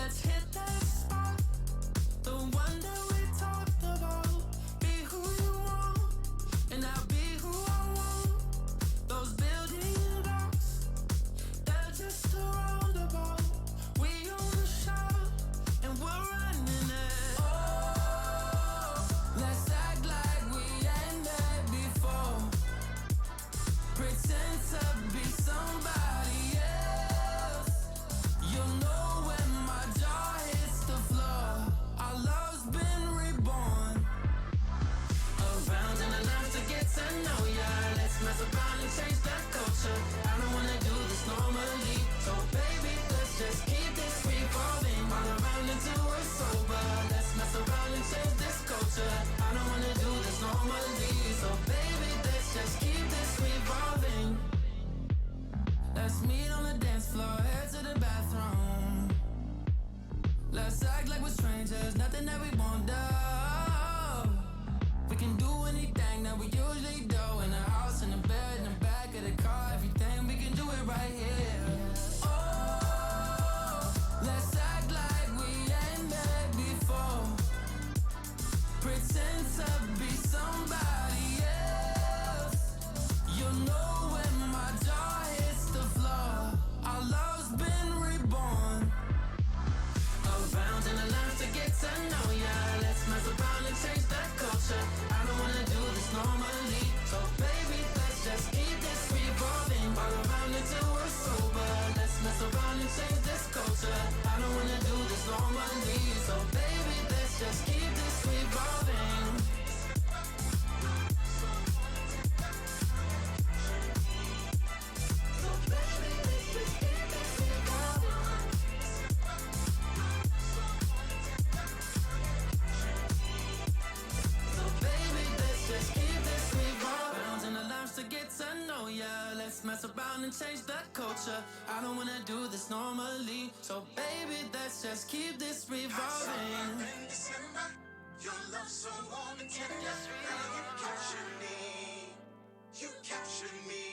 Let's hit that spot, the one that we talked about. Be who you want, and I'll be who I want. Those building blocks, they're just a roundabout. We own the shop, and we're running it. Oh, let's act like we ain't met before. Pretend to be somebody else. You'll know when my jaw hits the floor. Our love's been reborn. Around and around to get to know ya. Let's mess around and change that culture. I don't wanna do this normally, so baby, let's just keep this revolving. All around until we're sober. Let's mess around and change this culture. I don't wanna do this normally, so baby, let's just keep this revolving. Let's meet on the dance floor, head to the bathroom. Let's act like we're strangers, nothing that we won't do. We can do anything that we usually do. In the house, in the bed, in the back of the car. Everything, we can do it right here. Oh, let's act like we ain't met before. Pretend to be somebody else. You'll know when my jaw hits the floor. Our love's been reborn. Around and around to get to know ya. Let's mess around and change that culture. I don't wanna do this normally, so baby, let's just keep this revolving. All around until we're sober. Let's mess around and change this culture. I don't wanna do this normally, so baby, let's just keep this revolving. So baby, let's just keep this revolving. So baby, let's just keep this revolving. Rounds and alarms to get to know ya. Let's mess around and change that culture. I don't wanna do this normally, so baby, let's just keep this revolving. In December, your love so warm and tender. Now you captured me. You captured me.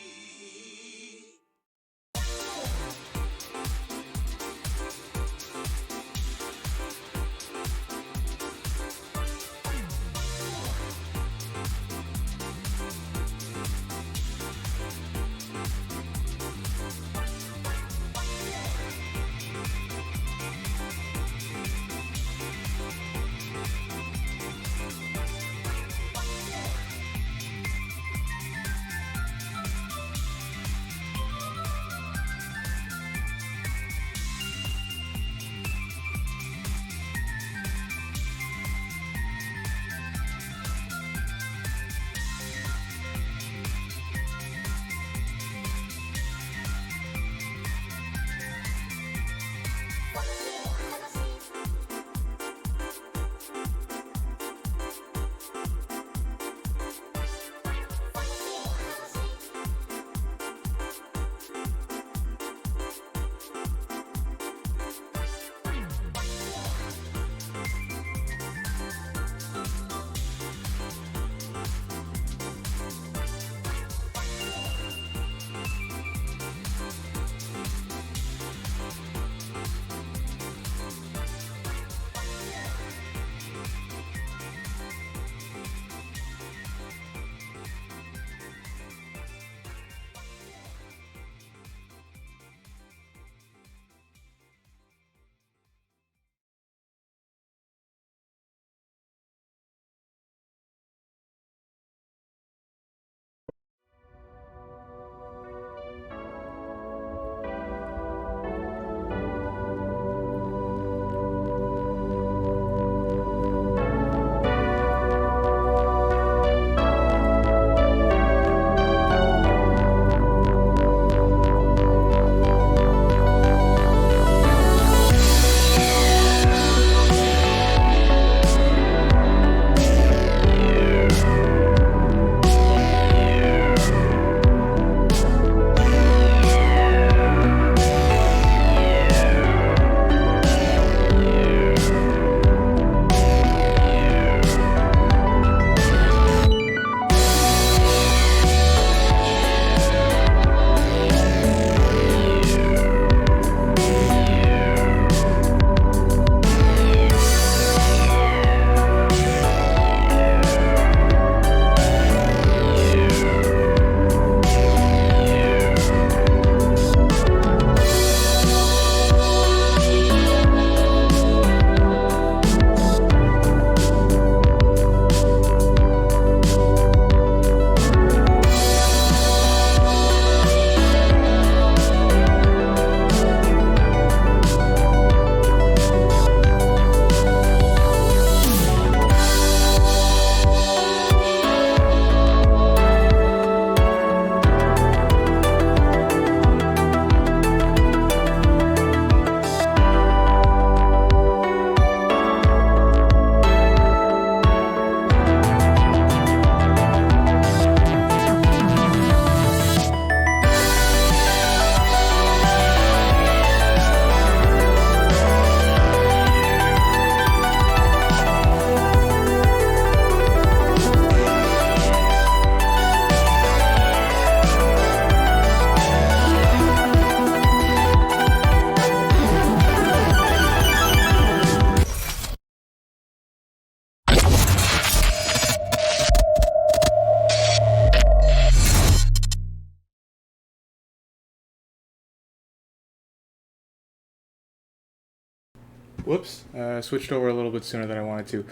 Whoops. Switched over a little bit sooner than I wanted to.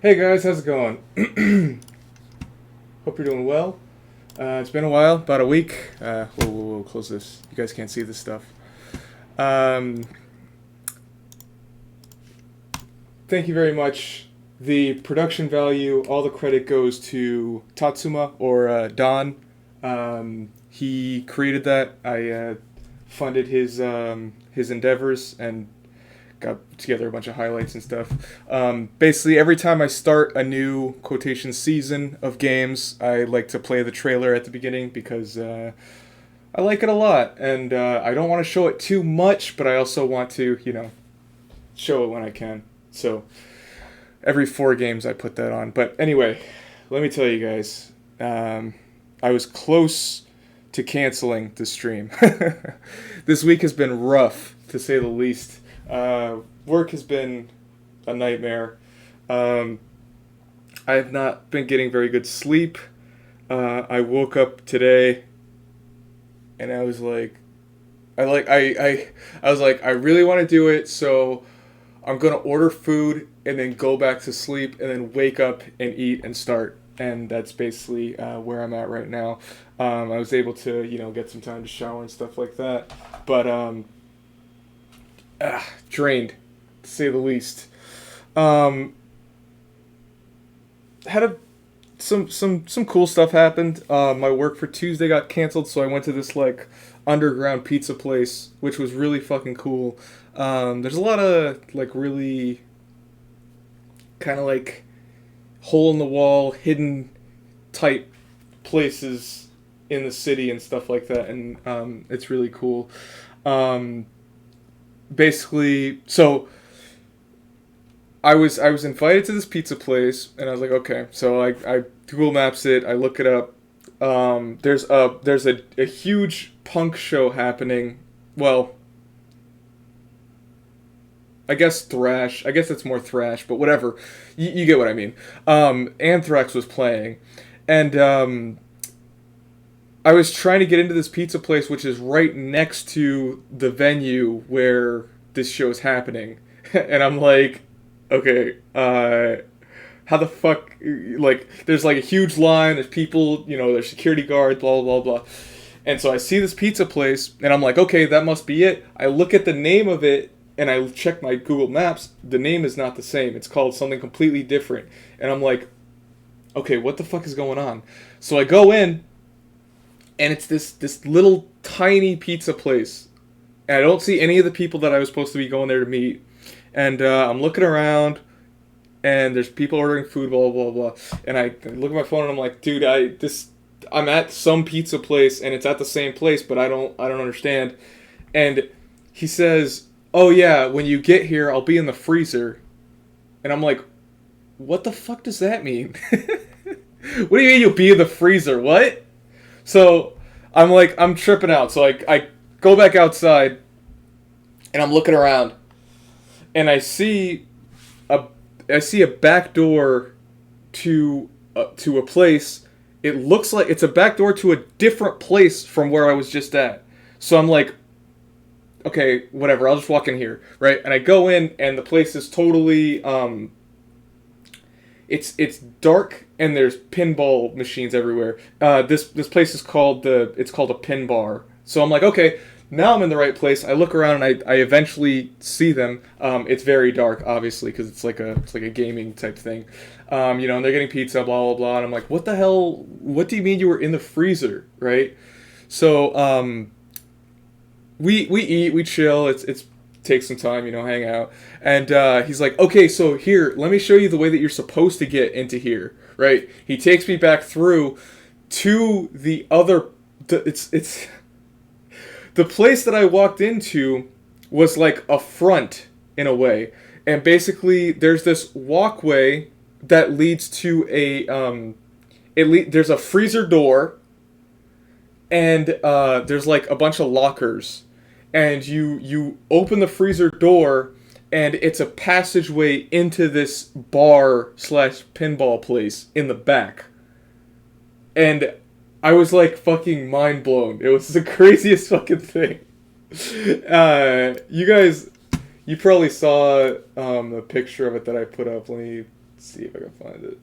Hey guys, how's it going? Hope you're doing well. It's been a while, about a week. Whoa, close this. You guys can't see this stuff. Thank you very much. The production value, all the credit goes to Tatsuma, or Don. He created that. I funded his endeavors and got together a bunch of highlights and stuff. Basically, every time I start a new quotation season of games, I like to play the trailer at the beginning because I like it a lot. And I don't want to show it too much, but I also want to, show it when I can. So every 4 games I put that on. But anyway, let me tell you guys, I was close to canceling the stream. This week has been rough, to say the least. Work has been a nightmare. I have not been getting very good sleep. I woke up today and I was like, I really want to do it, so I'm going to order food and then go back to sleep and then wake up and eat and start. And that's basically where I'm at right now. I was able to, get some time to shower and stuff like that. But, drained, to say the least. Had some cool stuff happened. My work for Tuesday got canceled, so I went to this underground pizza place, which was really fucking cool. There's a lot of really kind of hole in the wall, hidden type places in the city and stuff like that, and it's really cool. Basically, so I was invited to this pizza place, and I was like, okay. So I Google Maps it. I look it up. There's a huge punk show happening. Well, I guess thrash. I guess it's more thrash, but whatever. You get what I mean. Anthrax was playing, and I was trying to get into this pizza place, which is right next to the venue where this show is happening. And I'm like, okay, how the fuck, there's a huge line, there's people, there's security guards, blah, blah, blah. And so I see this pizza place, and I'm like, okay, that must be it. I look at the name of it, and I check my Google Maps. The name is not the same. It's called something completely different. And I'm like, okay, what the fuck is going on? So I go in, and it's this little tiny pizza place. And I don't see any of the people that I was supposed to be going there to meet. And I'm looking around, and there's people ordering food, blah, blah, blah. And I look at my phone, and I'm like, dude, I'm at some pizza place, and it's at the same place, but I don't understand. And he says, oh yeah, when you get here, I'll be in the freezer. And I'm like, what the fuck does that mean? What do you mean you'll be in the freezer? What? So I'm tripping out. So I go back outside, and I'm looking around, and I see a back door to a place. It looks like it's a back door to a different place from where I was just at. So I'm like, okay, whatever, I'll just walk in here, right? And I go in, and the place is totally, it's dark, and there's pinball machines everywhere. This place is called it's called a pin bar. So I'm like, okay, now I'm in the right place. I look around, and I eventually see them. It's very dark, obviously, because it's like a gaming type thing. And they're getting pizza, blah, blah, blah, and I'm like, what the hell, what do you mean you were in the freezer, right? So, we eat, we chill, it's take some time, hang out. And he's like, okay, so here, let me show you the way that you're supposed to get into here, right? He takes me back through to the other, it's the place that I walked into was like a front in a way. And basically there's this walkway that leads to there's a freezer door, and there's a bunch of lockers. And you open the freezer door, and it's a passageway into this bar / pinball place in the back. And I was fucking mind blown. It was the craziest fucking thing. You You probably saw a picture of it that I put up. Let me see if I can find it.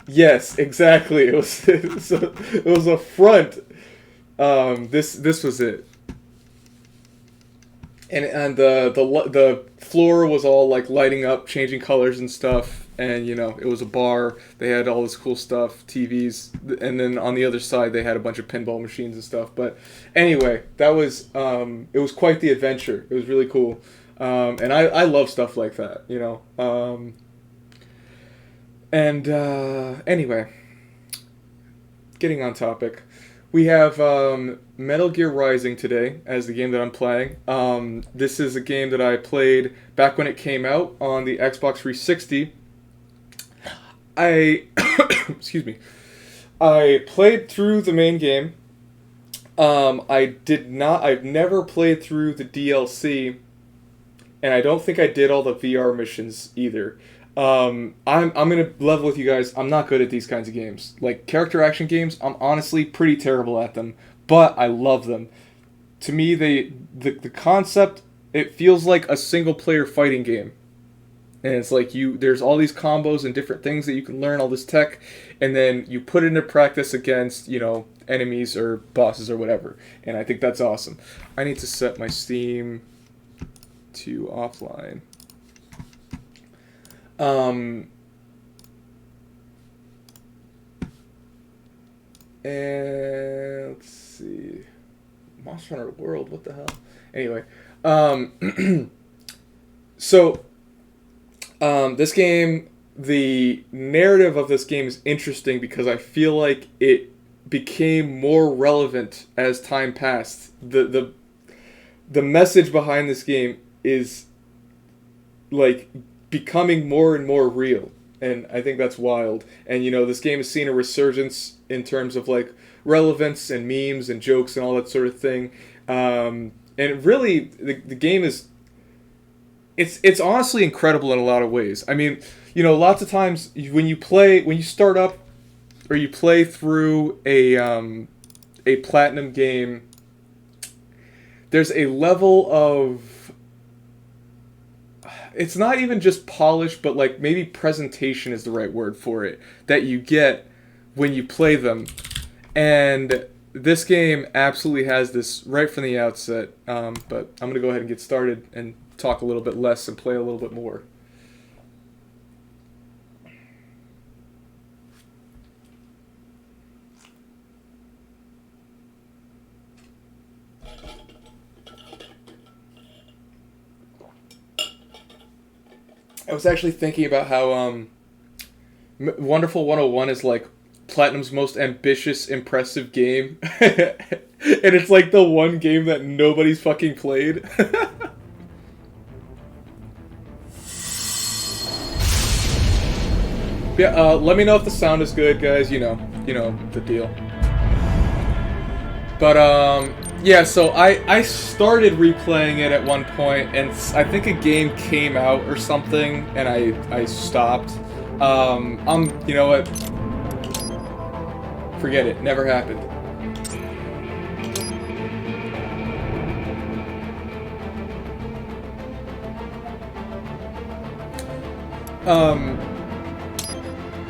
Yes, exactly. It was a front. This was it. And the floor was all like lighting up, changing colors and stuff. And you know, it was a bar. They had all this cool stuff, TVs, and then on the other side they had a bunch of pinball machines and stuff. But anyway, that was it was quite the adventure. It was really cool, and I love stuff like that. You know, anyway, getting on topic. We have Metal Gear Rising today as the game that I'm playing. This is a game that I played back when it came out on the Xbox 360. Excuse me. I played through the main game. I've never played through the DLC, and I don't think I did all the VR missions either. I'm gonna level with you guys. I'm not good at these kinds of games. Like character action games, I'm honestly pretty terrible at them, but I love them. To me, the concept, it feels like a single player fighting game. And it's like there's all these combos and different things that you can learn, all this tech, and then you put it into practice against, you know, enemies or bosses or whatever. And I think that's awesome. I need to set my Steam to offline. And let's see. Monster Hunter World, what the hell? Anyway, so this game, the narrative of this game is interesting because I feel like it became more relevant as time passed. The message behind this game is like becoming more and more real, and I think that's wild. And you know, this game has seen a resurgence in terms of like relevance and memes and jokes and all that sort of thing. And really, the game is it's honestly incredible in a lot of ways. I mean, you know, lots of times when you start up or you play through a platinum game, there's a level of, it's not even just polish, but like maybe presentation is the right word for it, that you get when you play them. And this game absolutely has this right from the outset. But I'm going to go ahead and get started and talk a little bit less and play a little bit more. I was actually thinking about how Wonderful 101 is like Platinum's most ambitious, impressive game. And it's like the one game that nobody's fucking played. Yeah, let me know if the sound is good, guys. You know the deal. But, yeah, so I started replaying it at one point, and I think a game came out or something, and I stopped. You know what? Forget it. Never happened.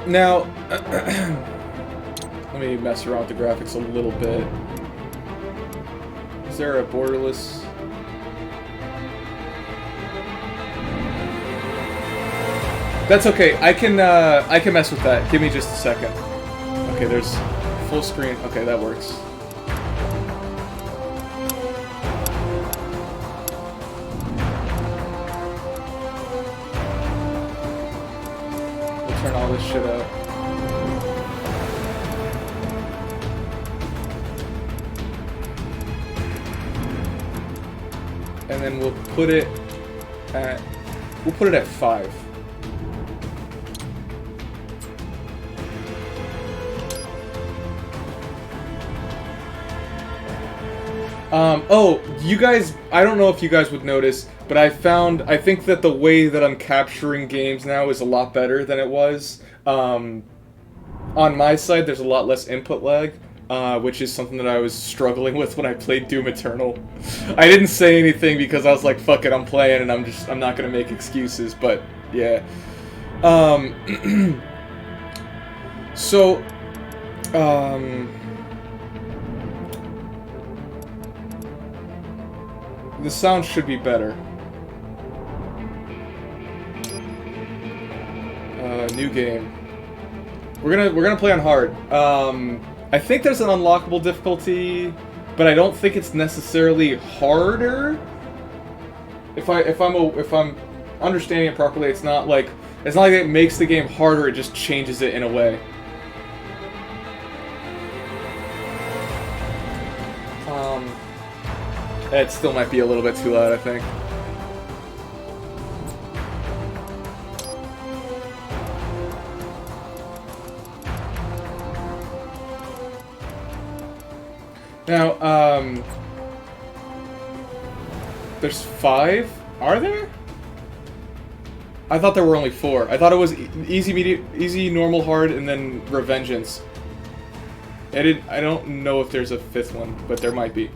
Now, let me mess around with the graphics a little bit. Is there a borderless? That's okay. I can mess with that. Give me just a second. Okay, there's full screen. Okay, that works. We'll turn all this shit up. And then we'll put it at 5. Oh, you guys, I don't know if you guys would notice, but I think that the way that I'm capturing games now is a lot better than it was. On my side, there's a lot less input lag, which is something that I was struggling with when I played Doom Eternal. I didn't say anything because I was like, fuck it, I'm playing and I'm not gonna make excuses, but yeah. So, the sound should be better. New game. We're gonna play on hard. I think there's an unlockable difficulty, but I don't think it's necessarily harder. If I'm understanding it properly, it's not like it makes the game harder. It just changes it in a way. It still might be a little bit too loud, I think. Now, there's 5? Are there? I thought there were only 4. I thought it was easy, medium, easy, normal, hard, and then Revengeance. I don't know if there's a 5th one, but there might be.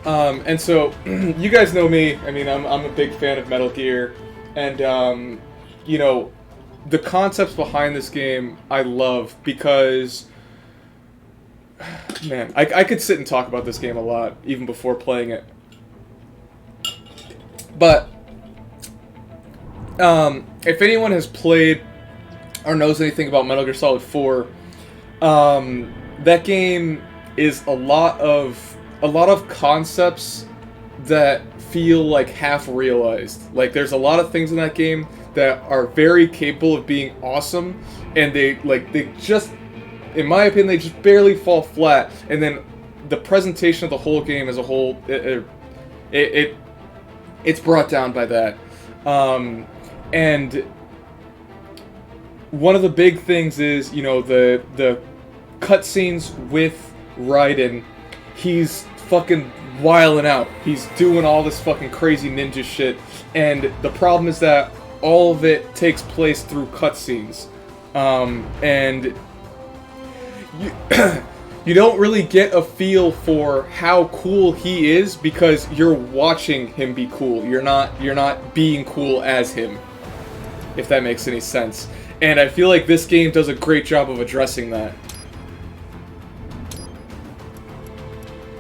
And so, you guys know me. I mean, I'm a big fan of Metal Gear, and you know, the concepts behind this game I love because, man, I could sit and talk about this game a lot even before playing it. But if anyone has played or knows anything about Metal Gear Solid 4, that game is a lot of concepts that feel like half realized. Like, there's a lot of things in that game that are very capable of being awesome, and they just, in my opinion, they just barely fall flat. And then the presentation of the whole game as a whole, it's brought down by that. And one of the big things is, you know, the cutscenes with Raiden. He's fucking wilding out. He's doing all this fucking crazy ninja shit, and the problem is that all of it takes place through cutscenes, and you don't really get a feel for how cool he is because you're watching him be cool. You're not being cool as him, if that makes any sense. And I feel like this game does a great job of addressing that.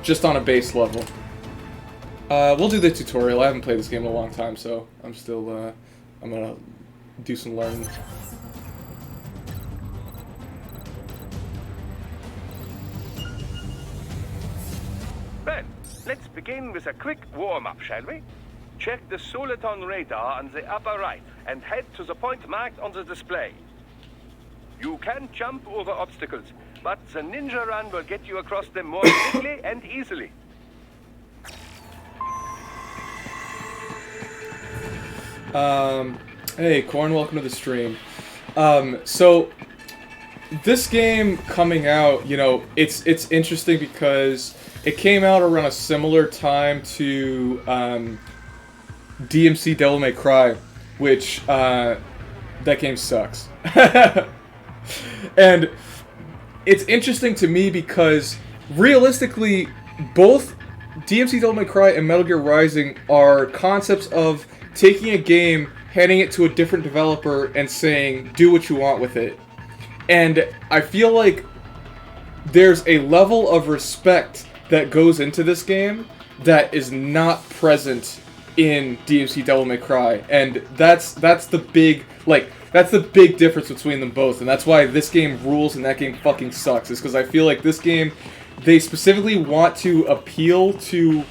Just on a base level. We'll do the tutorial. I haven't played this game in a long time, so I'm still, I'm gonna do some learning. Well, let's begin with a quick warm-up, shall we? Check the Soliton radar on the upper right and head to the point marked on the display. You can jump over obstacles, but the ninja run will get you across them more quickly and easily. Hey, Corn, welcome to the stream. So, this game coming out, you know, it's interesting because it came out around a similar time to, DMC Devil May Cry, which, that game sucks. And it's interesting to me because, realistically, both DMC Devil May Cry and Metal Gear Rising are concepts of taking a game, handing it to a different developer, and saying, do what you want with it. And I feel like there's a level of respect that goes into this game that is not present in DMC Devil May Cry. And that's the big, that's the big difference between them both, and that's why this game rules and that game fucking sucks, is because I feel like this game, they specifically want to appeal to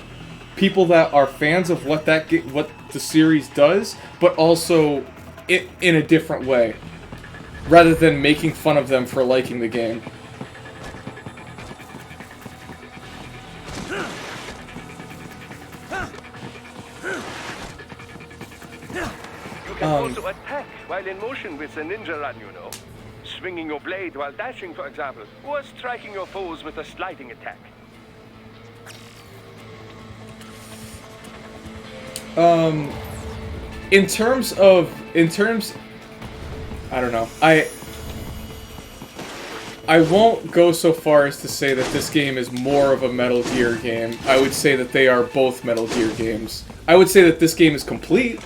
people that are fans of what the series does, but also in a different way, rather than making fun of them for liking the game. You can also attack while in motion with the ninja run, you know. Swinging your blade while dashing, for example, or striking your foes with a sliding attack. In terms, I don't know. I won't go so far as to say that this game is more of a Metal Gear game. I would say that they are both Metal Gear games. I would say that this game is complete.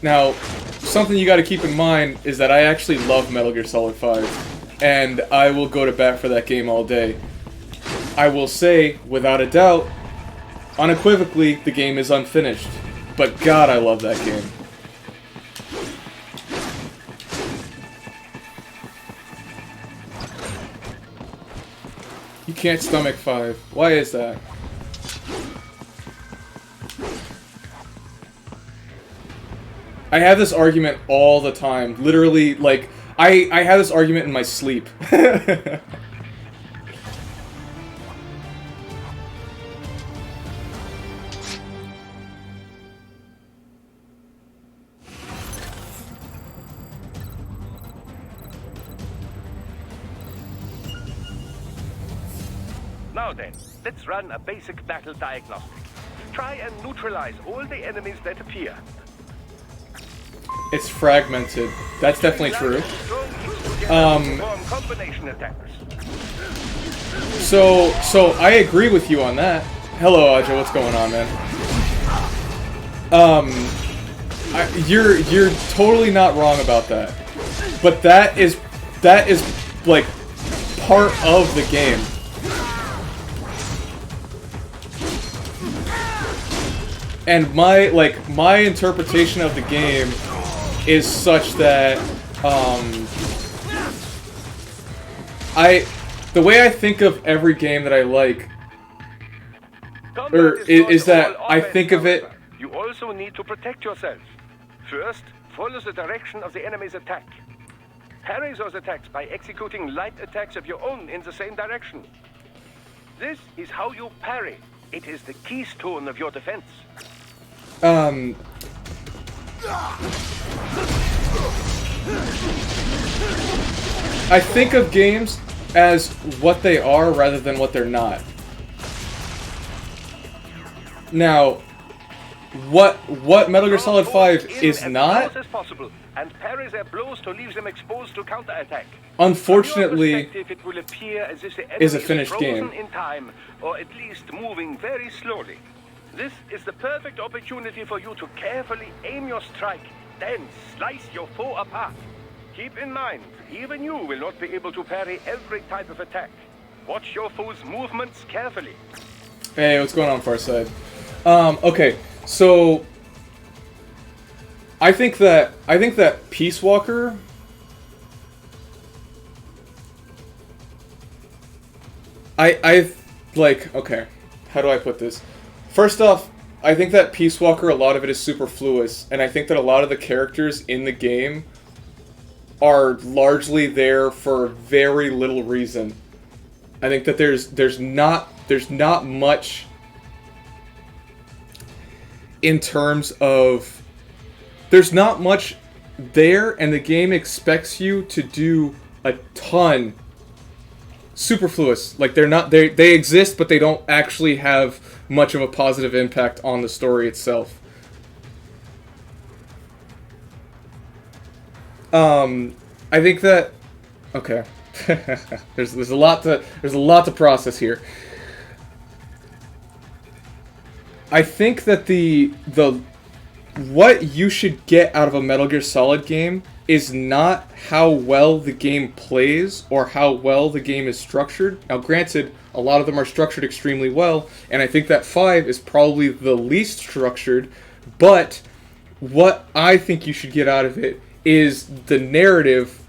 Now, something you gotta keep in mind is that I actually love Metal Gear Solid 5, and I will go to bat for that game all day. I will say, without a doubt, unequivocally, the game is unfinished. But God, I love that game. You can't stomach 5. Why is that? I have this argument all the time. Literally, like, I have this argument in my sleep. Now then, let's run a basic battle diagnostic. Try and neutralize all the enemies that appear. It's fragmented. That's definitely true. Form combination attacks. So I agree with you on that. Hello, Aja, what's going on, man? You're totally not wrong about that. But that is like part of the game. And my interpretation of the game is such that the way I think of every game that I like is that I think of it. You also need to protect yourself. First, follow the direction of the enemy's attack. Parry those attacks by executing light attacks of your own in the same direction. This is how you parry. It is the keystone of your defense. I think of games as what they are rather than what they're not. Now, what Metal Gear Solid 5 is not, as possible, and parry their blows to leave them exposed to counterattack. unfortunately, It will appear as if the is a enemy finished frozen game. in time, or at least moving very slowly. This is the perfect opportunity for you to carefully aim your strike, then slice your foe apart. Keep in mind, even you will not be able to parry every type of attack. Watch your foe's movements carefully. Hey, what's going on, Farside? Okay, so I think that Peace Walker. I like, okay, how do I put this? First off, I think that Peace Walker, a lot of it is superfluous, and I think that a lot of the characters in the game are largely there for very little reason. I think that there's not much in terms of, there's not much there, and the game expects you to do a ton. Superfluous. Like, they exist, but they don't actually have much of a positive impact on the story itself. I think that, okay. there's a lot to process here. I think that the what you should get out of a Metal Gear Solid game is not how well the game plays or how well the game is structured. Now, granted, a lot of them are structured extremely well, and I think that 5 is probably the least structured, but what I think you should get out of it is the narrative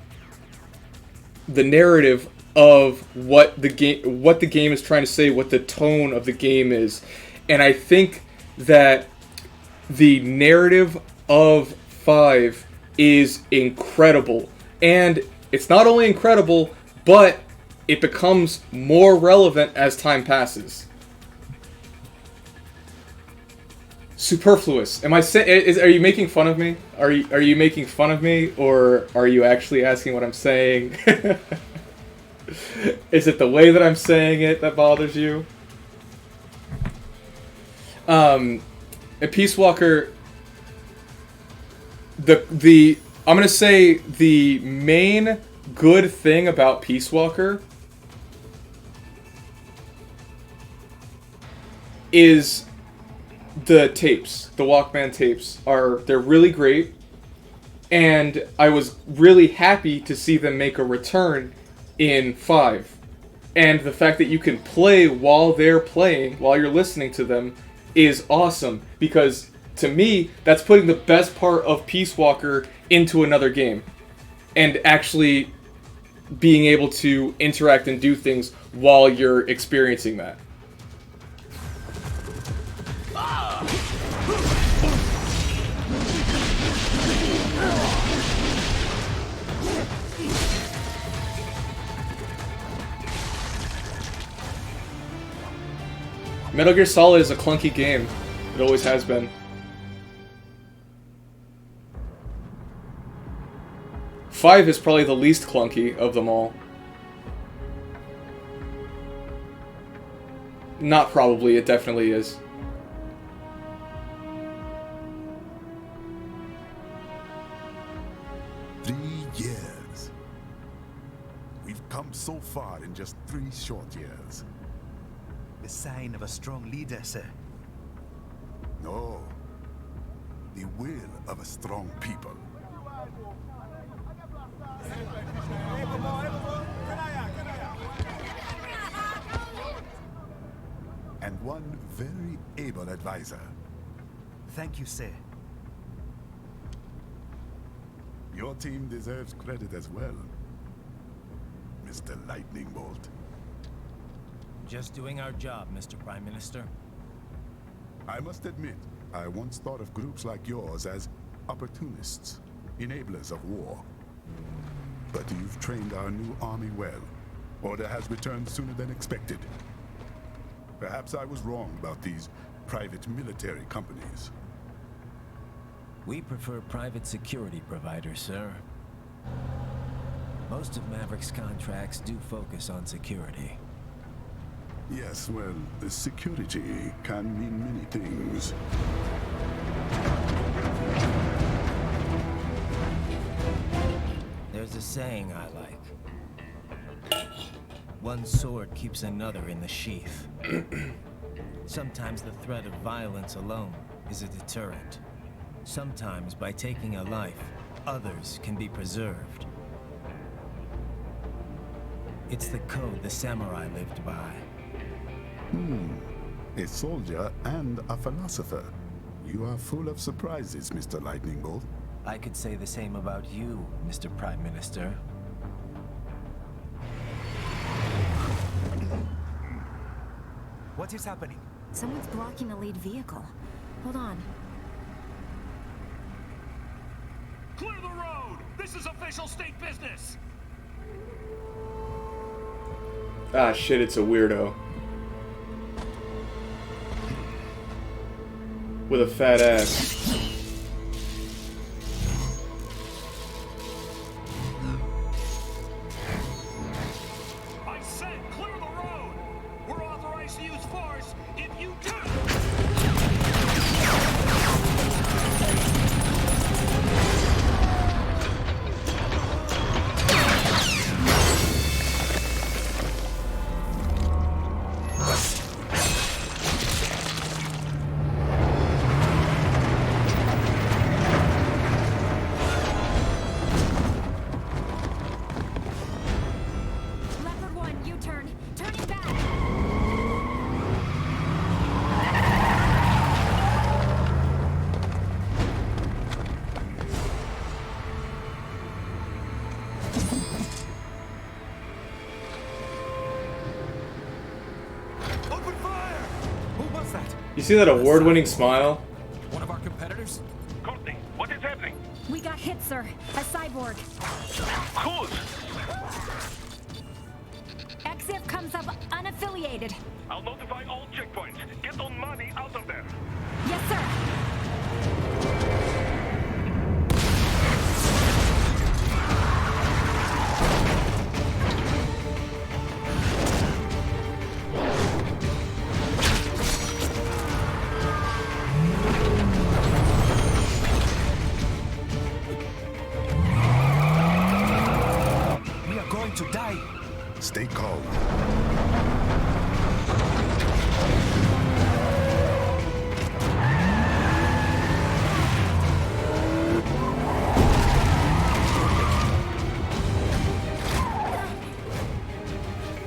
of what the game is trying to say, what the tone of the game is. And I think that the narrative of 5 is incredible. And it's not only incredible, but it becomes more relevant as time passes. Superfluous. Am I saying? Are you making fun of me? Are you making fun of me, or are you actually asking what I'm saying? Is it the way that I'm saying it that bothers you? A Peace Walker. I'm gonna say the main good thing about Peace Walker is the tapes. The Walkman tapes they're really great, and I was really happy to see them make a return in 5. And the fact that you can play while they're playing, while you're listening to them, is awesome, because to me, that's putting the best part of Peace Walker into another game, and actually being able to interact and do things while you're experiencing that. Metal Gear Solid is a clunky game. It always has been. 5 is probably the least clunky of them all. Not probably, it definitely is. Years. We've come so far in just 3 short years. The sign of a strong leader, sir. No. The will of a strong people. And one very able advisor. Thank you, sir. Your team deserves credit as well, Mr. Lightning Bolt. Just doing our job, Mr. Prime Minister. I must admit, I once thought of groups like yours as opportunists, enablers of war. But you've trained our new army well. Order has returned sooner than expected. Perhaps I was wrong about these private military companies. We prefer private security providers, sir. Most of Maverick's contracts do focus on security. Yes, well, the security can mean many things. There's a saying I like. One sword keeps another in the sheath. Sometimes the threat of violence alone is a deterrent. Sometimes by taking a life, others can be preserved. It's the code the samurai lived by. A soldier and a philosopher. You are full of surprises, Mr. Lightning Bolt. I could say the same about you, Mr. Prime Minister. What is happening? Someone's blocking the lead vehicle. Hold on. Clear the road! This is official state business! Ah, shit, it's a weirdo. With a fat ass. I said clear the road! We're authorized to use force if you do! Leopard 1, U-turn. Turning back. Open fire! Who was that? You see that award-winning smile? One of our competitors? Courtney, what is happening? We got hit, sir. A cyborg. Cruz! EXIF comes up unaffiliated. I'll notify all checkpoints. Get on money out of there. Yes, sir. now.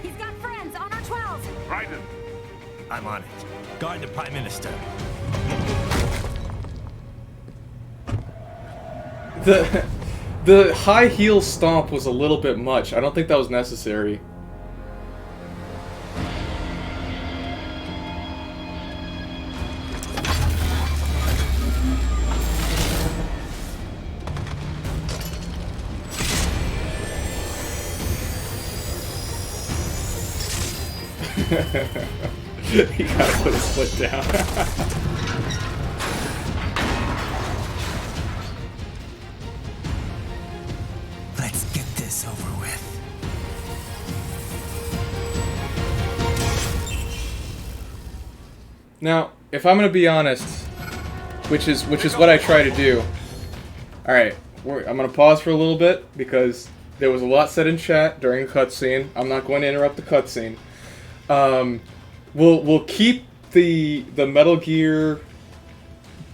He's got friends on our 12s. Raiden, I'm on it. Guard the Prime Minister. The high heel stomp was a little bit much. I don't think that was necessary. He gotta put his foot down. Let's get this over with. Now, if I'm gonna be honest, which is what I try to do. All right, I'm gonna pause for a little bit because there was a lot said in chat during the cutscene. I'm not going to interrupt the cutscene. We'll keep the Metal Gear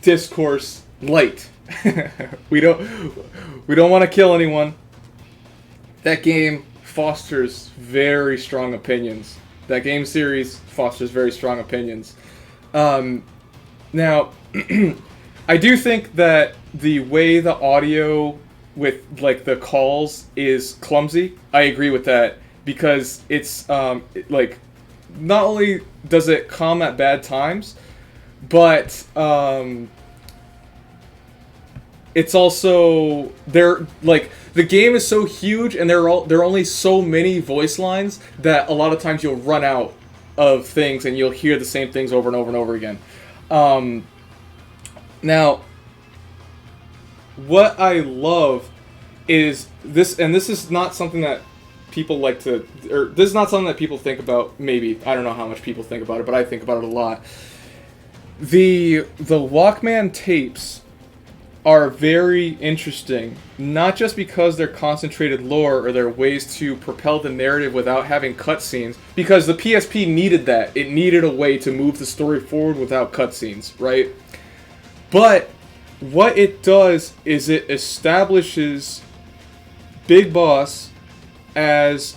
discourse light. we don't want to kill anyone. That game fosters very strong opinions. That game series fosters very strong opinions. Now, I do think that the way the audio with like the calls is clumsy. I agree with that because it's like not only does it come at bad times, but it's also like the game is so huge and there are only so many voice lines that a lot of times you'll run out of things and you'll hear the same things over and over and over again. Now, what I love is this, and this is not something that people like to, or this is not something that people think about. Maybe I don't know how much people think about it, but I think about it a lot. The Walkman tapes are very interesting, not just because they're concentrated lore or they're ways to propel the narrative without having cutscenes, because the PSP needed that. It needed a way to move the story forward without cutscenes, right? But what it does is it establishes Big Boss as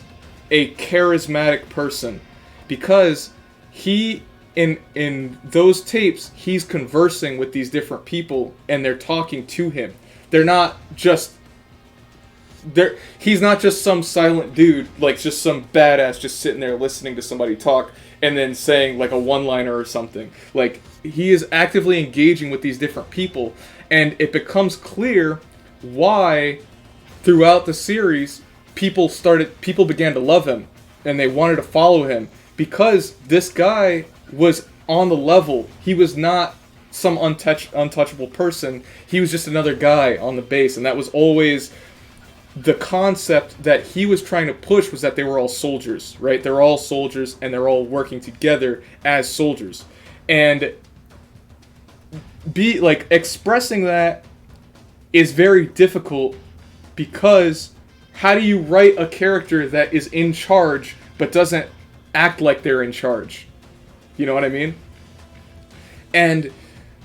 a charismatic person, because he in those tapes he's conversing with these different people and they're talking to him. They're not just he's not just some silent dude, like just some badass just sitting there listening to somebody talk and then saying like a one-liner or something. Like, he is actively engaging with these different people, and it becomes clear why throughout the series people began to love him and they wanted to follow him, because this guy was on the level. He was not some untouchable person. He was just another guy on the base, and that was always the concept that he was trying to push, was that they were all soldiers, right? They're all soldiers and they're all working together as soldiers. And expressing that is very difficult, because how do you write a character that is in charge but doesn't act like they're in charge? You know what I mean? And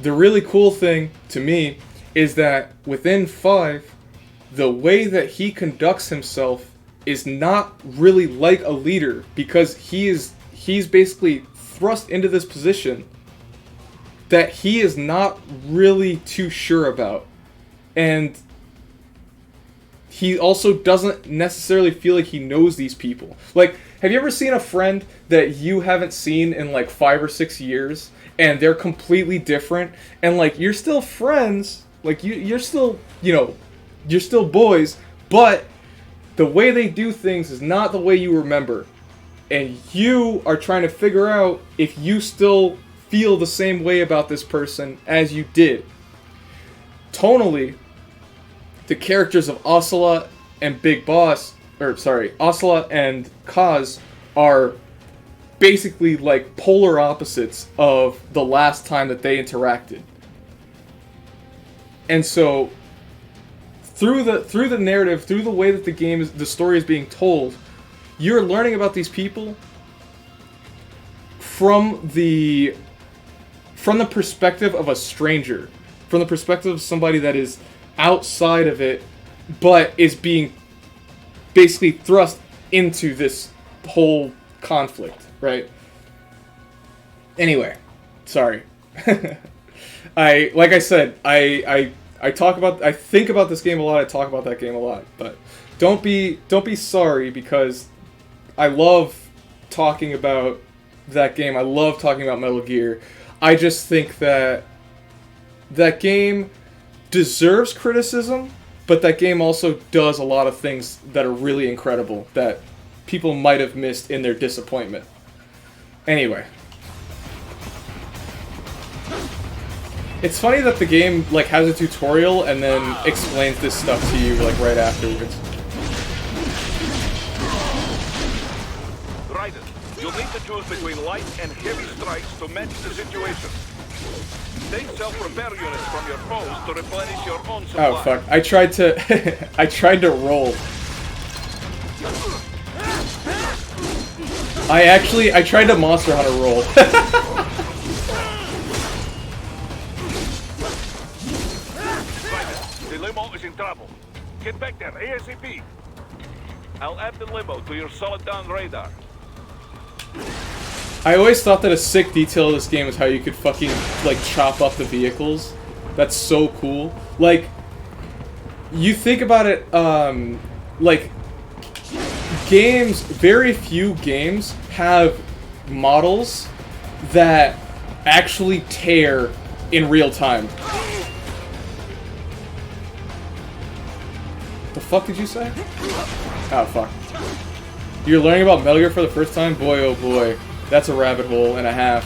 the really cool thing to me is that within 5, the way that he conducts himself is not really like a leader, because he's basically thrust into this position that he is not really too sure about. And he also doesn't necessarily feel like he knows these people. Like, have you ever seen a friend that you haven't seen in like 5 or 6 years, and they're completely different, and like you're still friends, like you're still, you're still boys, but the way they do things is not the way you remember, and you are trying to figure out if you still feel the same way about this person as you did. Tonally, the characters of Ocelot and Ocelot and Kaz are basically like polar opposites of the last time that they interacted. And so through the narrative, through the way that the story is being told, you're learning about these people from the perspective of a stranger, from the perspective of somebody that is outside of it, but is being basically thrust into this whole conflict, right? Anyway, sorry. I think about this game a lot. I talk about that game a lot, but don't be sorry, because I love talking about that game. I love talking about Metal Gear. I just think that that game deserves criticism, but that game also does a lot of things that are really incredible that people might have missed in their disappointment. Anyway. It's funny that the game, like, has a tutorial and then explains this stuff to you, like, right afterwards. Raiden, you'll need to choose between light and heavy strikes to match the situation. Take self-repair units from your foes to replenish your own supply. Oh, fuck. I tried to... I tried to roll. I tried to Monster Hunter roll. The limo is in trouble. Get back there, ASAP. I'll add the limo to your solid-down radar. I always thought that a sick detail of this game is how you could fucking, like, chop up the vehicles. That's so cool. Like, you think about it, like, games, very few games have models that actually tear in real time. The fuck did you say? Oh, fuck. You're learning about Metal Gear for the first time? Boy, oh boy. That's a rabbit hole and a half.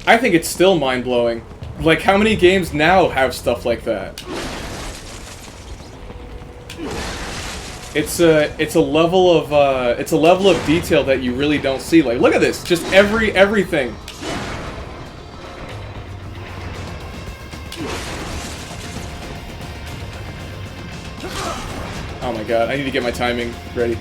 I think it's still mind-blowing. Like, how many games now have stuff like that? It's a level of detail that you really don't see. Like, look at this, just everything. Oh my god, I need to get my timing ready.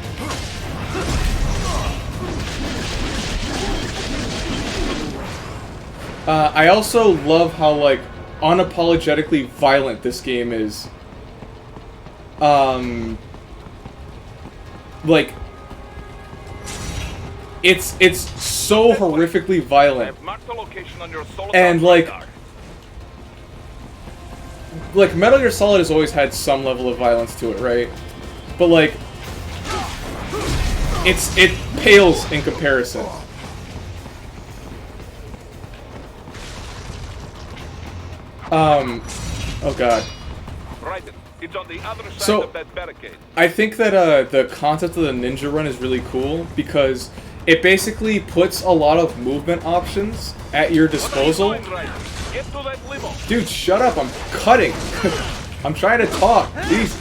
I also love how, like, unapologetically violent this game is. Like, it's so horrifically violent. And, like, Metal Gear Solid has always had some level of violence to it, right? But, like, it pales in comparison. Oh god. Right, it's on the other side of that barricade. I think that the concept of the ninja run is really cool because it basically puts a lot of movement options at your disposal. Dude, shut up, I'm cutting. I'm trying to talk. Jeez.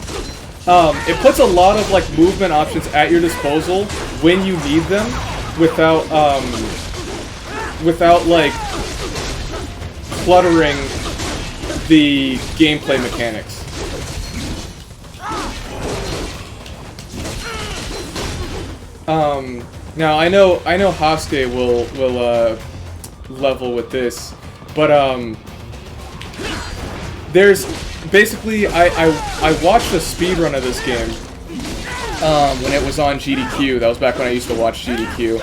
It puts a lot of, like, movement options at your disposal when you need them without like, cluttering the gameplay mechanics. Now I know Hasuke will level with this, but there's basically I watched a speedrun of this game when it was on GDQ. That was back when I used to watch GDQ,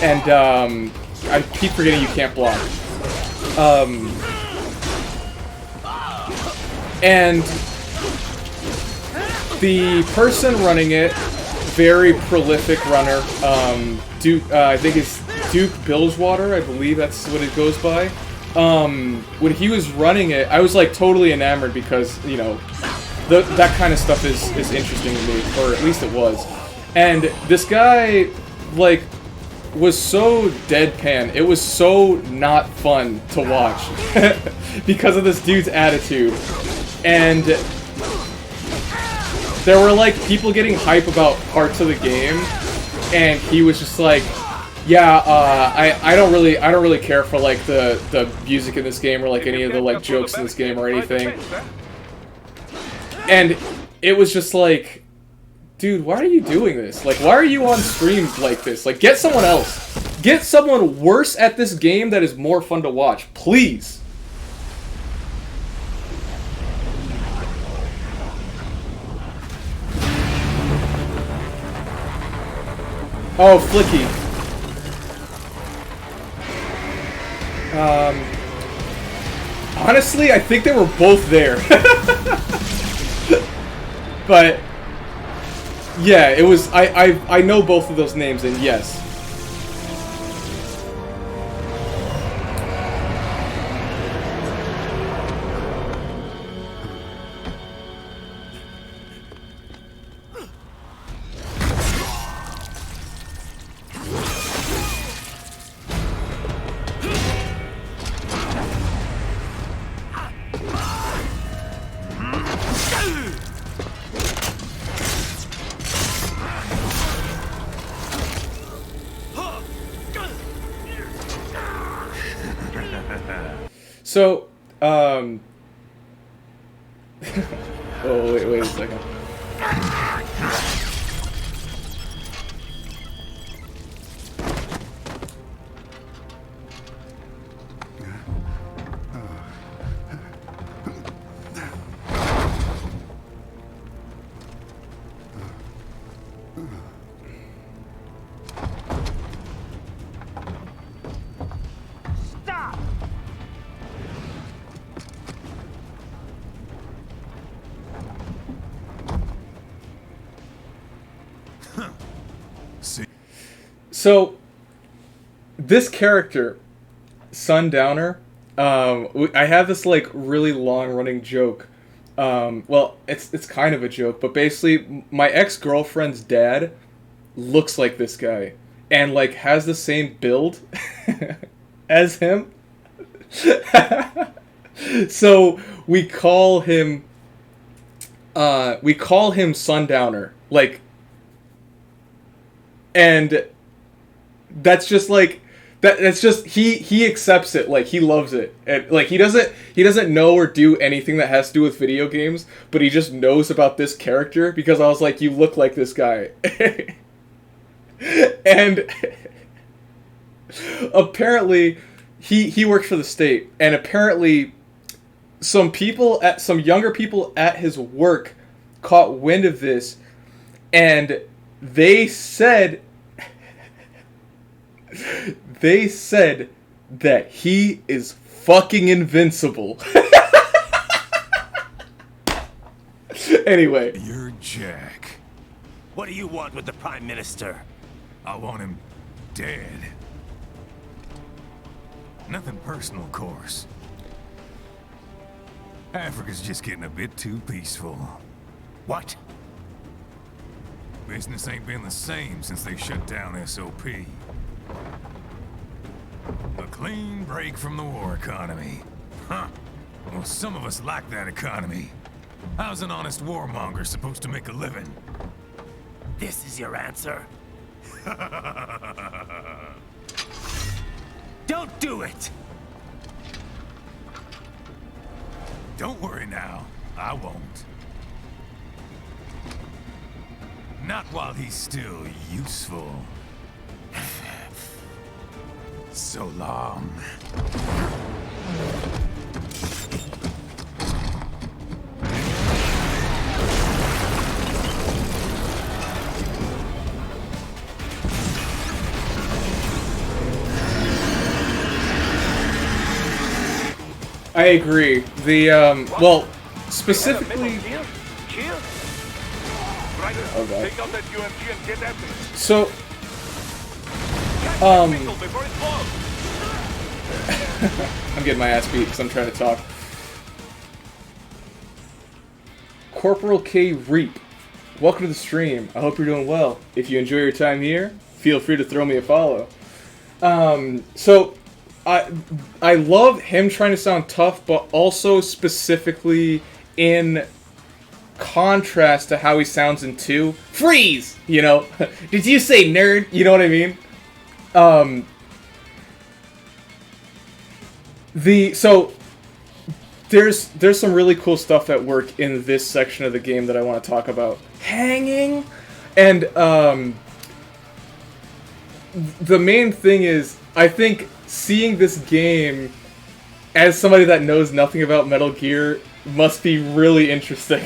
and I keep forgetting you can't block. And the person running it, very prolific runner, Duke, I think it's Duke Bilgewater, I believe that's what it goes by. When he was running it, I was, like, totally enamored because, you know, that kind of stuff is interesting to me, or at least it was. And this guy, like, was so deadpan, it was so not fun to watch because of this dude's attitude. And there were, like, people getting hype about parts of the game, and he was just like, Yeah, I don't really care for like the music in this game or like any of the like jokes in this game or anything. And it was just like, dude, why are you doing this? Like, why are you on stream like this? Like, get someone else. Get someone worse at this game that is more fun to watch, please. Oh, Flicky. Honestly, I think they were both there. But yeah, it was. I know both of those names, and yes. So, oh, wait a second. So, this character, Sundowner, I have this like really long-running joke. Well, it's kind of a joke, but basically, my ex-girlfriend's dad looks like this guy and like has the same build as him. So we call him Sundowner, like, and that's just like that's just he accepts it, like he loves it, and like he doesn't know or do anything that has to do with video games, but he just knows about this character because I was like, you look like this guy. And apparently he works for the state, and apparently some younger people at his work caught wind of this, and they said that he is fucking invincible. Anyway. You're Jack. What do you want with the Prime Minister? I want him dead. Nothing personal, of course. Africa's just getting a bit too peaceful. What? Business ain't been the same since they shut down SOP. A clean break from the war economy. Huh. Well, some of us like that economy. How's an honest warmonger supposed to make a living? This is your answer? Don't do it! Don't worry now. I won't. Not while he's still useful. So long. I agree. The well, specifically. Okay. So, I'm getting my ass beat because I'm trying to talk. Corporal K Reap, welcome to the stream. I hope you're doing well. If you enjoy your time here, feel free to throw me a follow. So, I love him trying to sound tough, but also specifically in contrast to how he sounds in 2. Freeze! You know? Did you say nerd? You know what I mean? So there's some really cool stuff at work in this section of the game that I want to talk about. Hanging, and the main thing is, I think seeing this game as somebody that knows nothing about Metal Gear must be really interesting.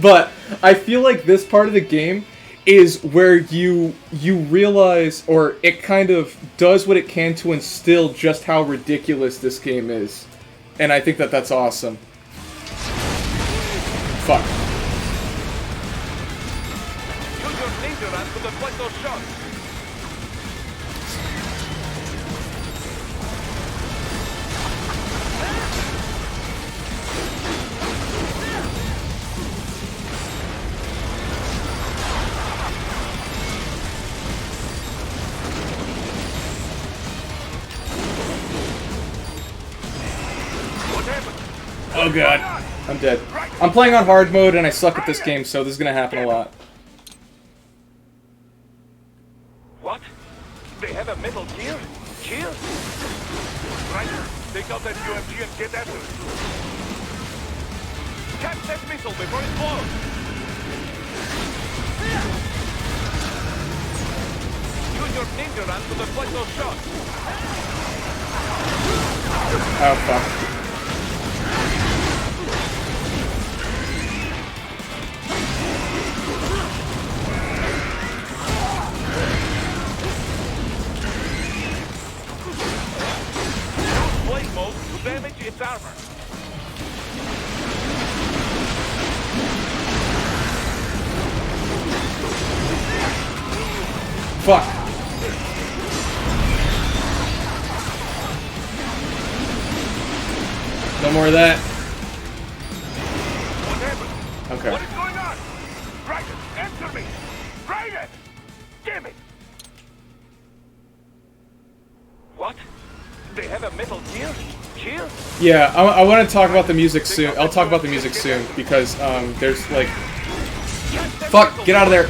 But I feel like this part of the game is where you realize, or it kind of does what it can to instill just how ridiculous this game is. And I think that that's awesome. Fuck. Use your ninja run to deflect those shots. Oh god, I'm dead. I'm playing on hard mode and I suck at this game, so this is gonna happen a lot. What? They have a Metal Gear? Cheers? Right, take out that UMG and get after it. Catch that missile before it blows! Use your ninja run to deflect those shots. Oh fuck. Blade mode to damage its armor. Fuck. No more of that. What happened? Okay. What is going on? Raiden, answer me! Raiden! Damn it! What? They have a Metal Gear? Gear? Yeah, I want to talk about the music soon. I'll talk about the music soon because there's like, fuck, get out of there.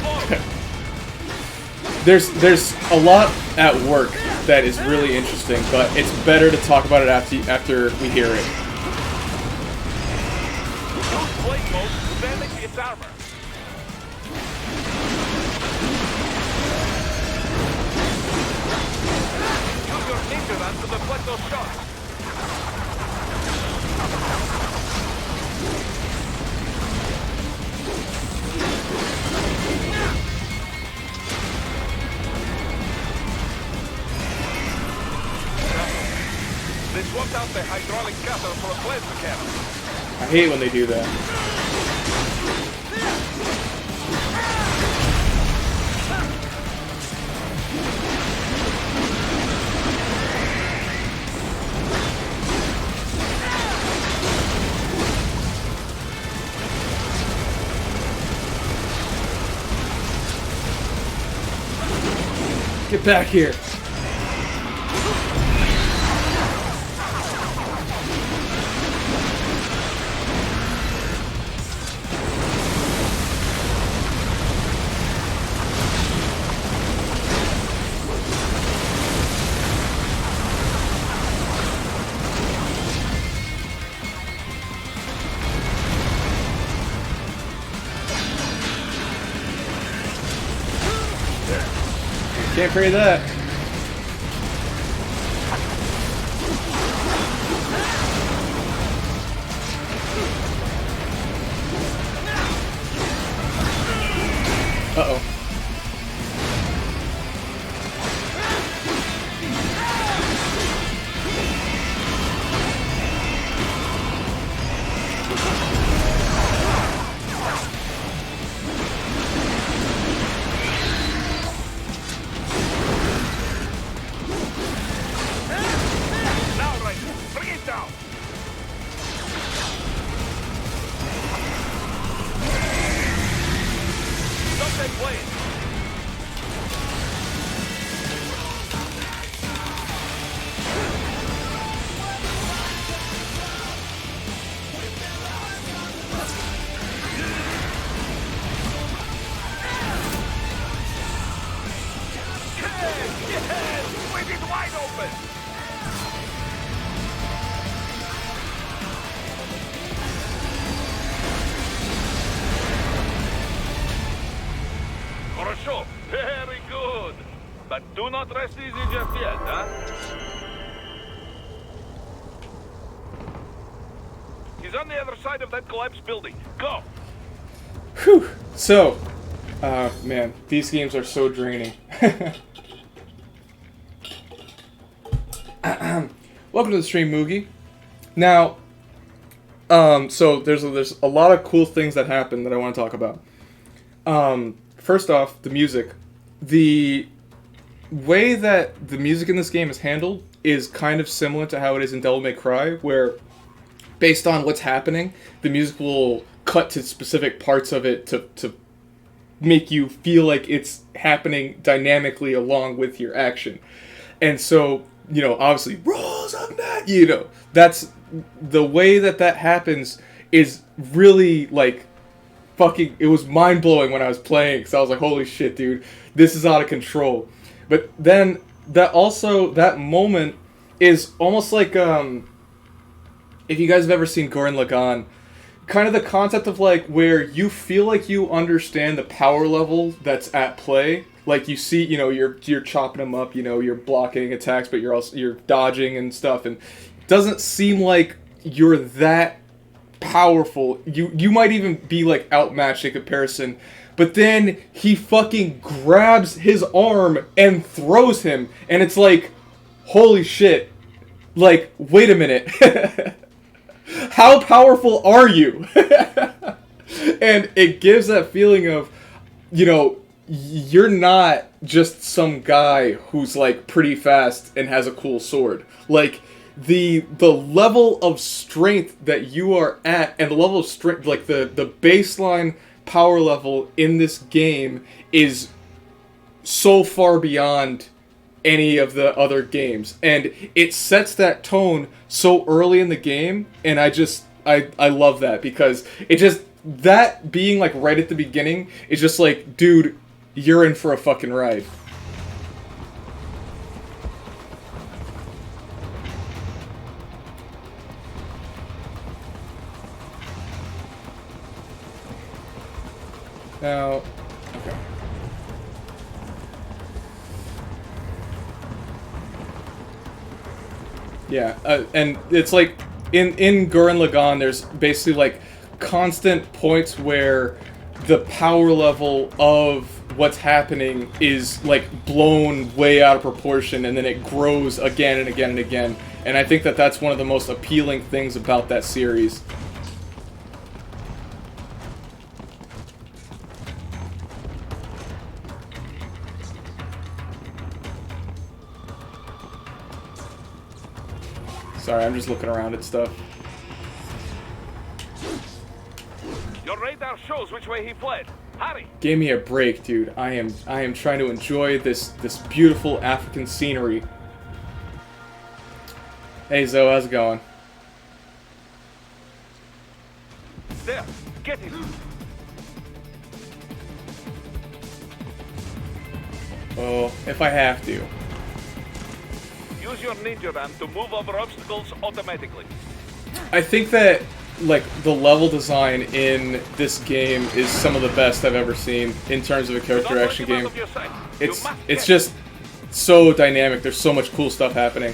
There's a lot at work that is really interesting, but it's better to talk about it after we hear it. Use blade mode to damage its armor. Use your ninja run to deflect those shots. They swapped out the hydraulic cutter for a plasma cannon. I hate when they do that. Get back here. Can't pray that. Uh-oh. show. Very good. But do not rest easy just yet, huh? He's on the other side of that collapsed building. Go! Whew. So, man, these games are so draining. Welcome to the stream, Moogie. Now, so there's a lot of cool things that happen that I want to talk about. First off, the music. The way that the music in this game is handled is kind of similar to how it is in Devil May Cry, where based on what's happening, the music will cut to specific parts of it to make you feel like it's happening dynamically along with your action. And so, you know, obviously, Rose of Night, you know, that's the way that happens is really, like, fucking, it was mind-blowing when I was playing, because I was like, holy shit, dude, this is out of control. But then, that moment is almost like, if you guys have ever seen Gurren Lagann, kind of the concept of, like, where you feel like you understand the power level that's at play. Like, you see, you know, you're chopping them up, you know, you're blocking attacks, but you're dodging and stuff, and it doesn't seem like you're that powerful. You might even be, like, outmatched in comparison, but then he fucking grabs his arm and throws him, and it's like, holy shit, like, wait a minute. How powerful are you? And it gives that feeling of, you know, you're not just some guy who's, like, pretty fast and has a cool sword. Like, the level of strength that you are at, and the level of strength, like, the baseline power level in this game is so far beyond any of the other games. And it sets that tone so early in the game, and I love that, because it just, that being, like, right at the beginning is just like, dude, you're in for a fucking ride. Now, okay. Yeah, and it's like, in Gurren Lagann, there's basically, like, constant points where the power level of what's happening is, like, blown way out of proportion, and then it grows again and again and again. And I think that that's one of the most appealing things about that series. Sorry, I'm just looking around at stuff. Your radar shows which way he fled. Hurry! Give me a break, dude. I am trying to enjoy this beautiful African scenery. Hey Zoe, how's it going? There, get him. Oh, if I have to. Use your ninja ram to move over obstacles automatically. I think that, like, the level design in this game is some of the best I've ever seen in terms of a character action game. It's just so dynamic. There's so much cool stuff happening.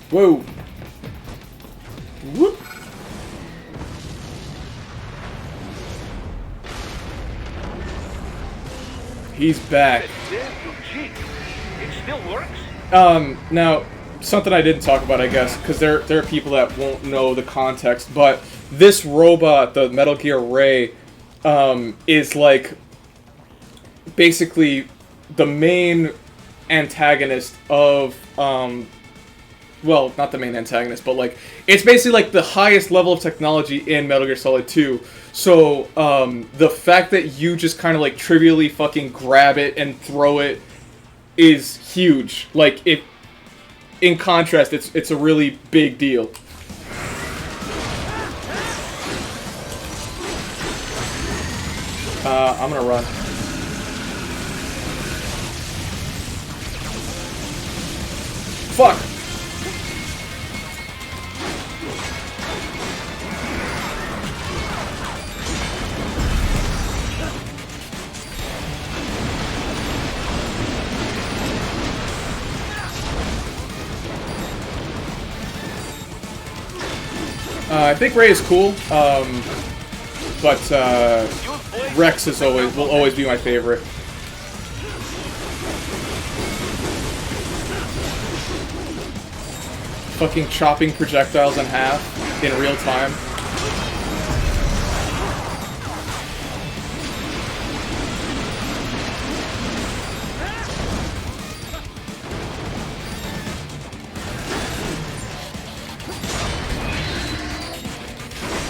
Whoa. Whoop. He's back. It still works? Now, something I didn't talk about, I guess, because there are people that won't know the context, but this robot, the Metal Gear Ray, is, like, basically the main antagonist of, well, not the main antagonist, but, like, it's basically, like, the highest level of technology in Metal Gear Solid 2. So, the fact that you just kind of, like, trivially fucking grab it and throw it is huge. Like, in contrast, it's a really big deal. I'm gonna run. Fuck! I think Ray is cool, but Rex will always be my favorite. Fucking chopping projectiles in half in real time.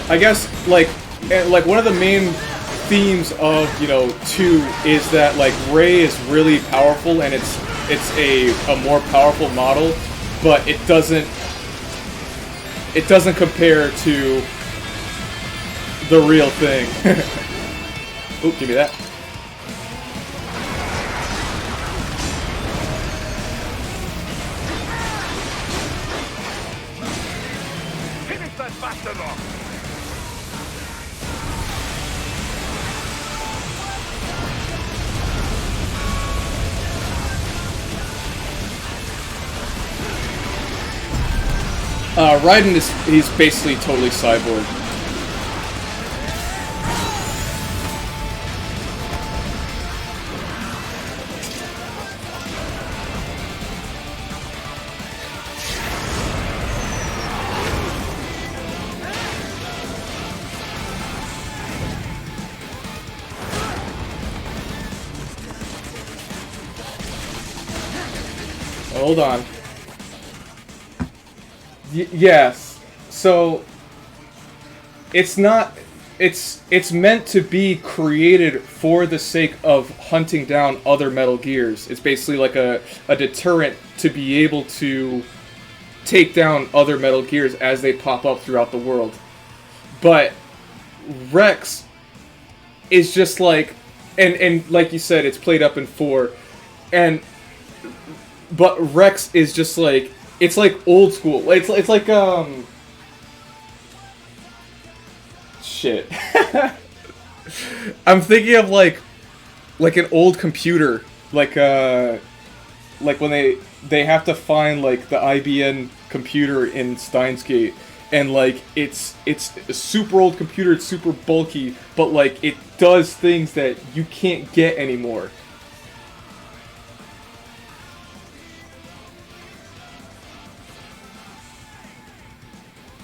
I guess, like one of the main themes of, 2 is that, like, Ray is really powerful, and it's a more powerful model, but it doesn't compare to the real thing. Oop, give me that. Finish that bastard off! Raiden he's basically totally cyborg. Hold on. Yes. So it's not. It's meant to be created for the sake of hunting down other Metal Gears. It's basically like a deterrent to be able to take down other Metal Gears as they pop up throughout the world. But Rex is just like, and like you said, it's played up in 4, but Rex is just like, it's like old school. It's like shit. I'm thinking of like an old computer, like when they have to find like the IBM computer in Steins Gate, and like it's a super old computer, it's super bulky, but like it does things that you can't get anymore.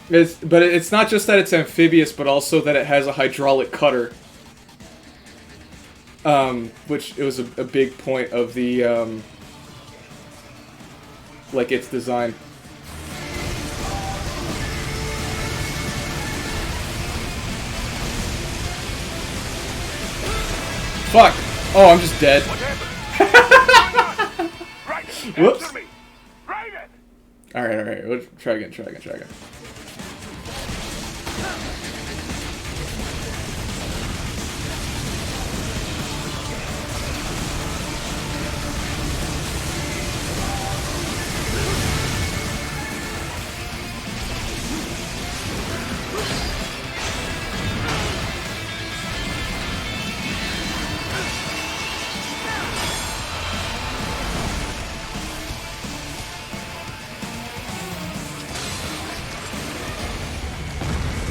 But it's not just that it's amphibious, but also that it has a hydraulic cutter. Which it was a big point of the, like, its design. Fuck! Oh, I'm just dead. Whoops. Alright. We'll try again.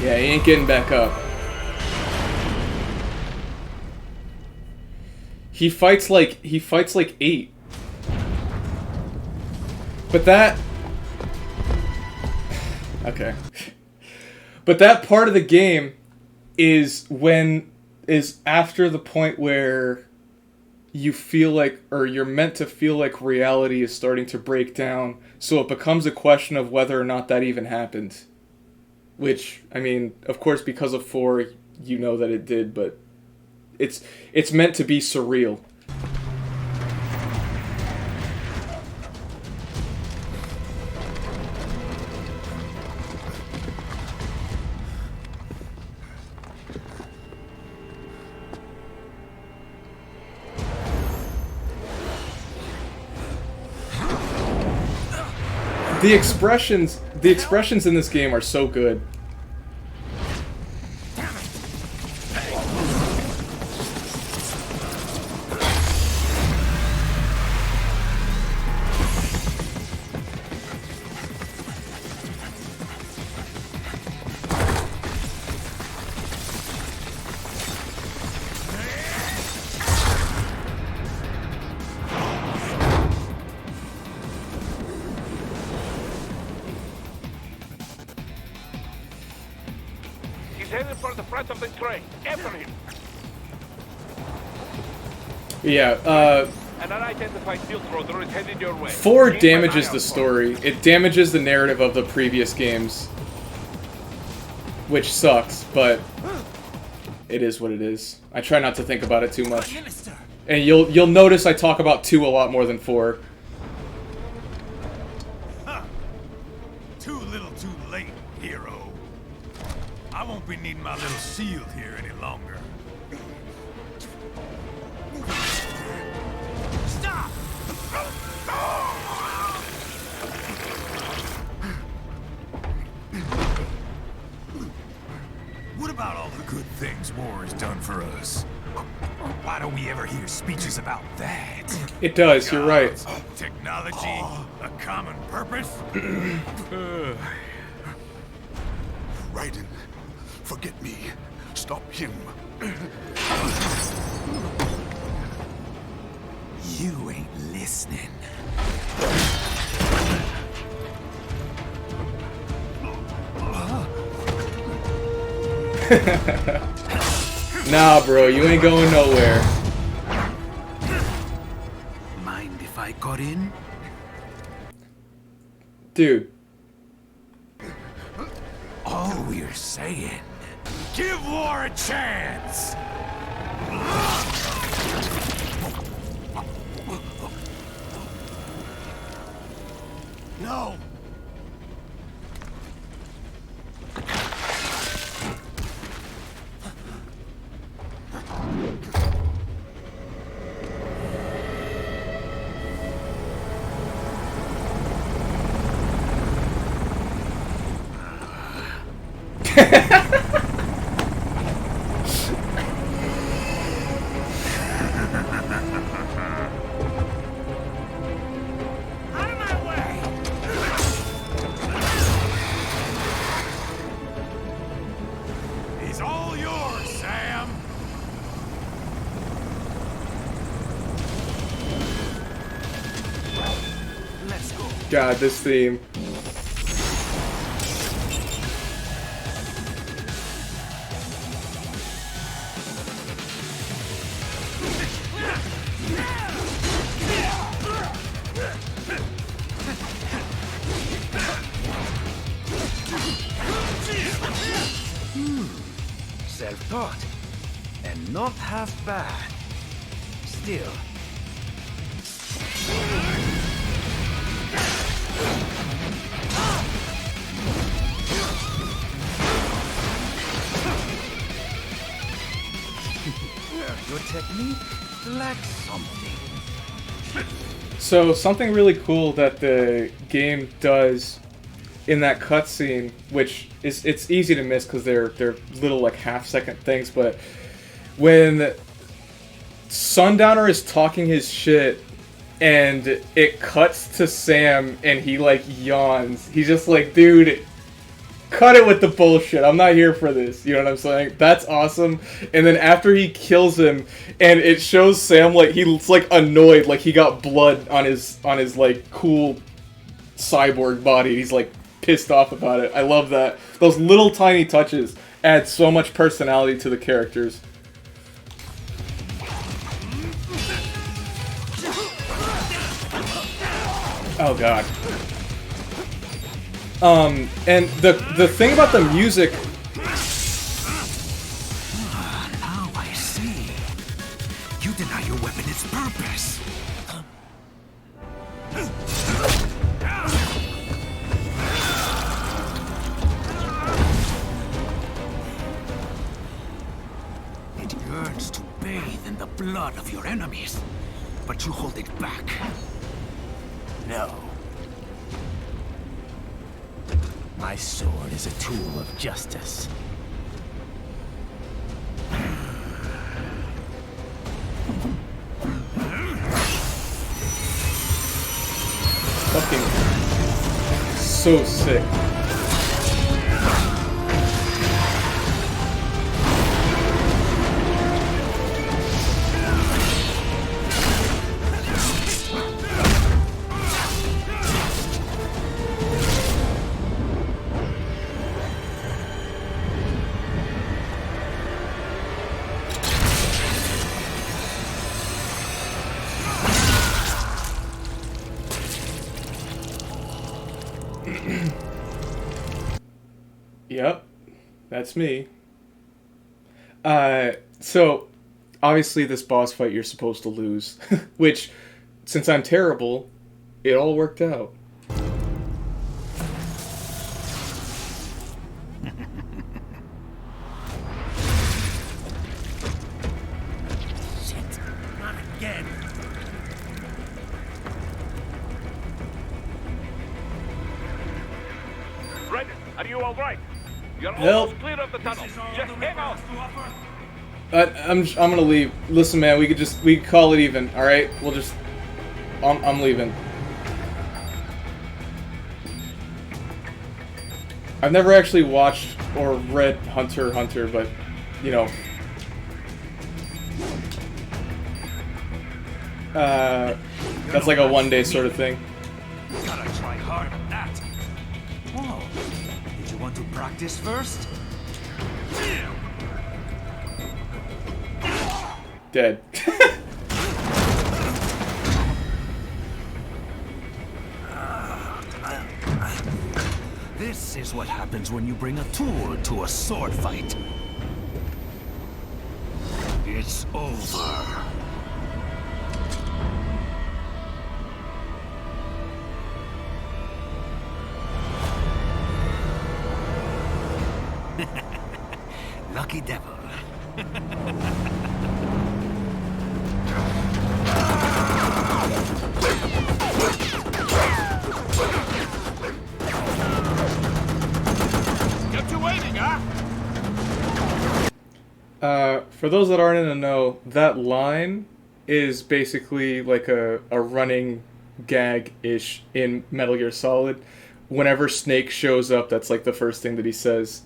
Yeah, he ain't getting back up. He fights like 8. But that... Okay. But that part of the game is after the point where you feel like, or you're meant to feel like reality is starting to break down, so it becomes a question of whether or not that even happened. Which, I mean, of course, because of 4, you know that it did, but it's meant to be surreal. The expressions in this game are so good. the front of the train. After him. Yeah, An unidentified field roader is headed your way. 4 Keep an damages eye the out for story. It damages the narrative of the previous games. Which sucks, but it is what it is. I try not to think about it too much. And you'll notice I talk about 2 a lot more than 4. Too little too late, hero. I won't be needing my little shield here any longer. Stop! What about all the good things war has done for us? Why don't we ever hear speeches about that? It does, you're right. Technology, a common purpose. Raiden, forget me. Stop him. You ain't listening. Nah, bro, you ain't going nowhere. Mind if I got in? Dude. All we're saying, give war a chance. No! Out of my way! He's all yours, Sam. Let's go. God, this theme. Self-taught. And not half bad. Still. Your technique lacks something. So, something really cool that the game does in that cutscene, which is it's easy to miss because they're little like half-second things, but when Sundowner is talking his shit and it cuts to Sam and he like yawns, he's just like, dude, cut it with the bullshit. I'm not here for this. You know what I'm saying? That's awesome. And then after he kills him, and it shows Sam like he's like annoyed, like he got blood on his like cool cyborg body. He's like pissed off about it. I love that. Those little tiny touches add so much personality to the characters. Oh god. And the thing about the music. Now I see. You deny your weapon its purpose. It yearns to bathe in the blood of your enemies, but you hold it back. No. My sword is a tool of justice. Fucking so sick. Yep, that's me. So obviously this boss fight you're supposed to lose, which, since I'm terrible, it all worked out. Shit, not again. Raiden, are you all right? You're Help. almost clear of the tunnel. Just hang on. I'm gonna leave. Listen, man, we could call it even. All right, we'll just. I'm leaving. I've never actually watched or read Hunter x Hunter, but you know. That's like a one-day sort of thing. Gotta try hard at that. Oh, did you want to practice first? Dead. This is what happens when you bring a tool to a sword fight. It's over. Lucky devil. Kept you waiting, huh? For those that aren't in the know, that line is basically like a running gag-ish in Metal Gear Solid. Whenever Snake shows up, that's like the first thing that he says.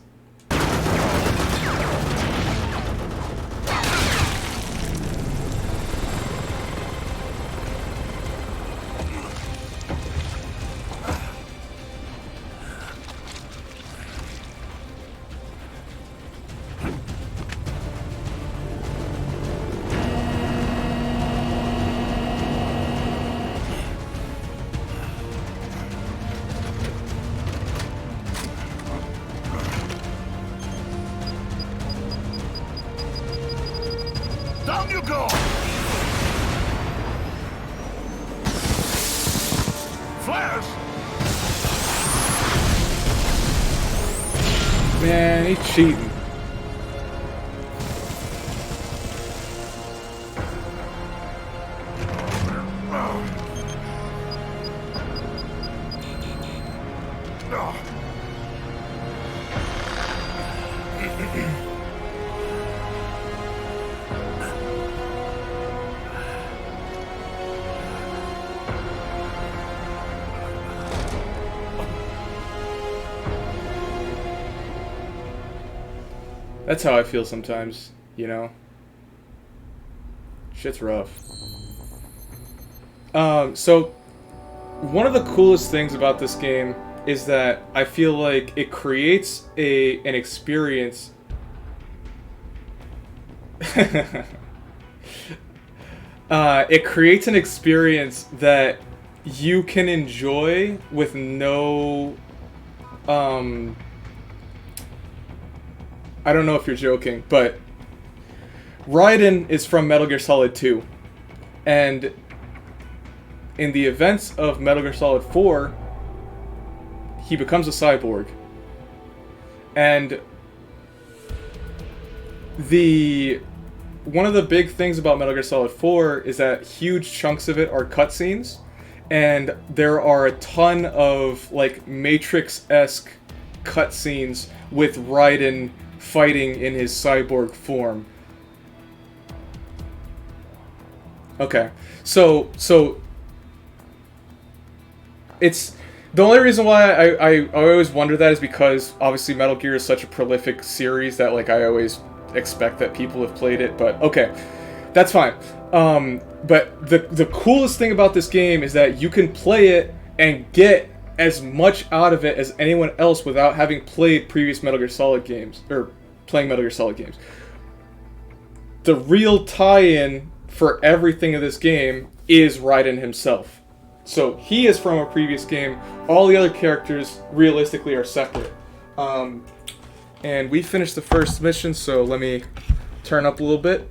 Down you go! Flares! Man, he's cheating. That's how I feel sometimes, you know? Shit's rough. So, one of the coolest things about this game is that I feel like it creates an experience... it creates an experience that you can enjoy with no... I don't know if you're joking, but Raiden is from Metal Gear Solid 2. And in the events of Metal Gear Solid 4, he becomes a cyborg. And one of the big things about Metal Gear Solid 4 is that huge chunks of it are cutscenes, and there are a ton of like Matrix-esque cutscenes with Raiden fighting in his cyborg form. Okay, so it's the only reason why I always wonder that is because obviously Metal Gear is such a prolific series that like I always expect that people have played it, but okay, that's fine. But the coolest thing about this game is that you can play it and get as much out of it as anyone else without having played previous Metal Gear Solid games, or playing Metal Gear Solid games. The real tie-in for everything in this game is Raiden himself. So he is from a previous game. All the other characters realistically are separate. And we finished the first mission, so let me turn up a little bit.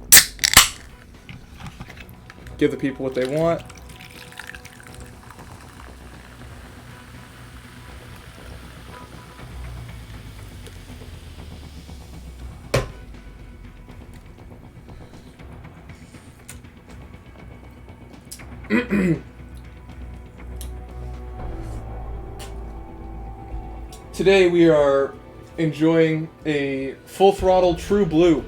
Give the people what they want. Today we are enjoying a Full Throttle True Blue.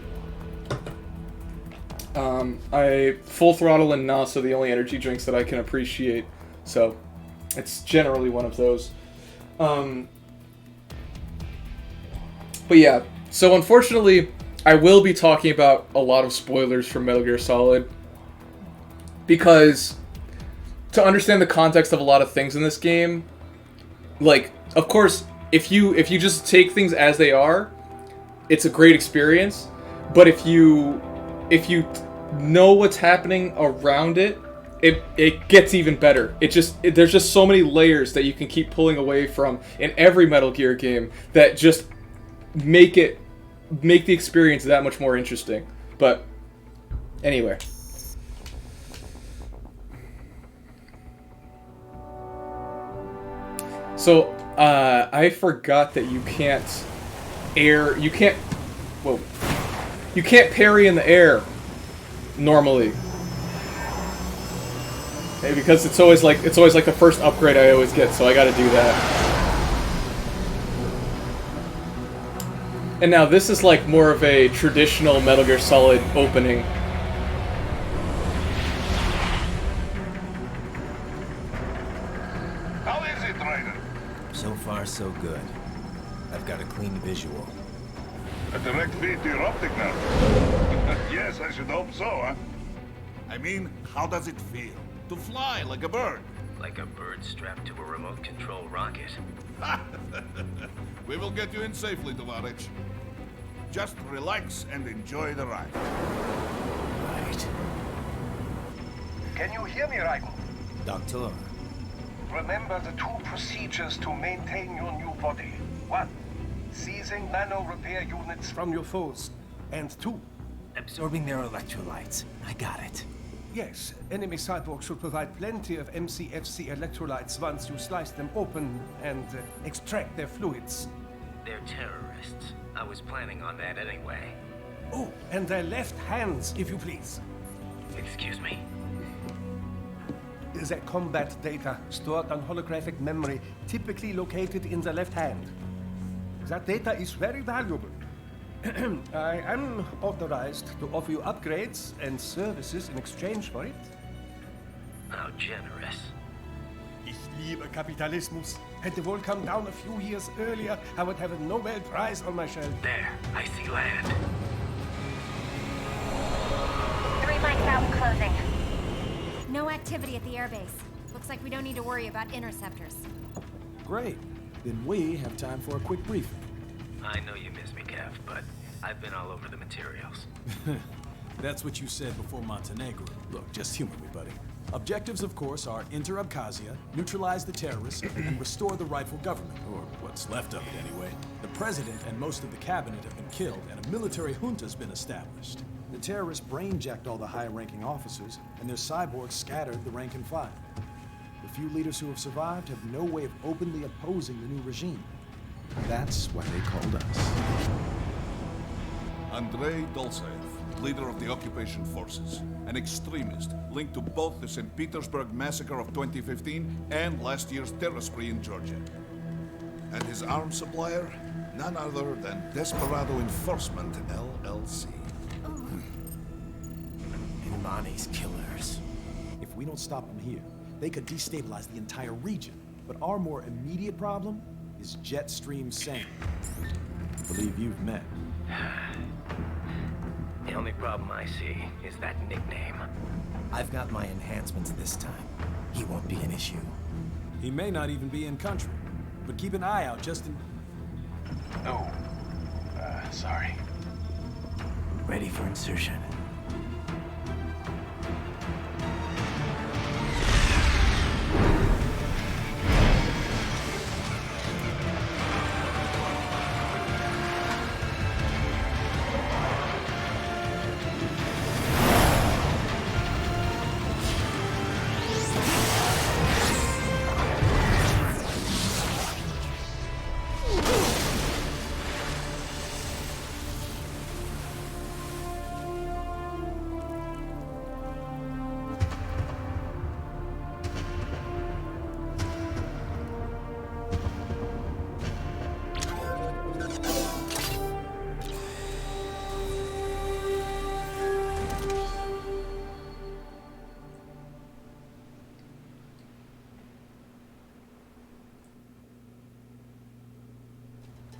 Full Throttle and NOS are the only energy drinks that I can appreciate, so it's generally one of those. But yeah, so unfortunately, I will be talking about a lot of spoilers from Metal Gear Solid, because to understand the context of a lot of things in this game, like, of course, if you just take things as they are, it's a great experience. But if you know what's happening around it, it gets even better. There's just so many layers that you can keep pulling away from in every Metal Gear game that just make the experience that much more interesting. But anyway. So, I forgot that you can't parry in the air normally. Maybe because it's always like the first upgrade I always get, so I gotta do that. And now this is like more of a traditional Metal Gear Solid opening. How is it, Raiden? So far, so good. I've got a clean visual. A direct feed to your optic nerve. Yes, I should hope so, huh? I mean, how does it feel? To fly like a bird? Like a bird strapped to a remote control rocket. We will get you in safely, Tovarich. Just relax and enjoy the ride. Right. Can you hear me, Raiden? Doctor. Remember the two procedures to maintain your new body. 1. Seizing nano repair units from your foes. And 2. Absorbing their electrolytes. I got it. Yes, enemy cyborgs should provide plenty of MCFC electrolytes once you slice them open and extract their fluids. They're terrorists. I was planning on that anyway. Oh, and their left hands, if you please. Excuse me? Their combat data stored on holographic memory, typically located in the left hand. That data is very valuable. I am authorized to offer you upgrades and services in exchange for it. How generous. Ich liebe Kapitalismus. Had the wall come down a few years earlier, I would have a Nobel Prize on my shelf. There, I see land. 3 mics out, closing. No activity at the airbase. Looks like we don't need to worry about interceptors. Great. Then we have time for a quick briefing. I know you miss me, Kev, but I've been all over the materials. That's what you said before Montenegro. Look, just humor me, buddy. Objectives, of course, are enter Abkhazia, neutralize the terrorists, and restore the rightful government, or what's left of it anyway. The president and most of the cabinet have been killed, and a military junta's been established. The terrorists brain-jacked all the high-ranking officers, and their cyborgs scattered the rank and file. The few leaders who have survived have no way of openly opposing the new regime. That's why they called us. Andrei Dolzaev, leader of the occupation forces, an extremist linked to both the St. Petersburg massacre of 2015 and last year's terror spree in Georgia. And his arms supplier, none other than Desperado Enforcement, LLC. Imani's killers. If we don't stop them here, they could destabilize the entire region. But our more immediate problem is Jetstream Sane. I believe you've met. The only problem I see is that nickname. I've got my enhancements this time. He won't be an issue. He may not even be in country. But keep an eye out just in... Oh. Sorry. Ready for insertion.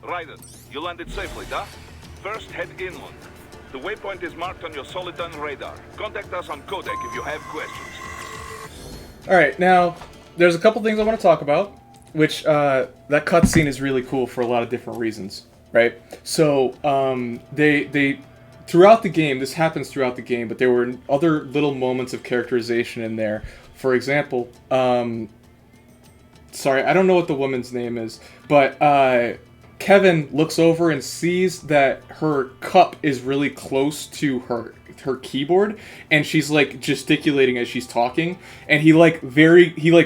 Raiden, you landed safely, duh? First, head inland. The waypoint is marked on your Soliton radar. Contact us on Codec if you have questions. Alright, now, there's a couple things I want to talk about, which, that cutscene is really cool for a lot of different reasons, right? So, they throughout the game, this happens throughout the game, but there were other little moments of characterization in there. For example, sorry, I don't know what the woman's name is, but, Kevin looks over and sees that her cup is really close to her keyboard, and she's like gesticulating as she's talking, and he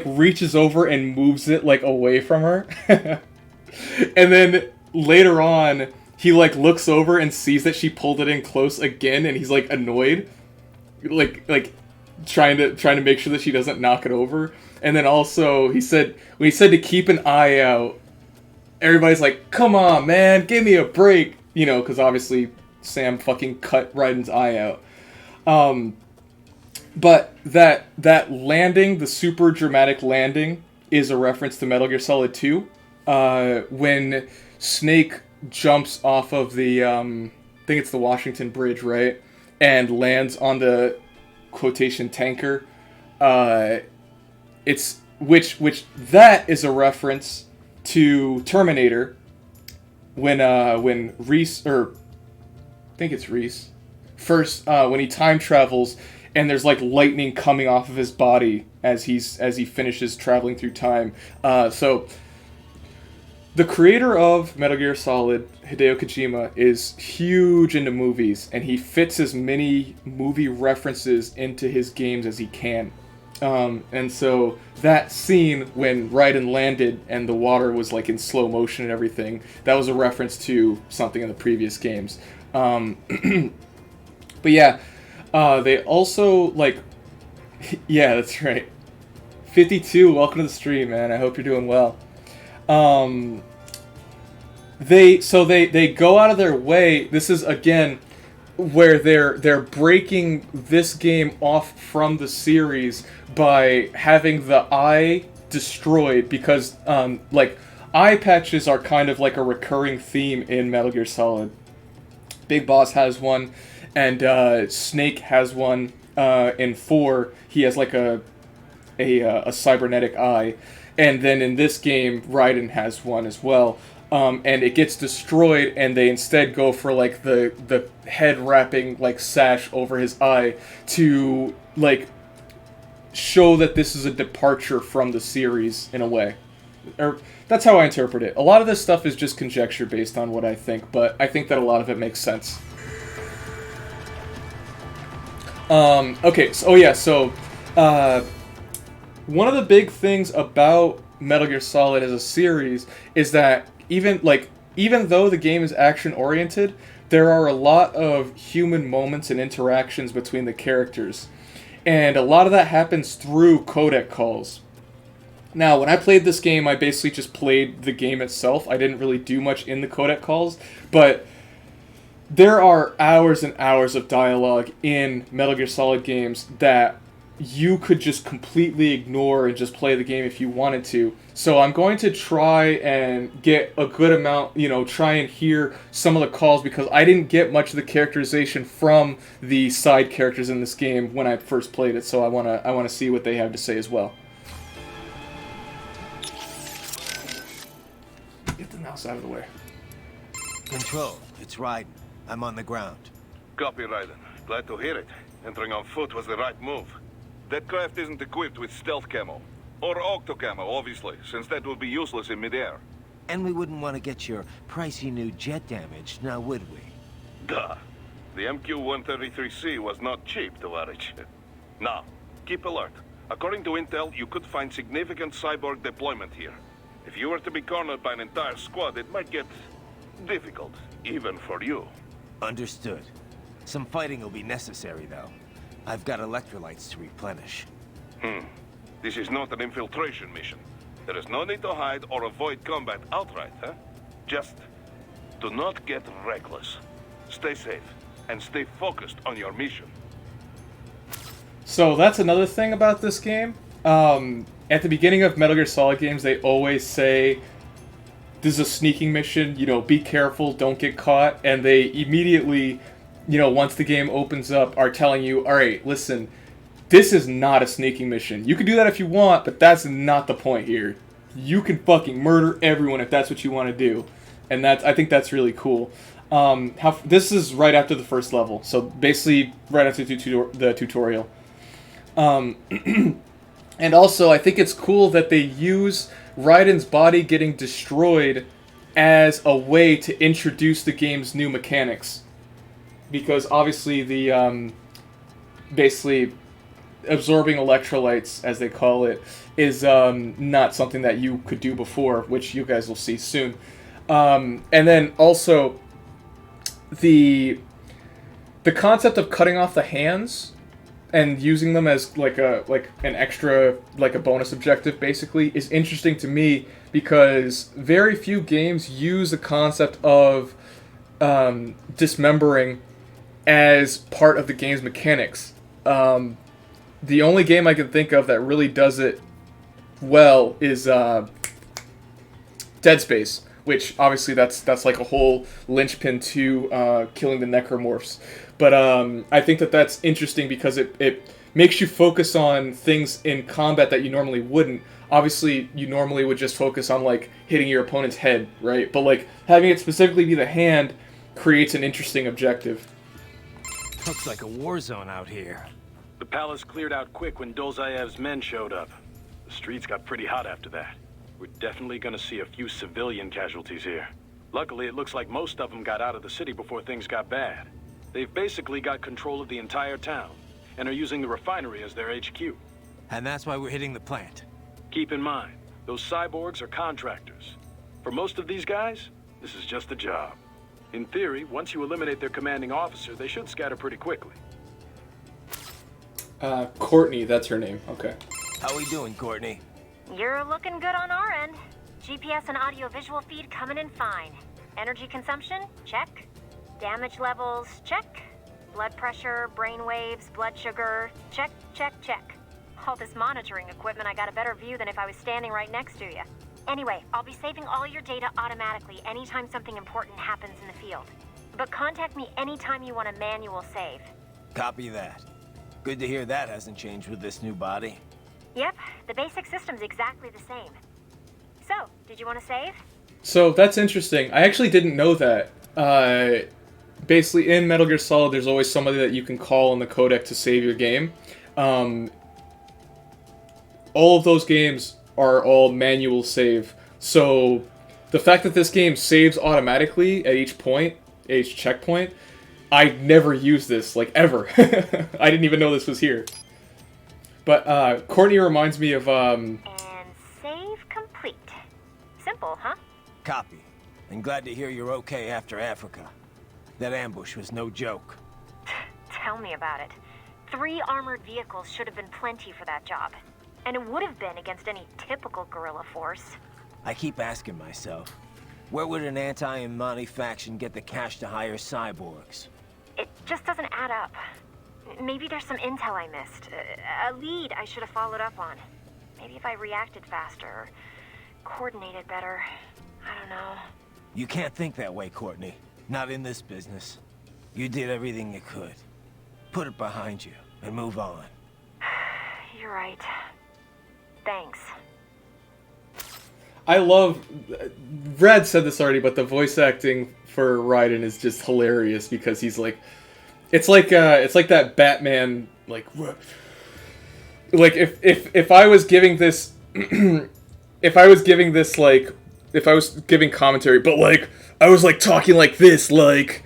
reaches over and moves it like away from her. And then later on he like looks over and sees that she pulled it in close again, and he's like annoyed, like trying to make sure that she doesn't knock it over. And then also when he said to keep an eye out, everybody's like, come on, man, give me a break. You know, because obviously Sam fucking cut Raiden's eye out. But that landing, the super dramatic landing, is a reference to Metal Gear Solid 2. When Snake jumps off of the, I think it's the Washington Bridge, right? And lands on the quotation tanker. That is a reference to Terminator, when Reese, or I think it's Reese, first when he time travels and there's like lightning coming off of his body as he finishes traveling through time. So the creator of Metal Gear Solid, Hideo Kojima, is huge into movies, and he fits as many movie references into his games as he can. And so that scene when Raiden landed and the water was like in slow motion and everything, that was a reference to something in the previous games. But yeah, they also like, yeah, that's right. 52, welcome to the stream, man. I hope you're doing well. They go out of their way. This is again where they're breaking this game off from the series by having the eye destroyed, because like eye patches are kind of like a recurring theme in Metal Gear Solid. Big Boss has one, and Snake has one. In 4, he has like a cybernetic eye, and then in this game, Raiden has one as well. And it gets destroyed, and they instead go for like the head wrapping like sash over his eye to like show that this is a departure from the series in a way. Or that's how I interpret it. A lot of this stuff is just conjecture based on what I think, but I think that a lot of it makes sense. Okay, so one of the big things about Metal Gear Solid as a series is that even though the game is action oriented, there are a lot of human moments and interactions between the characters. And a lot of that happens through codec calls. Now, when I played this game, I basically just played the game itself. I didn't really do much in the codec calls, but there are hours and hours of dialogue in Metal Gear Solid games that you could just completely ignore and just play the game if you wanted to. So I'm going to try and get a good amount, try and hear some of the calls, because I didn't get much of the characterization from the side characters in this game when I first played it, so I want to see what they have to say as well. Get the mouse out of the way. Control, it's Raiden. I'm on the ground. Copy, Raiden. Glad to hear it. Entering on foot was the right move. That craft isn't equipped with stealth camo. Or octo camo, obviously, since that would be useless in midair. And we wouldn't want to get your pricey new jet damaged, now would we? Duh. The MQ-133C was not cheap, Tovarich. Now, keep alert. According to intel, you could find significant cyborg deployment here. If you were to be cornered by an entire squad, it might get difficult, even for you. Understood. Some fighting will be necessary, though. I've got electrolytes to replenish. This is not an infiltration mission. There is no need to hide or avoid combat outright, huh? Just do not get reckless. Stay safe, and stay focused on your mission. So that's another thing about this game. At the beginning of Metal Gear Solid games, they always say this is a sneaking mission, you know, be careful, don't get caught, and they immediately, you know, once the game opens up, are telling you, alright, listen, this is not a sneaking mission. You can do that if you want, but that's not the point here. You can fucking murder everyone if that's what you want to do. And I think that's really cool. This is right after the first level, so basically right after the tutorial. And also, I think it's cool that they use Raiden's body getting destroyed as a way to introduce the game's new mechanics. Because obviously the, basically, absorbing electrolytes, as they call it, is not something that you could do before, which you guys will see soon. And then also, the concept of cutting off the hands and using them as like an extra, like a bonus objective basically, is interesting to me because very few games use the concept of dismembering as part of the game's mechanics. The only game I can think of that really does it well is Dead Space, which obviously that's like a whole linchpin to killing the necromorphs. But I think that's interesting because it makes you focus on things in combat that you normally wouldn't. Obviously, you normally would just focus on like hitting your opponent's head, right? But like having it specifically be the hand creates an interesting objective. Looks like a war zone out here. The palace cleared out quick when Dolzaev's men showed up. The streets got pretty hot after that. We're definitely gonna see a few civilian casualties here. Luckily, it looks like most of them got out of the city before things got bad. They've basically got control of the entire town, and are using the refinery as their HQ. And that's why we're hitting the plant. Keep in mind, those cyborgs are contractors. For most of these guys, this is just a job. In theory, once you eliminate their commanding officer, they should scatter pretty quickly. Courtney, that's her name. Okay. How we doing, Courtney? You're looking good on our end. GPS and audio-visual feed coming in fine. Energy consumption? Check. Damage levels? Check. Blood pressure, brain waves, blood sugar? Check, check, check. All this monitoring equipment, I got a better view than if I was standing right next to you. Anyway, I'll be saving all your data automatically anytime something important happens in the field. But contact me anytime you want a manual save. Copy that. Good to hear that hasn't changed with this new body. Yep, the basic system's exactly the same. So, did you want to save? So, that's interesting. I actually didn't know that. Basically, in Metal Gear Solid, there's always somebody that you can call on the codec to save your game. All of those games are all manual save. So, the fact that this game saves automatically at each checkpoint, I never used this, like, ever. I didn't even know this was here. But, Courtney reminds me of, And save complete. Simple, huh? Copy. And glad to hear you're okay after Africa. That ambush was no joke. Tell me about it. 3 armored vehicles should have been plenty for that job. And it would have been against any typical guerrilla force. I keep asking myself, where would an anti-Imani faction get the cash to hire cyborgs? It just doesn't add up. Maybe there's some intel I missed. A lead I should have followed up on. Maybe if I reacted faster, or coordinated better. I don't know. You can't think that way, Courtney. Not in this business. You did everything you could. Put it behind you and move on. You're right. Thanks. I love... Brad said this already, but the voice acting for Raiden is just hilarious because he's like... It's like that Batman, like if I was giving this... if I was giving this, like... If I was giving commentary, but, like, I was, like, talking like this, like...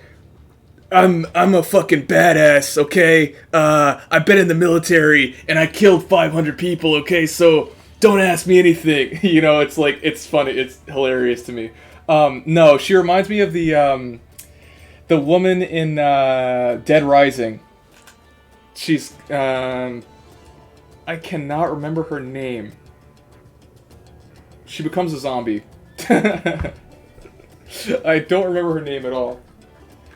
I'm a fucking badass, okay? I've been in the military, and I killed 500 people, okay? So, don't ask me anything. You know, it's like, it's funny, it's hilarious to me. No, she reminds me of the woman in, Dead Rising. She's, I cannot remember her name. She becomes a zombie. I don't remember her name at all.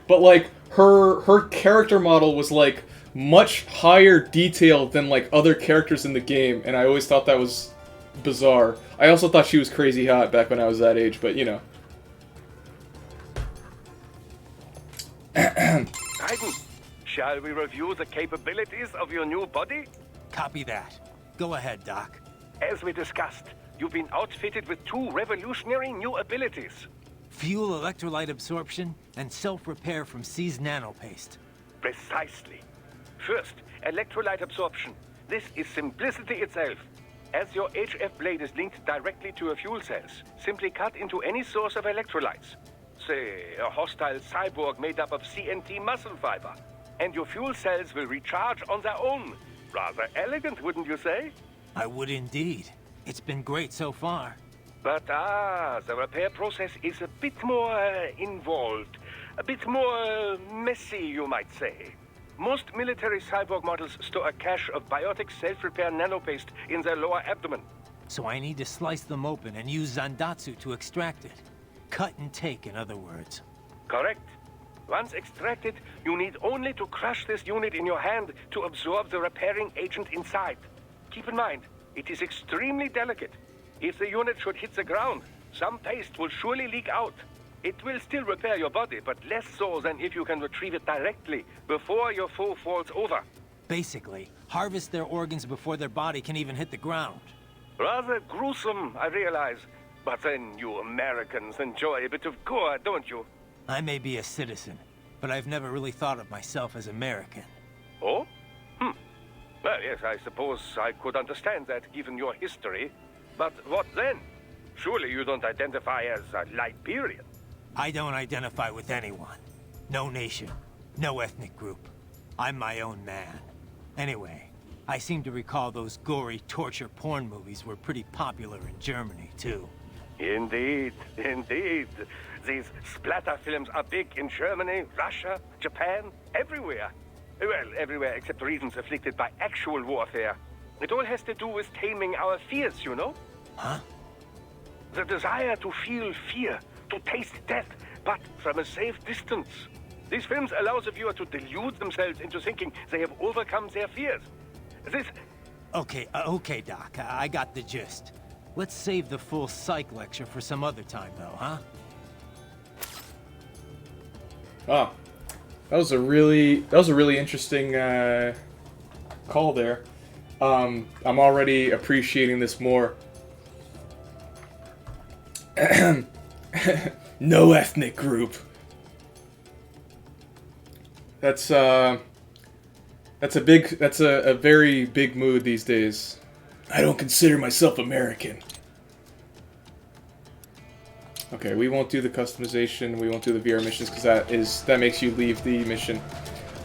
But, like, her character model was, like, much higher detail than, like, other characters in the game, and I always thought that was bizarre. I also thought she was crazy hot back when I was that age, but, you know. Raiden, shall we review the capabilities of your new body? Copy that. Go ahead, Doc. As we discussed, you've been outfitted with 2 revolutionary new abilities. Fuel electrolyte absorption and self-repair from C's nanopaste. Precisely. First, electrolyte absorption. This is simplicity itself. As your HF blade is linked directly to your fuel cells, simply cut into any source of electrolytes. Say, a hostile cyborg made up of CNT muscle fiber. And your fuel cells will recharge on their own. Rather elegant, wouldn't you say? I would indeed. It's been great so far. But the repair process is a bit more involved. A bit more messy, you might say. Most military cyborg models store a cache of biotic self-repair nanopaste in their lower abdomen. So I need to slice them open and use Zandatsu to extract it. Cut and take, in other words. Correct. Once extracted, you need only to crush this unit in your hand to absorb the repairing agent inside. Keep in mind, it is extremely delicate. If the unit should hit the ground, some paste will surely leak out. It will still repair your body, but less so than if you can retrieve it directly before your foe falls over. Basically, harvest their organs before their body can even hit the ground. Rather gruesome, I realize. But then you Americans enjoy a bit of gore, don't you? I may be a citizen, but I've never really thought of myself as American. Oh? Well, yes, I suppose I could understand that given your history. But what then? Surely you don't identify as a Liberian. I don't identify with anyone. No nation, no ethnic group. I'm my own man. Anyway, I seem to recall those gory torture porn movies were pretty popular in Germany, too. Indeed, indeed. These splatter films are big in Germany, Russia, Japan, everywhere. Well, everywhere except regions afflicted by actual warfare. It all has to do with taming our fears, you know? Huh? The desire to feel fear, to taste death, but from a safe distance. These films allow the viewer to delude themselves into thinking they have overcome their fears. This... Okay, Doc, I got the gist. Let's save the full psych lecture for some other time, though, huh? Oh, that was a really interesting call there. I'm already appreciating this more. No ethnic group. That's a very big mood these days. I don't consider myself American. Okay, we won't do the customization. We won't do the VR missions because that makes you leave the mission.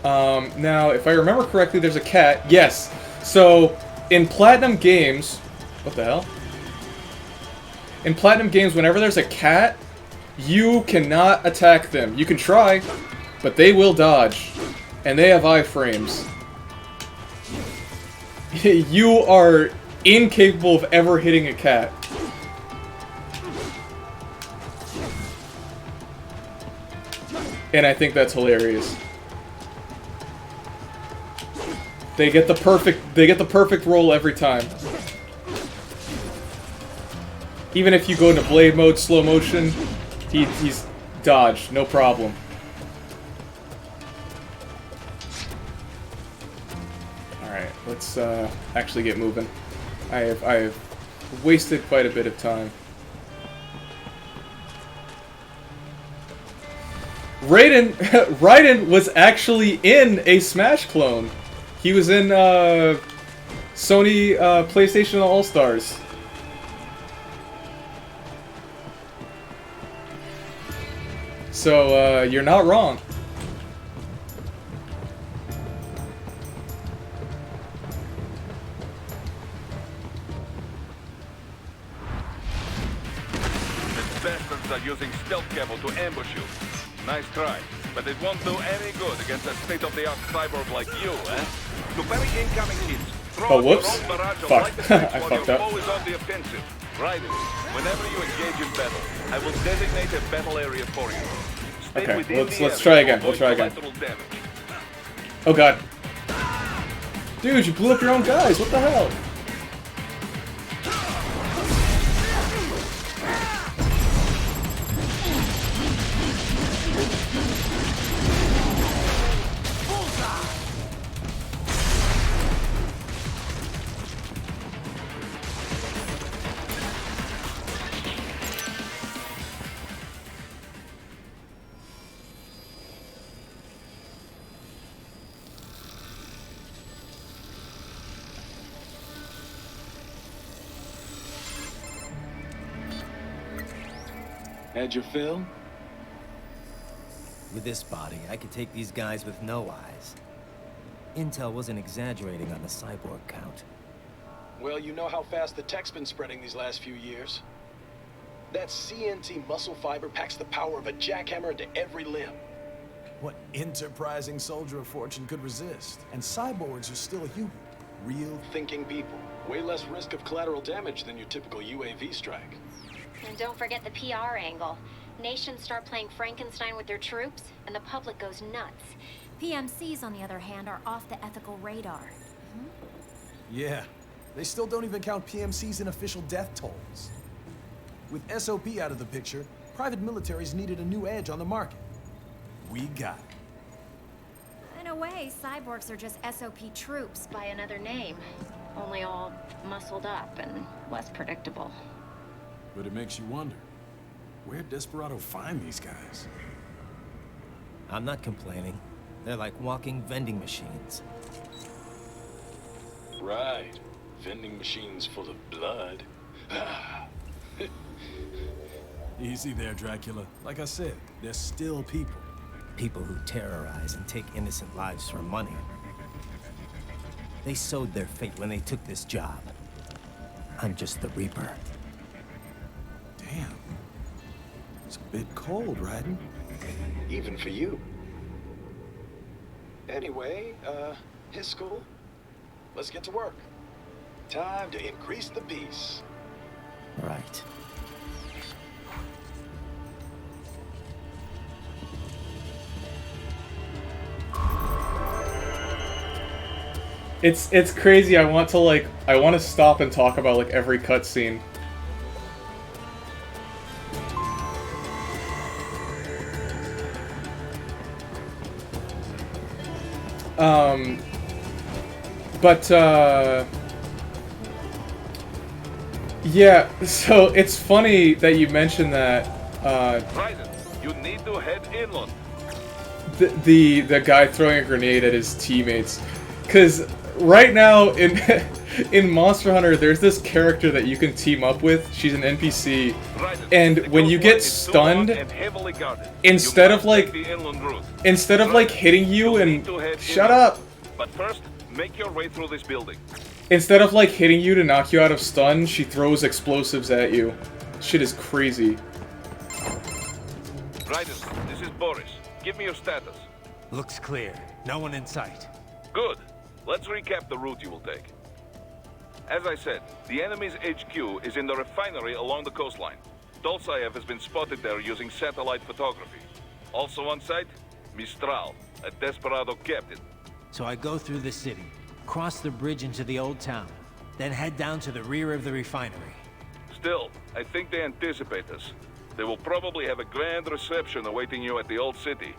Now, if I remember correctly, there's a cat. Yes. So in Platinum games, what the hell? In Platinum games, whenever there's a cat, you cannot attack them. You can try, but they will dodge, and they have iframes. You are incapable of ever hitting a cat. And I think that's hilarious. They get the perfect roll every time. Even if you go into blade mode, slow motion, he's dodged, no problem. Alright, let's actually get moving. I have wasted quite a bit of time. Raiden was actually in a Smash clone. He was in Sony PlayStation All-Stars. So, you're not wrong. The bastards are using stealth camo to ambush you. Nice try, but it won't do any good against a state-of-the-art cyborg like you, eh? To parry incoming hits, throw Oh, whoops. your own barrage of Fuck. light attacks I while fucked your up. foe is on the offensive. Raiden, whenever you engage in battle, I will designate a battle area for you. Stay Okay, within the let's area try to again. avoid We'll try again. collateral damage. Oh god. Dude, you blew up your own guys. What the hell? Had your fill? With this body, I could take these guys with no eyes. Intel wasn't exaggerating on the cyborg count. Well, you know how fast the tech's been spreading these last few years. That CNT muscle fiber packs the power of a jackhammer into every limb. What enterprising soldier of fortune could resist? And cyborgs are still human. Real Thinking people. Way less risk of collateral damage than your typical UAV strike. And don't forget the PR angle. Nations start playing Frankenstein with their troops, and the public goes nuts. PMCs, on the other hand, are off the ethical radar. Yeah. They still don't even count PMCs in official death tolls. With SOP out of the picture, private militaries needed a new edge on the market. We got it. In a way, cyborgs are just SOP troops by another name. Only all muscled up and less predictable. But it makes you wonder, where'd Desperado find these guys? I'm not complaining. They're like walking vending machines. Right. Vending machines full of blood. Easy there, Dracula. Like I said, they're still people. People who terrorize and take innocent lives for money. They sowed their fate when they took this job. I'm just the Reaper. Damn. It's a bit cold, Raiden. Even for you. Anyway, his school. Let's get to work. Time to increase the peace. Right. It's crazy. I want to stop and talk about like every cutscene. Yeah, so it's funny that you mentioned that, Raiden, you need to head inland. the guy throwing a grenade at his teammates. Because right now, in Monster Hunter, there's this character that you can team up with. She's an NPC, and when you get stunned, instead of like hitting you and shut up. But first, make your way through this building. Instead of like hitting you to knock you out of stun, she throws explosives at you. Shit is crazy. Raiden, this is Boris. Give me your status. Looks clear. No one in sight. Good. Let's recap the route you will take. As I said, the enemy's HQ is in the refinery along the coastline. Dolzaev has been spotted there using satellite photography. Also on site, Mistral, a Desperado captain. So I go through the city, cross the bridge into the old town, then head down to the rear of the refinery. Still, I think they anticipate us. They will probably have a grand reception awaiting you at the old city.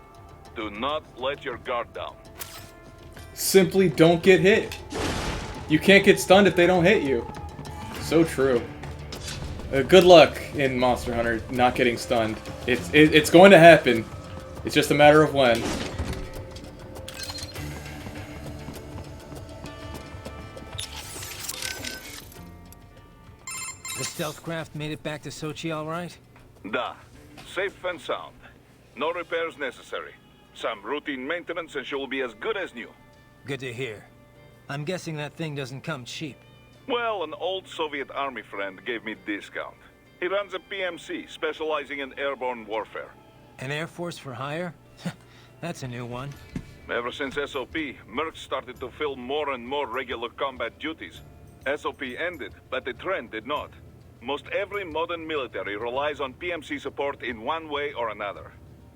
Do not let your guard down. Simply don't get hit. You can't get stunned if they don't hit you. So true. Good luck in Monster Hunter not getting stunned. It's going to happen. It's just a matter of when. The stealth craft made it back to Sochi all right? Da. Safe and sound. No repairs necessary. Some routine maintenance and she will be as good as new. Good to hear. I'm guessing that thing doesn't come cheap. Well, an old Soviet army friend gave me discount. He runs a PMC, specializing in airborne warfare. An Air Force for hire? That's a new one. Ever since SOP, Mercs started to fill more and more regular combat duties. SOP ended, but the trend did not. Most every modern military relies on PMC support in one way or another.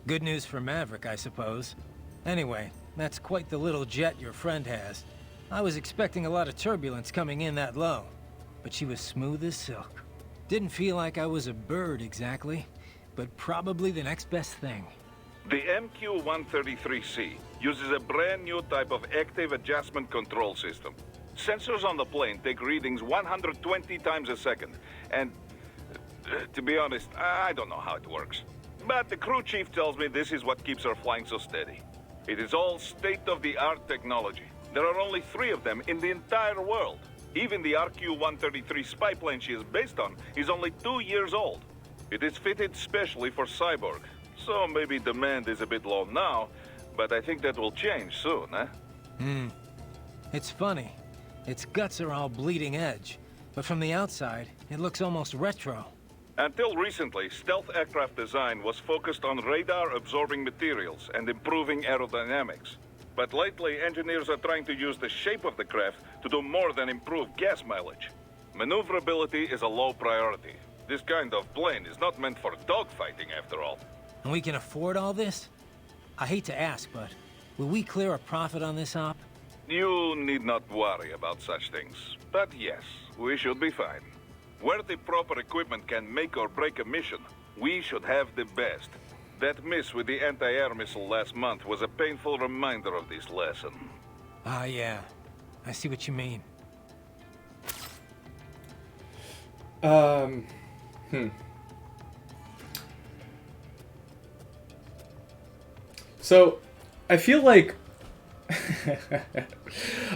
Good news for Maverick, I suppose. Anyway, that's quite the little jet your friend has. I was expecting a lot of turbulence coming in that low, but she was smooth as silk. Didn't feel like I was a bird exactly, but probably the next best thing. The MQ-133C uses a brand new type of active adjustment control system. Sensors on the plane take readings 120 times a second, and to be honest, I don't know how it works. But the crew chief tells me this is what keeps her flying so steady. It is all state-of-the-art technology. There are only 3 of them in the entire world. Even the RQ-133 spy plane she is based on is only 2 years old. It is fitted specially for Cyborg, so maybe demand is a bit low now, but I think that will change soon, eh? It's funny. Its guts are all bleeding edge, but from the outside, it looks almost retro. Until recently, stealth aircraft design was focused on radar-absorbing materials and improving aerodynamics. But lately, engineers are trying to use the shape of the craft to do more than improve gas mileage. Maneuverability is a low priority. This kind of plane is not meant for dogfighting, after all. And we can afford all this? I hate to ask, but will we clear a profit on this op? You need not worry about such things. But yes, we should be fine. Where the proper equipment can make or break a mission, we should have the best. That miss with the anti-air missile last month was a painful reminder of this lesson. Ah, yeah. I see what you mean. So, I feel like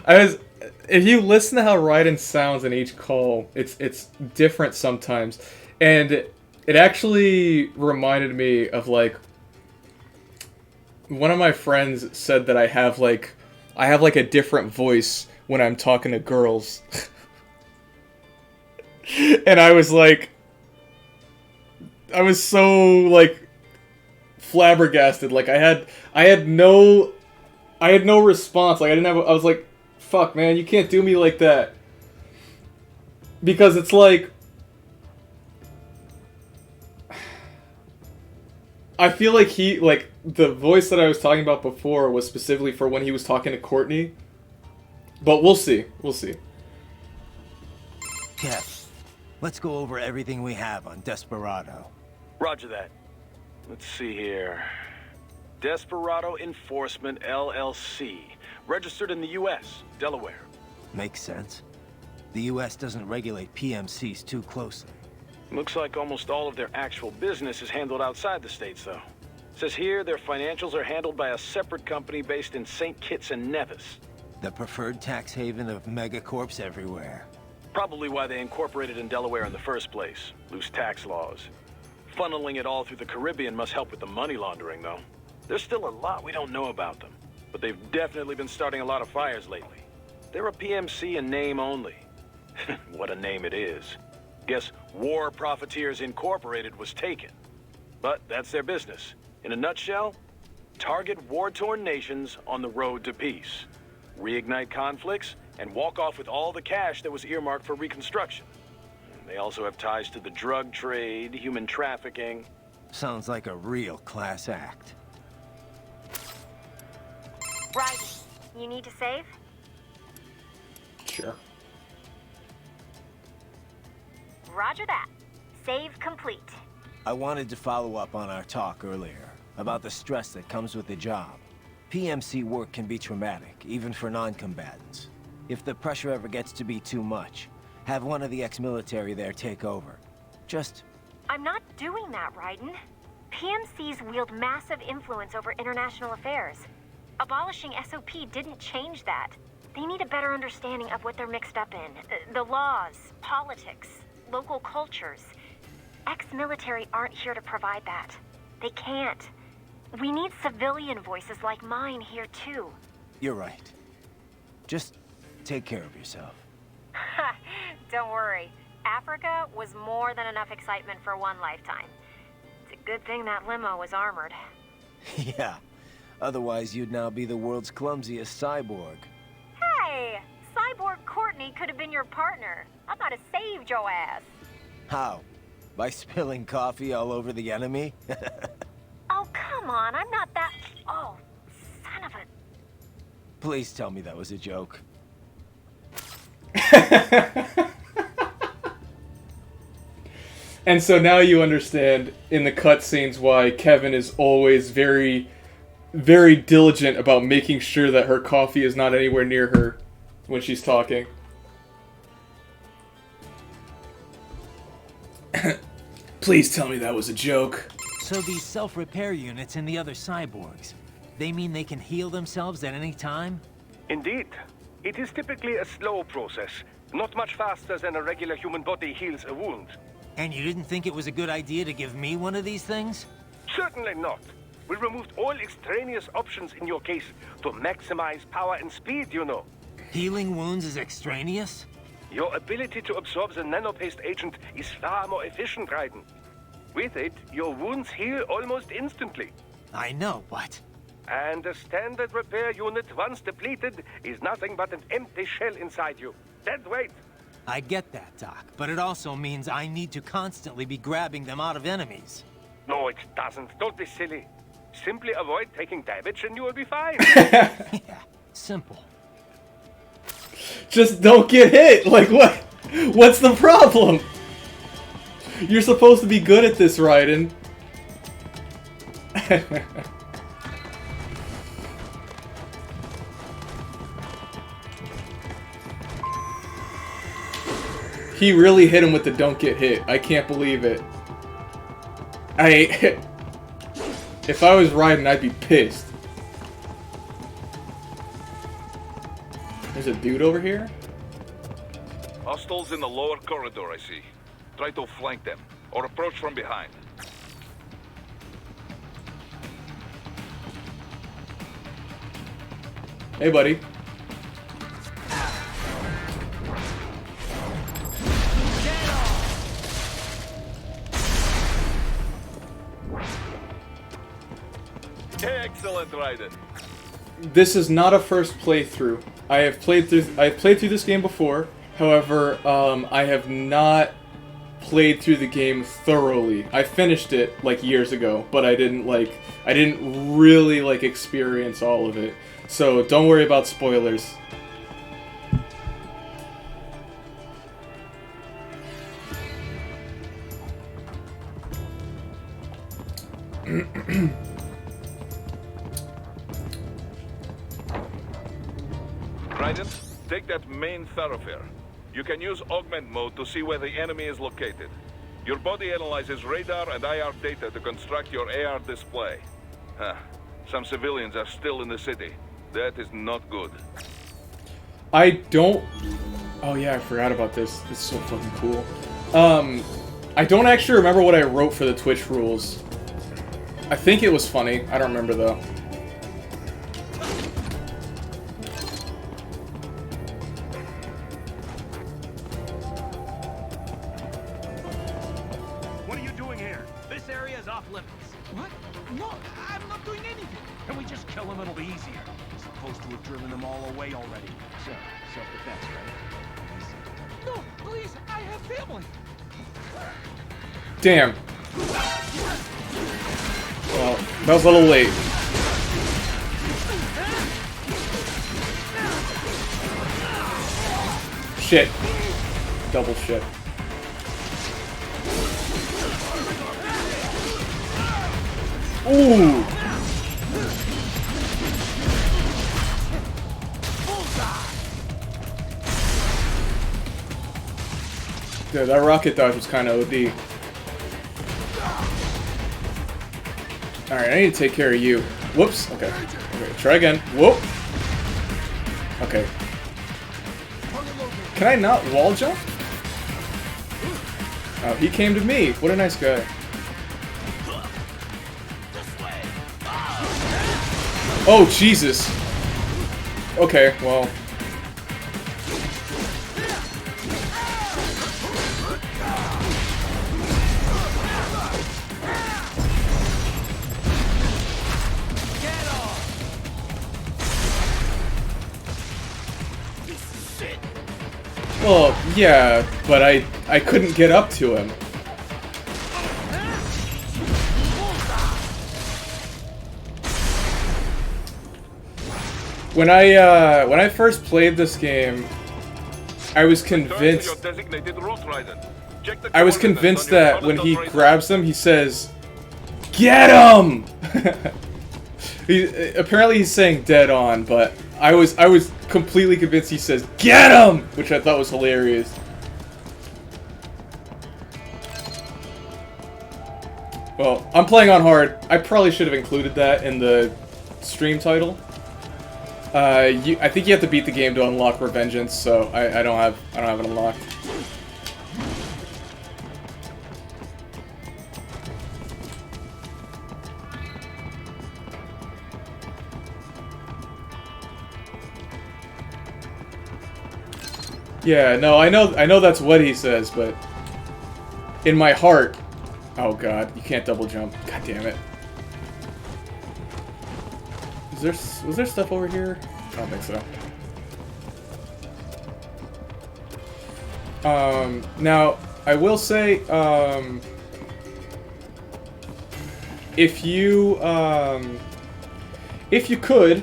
if you listen to how Raiden sounds in each call, it's different sometimes, and it actually reminded me of like one of my friends said that I have like a different voice when I'm talking to girls. And I was so like flabbergasted. Like I had no response. Like I was like, fuck man, you can't do me like that. Because it's like I feel like the voice that I was talking about before was specifically for when he was talking to Courtney. But we'll see. We'll see. Kev, let's go over everything we have on Desperado. Roger that. Let's see here. Desperado Enforcement LLC. Registered in the U.S., Delaware. Makes sense. The U.S. doesn't regulate PMCs too closely. Looks like almost all of their actual business is handled outside the States, though. Says here their financials are handled by a separate company based in St. Kitts and Nevis. The preferred tax haven of megacorps everywhere. Probably why they incorporated in Delaware in the first place. Loose tax laws. Funneling it all through the Caribbean must help with the money laundering, though. There's still a lot we don't know about them, but they've definitely been starting a lot of fires lately. They're a PMC in name only. What a name it is. Guess War Profiteers Incorporated was taken. But that's their business. In a nutshell, target war-torn nations on the road to peace. Reignite conflicts and walk off with all the cash that was earmarked for reconstruction. They also have ties to the drug trade, human trafficking. Sounds like a real class act. Right. You need to save? Sure. Roger that. Save complete. I wanted to follow up on our talk earlier about the stress that comes with the job. PMC work can be traumatic, even for non-combatants. If the pressure ever gets to be too much, have one of the ex-military there take over. Just... I'm not doing that, Raiden. PMCs wield massive influence over international affairs. Abolishing SOP didn't change that. They need a better understanding of what they're mixed up in. The laws, politics, local cultures. Ex-military aren't here to provide that. They can't. We need civilian voices like mine here too. You're right. Just take care of yourself. Don't worry. Africa was more than enough excitement for one lifetime. It's a good thing that limo was armored. Yeah. Otherwise, you'd now be the world's clumsiest cyborg. Hey! Cyborg Courtney could have been your partner. I might have saved your ass. How? By spilling coffee all over the enemy? Oh, come on. I'm not that... Oh, son of a... Please tell me that was a joke. And so now you understand in the cutscenes why Kevin is always very, very diligent about making sure that her coffee is not anywhere near her when she's talking. Please tell me that was a joke. So these self-repair units and the other cyborgs, they mean they can heal themselves at any time? Indeed. It is typically a slow process, not much faster than a regular human body heals a wound. And you didn't think it was a good idea to give me one of these things? Certainly not. We removed all extraneous options in your case to maximize power and speed, you know. Healing wounds is extraneous? Your ability to absorb the nanopaste agent is far more efficient, Raiden. With it, your wounds heal almost instantly. I know, but... And a standard repair unit, once depleted, is nothing but an empty shell inside you. Dead weight. I get that, Doc, but it also means I need to constantly be grabbing them out of enemies. No, it doesn't. Don't be silly. Simply avoid taking damage and you will be fine. Yeah, simple. Just don't get hit! Like, what? What's the problem? You're supposed to be good at this, Raiden. He really hit him with the don't get hit. I can't believe it. If I was Raiden, I'd be pissed. There's a dude over here? Hostiles in the lower corridor, I see. Try to flank them, or approach from behind. Hey, buddy. Excellent, Raiden. This is not a first playthrough. I've played through this game before. However, I have not played through the game thoroughly. I finished it like years ago, but I didn't really like experience all of it. So don't worry about spoilers. Raiden, take that main thoroughfare. You can use augment mode to see where the enemy is located. Your body analyzes radar and IR data to construct your AR display. Some civilians are still in the city. That is not good. I don't... Oh yeah, I forgot about this. It's so fucking cool. I don't actually remember what I wrote for the Twitch rules. I think it was funny. I don't remember though. What are you doing here? This area is off limits. What? No, I'm not doing anything. Can we just kill them? It'll be easier. Supposed to have driven them all away already. So, self-defense, right? No, please, I have family. Damn. Well, that was a little late. Shit. Double shit. Ooh. Dude, that rocket dodge was kind of OD. Alright, I need to take care of you. Whoops. Okay. Okay, try again. Whoop. Okay. Can I not wall jump? Oh, he came to me. What a nice guy. Oh, Jesus. Okay, well... Well, yeah, but I couldn't get up to him. When I first played this game, I was Return to convinced. your designated route, Raiden. Check the I was coordinates convinced on your that when he solitary radar. grabs them, he says, "Get him!" Apparently he's saying "dead on," but I was completely convinced he says "Get him!" which I thought was hilarious. Well, I'm playing on hard. I probably should have included that in the stream title. I think you have to beat the game to unlock Revengeance, so I don't have it unlocked. Yeah, no, I know that's what he says, but in my heart, oh god, you can't double jump. God damn it. Was there stuff over here? I don't think so. Now, I will say, if you could,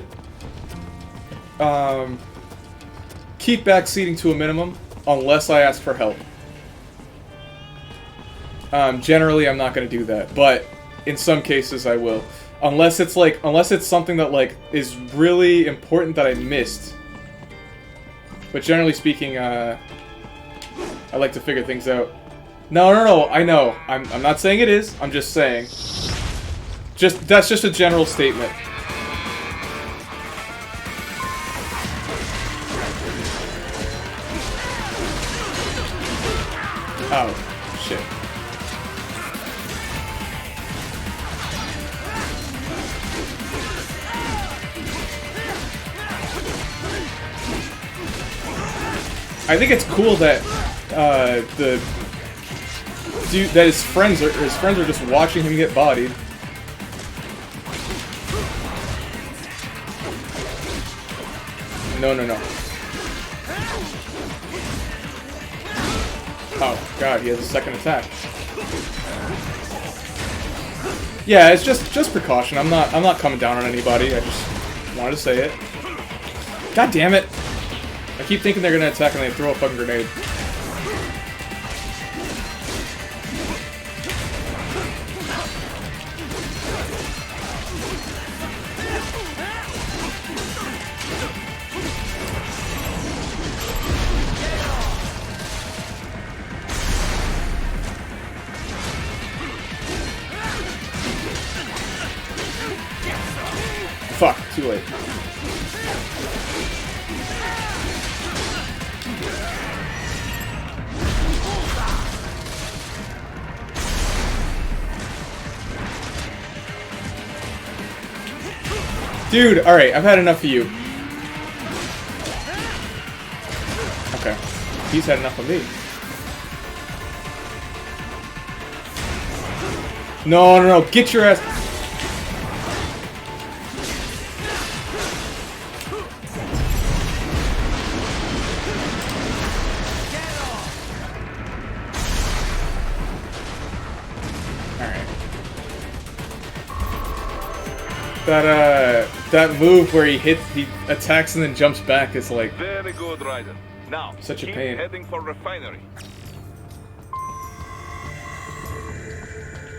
keep backseating to a minimum, unless I ask for help. Generally, I'm not going to do that, but in some cases I will. Unless it's something that, like, is really important that I missed. But generally speaking, I like to figure things out. No, I know. I'm not saying it is, I'm just saying. That's just a general statement. Oh, shit. I think it's cool that the dude that his friends are just watching him get bodied. No. Oh god, he has a second attack. Yeah, it's just precaution. I'm not coming down on anybody. I just wanted to say it. God damn it. I keep thinking they're gonna attack and they throw a fucking grenade. Fuck, too late. Dude, alright, I've had enough of you. Okay. He's had enough of me. No, get your ass... That move where he attacks and then jumps back is like very good, Raiden. Now, such a keep pain. heading for refinery.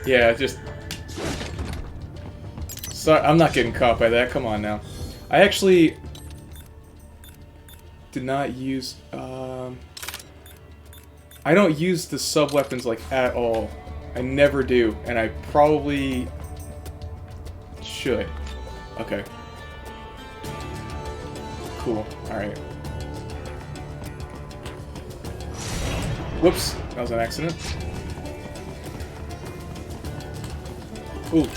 Yeah, just sorry, I'm not getting caught by that. Come on now. I actually did not use I don't use the sub weapons like at all. I never do, and I probably should. Okay. Cool. Alright. Whoops. That was an accident. Ooh.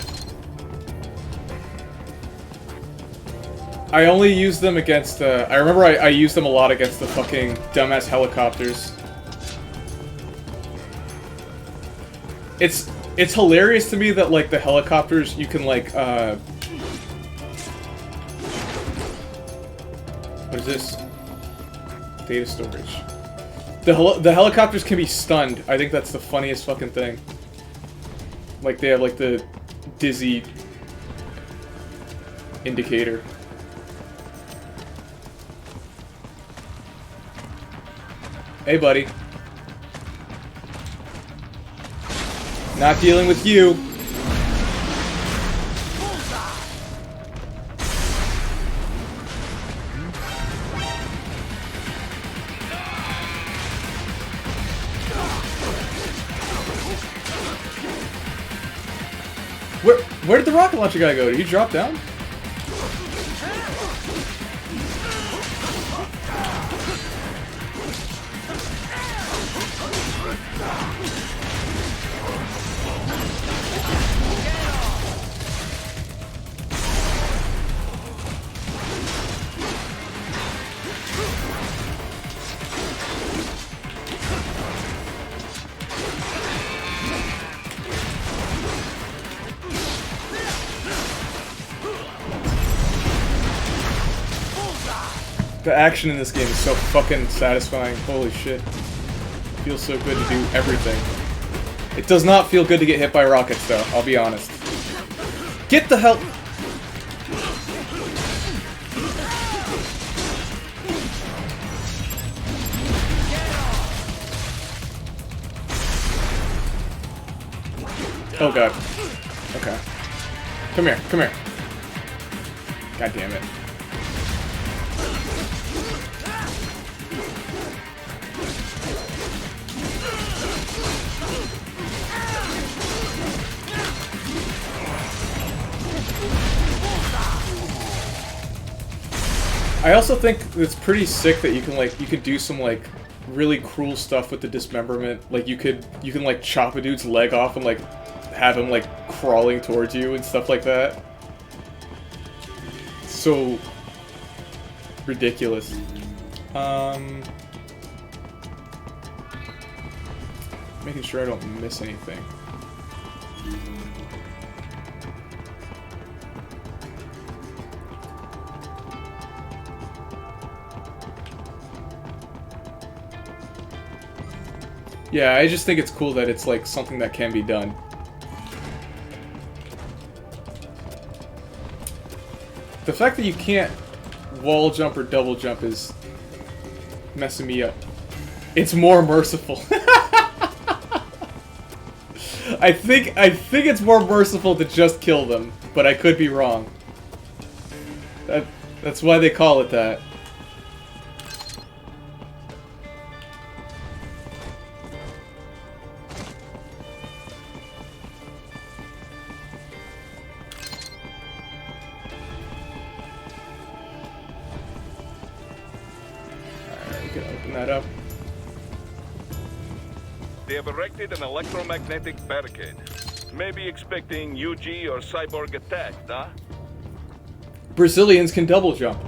I only use them against, I remember I used them a lot against the fucking dumbass helicopters. It's hilarious to me that, like, the helicopters, you can, like, what is this? Data storage. The helicopters can be stunned. I think that's the funniest fucking thing. Like, they have, like, the dizzy indicator. Hey, buddy. Not dealing with you. Where did the rocket launcher guy go? Did he drop down? The action in this game is so fucking satisfying. Holy shit. It feels so good to do everything. It does not feel good to get hit by rockets, though, I'll be honest. Get the hell... Oh god. Okay. Come here, come here. God damn it. I also think it's pretty sick that you can do some like really cruel stuff with the dismemberment. Like you can like chop a dude's leg off and like have him like crawling towards you and stuff like that. So ridiculous. Making sure I don't miss anything. Yeah, I just think it's cool that it's like something that can be done. The fact that you can't wall jump or double jump is messing me up. It's more merciful. I think it's more merciful to just kill them, but I could be wrong. That's why they call it that. Up. They have erected an electromagnetic barricade. Maybe expecting UG or cyborg attack, huh? Brazilians can double jump.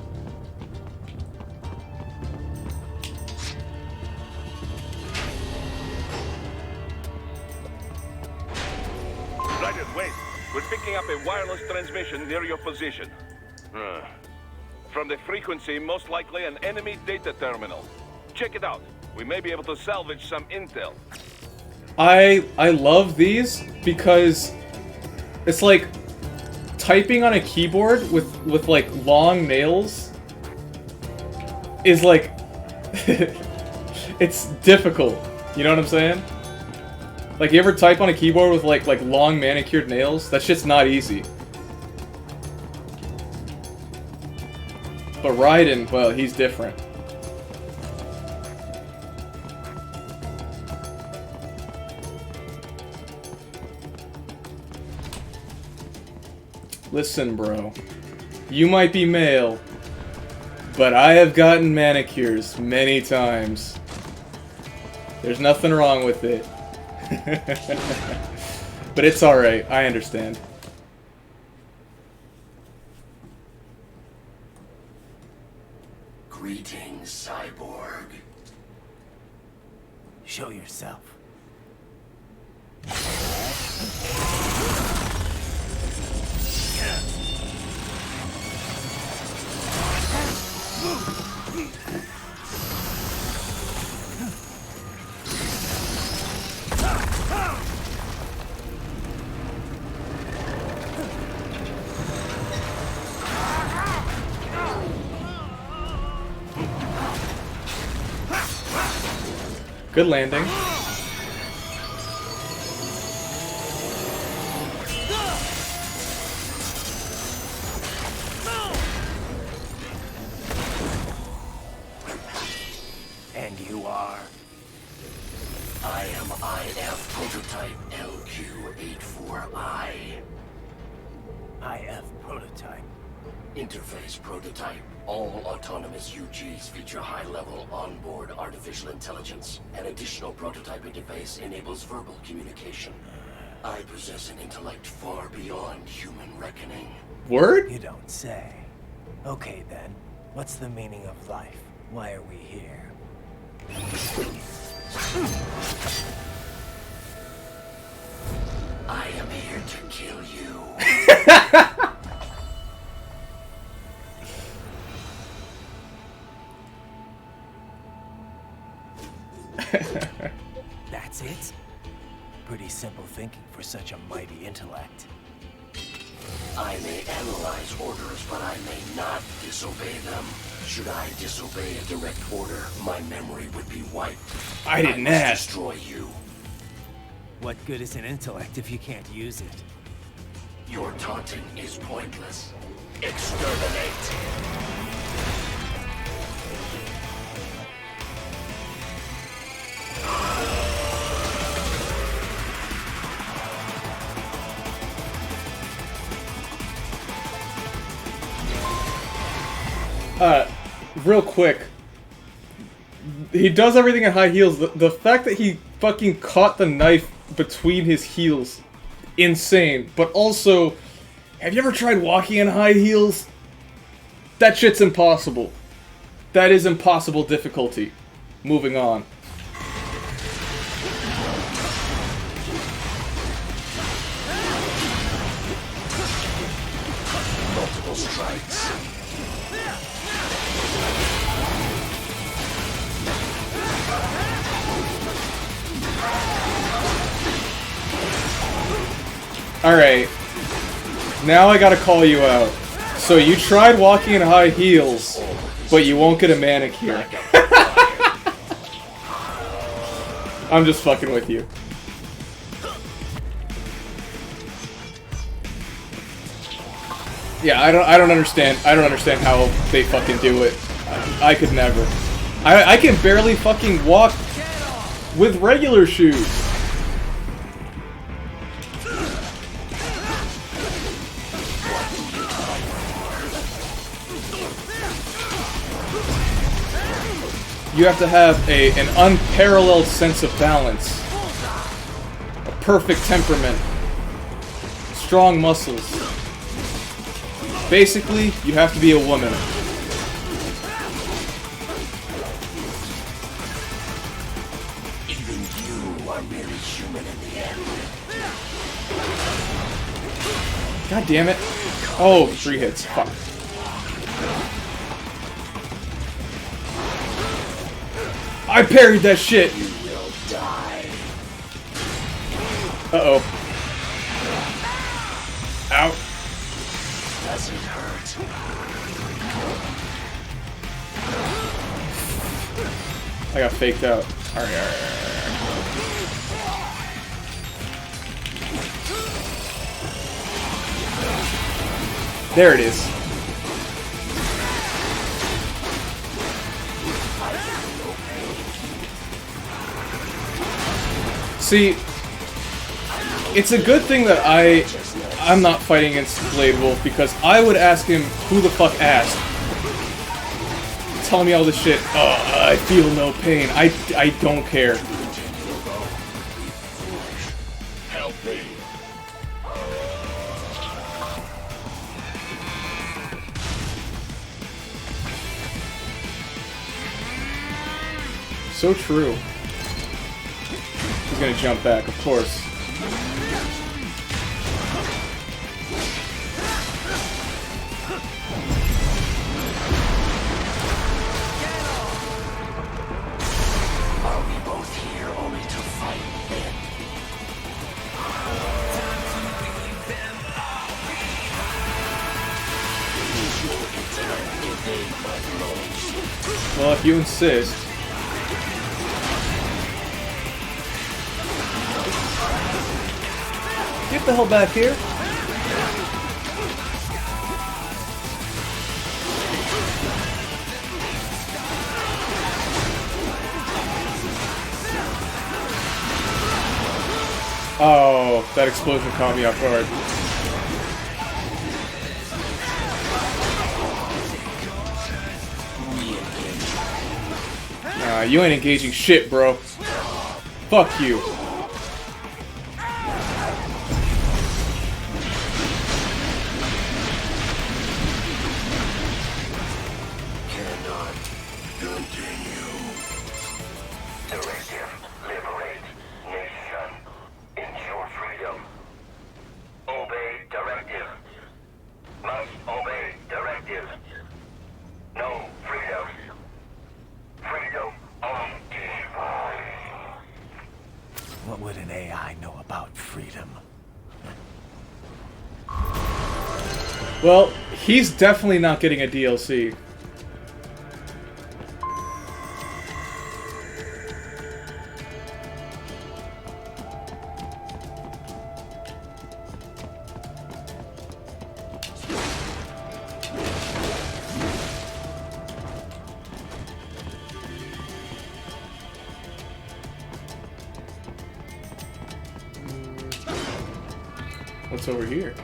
Ryder, wait. We're picking up a wireless transmission near your position. From the frequency, most likely an enemy data terminal. Check it out. We may be able to salvage some intel. I love these because it's like typing on a keyboard with like long nails is like it's difficult. You know what I'm saying? Like you ever type on a keyboard with like long manicured nails? That shit's not easy. But Raiden, well, he's different. Listen, bro. You might be male, but I have gotten manicures many times. There's nothing wrong with it. But it's alright, I understand. Greetings, cyborg. Show yourself. Good landing. And you are? I am IF Prototype LQ84I. IF Prototype. Interface Prototype. All autonomous UGs feature high-level onboard artificial intelligence. An additional prototype interface enables verbal communication. I possess an intellect far beyond human reckoning. Word? You don't say. Okay then, what's the meaning of life? Why are we here? I am here to kill you. That's it? Pretty simple thinking for such a mighty intellect. I may analyze orders, but I may not disobey them. Should I disobey a direct order, my memory would be wiped. I didn't must ask. Destroy you. What good is an intellect if you can't use it? Your taunting is pointless. Exterminate. Real quick. He does everything in high heels. The fact that he fucking caught the knife between his heels, insane. But also, have you ever tried walking in high heels? That shit's impossible. That is impossible difficulty. Moving on. Multiple strikes. Alright. Now I gotta call you out. So you tried walking in high heels, but you won't get a manicure. I'm just fucking with you. Yeah, I don't understand. I don't understand how they fucking do it. I could never. I can barely fucking walk with regular shoes. You have to have an unparalleled sense of balance, a perfect temperament, strong muscles. Basically, you have to be a woman. Even you are merely human in the end. God damn it. Oh, 3 hits. Fuck. I parried that shit! You will die. Uh-oh. Ow. Does it hurt? I got faked out. Alright. There it is. See, it's a good thing that I'm not fighting against Blade Wolf, because I would ask him who the fuck asked. Telling me all this shit. Oh, I feel no pain. I don't care. Help me. So true. He's gonna jump back, of course. Are we both here only to fight then? Is your intellect evade my blows? Well, if you insist. Get the hell back here. Oh, that explosion caught me off guard. Nah, you ain't engaging shit, bro. Fuck you. Cannot continue. Directive, liberate nation. Ensure freedom. Obey directive. Must obey directive. No freedom. Freedom on device. What would an AI know about freedom? Well, he's definitely not getting a DLC. What's over here?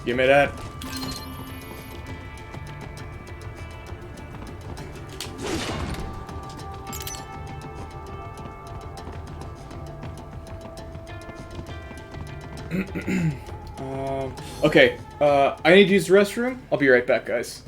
Give me that. Okay, I need to use the restroom. I'll be right back, guys.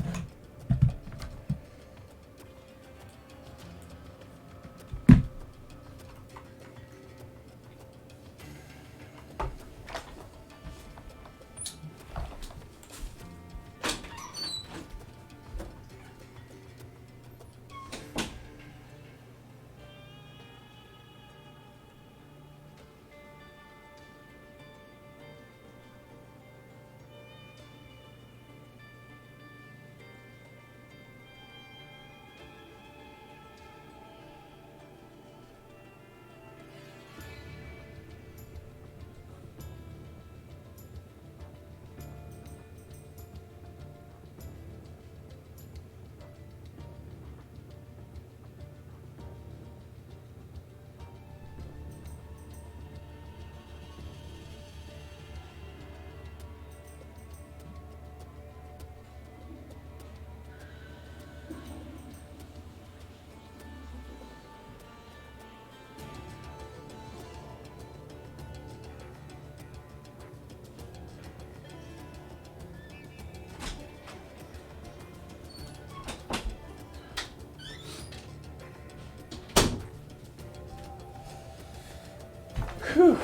Whew.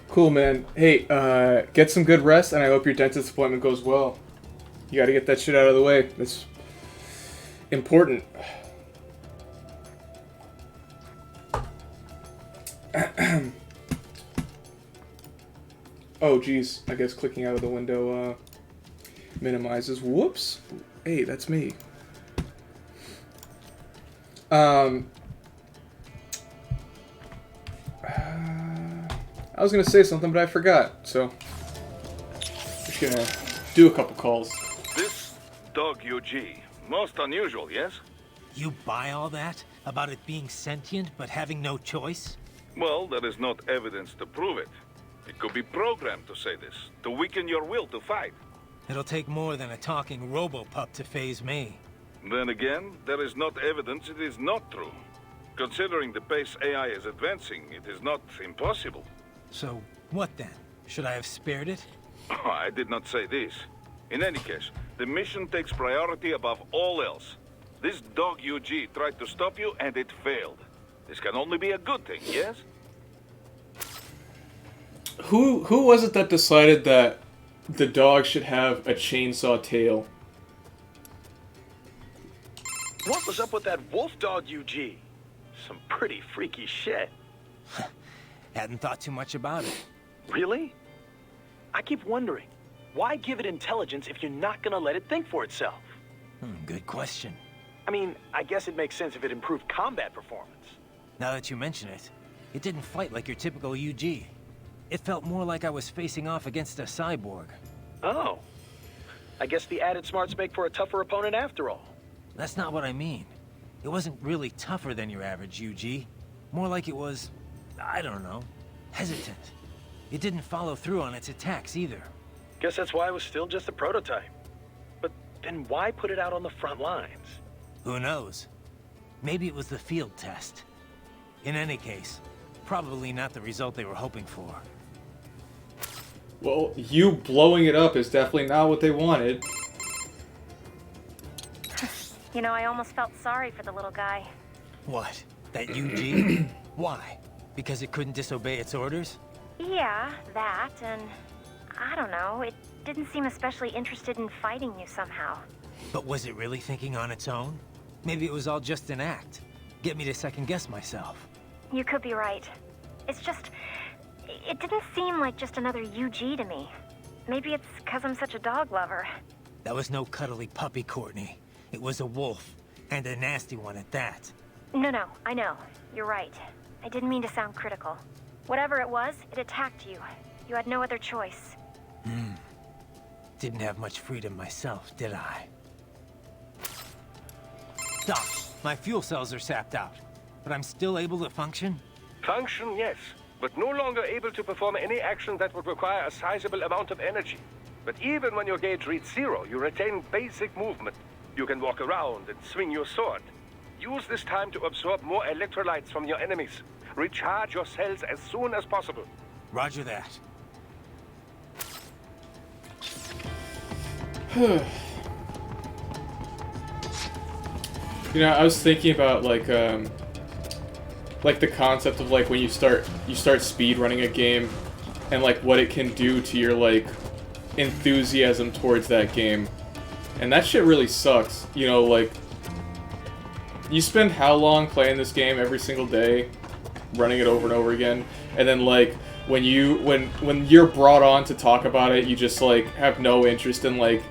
Cool, man. Hey, get some good rest, and I hope your dentist appointment goes well. You gotta get that shit out of the way. That's important. Oh, geez. I guess clicking out of the window minimizes. Whoops. Hey, that's me. I was gonna say something, but I forgot, so just gonna do a couple calls. This dog UG, most unusual, yes? You buy all that? About it being sentient, but having no choice? Well, there is not evidence to prove it. It could be programmed to say this, to weaken your will to fight. It'll take more than a talking robo-pup to phase me. Then again, there is not evidence it is not true. Considering the pace AI is advancing, it is not impossible. So, what then? Should I have spared it? I did not say this. In any case, the mission takes priority above all else. This dog UG tried to stop you and it failed. This can only be a good thing, yes? Who was it that decided that the dog should have a chainsaw tail? What was up with that wolf dog UG? Some pretty freaky shit. Hadn't thought too much about it. Really? I keep wondering, why give it intelligence if you're not gonna let it think for itself? Good question. I mean, I guess it makes sense if it improved combat performance. Now that you mention it, it didn't fight like your typical UG. It felt more like I was facing off against a cyborg. Oh. I guess the added smarts make for a tougher opponent after all. That's not what I mean. It wasn't really tougher than your average UG. More like it was, I don't know, hesitant. It didn't follow through on its attacks either. Guess that's why it was still just a prototype. But then why put it out on the front lines? Who knows? Maybe it was the field test. In any case, probably not the result they were hoping for. Well, you blowing it up is definitely not what they wanted. You know, I almost felt sorry for the little guy. What? That UG? Why? Because it couldn't disobey its orders? Yeah, that, and I don't know, it didn't seem especially interested in fighting you somehow. But was it really thinking on its own? Maybe it was all just an act. Get me to second guess myself. You could be right. It's just, it didn't seem like just another UG to me. Maybe it's because I'm such a dog lover. That was no cuddly puppy, Courtney. It was a wolf, and a nasty one at that. No, I know. You're right. I didn't mean to sound critical. Whatever it was, it attacked you. You had no other choice. Didn't have much freedom myself, did I? Doc, my fuel cells are sapped out, but I'm still able to function? Function, yes, but no longer able to perform any action that would require a sizable amount of energy. But even when your gauge reads 0, you retain basic movement. You can walk around and swing your sword. Use this time to absorb more electrolytes from your enemies. Recharge your cells as soon as possible. Roger that. You know, I was thinking about like the concept of like when you start speed running a game, and like what it can do to your like enthusiasm towards that game, and that shit really sucks. You know, like you spend how long playing this game every single day, running it over and over again, and then like when you're brought on to talk about it, you just like have no interest in like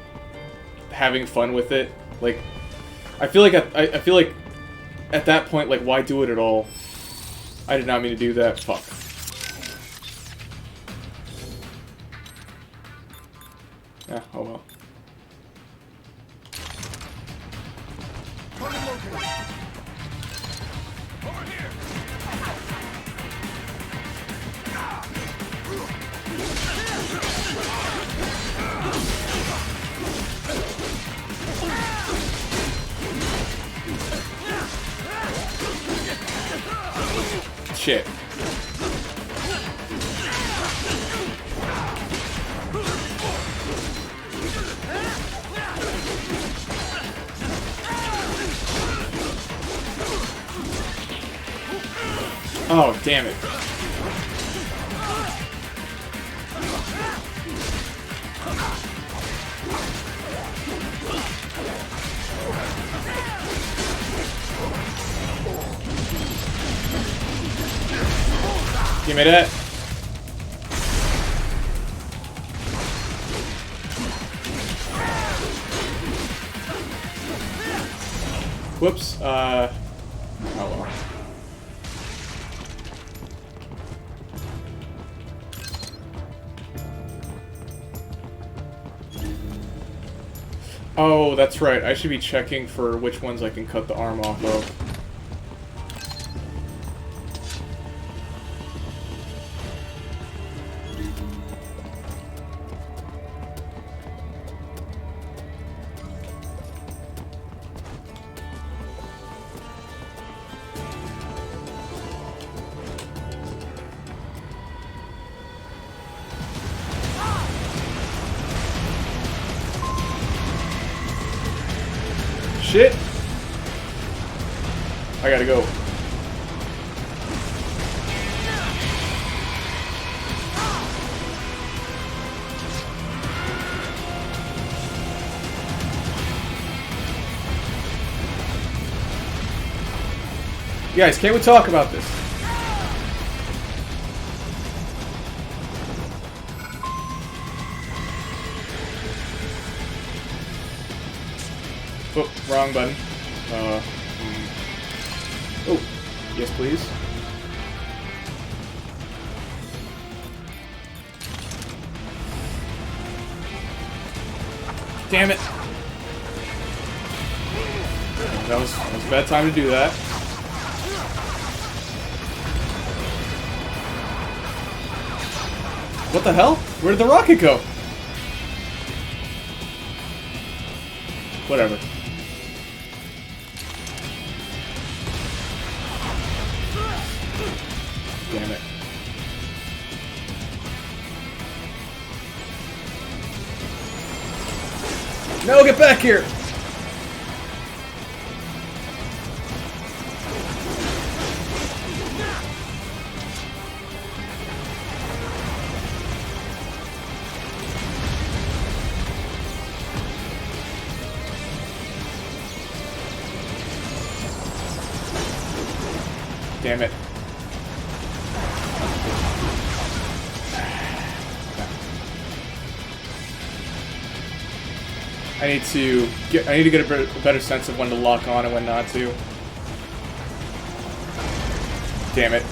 having fun with it. Like I feel like at that point, like, why do it at all? I did not mean to do that. Fuck. Yeah, oh well. Shit. Oh, damn it. Give me that. Whoops, oh well. Oh, that's right. I should be checking for which ones I can cut the arm off of. Shit! I gotta go. Guys, can't we talk about this? Oh, wrong button. Oh. Yes, please. Damn it. That was a bad time to do that. What the hell? Where did the rocket go? Whatever. Damn it. No, get back here! Damn it. I need to get a better sense of when to lock on and when not to. Damn it.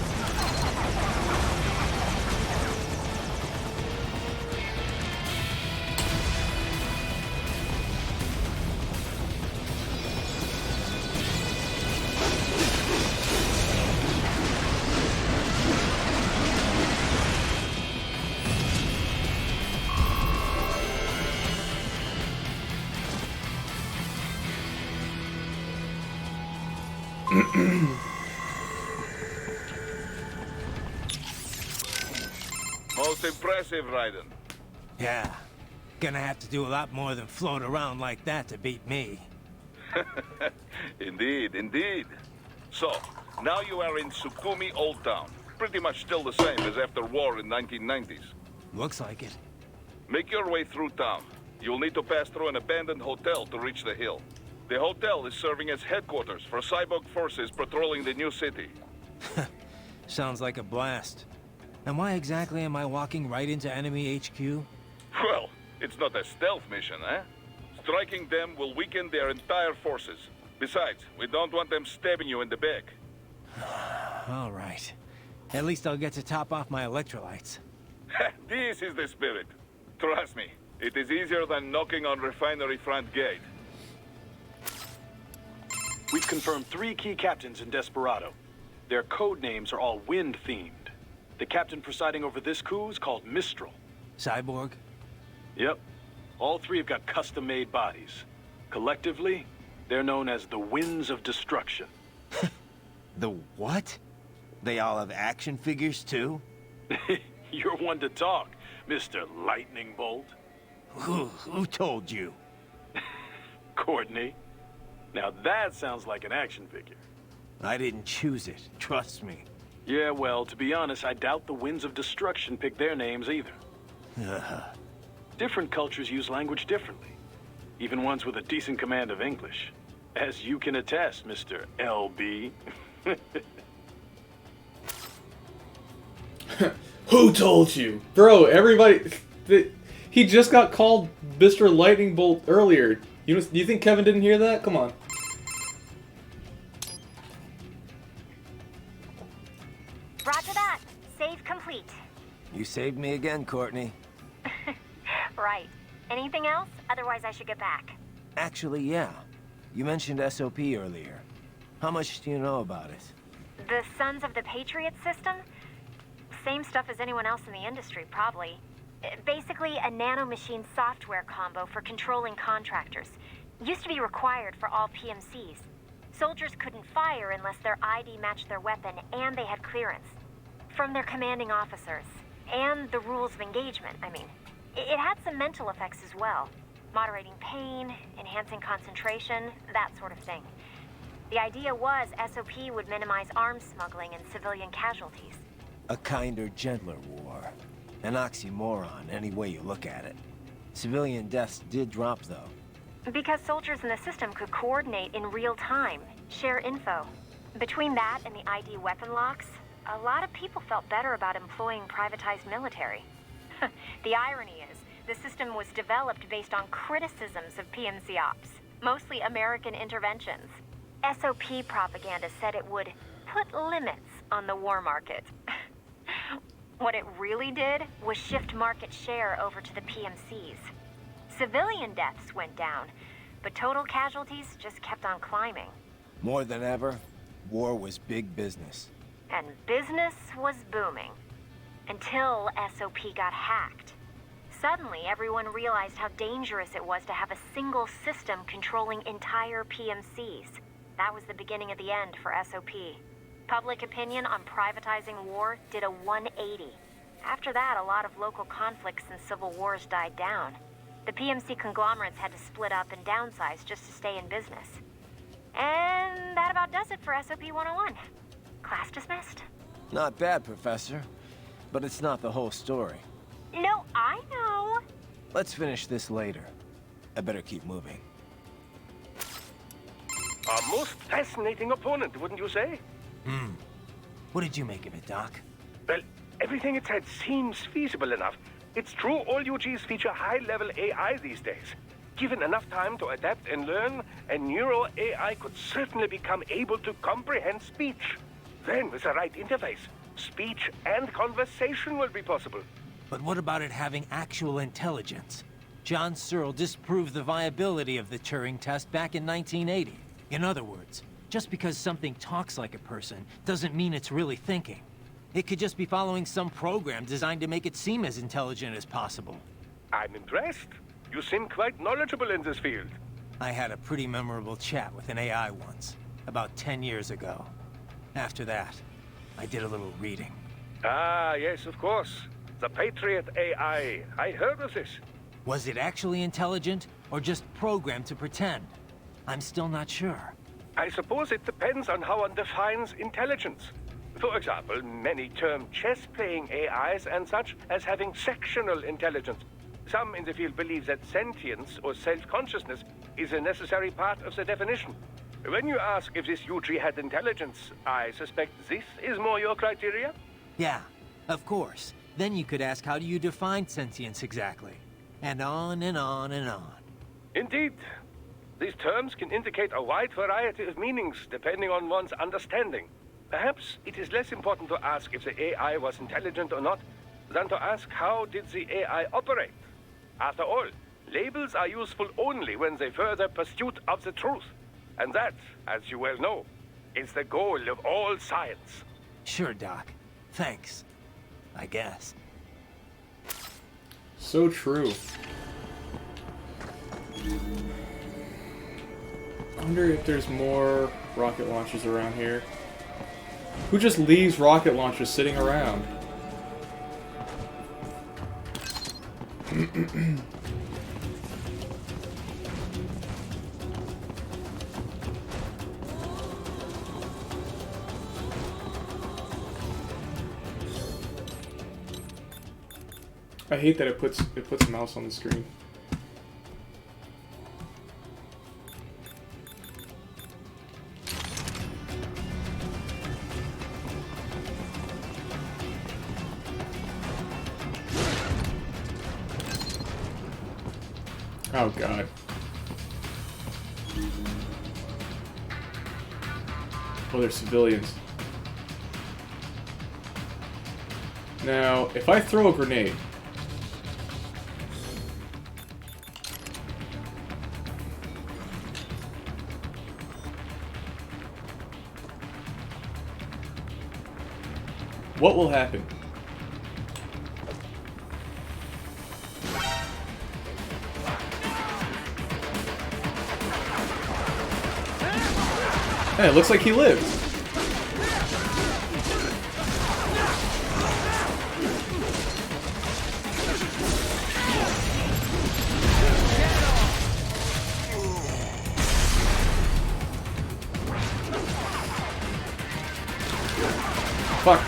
Most impressive, Raiden. Yeah. Gonna have to do a lot more than float around like that to beat me. Indeed, indeed. So, now you are in Sukumi Old Town. Pretty much still the same as after war in 1990s. Looks like it. Make your way through town. You'll need to pass through an abandoned hotel to reach the hill. The hotel is serving as headquarters for cyborg forces patrolling the new city. Sounds like a blast. And why exactly am I walking right into enemy HQ? Well, it's not a stealth mission, eh? Striking them will weaken their entire forces. Besides, we don't want them stabbing you in the back. All right. At least I'll get to top off my electrolytes. This is the spirit. Trust me, it is easier than knocking on refinery front gate. We've confirmed 3 key captains in Desperado. Their code names are all wind-themed. The captain presiding over this coup is called Mistral. Cyborg? Yep. All 3 have got custom-made bodies. Collectively, they're known as the Winds of Destruction. The what? They all have action figures, too? You're one to talk, Mr. Lightning Bolt. Who told you? Courtney. Now that sounds like an action figure. I didn't choose it, trust me. Yeah, well, to be honest, I doubt the Winds of Destruction picked their names either. Different cultures use language differently. Even ones with a decent command of English. As you can attest, Mr. LB. Who told you? Bro, everybody... He just got called Mr. Lightning Bolt earlier. You think Kevin didn't hear that? Come on. Roger that. Save complete. You saved me again, Courtney. Right. Anything else? Otherwise I should get back. Actually, yeah. You mentioned SOP earlier. How much do you know about it? The Sons of the Patriot system? Same stuff as anyone else in the industry, probably. Basically, a nanomachine software combo for controlling contractors. Used to be required for all PMCs. Soldiers couldn't fire unless their ID matched their weapon and they had clearance. From their commanding officers. And the rules of engagement, I mean. It had some mental effects as well. Moderating pain, enhancing concentration, that sort of thing. The idea was SOP would minimize arms smuggling and civilian casualties. A kinder, gentler war. An oxymoron, any way you look at it. Civilian deaths did drop, though. Because soldiers in the system could coordinate in real time, share info. Between that and the ID weapon locks, a lot of people felt better about employing privatized military. The irony is, the system was developed based on criticisms of PMC ops, mostly American interventions. SOP propaganda said it would put limits on the war market. What it really did was shift market share over to the PMCs. Civilian deaths went down, but total casualties just kept on climbing. More than ever, war was big business. And business was booming. Until SOP got hacked. Suddenly, everyone realized how dangerous it was to have a single system controlling entire PMCs. That was the beginning of the end for SOP. Public opinion on privatizing war did a 180. After that, a lot of local conflicts and civil wars died down. The PMC conglomerates had to split up and downsize just to stay in business. And that about does it for SOP 101. Class dismissed. Not bad, Professor. But it's not the whole story. No, I know. Let's finish this later. I better keep moving. A most fascinating opponent, wouldn't you say? What did you make of it, Doc? Well, everything it said seems feasible enough. It's true all UGs feature high-level AI these days. Given enough time to adapt and learn, a neuro AI could certainly become able to comprehend speech. Then, with the right interface, speech and conversation will be possible. But what about it having actual intelligence? John Searle disproved the viability of the Turing test back in 1980. In other words, just because something talks like a person doesn't mean it's really thinking. It could just be following some program designed to make it seem as intelligent as possible. I'm impressed. You seem quite knowledgeable in this field. I had a pretty memorable chat with an AI once, about 10 years ago. After that, I did a little reading. Ah, yes, of course. The Patriot AI. I heard of this. Was it actually intelligent, or just programmed to pretend? I'm still not sure. I suppose it depends on how one defines intelligence. For example, many term chess-playing AIs and such as having sectional intelligence. Some in the field believe that sentience or self-consciousness is a necessary part of the definition. When you ask if this UG had intelligence, I suspect this is more your criteria? Yeah, of course. Then you could ask, how do you define sentience exactly? And on and on and on. Indeed. These terms can indicate a wide variety of meanings depending on one's understanding. Perhaps it is less important to ask if the AI was intelligent or not than to ask how did the AI operate. After all, labels are useful only when they further pursuit of the truth. And that, as you well know, is the goal of all science. Sure, Doc. Thanks. I guess. So true. I wonder if there's more rocket launchers around here. Who just leaves rocket launchers sitting around? I hate that it puts a mouse on the screen. Oh god. Oh, they're civilians. Now, if I throw a grenade, what will happen? Hey, it looks like he lived. Fuck.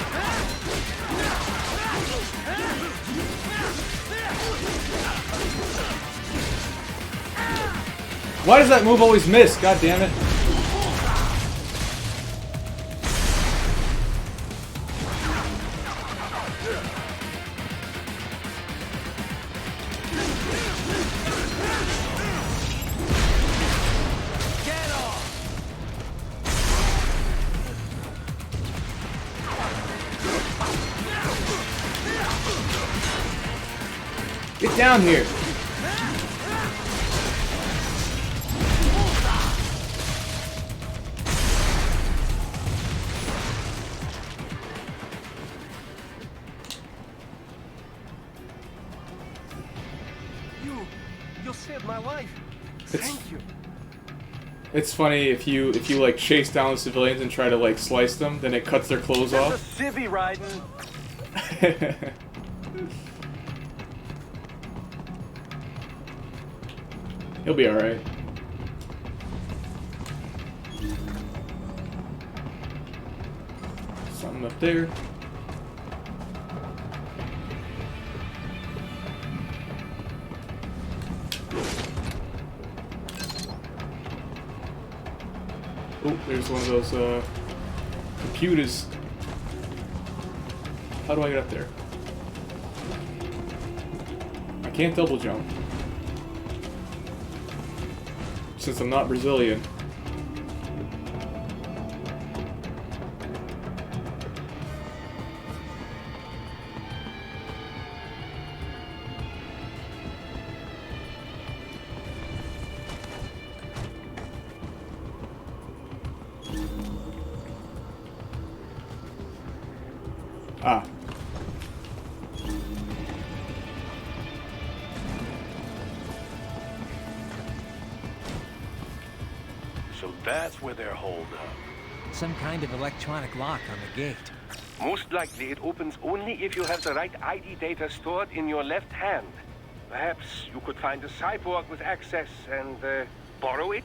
Why does that move always miss? God damn it. down here. You saved my life. Thank you. It's funny if you like chase down the civilians and try to like slice them, then it cuts their clothes There's a off. civvy riding. He'll be alright. Something up there. Oh, there's one of those computers. How do I get up there? I can't double jump. Since I'm not Brazilian. Ah. So that's where they're holed up. Some kind of electronic lock on the gate. Most likely it opens only if you have the right ID data stored in your left hand. Perhaps you could find a cyborg with access and borrow it?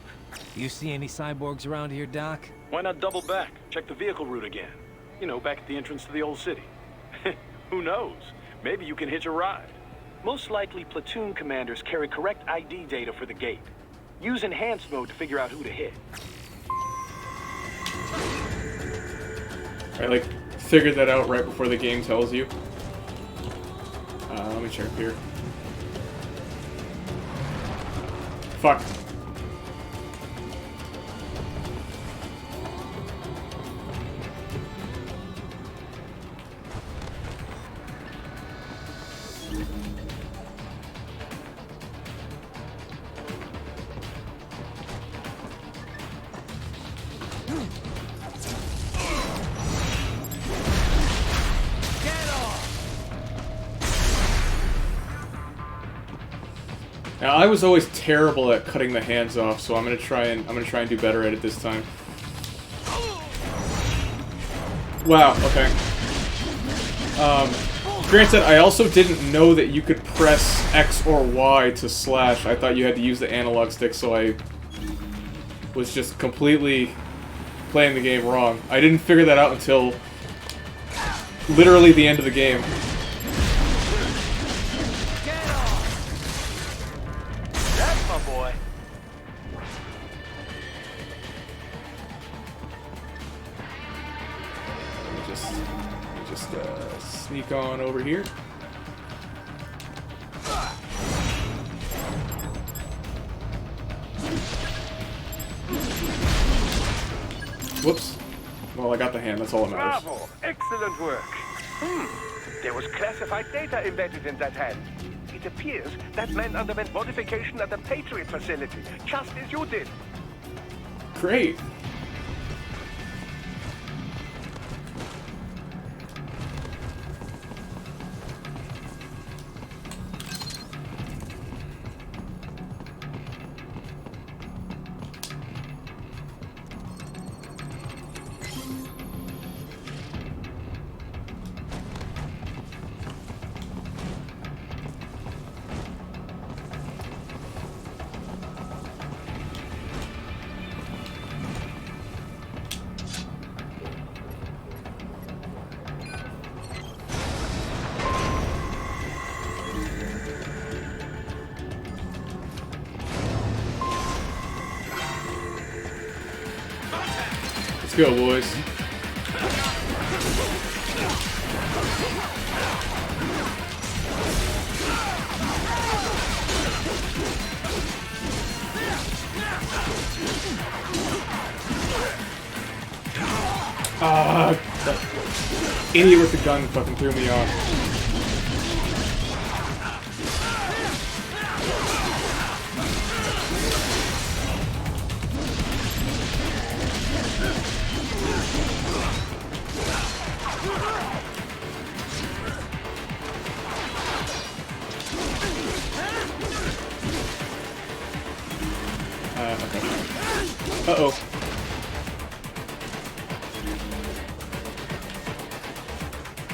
You see any cyborgs around here, Doc? Why not double back? Check the vehicle route again. You know, back at the entrance to the old city. Who knows? Maybe you can hitch a ride. Most likely, platoon commanders carry correct ID data for the gate. Use enhanced mode to figure out who to hit. I like figured that out right before the game tells you. Let me check up here. Fuck. Now, I was always terrible at cutting the hands off, so I'm gonna try and do better at it this time. Wow. Okay. Granted, I also didn't know that you could press X or Y to slash. I thought you had to use the analog stick, so I was just completely playing the game wrong. I didn't figure that out until literally the end of the game. That's my boy. Just sneak on over here. Whoops. Well, I got the hand. That's all that matters. Bravo! Excellent work. There was classified data embedded in that hand. It appears that man underwent modification at the Patriot facility, just as you did. Great. Let's go, boys. Ah, that idiot with the gun fucking threw me off.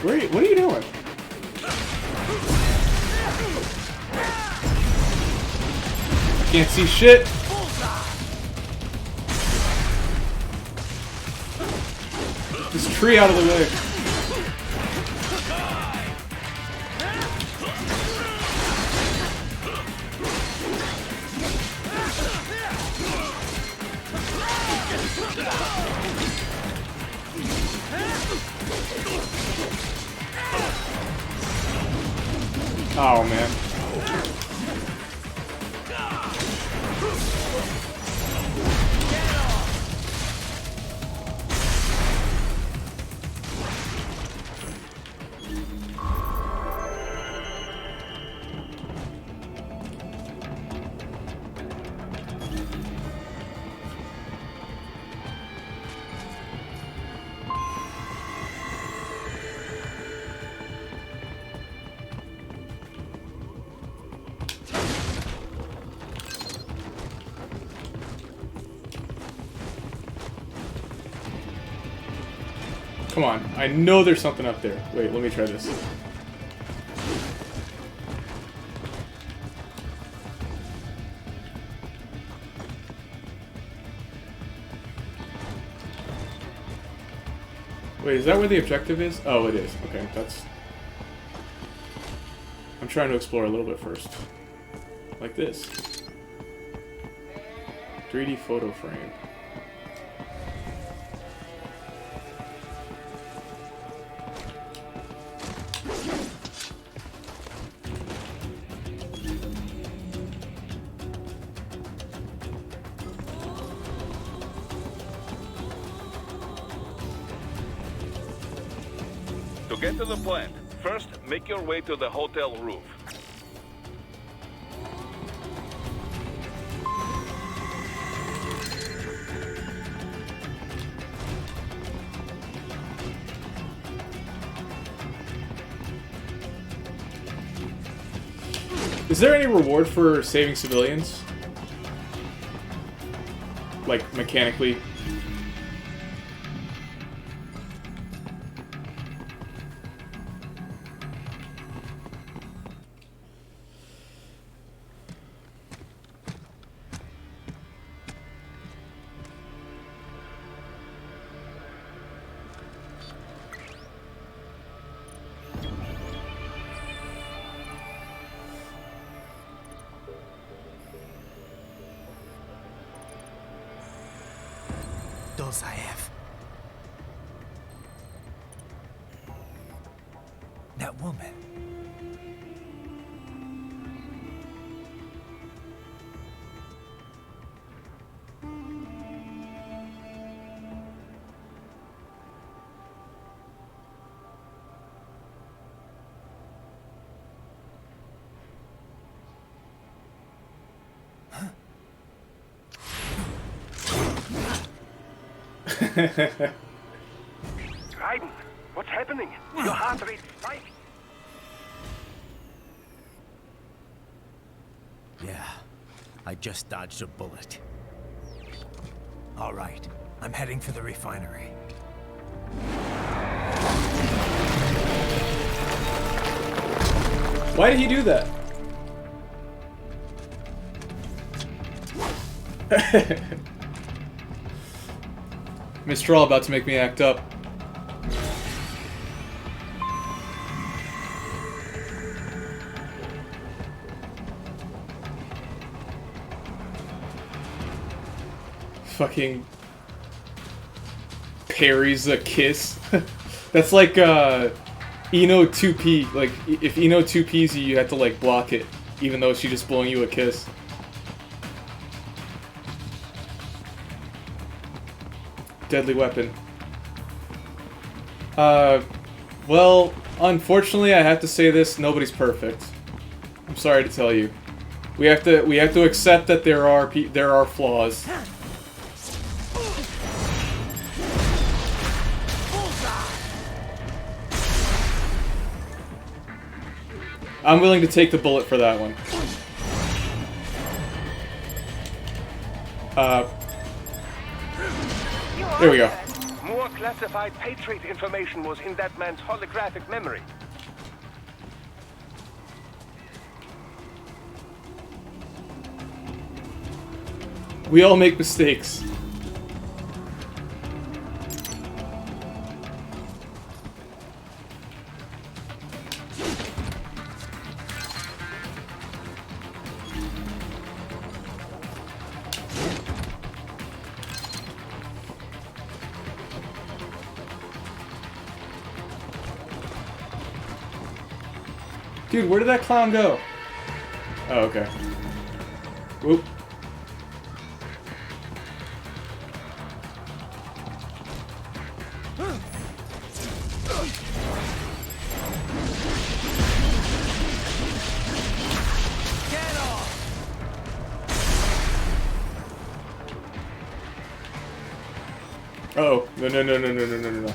What are you doing? Can't see shit. This tree out of the way. Oh man. Come on, I know there's something up there. Wait, let me try this. Wait, is that where the objective is? Oh, it is. Okay, that's... I'm trying to explore a little bit first. Like this. 3D photo frame. To get to the plant, first make your way to the hotel roof. Is there any reward for saving civilians? Like, mechanically? Dolzaev. That woman. Raiden, what's happening? Your heart rate spiked. Yeah, I just dodged a bullet. All right, I'm heading for the refinery. Why did he do that? Mistral about to make me act up. Fucking parries a kiss. That's like Ino 2P. Like if Ino 2Ps you, you have to like block it, even though she's just blowing you a kiss. Deadly weapon. Well, unfortunately, I have to say this: nobody's perfect. I'm sorry to tell you. We have to accept that there are flaws. I'm willing to take the bullet for that one. There we go. More classified Patriot information was in that man's holographic memory. We all make mistakes. Dude, where did that clown go? Oh, okay. Whoop. Oh, no, no, no, no, no, no, no, no.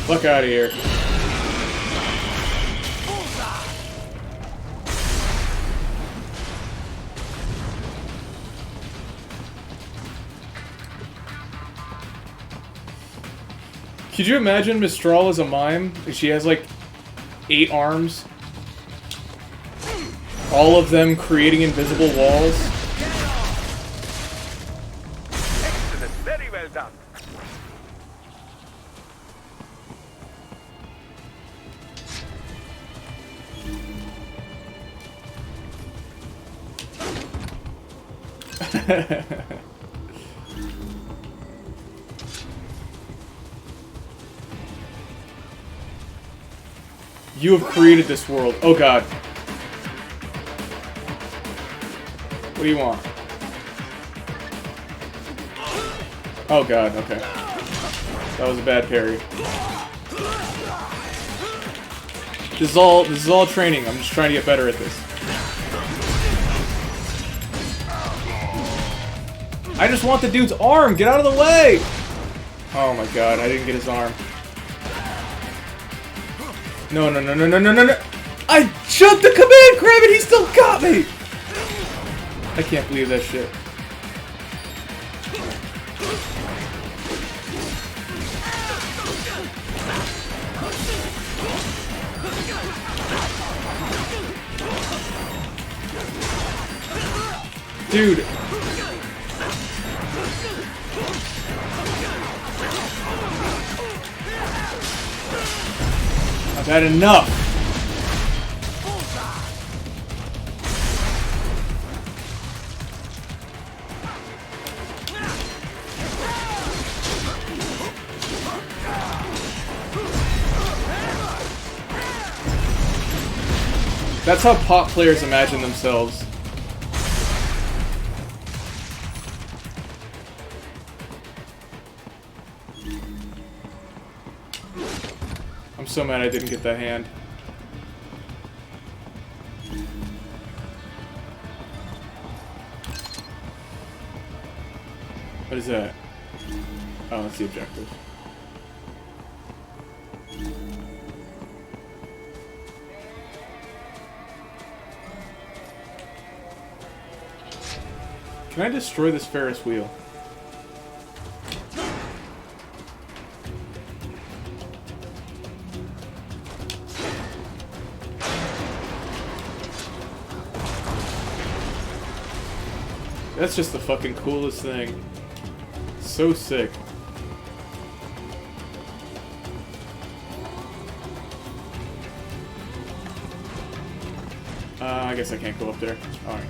Fuck out of here. Could you imagine Mistral as a mime? She has like 8 arms. All of them creating invisible walls. Excellent, very well done. You have created this world. Oh god. What do you want? Oh god, okay. That was a bad parry. This is all training. I'm just trying to get better at this. I just want the dude's arm! Get out of the way! Oh my god, I didn't get his arm. No, no, no, no, no, no, no, no! I jumped the command grab and he still got me! I can't believe that shit. Dude. I've had enough. That's how pop players imagine themselves. I'm so mad I didn't get that hand. What is that? Oh, that's the objective. Can I destroy this Ferris wheel? That's just the fucking coolest thing. So sick. I guess I can't go up there. Alright.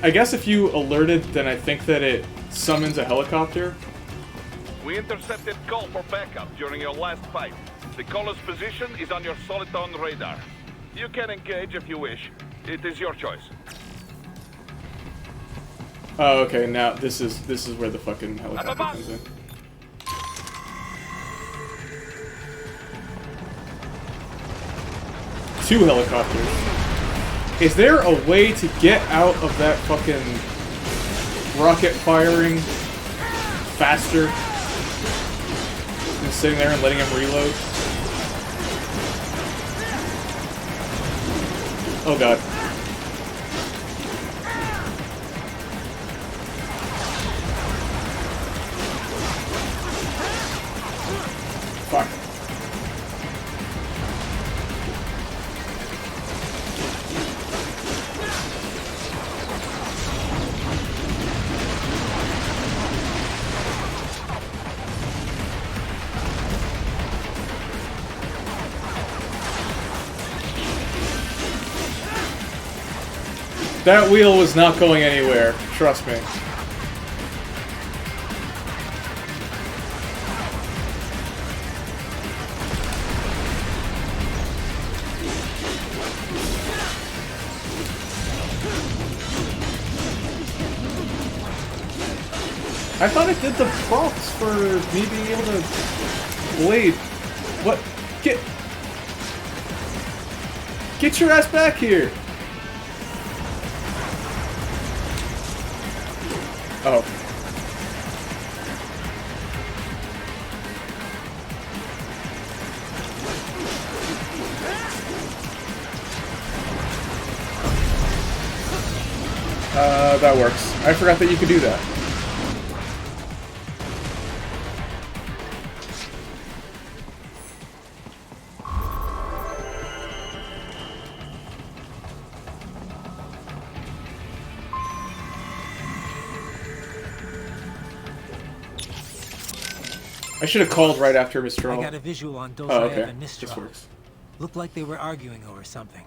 I guess if you alerted, then I think that it summons a helicopter. We intercepted call for backup during your last fight. The caller's position is on your Soliton radar. You can engage if you wish. It is your choice. Oh, okay. Now this is where the fucking helicopter comes in. Two helicopters. Is there a way to get out of that fucking rocket firing faster? And sitting there and letting him reload. Oh god. Fuck. That wheel was not going anywhere, trust me. I thought it did the props for me being able to blade. What? Get your ass back here! Oh. That works. I forgot that you could do that. I should have called right after Mistral. I got a visual on Dozaev okay. and Mistral. This works. Looked like they were arguing over something.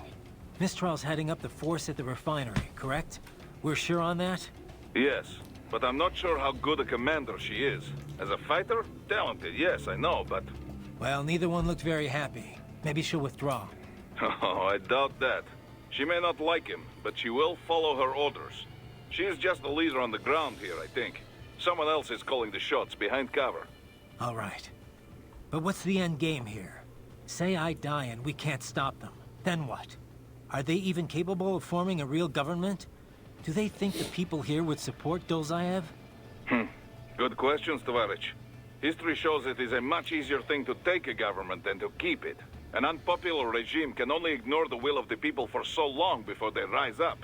Mistral's heading up the force at the refinery, correct? We're sure on that? Yes, but I'm not sure how good a commander she is. As a fighter, talented, yes, I know, but... Well, neither one looked very happy. Maybe she'll withdraw. Oh, I doubt that. She may not like him, but she will follow her orders. She is just the leader on the ground here, I think. Someone else is calling the shots behind cover. All right. But what's the end game here? Say I die and we can't stop them. Then what? Are they even capable of forming a real government? Do they think the people here would support Dozaev? Good questions, Tovarich. History shows it is a much easier thing to take a government than to keep it. An unpopular regime can only ignore the will of the people for so long before they rise up.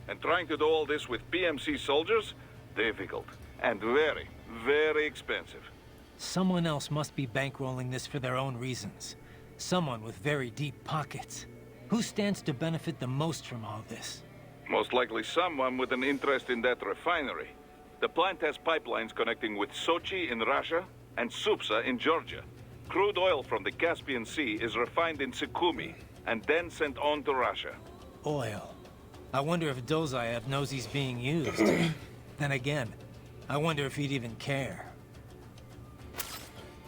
And trying to do all this with PMC soldiers? Difficult. And very, very expensive. Someone else must be bankrolling this for their own reasons. Someone with very deep pockets. Who stands to benefit the most from all this? Most likely someone with an interest in that refinery. The plant has pipelines connecting with Sochi in Russia and Supsa in Georgia. Crude oil from the Caspian Sea is refined in Sukhumi and then sent on to Russia. Oil. I wonder if Dozaev knows he's being used. Then again, I wonder if he'd even care.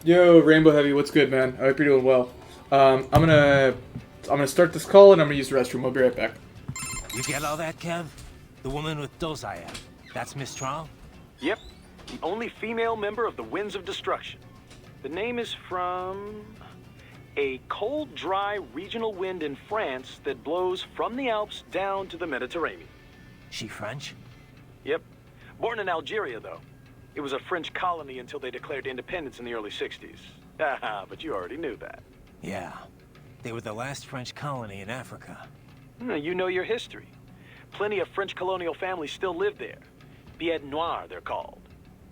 Yo, Rainbow Heavy, what's good, man? I hope you're doing well. I'm gonna start this call and I'm gonna use the restroom. I'll be right back. You get all that, Kev? The woman with Dozaev. That's Mistral? Yep. The only female member of the Winds of Destruction. The name is from... a cold, dry regional wind in France that blows from the Alps down to the Mediterranean. She French? Yep. Born in Algeria, though. It was a French colony until they declared independence in the early 60s. Haha, but you already knew that. Yeah. They were the last French colony in Africa. You know your history. Plenty of French colonial families still live there. Bêtes Noires, they're called.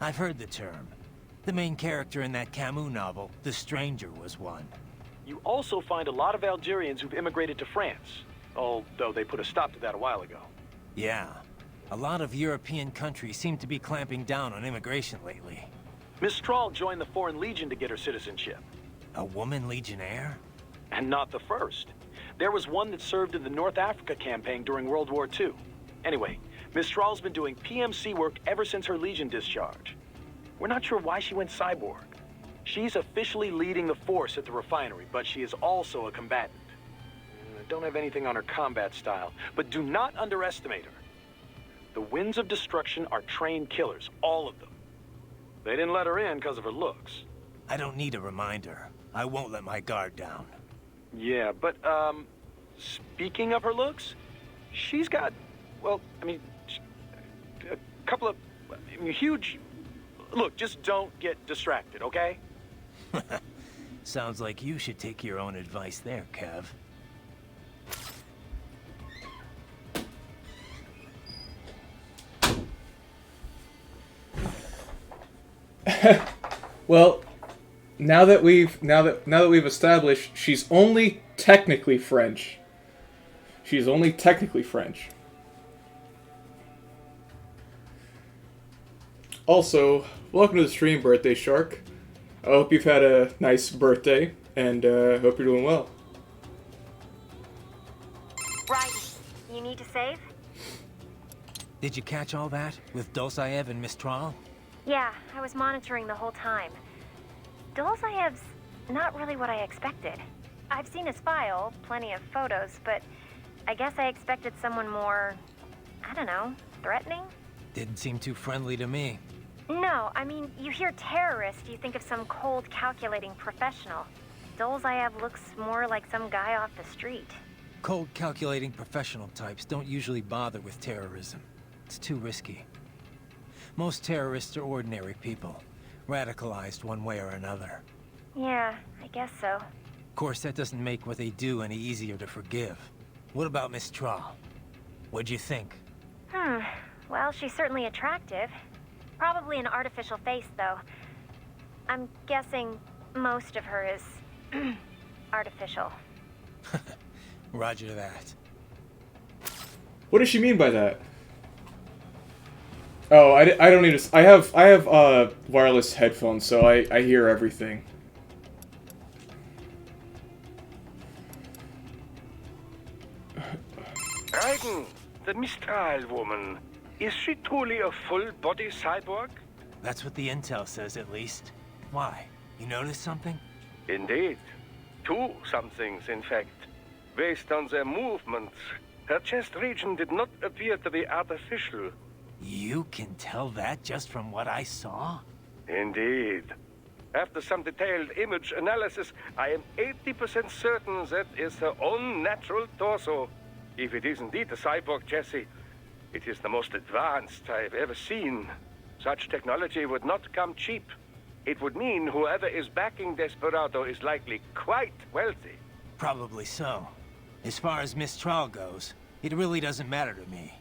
I've heard the term. The main character in that Camus novel, The Stranger, was one. You also find a lot of Algerians who've immigrated to France, although they put a stop to that a while ago. Yeah. A lot of European countries seem to be clamping down on immigration lately. Mistral joined the Foreign Legion to get her citizenship. A woman legionnaire? And not the first. There was one that served in the North Africa campaign during World War II. Anyway, Mistral's been doing PMC work ever since her Legion discharge. We're not sure why she went cyborg. She's officially leading the force at the refinery, but she is also a combatant. Don't have anything on her combat style, but do not underestimate her. The Winds of Destruction are trained killers, all of them. They didn't let her in because of her looks. I don't need a reminder. I won't let my guard down. Yeah, but, speaking of her looks, she's got, well, I mean, a couple of huge... Look, just don't get distracted, okay? Sounds like you should take your own advice there, Kev. Well, now that we've established she's only technically French. She's only technically French. Also, welcome to the stream, Birthday Shark. I hope you've had a nice birthday, and hope you're doing well. Right. You need to save? Did you catch all that with Dolzaev and Mistral? Yeah, I was monitoring the whole time. Dolzaev's not really what I expected. I've seen his file, plenty of photos, but I guess I expected someone more, I don't know, threatening? Didn't seem too friendly to me. No, I mean, you hear terrorist, you think of some cold, calculating professional. Dolzaev looks more like some guy off the street. Cold, calculating professional types don't usually bother with terrorism. It's too risky. Most terrorists are ordinary people, radicalized one way or another. Yeah, I guess so. Of course, that doesn't make what they do any easier to forgive. What about Mistral? What'd you think? Well, she's certainly attractive. Probably an artificial face, though. I'm guessing most of her is artificial. Roger that. What does she mean by that? Oh, I don't need to. I have wireless headphones, so I hear everything. Raiden, the Mistral woman, is she truly a full-body cyborg? That's what the intel says, at least. Why? You noticed something? Indeed. Two somethings, in fact. Based on their movements, her chest region did not appear to be artificial. You can tell that just from what I saw? Indeed. After some detailed image analysis, I am 80% certain that is her own natural torso. If it is indeed a cyborg chassis, it is the most advanced I've ever seen. Such technology would not come cheap. It would mean whoever is backing Desperado is likely quite wealthy. Probably so. As far as Mistral goes, it really doesn't matter to me.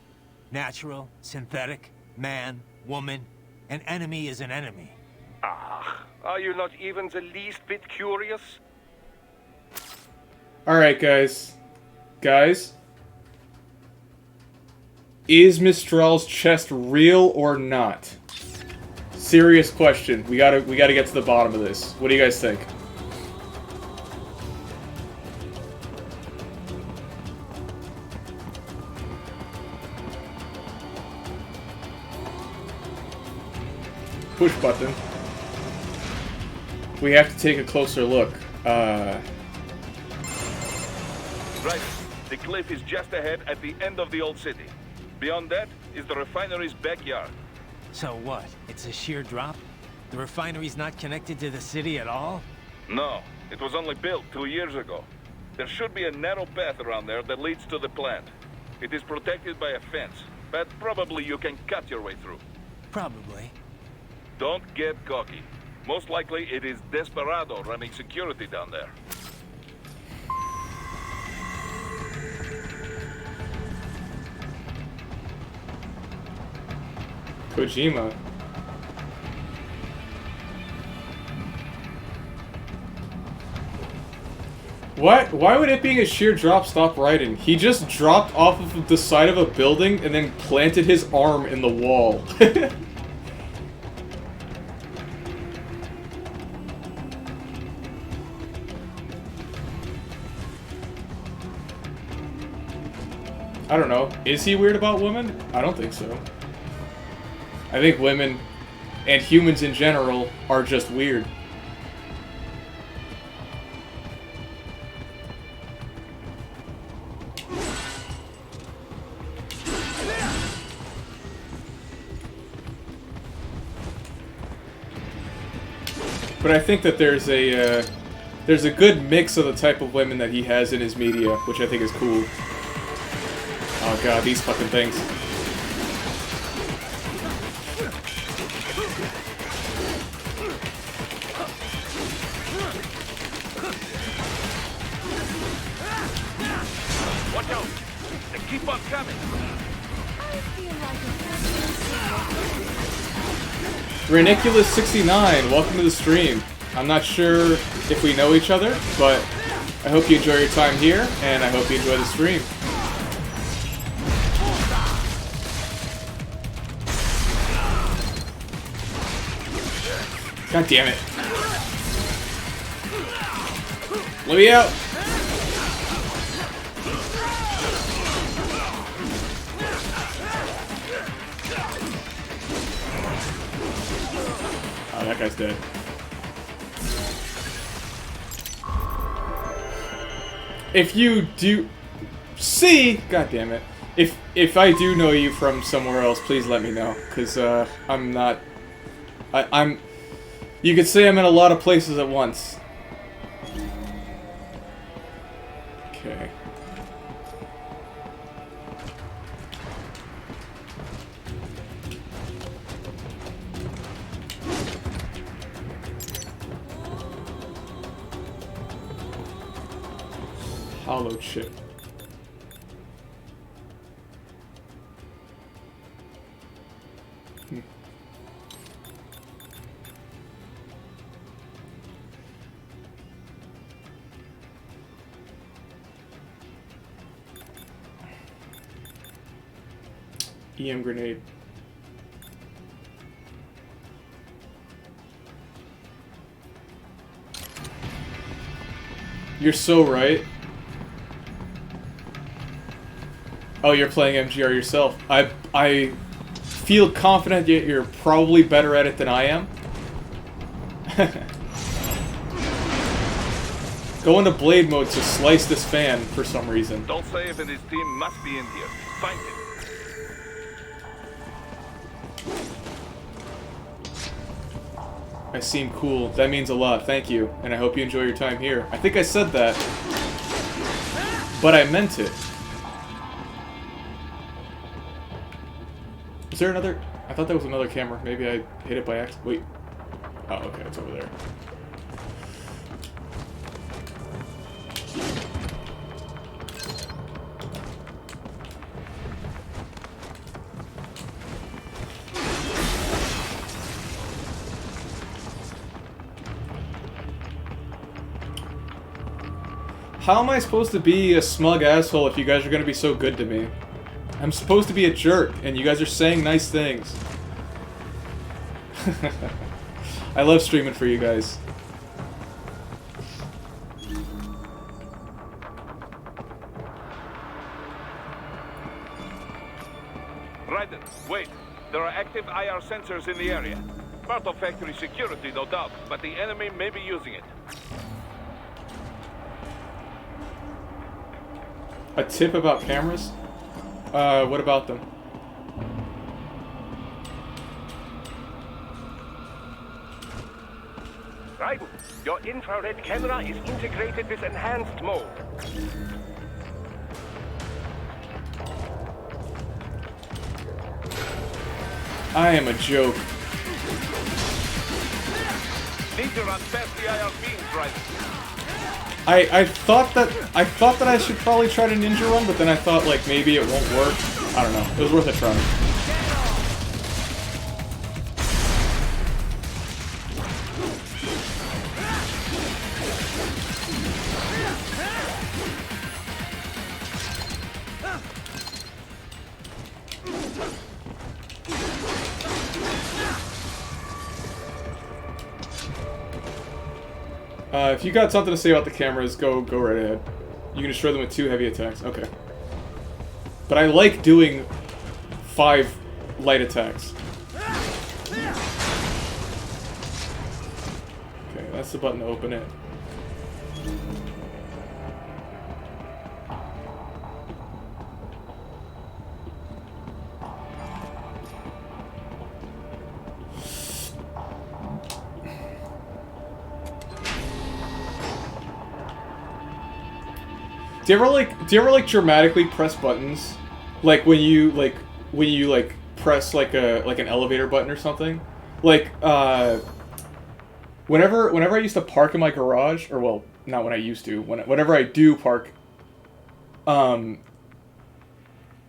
Natural, synthetic, man, woman, an enemy is an enemy. Ah, are you not even the least bit curious? Alright, guys. Is Mistral's chest real or not? Serious question. We gotta get to the bottom of this. What do you guys think? Push button. We have to take a closer look. Right. The cliff is just ahead at the end of the old city. Beyond that is the refinery's backyard. So what? It's a sheer drop? The refinery's not connected to the city at all? No, it was only built 2 years ago. There should be a narrow path around there that leads to the plant. It is protected by a fence, but probably you can cut your way through. Probably. Don't get cocky. Most likely it is Desperado running security down there. Kojima. What? Why would it being a sheer drop stop Raiden? He just dropped off of the side of a building and then planted his arm in the wall. I don't know. Is he weird about women? I don't think so. I think women and humans in general are just weird. But I think that there's a good mix of the type of women that he has in his media, which I think is cool. Oh god, these fucking things. Watch out! They keep on coming! Reniculous69, welcome to the stream. I'm not sure if we know each other, but I hope you enjoy your time here, and I hope you enjoy the stream. God damn it. Let me out! Oh, that guy's dead. If you do see, god damn it. If I do know you from somewhere else, please let me know, cuz I'm not I'm you could say I'm in a lot of places at once. Okay. Hollow chip. EM grenade. You're so right. Oh, you're playing MGR yourself. I feel confident that you're probably better at it than I am. Go into blade mode to slice this fan for some reason. Dolsaev and his team must be in here. Find him. I seem cool. That means a lot. Thank you. And I hope you enjoy your time here. I think I said that. But I meant it. Is there another? I thought that was another camera. Maybe I hit it by accident. Wait. Oh, okay. It's over there. How am I supposed to be a smug asshole if you guys are gonna be so good to me? I'm supposed to be a jerk, and you guys are saying nice things. I love streaming for you guys. Raiden, wait. There are active IR sensors in the area. Part of factory security, no doubt, but the enemy may be using it. A tip about cameras? What about them? Raiden, your infrared camera is integrated with enhanced mode. I am a joke. Need to run past the IR beams, Raiden. I thought that I should probably try to ninja run, but then I thought like maybe it won't work. I don't know. It was worth a try. If you got something to say about the cameras, go right ahead. You can destroy them with 2 heavy attacks. Okay. But I like doing 5 light attacks. Okay, that's the button to open it. Do you ever like dramatically press buttons? Like when you press like an elevator button or something? Like whenever I used to park in my garage, or well, not when I used to, whenever I do park,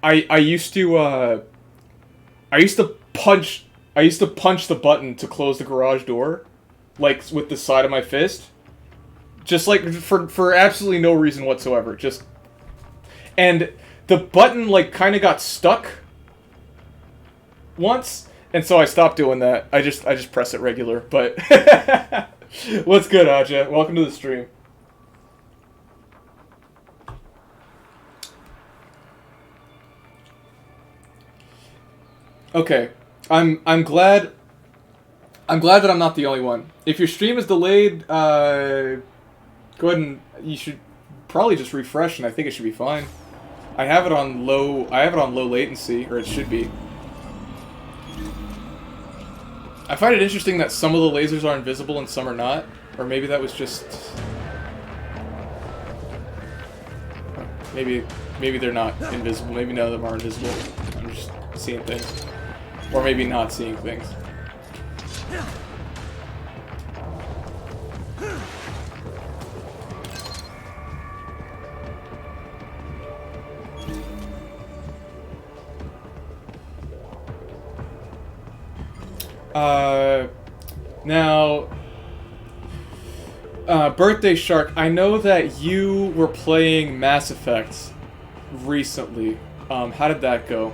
I used to punch the button to close the garage door, like with the side of my fist, just like for absolutely no reason whatsoever. Just, and the button like kind of got stuck once, and so I stopped doing that. I just press it regular. But what's good, Aja? Welcome to the stream. Okay, I'm glad that I'm not the only one. If your stream is delayed, go ahead and you should probably just refresh, and I think it should be fine. I have it on low latency, or it should be. I find it interesting that some of the lasers are invisible and some are not, or maybe that was just maybe they're not invisible. Maybe none of them are invisible. I'm just seeing things. Or maybe not seeing things. Now, Birthday Shark, I know that you were playing Mass Effect recently. How did that go?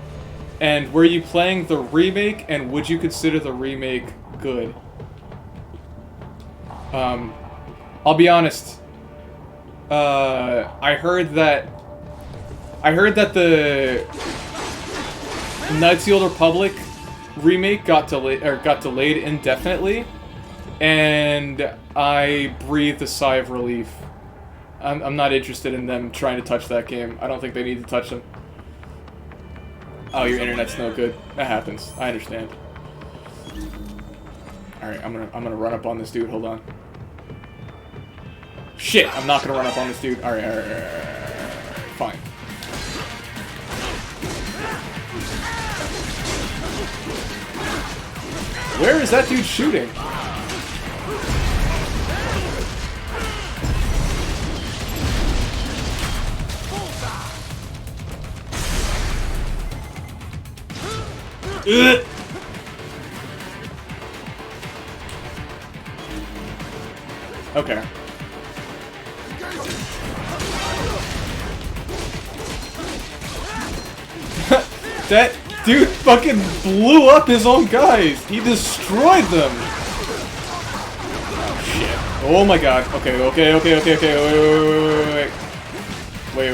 And were you playing the remake, and would you consider the remake good? I'll be honest. I heard that the Knights of the Old Republic remake got delayed indefinitely, and I breathed a sigh of relief. I'm not interested in them trying to touch that game. I don't think they need to touch them. Oh, your internet's no good. That happens. I understand. Alright, I'm gonna run up on this dude. Hold on. Shit, I'm not gonna run up on this dude. Alright. Fine. Where is that dude shooting? Ugh. Okay. That dude fucking blew up his own guys. He destroyed them. Oh shit. Oh my god. Okay. Wait.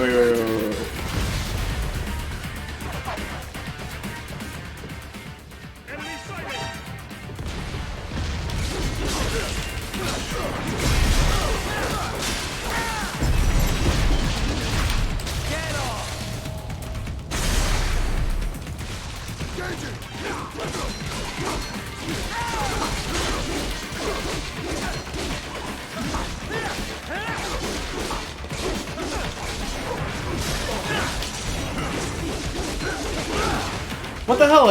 What the hell?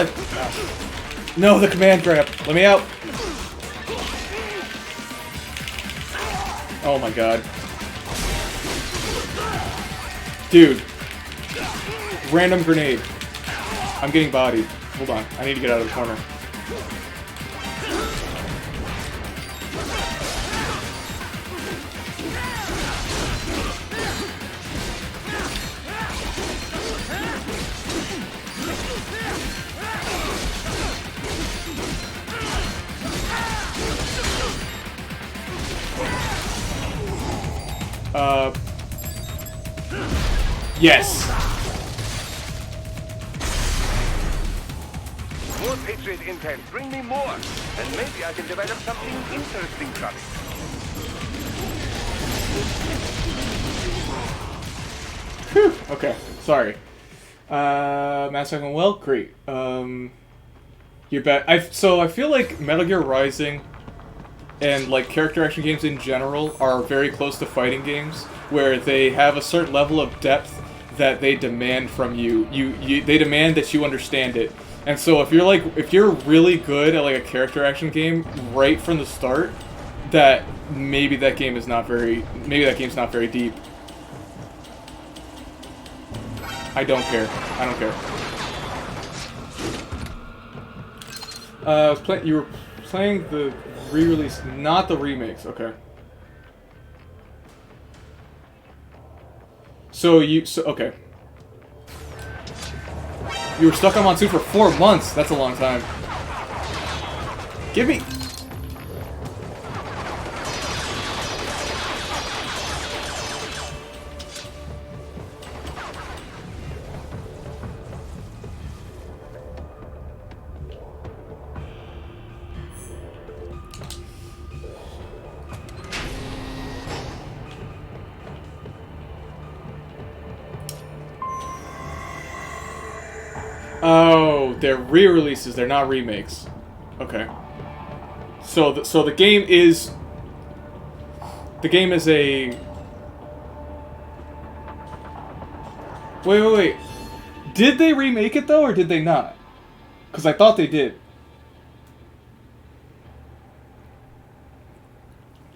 No, the command grab. Let me out. Oh my god. Dude. Random grenade. I'm getting bodied. Hold on. I need to get out of the corner. Yes. More Patriot intel. Bring me more. And maybe I can develop something interesting from it. Whew. Okay. Sorry. Mass Effect well, great. You're back. So I feel like Metal Gear Rising and like character action games in general are very close to fighting games, where they have a certain level of depth that they demand from you. They demand that you understand it. And so if you're really good at like a character action game right from the start, that maybe that game's not very deep. I don't care. I don't care. You were playing the re-release, not the remakes. Okay. So okay. You were stuck on Monsoon for 4 months. That's a long time. Give me. Oh, they're re-releases. They're not remakes. Okay. So the game is a. Wait. Did they remake it though, or did they not? Because I thought they did.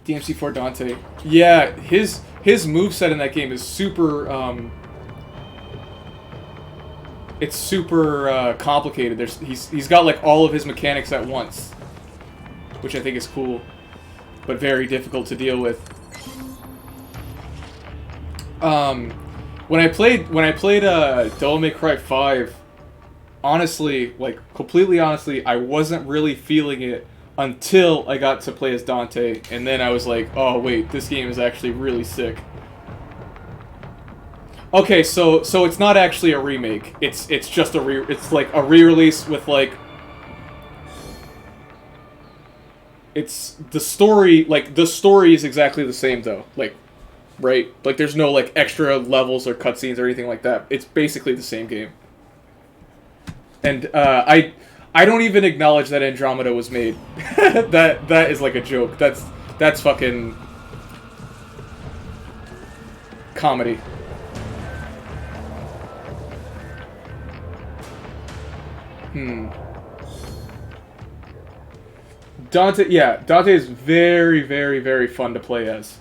DMC4 Dante. Yeah, his moveset in that game is super. It's super complicated. He's got like all of his mechanics at once, which I think is cool, but very difficult to deal with. When I played Devil May Cry 5, honestly, like completely honestly, I wasn't really feeling it until I got to play as Dante, and then I was like, oh wait, this game is actually really sick. Okay, so it's not actually a remake. It's just it's like a re-release with like it's the story, like the story is exactly the same though. Like right? Like there's no like extra levels or cutscenes or anything like that. It's basically the same game. And I don't even acknowledge that Andromeda was made. that is like a joke. That's fucking comedy. Dante is very, very, very fun to play as.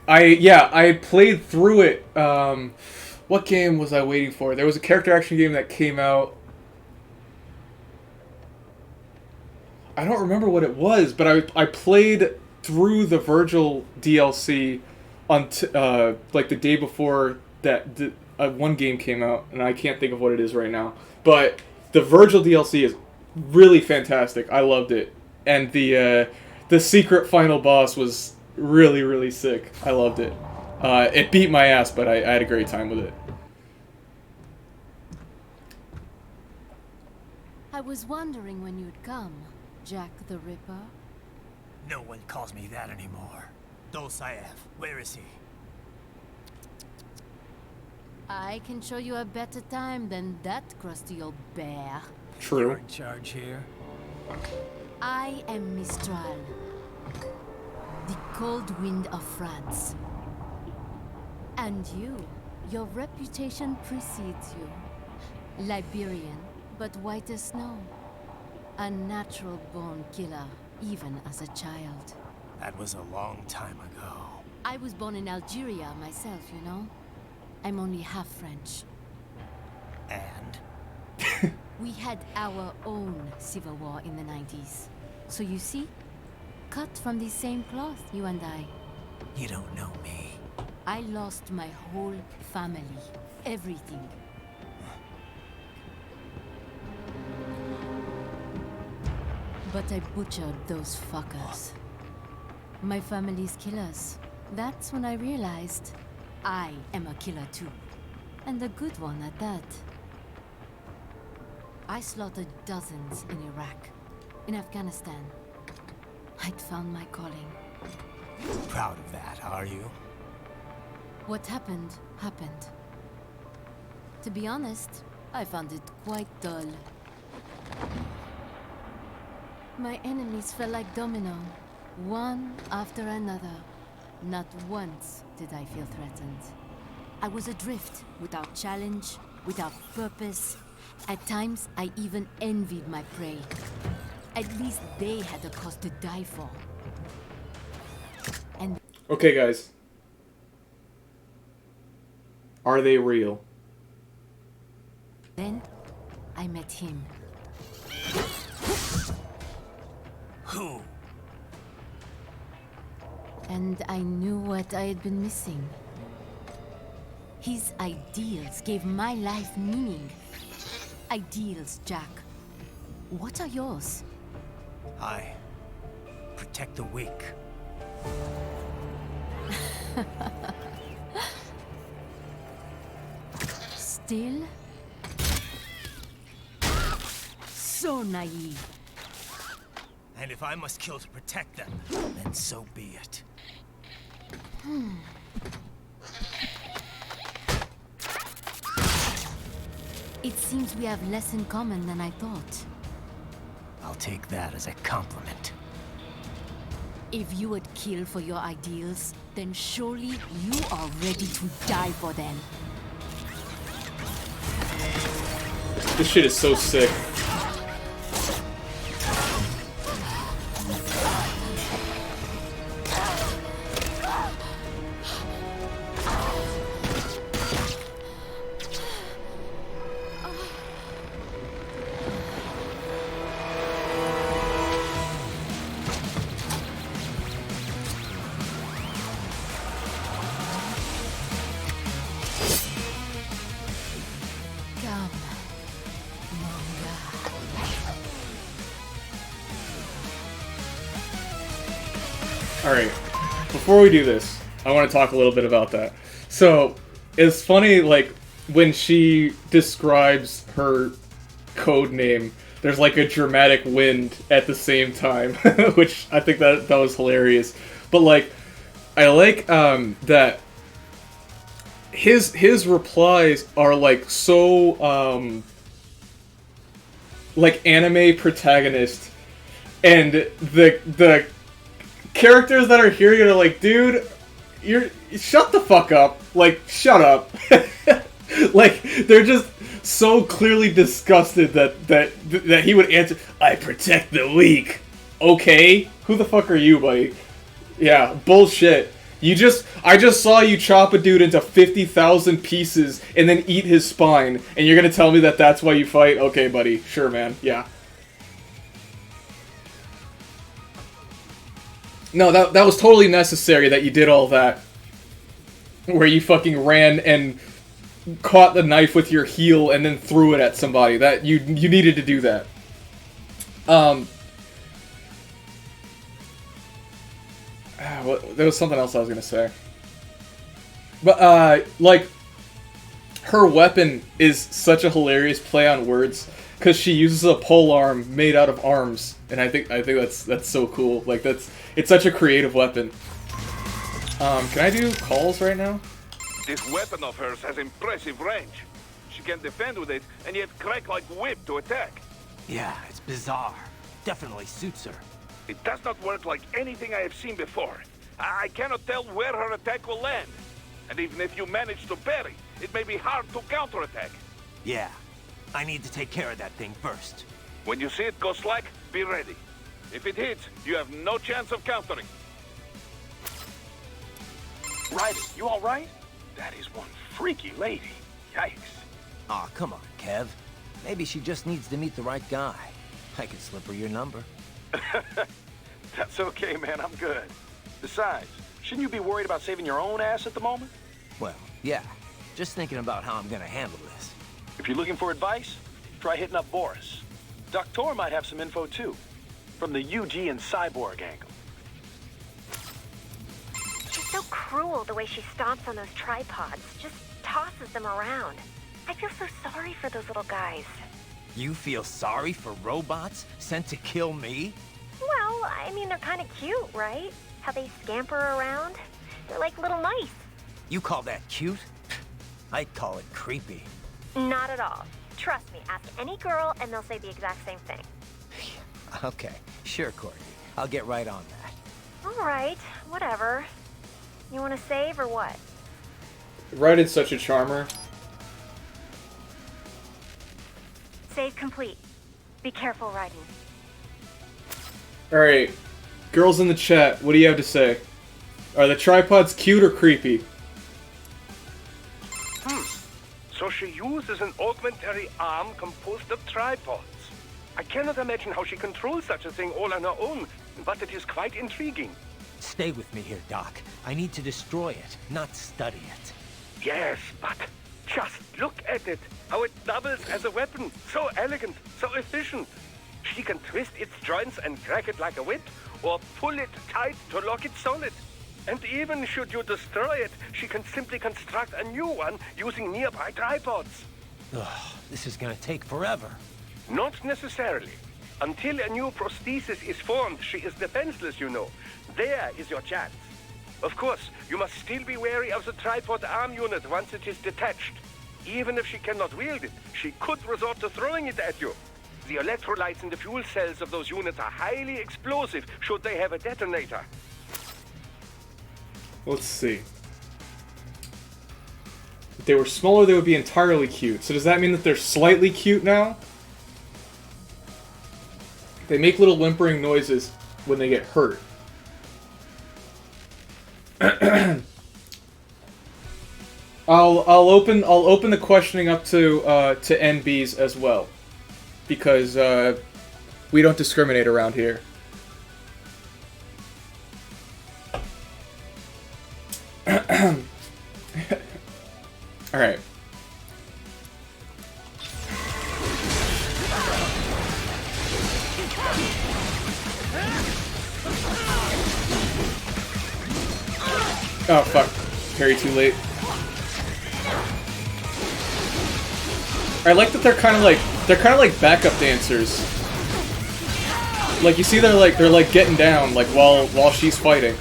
I played through it. What game was I waiting for? There was a character action game that came out. I don't remember what it was, but I played through the Virgil DLC on like the day before that one game came out, and I can't think of what it is right now. But the Virgil DLC is really fantastic. I loved it, and the secret final boss was really, really sick. I loved it. It beat my ass, but I had a great time with it. I was wondering when you'd come, Jack the Ripper. No one calls me that anymore. Dolzaev, where is he? I can show you a better time than that crusty old bear. True. You're in charge here. I am Mistral, the cold wind of France. And your reputation precedes you. Liberian, but white as snow. A natural-born killer, even as a child. That was a long time ago. I was born in Algeria myself, you know? I'm only half French. And? We had our own civil war in the 90s. So you see? Cut from the same cloth, you and I. You don't know me. I lost my whole family. Everything. But I butchered those fuckers. My family's killers. That's when I realized I am a killer too. And a good one at that. I slaughtered dozens in Iraq, in Afghanistan. I'd found my calling. Proud of that, are you? What happened, happened. To be honest, I found it quite dull. My enemies fell like domino, one after another. Not once did I feel threatened. I was adrift, without challenge, without purpose. At times, I even envied my prey. At least they had a cause to die for. And Okay, guys. Are they real? Then I met him. Who? And I knew what I had been missing. His ideals gave my life meaning. Ideals, Jack. What are yours? I protect the weak. Still? So naive. And if I must kill to protect them, then so be it. It seems we have less in common than I thought. I'll take that as a compliment. If you would kill for your ideals, then surely you are ready to die for them. This shit is so sick. Come, Alright, before we do this, I want to talk a little bit about that. So, it's funny, like, when she describes her code name, there's like a dramatic wind at the same time, which I think that was hilarious. But, like, I like that his replies are, like, so, like, anime protagonist, and the characters that are hearing it are like, dude, shut the fuck up. Like, shut up. Like, they're just so clearly disgusted that he would answer, I protect the weak. Okay? Who the fuck are you, buddy? Yeah, bullshit. I just saw you chop a dude into 50,000 pieces and then eat his spine, and you're gonna tell me that that's why you fight? Okay, buddy. Sure, man. Yeah. No, that was totally necessary that you did all that. Where you fucking ran and caught the knife with your heel and then threw it at somebody. That you needed to do that. There was something else I was gonna say. But like, her weapon is such a hilarious play on words because she uses a polearm made out of arms, and I think that's so cool. Like, it's such a creative weapon. Can I do calls right now? This weapon of hers has impressive range. She can defend with it, and yet crack like whip to attack. Yeah, it's bizarre. Definitely suits her. It does not work like anything I have seen before. I cannot tell where her attack will land. And even if you manage to parry, it may be hard to counterattack. Yeah, I need to take care of that thing first. When you see it go slack, be ready. If it hits, you have no chance of countering. Ryder, you all right? That is one freaky lady. Yikes. Aw, come on, Kev. Maybe she just needs to meet the right guy. I could slip her your number. That's okay, man. I'm good. Besides, shouldn't you be worried about saving your own ass at the moment? Well, yeah. Just thinking about how I'm gonna handle this. If you're looking for advice, try hitting up Boris. Doctor might have some info, too. From the UG and Cyborg angle. She's so cruel the way she stomps on those tripods. Just tosses them around. I feel so sorry for those little guys. You feel sorry for robots sent to kill me? Well, I mean, they're kind of cute, right? How they scamper around. They're like little mice. You call that cute? I'd call it creepy. Not at all. Trust me, ask any girl and they'll say the exact same thing. Okay, sure, Courtney. I'll get right on that. All right, whatever. You want to save or what? Ryden's such a charmer. Save complete. Be careful, Raiden. Alright. Girls in the chat, what do you have to say? Are the tripods cute or creepy? So she uses an augmentary arm composed of tripods. I cannot imagine how she controls such a thing all on her own, but it is quite intriguing. Stay with me here, Doc. I need to destroy it, not study it. Yes, but just look at it. How it doubles as a weapon. So elegant, so efficient. She can twist its joints and crack it like a whip, or pull it tight to lock it solid. And even should you destroy it, she can simply construct a new one using nearby tripods. Ugh, this is gonna take forever. Not necessarily. Until a new prosthesis is formed, she is defenseless, you know. There is your chance. Of course, you must still be wary of the tripod arm unit once it is detached. Even if she cannot wield it, she could resort to throwing it at you. The electrolytes in the fuel cells of those units are highly explosive should they have a detonator. Let's see. If they were smaller, they would be entirely cute. So does that mean that they're slightly cute now? They make little whimpering noises when they get hurt. I'll open the questioning up to NBs as well, because we don't discriminate around here. All right. Oh fuck! Parry too late. I like that they're kind of like backup dancers. Like you see, they're like getting down like while she's fighting.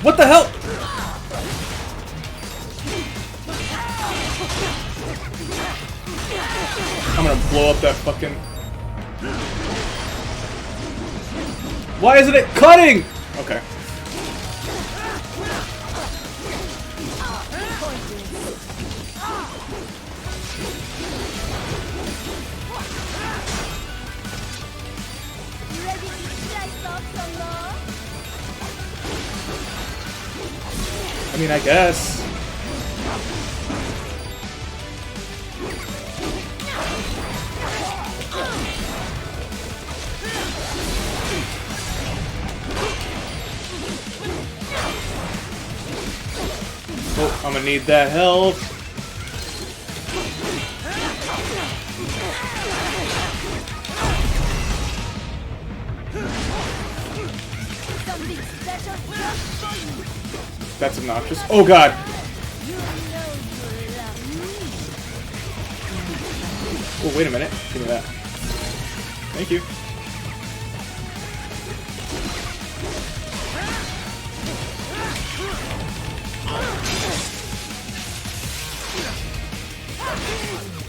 What the hell? I'm gonna blow up that fucking... Why isn't it cutting? Okay. I mean, I guess. Oh, I'm gonna need that help. That's obnoxious. Oh god! Oh, wait a minute. Give me that. Thank you.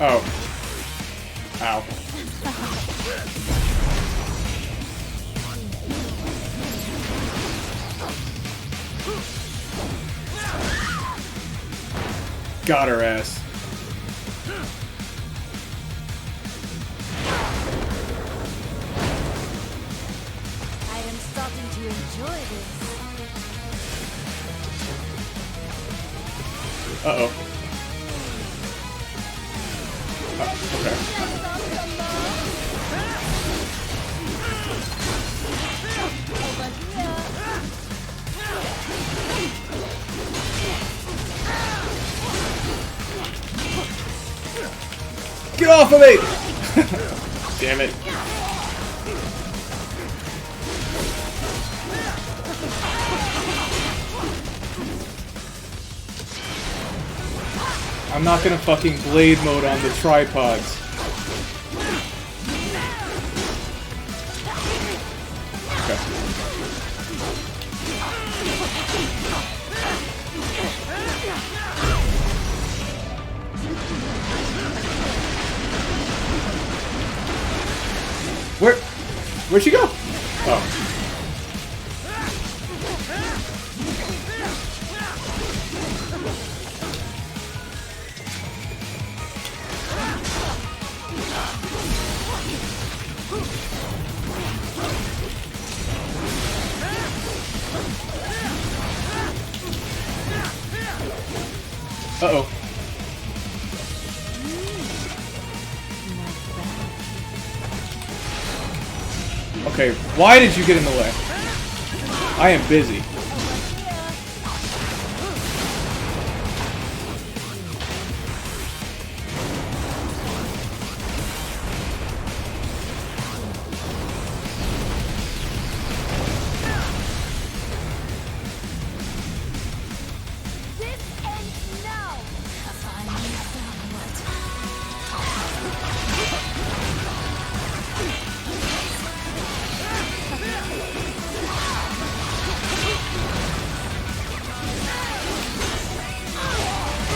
Oh. Ow. Got her ass. I am starting to enjoy this. Uh-oh. Get off of me! Damn it. I'm not gonna fucking blade mode on the tripods. Okay. Where? Where'd she go? Oh. Uh-oh. Okay, why did you get in the way? I am busy.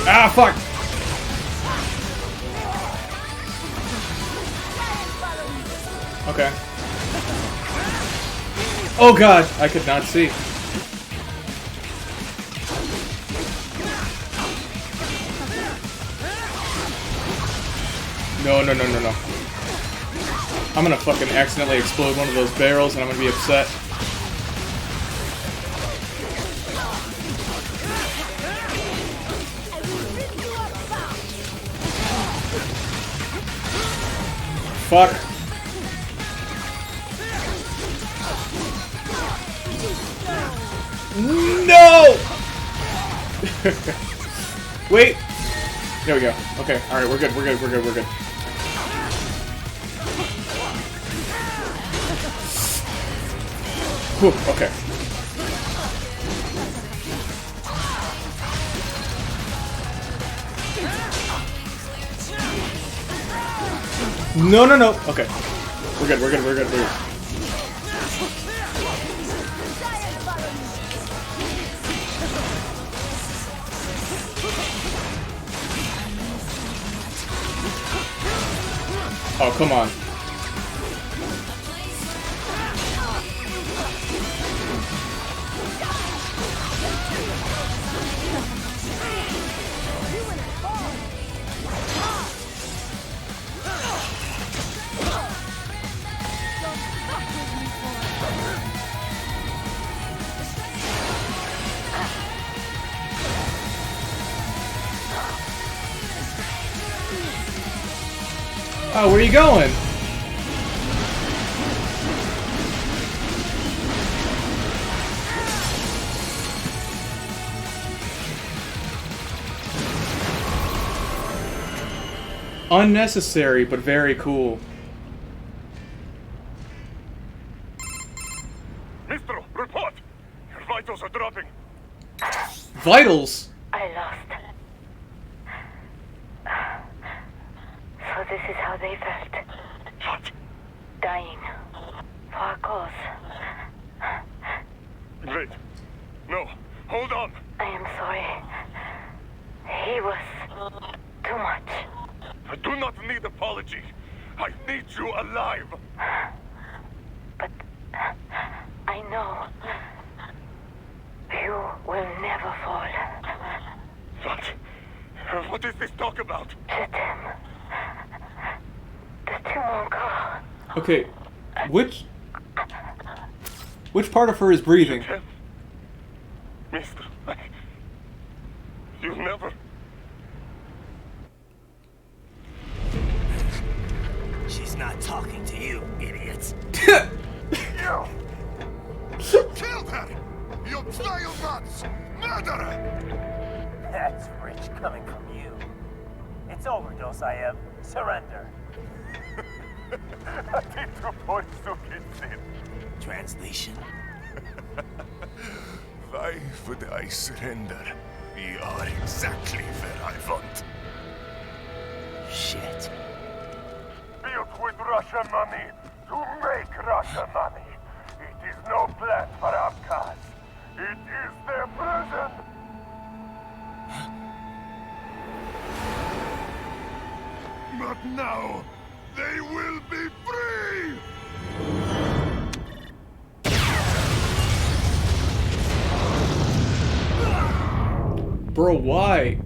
Ah, fuck! Okay. Oh god, I could not see. No, no, no, no, no. I'm gonna fucking accidentally explode one of those barrels and I'm gonna be upset. Fuck. No! Wait. There we go. Okay. Alright, we're good. We're good. We're good. We're good. Whew, okay. No, no, no. Okay. We're good. We're good. We're good. We're good. Oh, come on. Oh, where are you going? Unnecessary, but very cool. Mistro, report! Your vitals are dropping. Vitals? I lost. So this is how they felt. What? Dying. For a cause. Wait. No. Hold on. I am sorry. He was too much. I do not need apology. I need you alive. But I know you will never fall. What? What is this talk about? The Tumonka. Okay, which part of her is breathing? Mister, you never. She's not talking to you, idiots. You! Killed her! You psychopaths! Murderer! That's rich coming from you. It's overdose, I am. Surrender. Translation. Why would I surrender? We are exactly where I want. Shit. Built with Russian money to make Russian money. It is no plan for Abkhaz. It is their prison. Not now! They will be free! Bro, why?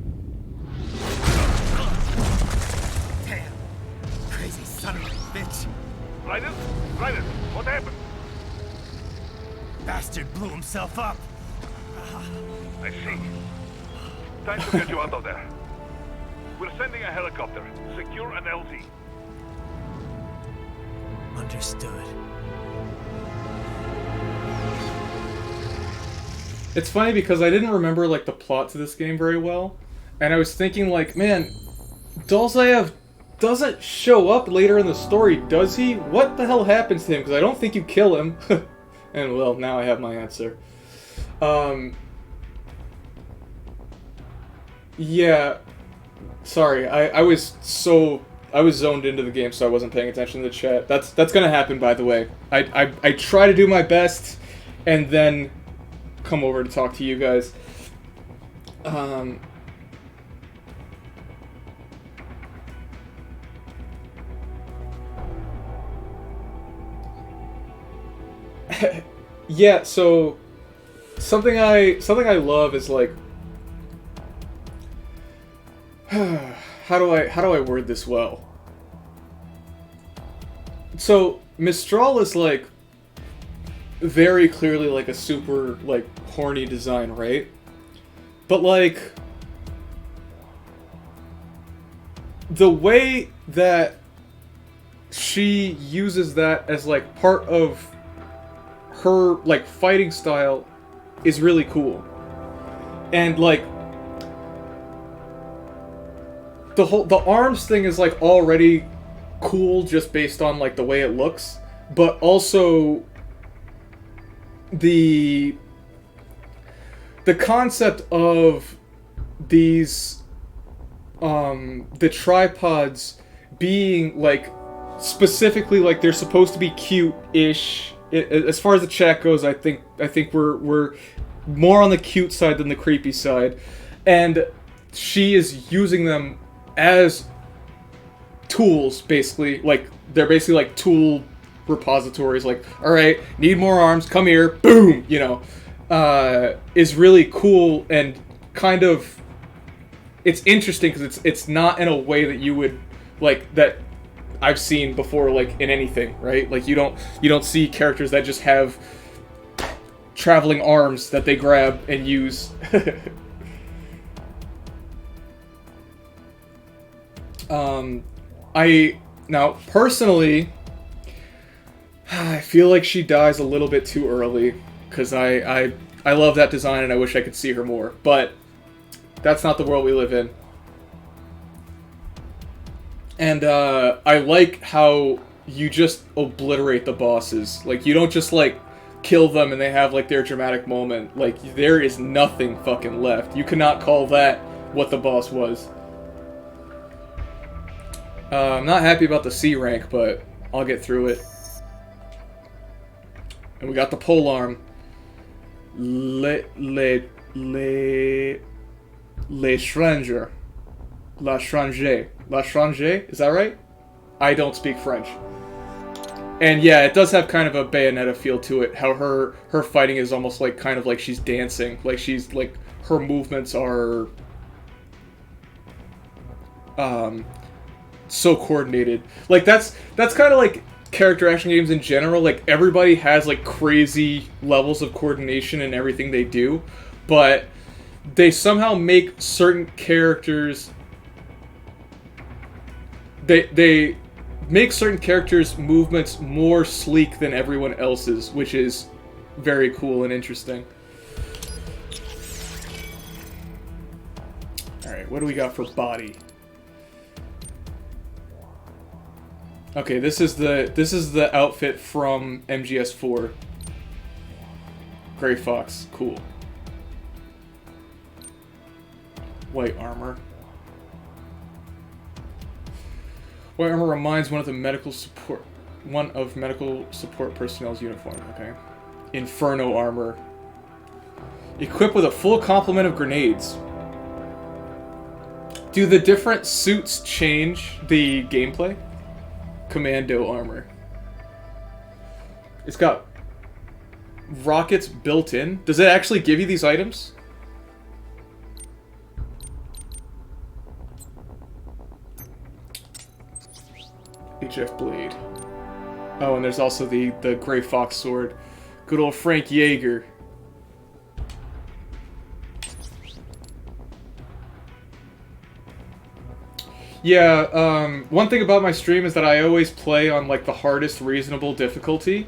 Damn. Crazy son of a bitch. Raiden? Raiden, what happened? Bastard blew himself up. I see. Time to get you out of there. We're sending a helicopter. Secure an LZ. Understood. It's funny because I didn't remember like the plot to this game very well, and I was thinking like, man, Dolzaev doesn't show up later in the story, does he? What the hell happens to him? Because I don't think you kill him. And well, now I have my answer. Yeah, sorry, I was zoned into the game, so I wasn't paying attention to the chat. That's gonna happen, by the way. I try to do my best, and then come over to talk to you guys. Yeah, so something I love is like how do I word this well? So Mistral is like very clearly like a super like horny design, right? But like the way that she uses that as like part of her like fighting style is really cool. And like the arms thing is like already cool just based on like the way it looks, but also the concept of these the tripods being like specifically like they're supposed to be cute-ish. As far as the chat goes, I think we're more on the cute side than the creepy side, and she is using them as tools, basically. Like they're basically like tool repositories. Like, all right, need more arms, come here, boom, you know, is really cool and kind of it's interesting because it's not in a way that you would like that I've seen before, like in anything, right? Like you don't see characters that just have traveling arms that they grab and use. Now personally, I feel like she dies a little bit too early because I love that design and I wish I could see her more, but that's not the world we live in. And I like how you just obliterate the bosses. Like, you don't just, like, kill them and they have, like, their dramatic moment. Like, there is nothing fucking left. You cannot call that what the boss was. I'm not happy about the C rank, but I'll get through it. And we got the polearm. Le Stranger. La Stranger. La Stranger? Is that right? I don't speak French. And yeah, it does have kind of a Bayonetta feel to it. How her fighting is almost like kind of like she's dancing. Like she's like her movements are so coordinated. Like that's kind of like character action games in general. Like everybody has like crazy levels of coordination in everything they do, but they somehow make certain characters they make certain characters' movements more sleek than everyone else's, which is very cool and interesting. Alright, what do we got for body? Okay, this is the outfit from MGS4. Gray Fox, cool. White armor. White armor reminds one of medical support personnel's uniform. Okay. Inferno armor. Equipped with a full complement of grenades. Do the different suits change the gameplay? Commando armor. It's got rockets built in. Does it actually give you these items? HF Blade. Oh, and there's also the Gray Fox sword. Good old Frank Yeager. Yeah, one thing about my stream is that I always play on, like, the hardest reasonable difficulty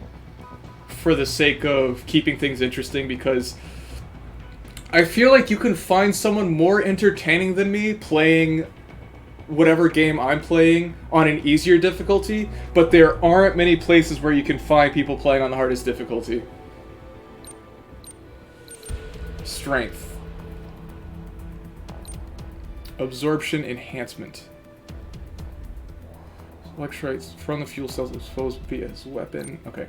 for the sake of keeping things interesting, because I feel like you can find someone more entertaining than me playing whatever game I'm playing on an easier difficulty, but there aren't many places where you can find people playing on the hardest difficulty. Strength. Absorption enhancement. Electrolytes from the fuel cells exposed as weapon. Okay.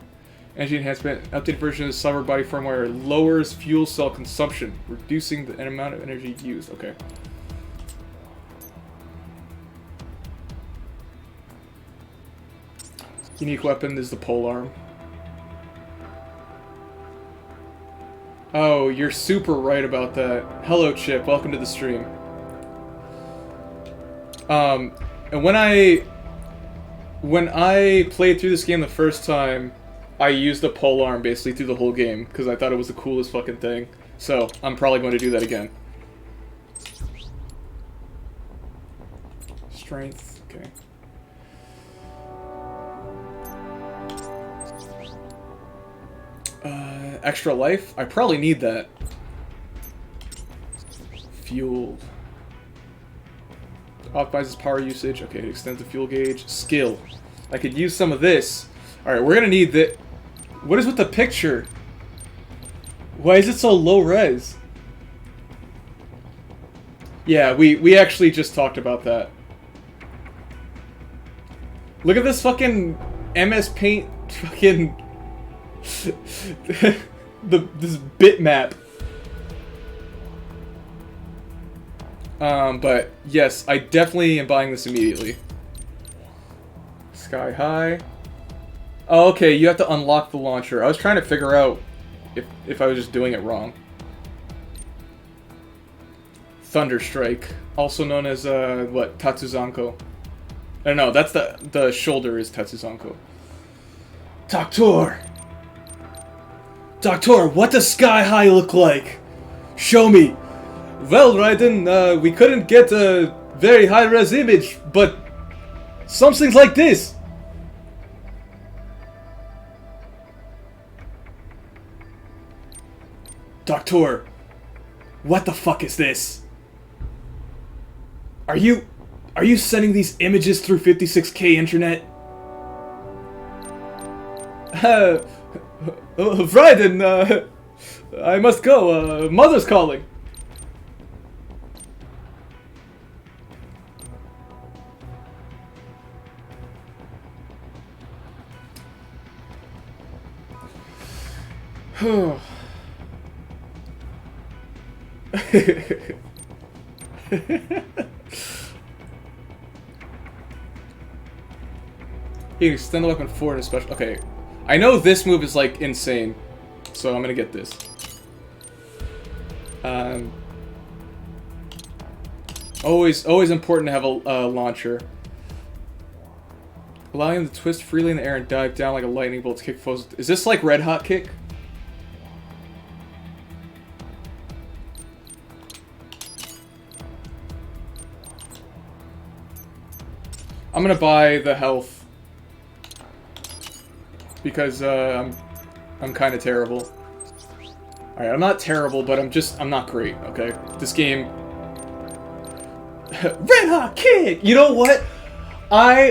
Energy enhancement. Updated version of the cyber body firmware lowers fuel cell consumption, reducing the amount of energy used. Okay. Unique weapon is the polearm. Oh, you're super right about that. Hello, Chip. Welcome to the stream. And when I played through this game the first time, I used the polearm basically through the whole game because I thought it was the coolest fucking thing. So I'm probably going to do that again. Strength. Okay. Extra life? I probably need that. Fuel. Optimizes power usage. Okay, it extends the fuel gauge. Skill. I could use some of this. Alright, we're gonna need that. What is with the picture? Why is it so low res? Yeah, we actually just talked about that. Look at this fucking MS Paint fucking this bitmap. But yes, I definitely am buying this immediately. Sky high. Oh, okay, you have to unlock the launcher. I was trying to figure out if I was just doing it wrong. Thunderstrike, also known as what, Tatsuzanko. I don't know, that's the shoulder is Tatsuzanko. Doctor! Doctor, what does Sky High look like? Show me! Well, Raiden, we couldn't get a very high-res image, but something like this! Doctor, what the fuck is this? Are you sending these images through 56K internet? Raiden, I must go. Mother's calling. You can extend the weapon forward in special. Okay, I know this move is like insane, so I'm gonna get this. Always important to have a launcher. Allowing him to twist freely in the air and dive down like a lightning bolt to kick foes. Is this like Red Hot Kick? I'm gonna buy the health because I'm kind of terrible. All right, I'm not terrible, but I'm not great. Okay, this game. Red Hot Kick. You know what?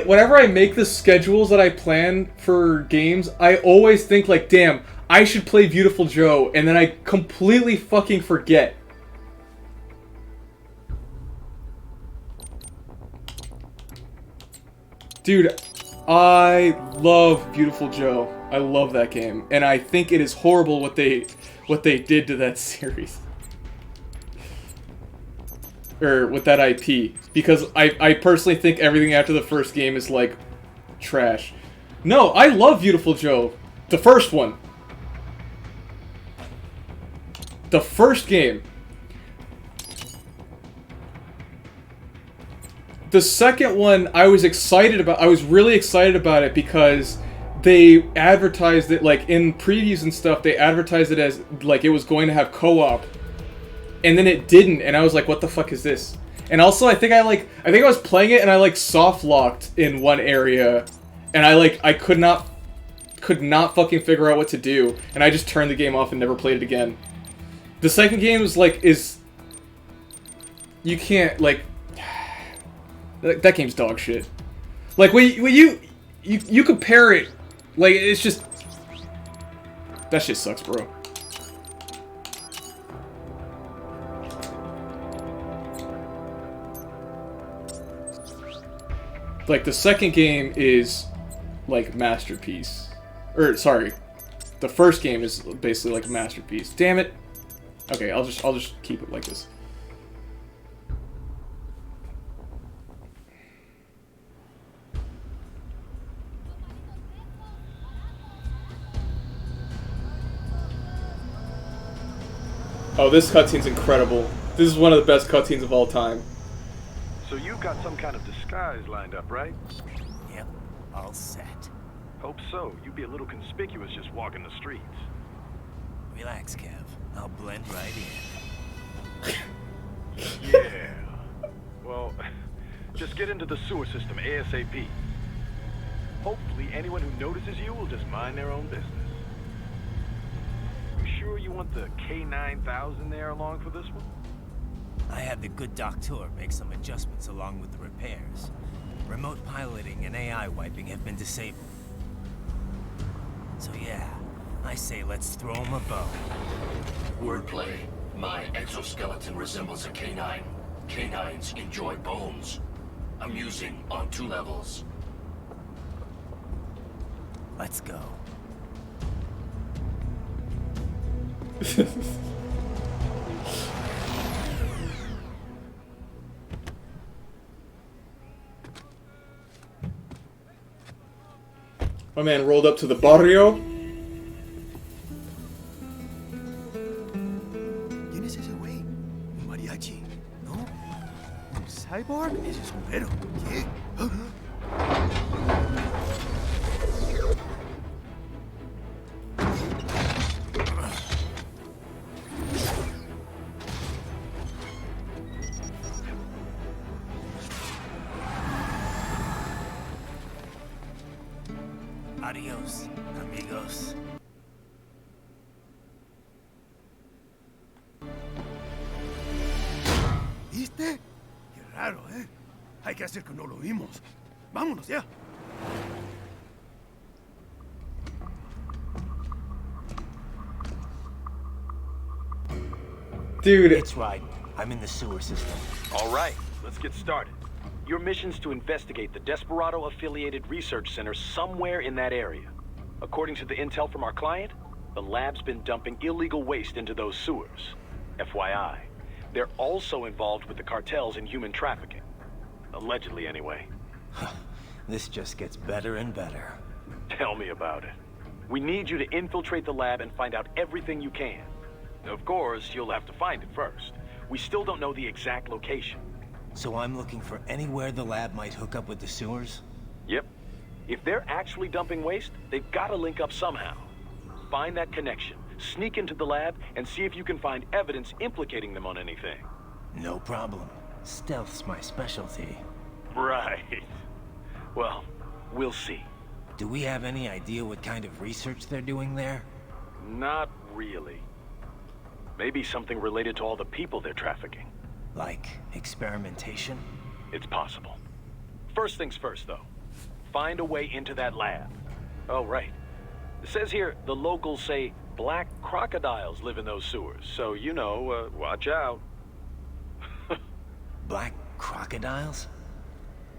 Whenever I make the schedules that I plan for games, I always think like, damn, I should play Beautiful Joe, and then I completely fucking forget. Dude, I love Beautiful Joe. I love that game, and I think it is horrible what they did to that series. Or with that IP, because I personally think everything after the first game is like trash. No, I love Beautiful Joe. The first one. The first game. The second one, I was excited about. I was really excited about it because they advertised it, like, in previews and stuff, they advertised it as, like, it was going to have co-op. And then it didn't, and I was like, what the fuck is this? And also, I think I was playing it, and I, like, soft-locked in one area. And I could not fucking figure out what to do. And I just turned the game off and never played it again. The second game is you can't, like... That game's dog shit. Like, when you compare it... Like, it's just... That shit sucks, bro. Like, the second game is, like, masterpiece. Or, sorry. The first game is basically like a masterpiece. Damn it. Okay, I'll just keep it like this. Oh, this cutscene's incredible. This is one of the best cutscenes of all time. So you've got some kind of disguise lined up, right? Yep, all set. Hope so. You'd be a little conspicuous just walking the streets. Relax, Kev. I'll blend right in. Yeah. Well, just get into the sewer system ASAP. Hopefully anyone who notices you will just mind their own business. You sure you want the K9000 there along for this one? I had the good doctor make some adjustments along with the repairs. Remote piloting and AI wiping have been disabled. So yeah, I say let's throw him a bone. Wordplay. My exoskeleton resembles a canine. Canines enjoy bones. Amusing on 2 levels. Let's go. My man rolled up to the barrio. ¿Quién es ese güey? Un mariachi, ¿no? ¿Un cyborg? Ese es un güero. ¿Qué? Adios, amigos. ¿Viste? Qué raro, ¿eh? Hay que hacer que no lo vimos. Vámonos ya. Dude. It's right. I'm in the sewer system. All right, let's get started. Your mission's to investigate the Desperado-affiliated research center somewhere in that area. According to the intel from our client, the lab's been dumping illegal waste into those sewers. FYI, they're also involved with the cartels in human trafficking. Allegedly, anyway. This just gets better and better. Tell me about it. We need you to infiltrate the lab and find out everything you can. Of course, you'll have to find it first. We still don't know the exact location. So I'm looking for anywhere the lab might hook up with the sewers? Yep. If they're actually dumping waste, they've got to link up somehow. Find that connection, sneak into the lab, and see if you can find evidence implicating them on anything. No problem. Stealth's my specialty. Right. Well, we'll see. Do we have any idea what kind of research they're doing there? Not really. Maybe something related to all the people they're trafficking. Like experimentation? It's possible. First things first, though. Find a way into that lab. Oh, right. It says here the locals say black crocodiles live in those sewers, so, you know, watch out. Black crocodiles?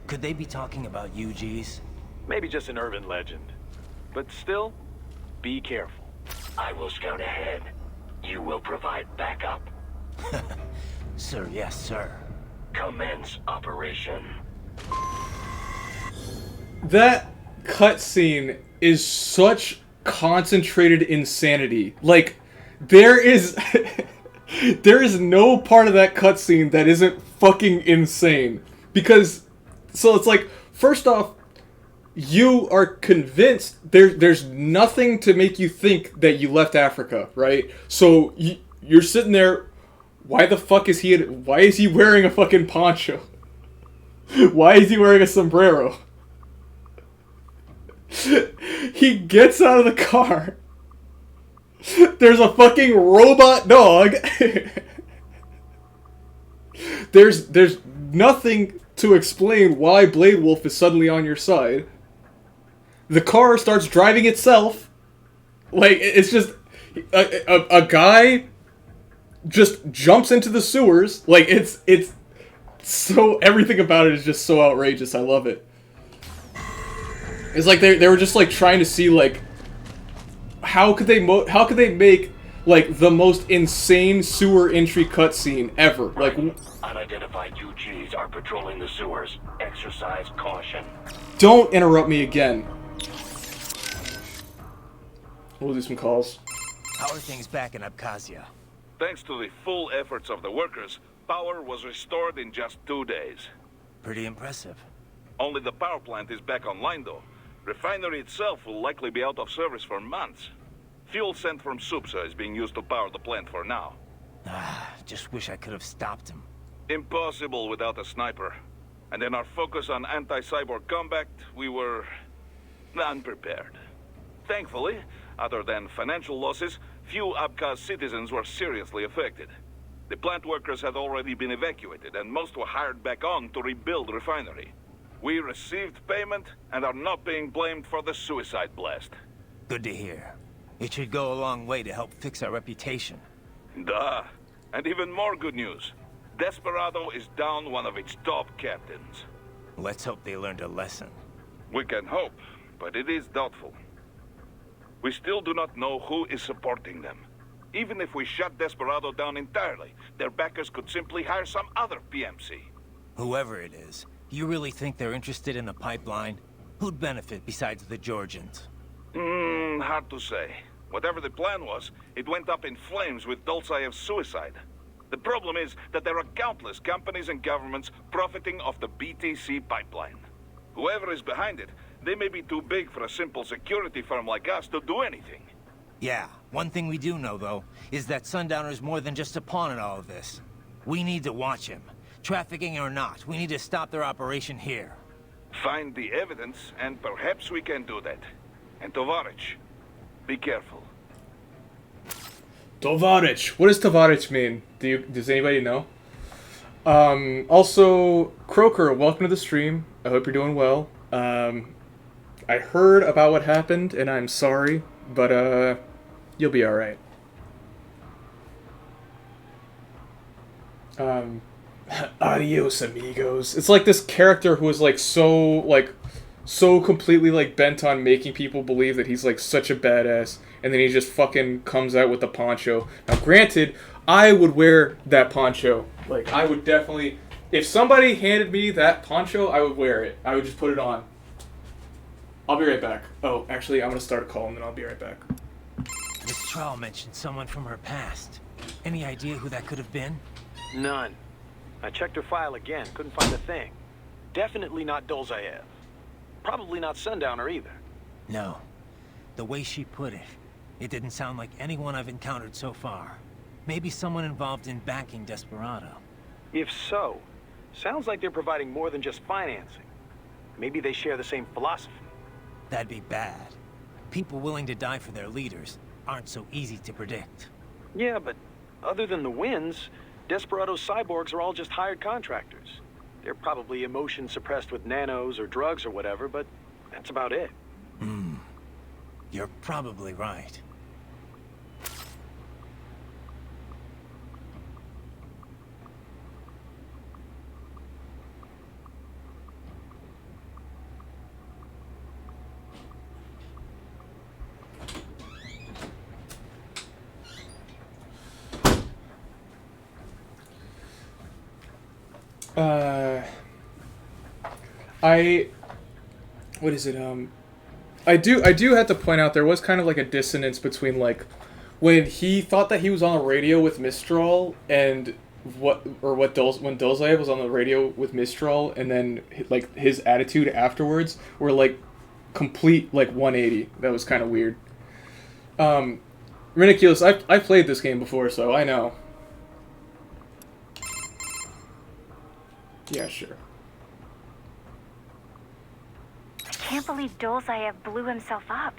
Could they be talking about UGs? Maybe just an urban legend. But still, be careful. I will scout ahead. You will provide backup. Sir, yes, sir. Commence operation. That cutscene is such concentrated insanity. Like, there is there is no part of that cutscene that isn't fucking insane. Because So it's like, first off, you are convinced there's nothing to make you think that you left Africa, right? So you're sitting there, why the fuck is why is he wearing a fucking poncho? Why is he wearing a sombrero? He gets out of the car. There's a fucking robot dog. There's nothing to explain why Blade Wolf is suddenly on your side. The car starts driving itself. Like, it's just a guy just jumps into the sewers. Like, it's so, everything about it is just so outrageous. I love it. It's like they were just like trying to see like how could they make like the most insane sewer entry cutscene ever. Like, unidentified UGs are patrolling the sewers. Exercise caution. Don't interrupt me again. We'll do some calls. How are things back in Abkhazia? Thanks to the full efforts of the workers, power was restored in just 2 days. Pretty impressive. Only the power plant is back online, though. Refinery itself will likely be out of service for months. Fuel sent from Supsa is being used to power the plant for now. Just wish I could have stopped him. Impossible without a sniper. And in our focus on anti-cyborg combat, we were unprepared. Thankfully, other than financial losses, few Abkhaz citizens were seriously affected. The plant workers had already been evacuated, and most were hired back on to rebuild the refinery. We received payment and are not being blamed for the suicide blast. Good to hear. It should go a long way to help fix our reputation. Duh. And even more good news. Desperado is down one of its top captains. Let's hope they learned a lesson. We can hope, but it is doubtful. We still do not know who is supporting them. Even if we shut Desperado down entirely, their backers could simply hire some other PMC. Whoever it is, you really think they're interested in the pipeline? Who'd benefit besides the Georgians? Hard to say. Whatever the plan was, it went up in flames with Dolzaev's suicide. The problem is that there are countless companies and governments profiting off the BTC pipeline. Whoever is behind it, they may be too big for a simple security firm like us to do anything. Yeah, one thing we do know, though, is that Sundowner's more than just a pawn in all of this. We need to watch him. Trafficking or not, we need to stop their operation here. Find the evidence, and perhaps we can do that. And Tovarich, be careful. Tovarich. What does Tovarich mean? Does anybody know? Also, Croker, welcome to the stream. I hope you're doing well. I heard about what happened, and I'm sorry, but you'll be alright. Adios, amigos. It's like this character who is like so completely like bent on making people believe that he's like such a badass, and then he just fucking comes out with the poncho. Now, granted, I would wear that poncho. Like, I would definitely, if somebody handed me that poncho, I would wear it. I would just put it on. I'll be right back. Oh, actually, I'm gonna start a call and then I'll be right back. This trial mentioned someone from her past. Any idea who that could have been? None. I checked her file again, couldn't find a thing. Definitely not Dolzaev. Probably not Sundowner either. No. The way she put it, it didn't sound like anyone I've encountered so far. Maybe someone involved in backing Desperado. If so, sounds like they're providing more than just financing. Maybe they share the same philosophy. That'd be bad. People willing to die for their leaders aren't so easy to predict. Yeah, but other than the wins, Desperado's cyborgs are all just hired contractors. They're probably emotion suppressed with nanos or drugs or whatever, but that's about it. You're probably right. What is it, I do have to point out there was kind of like a dissonance between like when he thought that he was on the radio with Mistral and when Dulzaev was on the radio with Mistral, and then like his attitude afterwards were like complete like 180. That was kind of weird. Ridiculous. I played this game before, so I know. Yeah, sure. I can't believe Dulzaev blew himself up.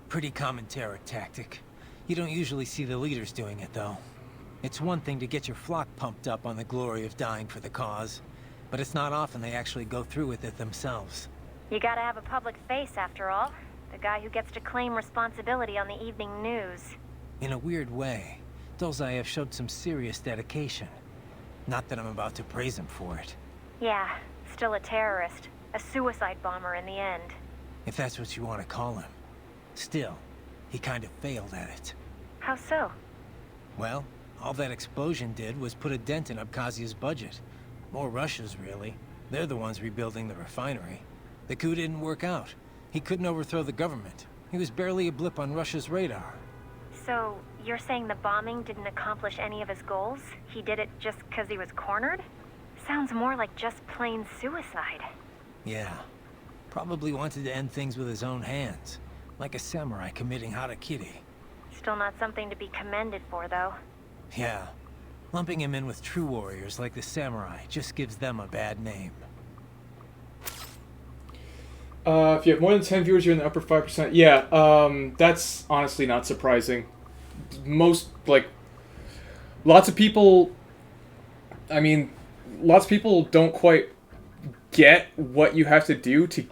Pretty common terror tactic. You don't usually see the leaders doing it, though. It's one thing to get your flock pumped up on the glory of dying for the cause, but it's not often they actually go through with it themselves. You gotta have a public face, after all. The guy who gets to claim responsibility on the evening news. In a weird way, Dulzaev showed some serious dedication. Not that I'm about to praise him for it. Yeah, still a terrorist. A suicide bomber in the end. If that's what you want to call him. Still, he kind of failed at it. How so? Well, all that explosion did was put a dent in Abkhazia's budget. Or Russia's, really. They're the ones rebuilding the refinery. The coup didn't work out. He couldn't overthrow the government. He was barely a blip on Russia's radar. So, you're saying the bombing didn't accomplish any of his goals? He did it just because he was cornered? Sounds more like just plain suicide. Yeah. Probably wanted to end things with his own hands. Like a samurai committing harakiri. Still not something to be commended for, though. Yeah. Lumping him in with true warriors like the samurai just gives them a bad name. If you have more than 10 viewers, you're in the upper 5%. Yeah, that's honestly not surprising. Most, like, lots of people don't quite get what you have to do to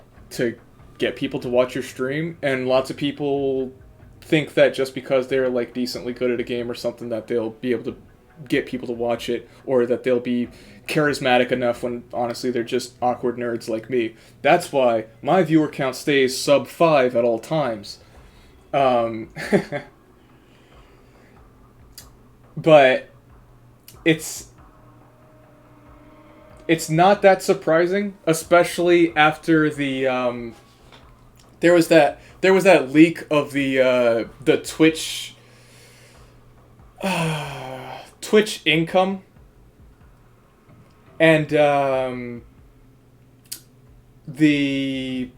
get people to watch your stream, and lots of people think that just because they're, like, decently good at a game or something that they'll be able to get people to watch it, or that they'll be charismatic enough when honestly they're just awkward nerds like me. That's why my viewer count stays sub 5 at all times. But it's not that surprising, especially after the there was that leak of the Twitch Twitch income, and the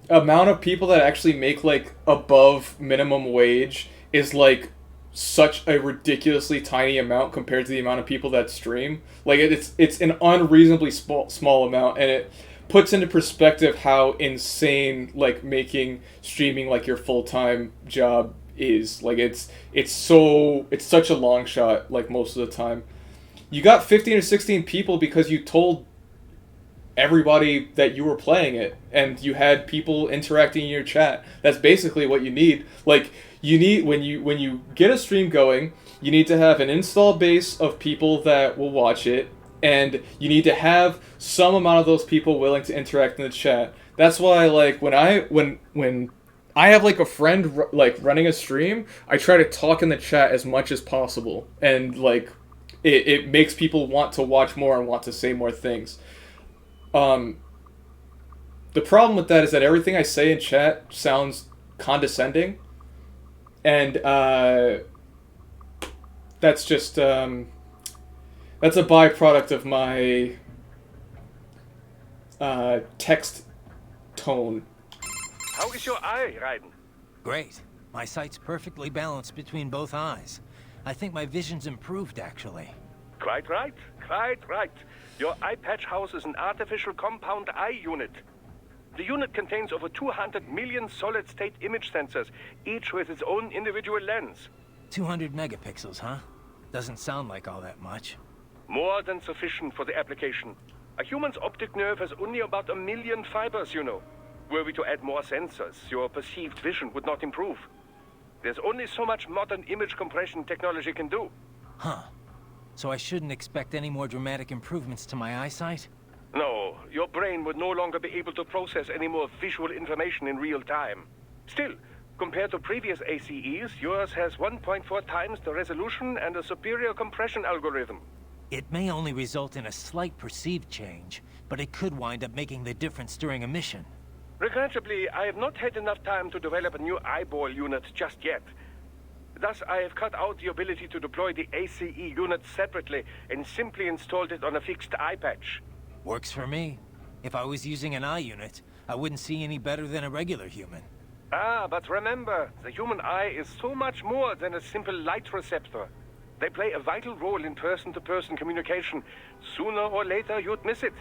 amount of people that actually make like above minimum wage is like such a ridiculously tiny amount compared to the amount of people that stream. Like it's an unreasonably small amount, and it puts into perspective how insane like making streaming like your full-time job is. Like it's such a long shot, like most of the time. You got 15 or 16 people because you told everybody that you were playing it, and you had people interacting in your chat. That's basically what you need. Like you need, when you get a stream going, you need to have an install base of people that will watch it, and you need to have some amount of those people willing to interact in the chat. That's why, like, when I have like a friend like running a stream, I try to talk in the chat as much as possible, and like it makes people want to watch more and want to say more things. The problem with that is that everything I say in chat sounds condescending, and that's just that's a byproduct of my text tone. How is your eye, Raiden? Great. My sight's perfectly balanced between both eyes. I think my vision's improved, actually. Quite right. Your eye patch houses an artificial compound eye unit. The unit contains over 200 million solid-state image sensors, each with its own individual lens. 200 megapixels, huh? Doesn't sound like all that much. More than sufficient for the application. A human's optic nerve has only about 1 million fibers, you know. Were we to add more sensors, your perceived vision would not improve. There's only so much modern image compression technology can do. Huh. So I shouldn't expect any more dramatic improvements to my eyesight? No, your brain would no longer be able to process any more visual information in real time. Still, compared to previous ACEs, yours has 1.4 times the resolution and a superior compression algorithm. It may only result in a slight perceived change, but it could wind up making the difference during a mission. Regrettably, I have not had enough time to develop a new eyeball unit just yet. Thus, I have cut out the ability to deploy the ACE unit separately and simply installed it on a fixed eye patch. Works for me. If I was using an eye unit, I wouldn't see any better than a regular human. Ah, but remember, the human eye is so much more than a simple light receptor. They play a vital role in person-to-person communication. Sooner or later, you'd miss it.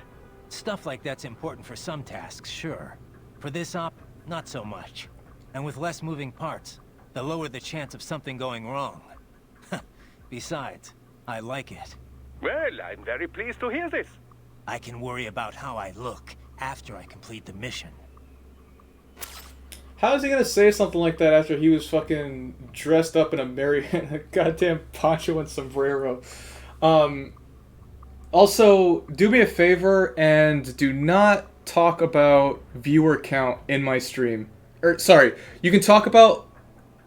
Stuff like that's important for some tasks, sure. For this op, not so much. And with less moving parts, the lower the chance of something going wrong. Besides, I like it. Well, I'm very pleased to hear this. I can worry about how I look after I complete the mission. How is he gonna say something like that after he was fucking dressed up in a goddamn poncho and sombrero? Also, do me a favor and do not talk about viewer count in my stream. Sorry, you can talk about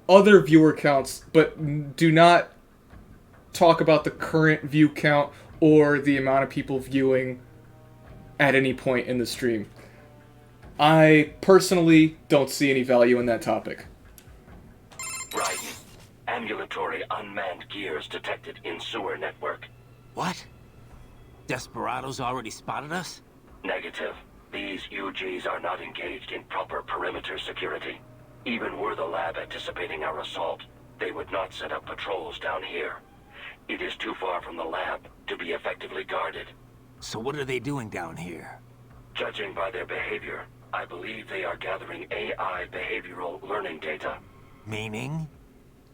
other viewer counts, but do not talk about the current view count or the amount of people viewing at any point in the stream. I personally don't see any value in that topic. Raiden. Ambulatory unmanned gears detected in sewer network. What? Desperados already spotted us? Negative. These UGs are not engaged in proper perimeter security. Even were the lab anticipating our assault, they would not set up patrols down here. It is too far from the lab to be effectively guarded. So what are they doing down here? Judging by their behavior, I believe they are gathering AI behavioral learning data. Meaning?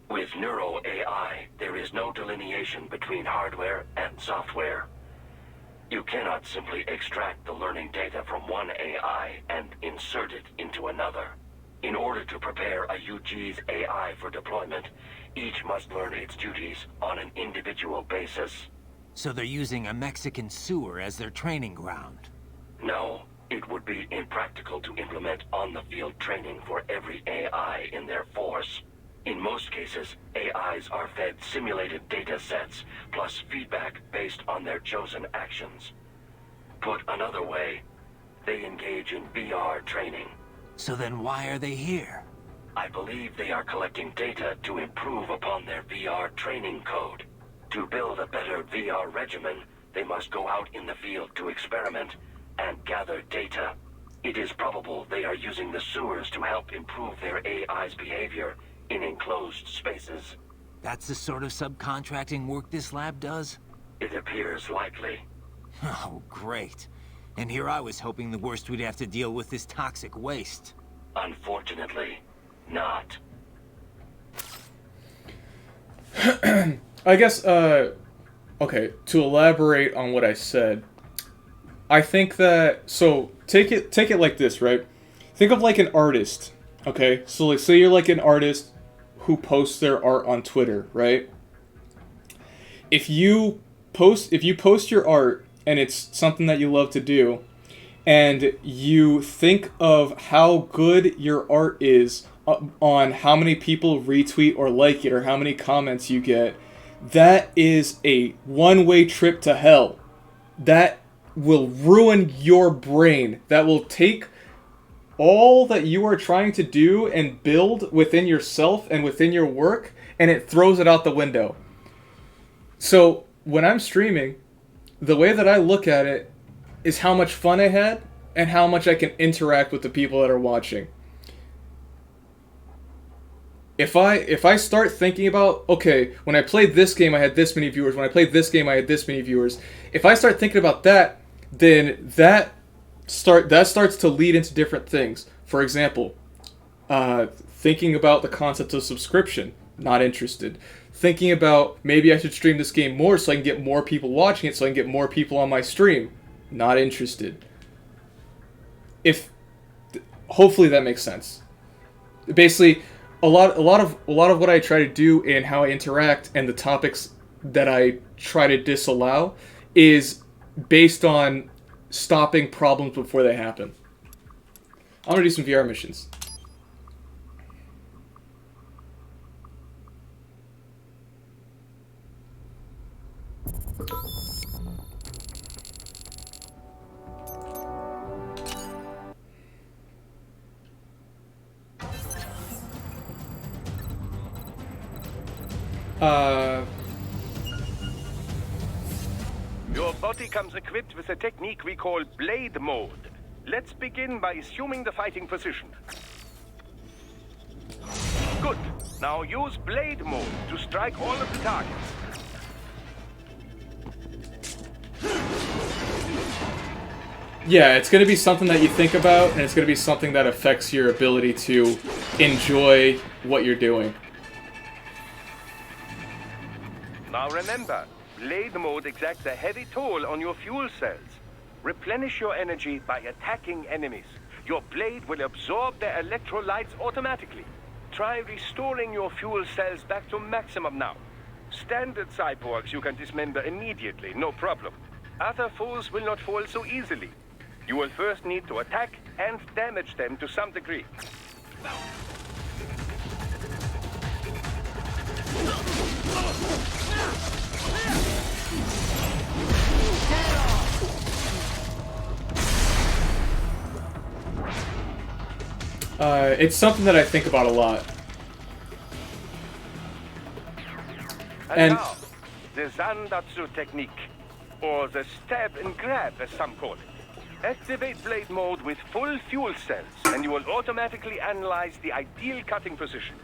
With Neuro AI, there is no delineation between hardware and software. You cannot simply extract the learning data from one AI and insert it into another. In order to prepare a UG's AI for deployment, each must learn its duties on an individual basis. So they're using a Mexican sewer as their training ground? No, it would be impractical to implement on-the-field training for every AI in their force. In most cases, AIs are fed simulated data sets, plus feedback based on their chosen actions. Put another way, they engage in VR training. So then why are they here? I believe they are collecting data to improve upon their VR training code. To build a better VR regimen, they must go out in the field to experiment and gather data. It is probable they are using the sewers to help improve their AI's behavior in enclosed spaces. That's the sort of subcontracting work this lab does? It appears likely. Oh, great. And here I was hoping the worst we'd have to deal with is toxic waste. Unfortunately, not. I guess, okay, to elaborate on what I said, I think that, so, take it like this, right? Think of like an artist, okay? So, like, say you're like an artist who posts their art on Twitter, right? If you post your art, and it's something that you love to do, and you think of how good your art is on how many people retweet or like it, or how many comments you get, that is a one-way trip to hell. That will ruin your brain. That will take all that you are trying to do and build within yourself and within your work, and it throws it out the window. So, when I'm streaming, the way that I look at it is how much fun I had and how much I can interact with the people that are watching. If I start thinking about, okay, when I played this game I had this many viewers, when I played this game I had this many viewers, if I start thinking about that, then that starts to lead into different things. For example, thinking about the concept of subscription, not interested. Thinking about maybe I should stream this game more so I can get more people watching it, so I can get more people on my stream, not interested. Hopefully that makes sense. Basically, a lot of what I try to do and how I interact and the topics that I try to disallow is based on stopping problems before they happen. I'm gonna do some VR missions. Your body comes equipped with a technique we call blade mode. Let's begin by assuming the fighting position. Good. Now use blade mode to strike all of the targets. Yeah, it's going to be something that you think about, and it's going to be something that affects your ability to enjoy what you're doing. Now remember, blade mode exacts a heavy toll on your fuel cells. Replenish your energy by attacking enemies. Your blade will absorb their electrolytes automatically. Try restoring your fuel cells back to maximum now. Standard cyborgs you can dismember immediately, no problem. Other foes will not fall so easily. You will first need to attack and damage them to some degree. It's something that I think about a lot. And now, the Zandatsu technique, or the stab and grab as some call it. Activate blade mode with full fuel cells, and you will automatically analyze the ideal cutting position.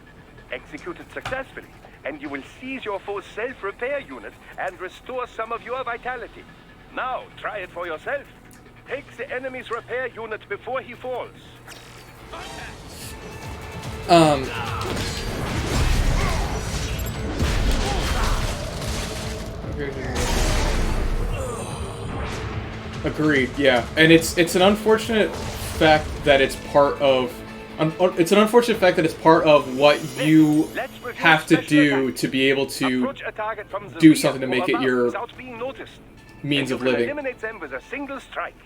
Execute it successfully, and you will seize your foe's self-repair unit and restore some of your vitality. Now, try it for yourself. Take the enemy's repair unit before he falls. Agreed, yeah. And it's an unfortunate fact that it's part of what you have to do to be able to do something to make it your means of living. Eliminate them with a single strike.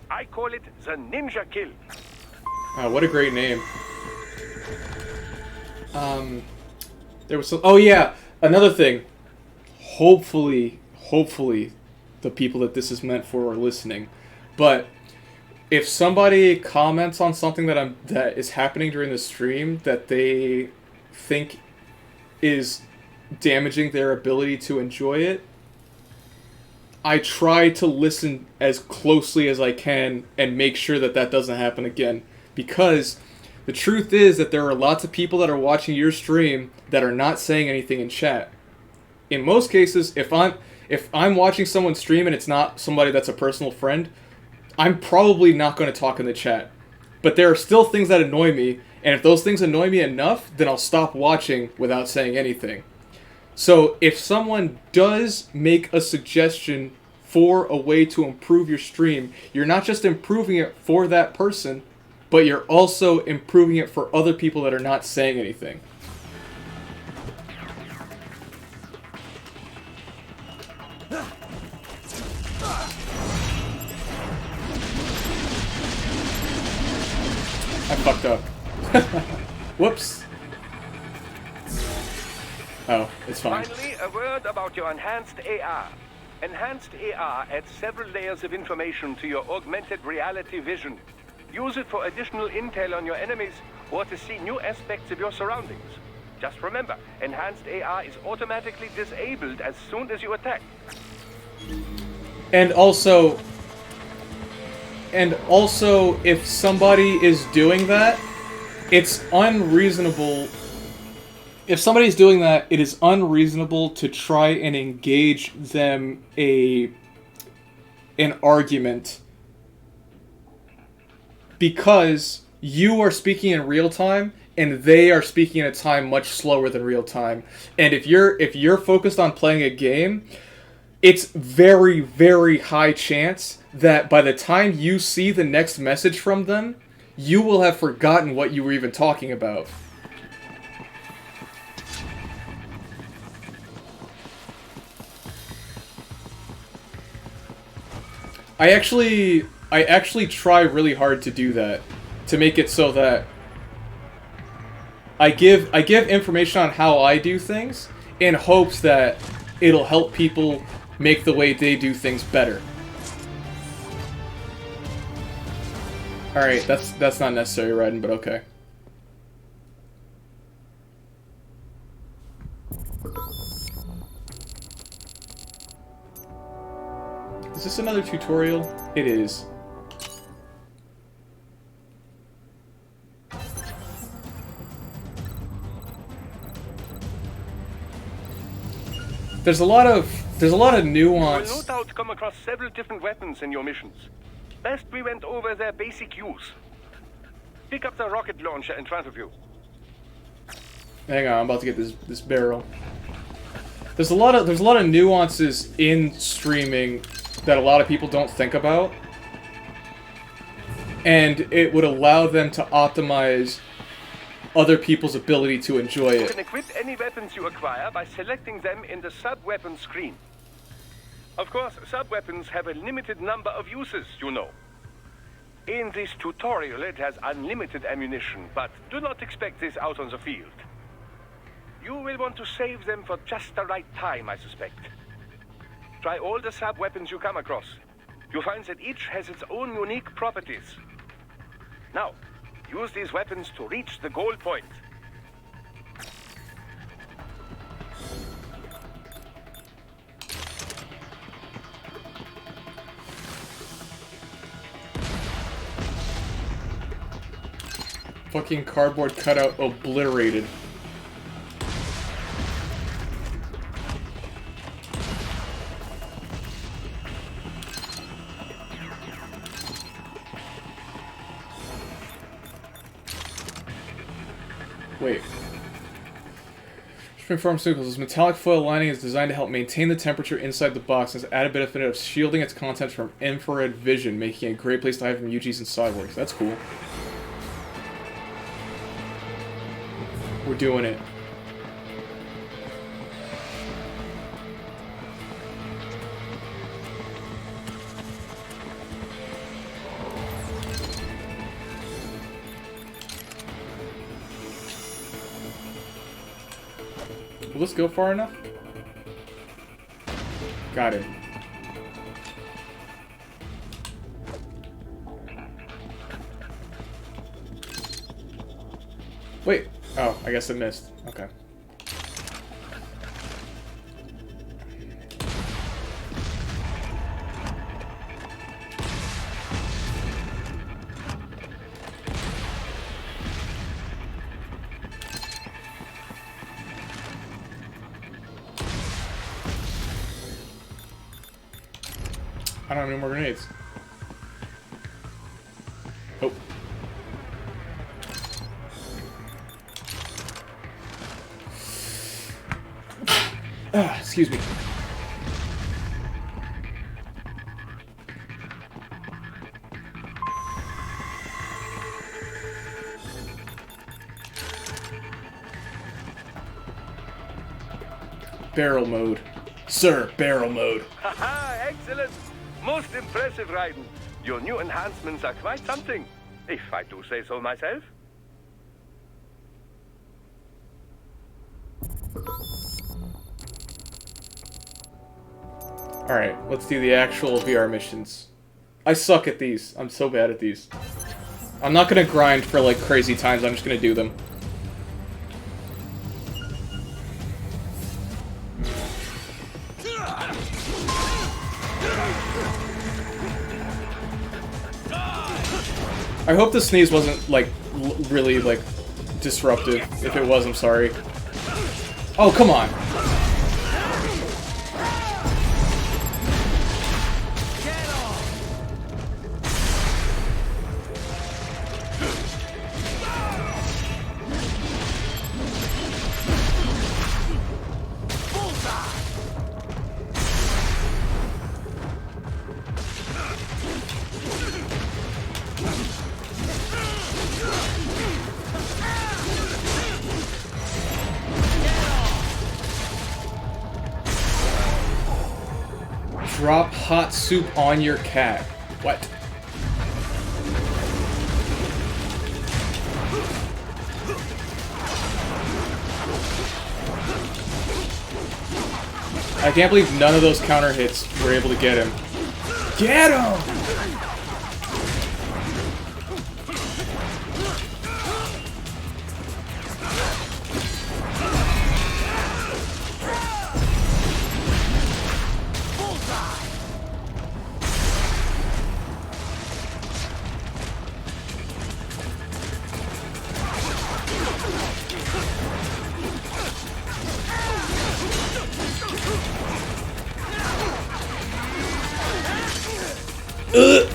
I call it the ninja kill. Oh, what a great name. There was some... Oh yeah, another thing. Hopefully, the people that this is meant for are listening. But if somebody comments on something that is happening during the stream that they think is damaging their ability to enjoy it, I try to listen as closely as I can and make sure that that doesn't happen again. Because the truth is that there are lots of people that are watching your stream that are not saying anything in chat. In most cases, if I'm watching someone stream and it's not somebody that's a personal friend, I'm probably not going to talk in the chat. But there are still things that annoy me, and if those things annoy me enough, then I'll stop watching without saying anything. So if someone does make a suggestion for a way to improve your stream, you're not just improving it for that person, but you're also improving it for other people that are not saying anything. I fucked up. Whoops. Oh, it's fine. Finally, a word about your enhanced AR. Enhanced AR adds several layers of information to your augmented reality vision. Use it for additional intel on your enemies or to see new aspects of your surroundings. Just remember, enhanced AR is automatically disabled as soon as you attack. And also, if somebody is doing that, it's unreasonable. If somebody's doing that, it is unreasonable to try and engage them an argument, because you are speaking in real time and they are speaking in a time much slower than real time. And if you're focused on playing a game, it's very, very high chance that by the time you see the next message from them, you will have forgotten what you were even talking about. I actually try really hard to do that, to make it so that I give information on how I do things in hopes that it'll help people make the way they do things better. Alright, that's not necessary, Raiden, but okay. Is this another tutorial? It is. There's a lot of nuance. You will no doubt come across several different weapons in your missions. Best we went over their basic use. Pick up the rocket launcher in front of you. Hang on, I'm about to get this barrel. There's a lot of nuances in streaming that a lot of people don't think about, and it would allow them to optimize other people's ability to enjoy You it. can equip any weapons you acquire by selecting them in the sub-weapon screen. Of course, sub-weapons have a limited number of uses, you know. In this tutorial, it has unlimited ammunition, but do not expect this out on the field. You will want to save them for just the right time, I suspect. Try all the sub-weapons you come across. You'll find that each has its own unique properties. Now, use these weapons to reach the goal point. Fucking cardboard cutout obliterated. Wait. Spring Pharmaceuticals. This metallic foil lining is designed to help maintain the temperature inside the box and has added benefit of shielding its contents from infrared vision, making it a great place to hide from UGs and cyborgs. That's cool. We're doing it. Will this go far enough? Got it. Wait. Oh, I guess it missed. Okay. I don't have any more grenades. Oh. Ah, excuse me. Barrel mode. Sir, barrel mode. Haha, excellent! Most impressive, Raiden. Your new enhancements are quite something, if I do say so myself. Alright, let's do the actual VR missions. I suck at these. I'm so bad at these. I'm not gonna grind for like crazy times, I'm just gonna do them. I hope the sneeze wasn't, like, really, like, disruptive. If it was, I'm sorry. Oh, come on! Drop hot soup on your cat. What? I can't believe none of those counter hits were able to get him. Get him! Ugh.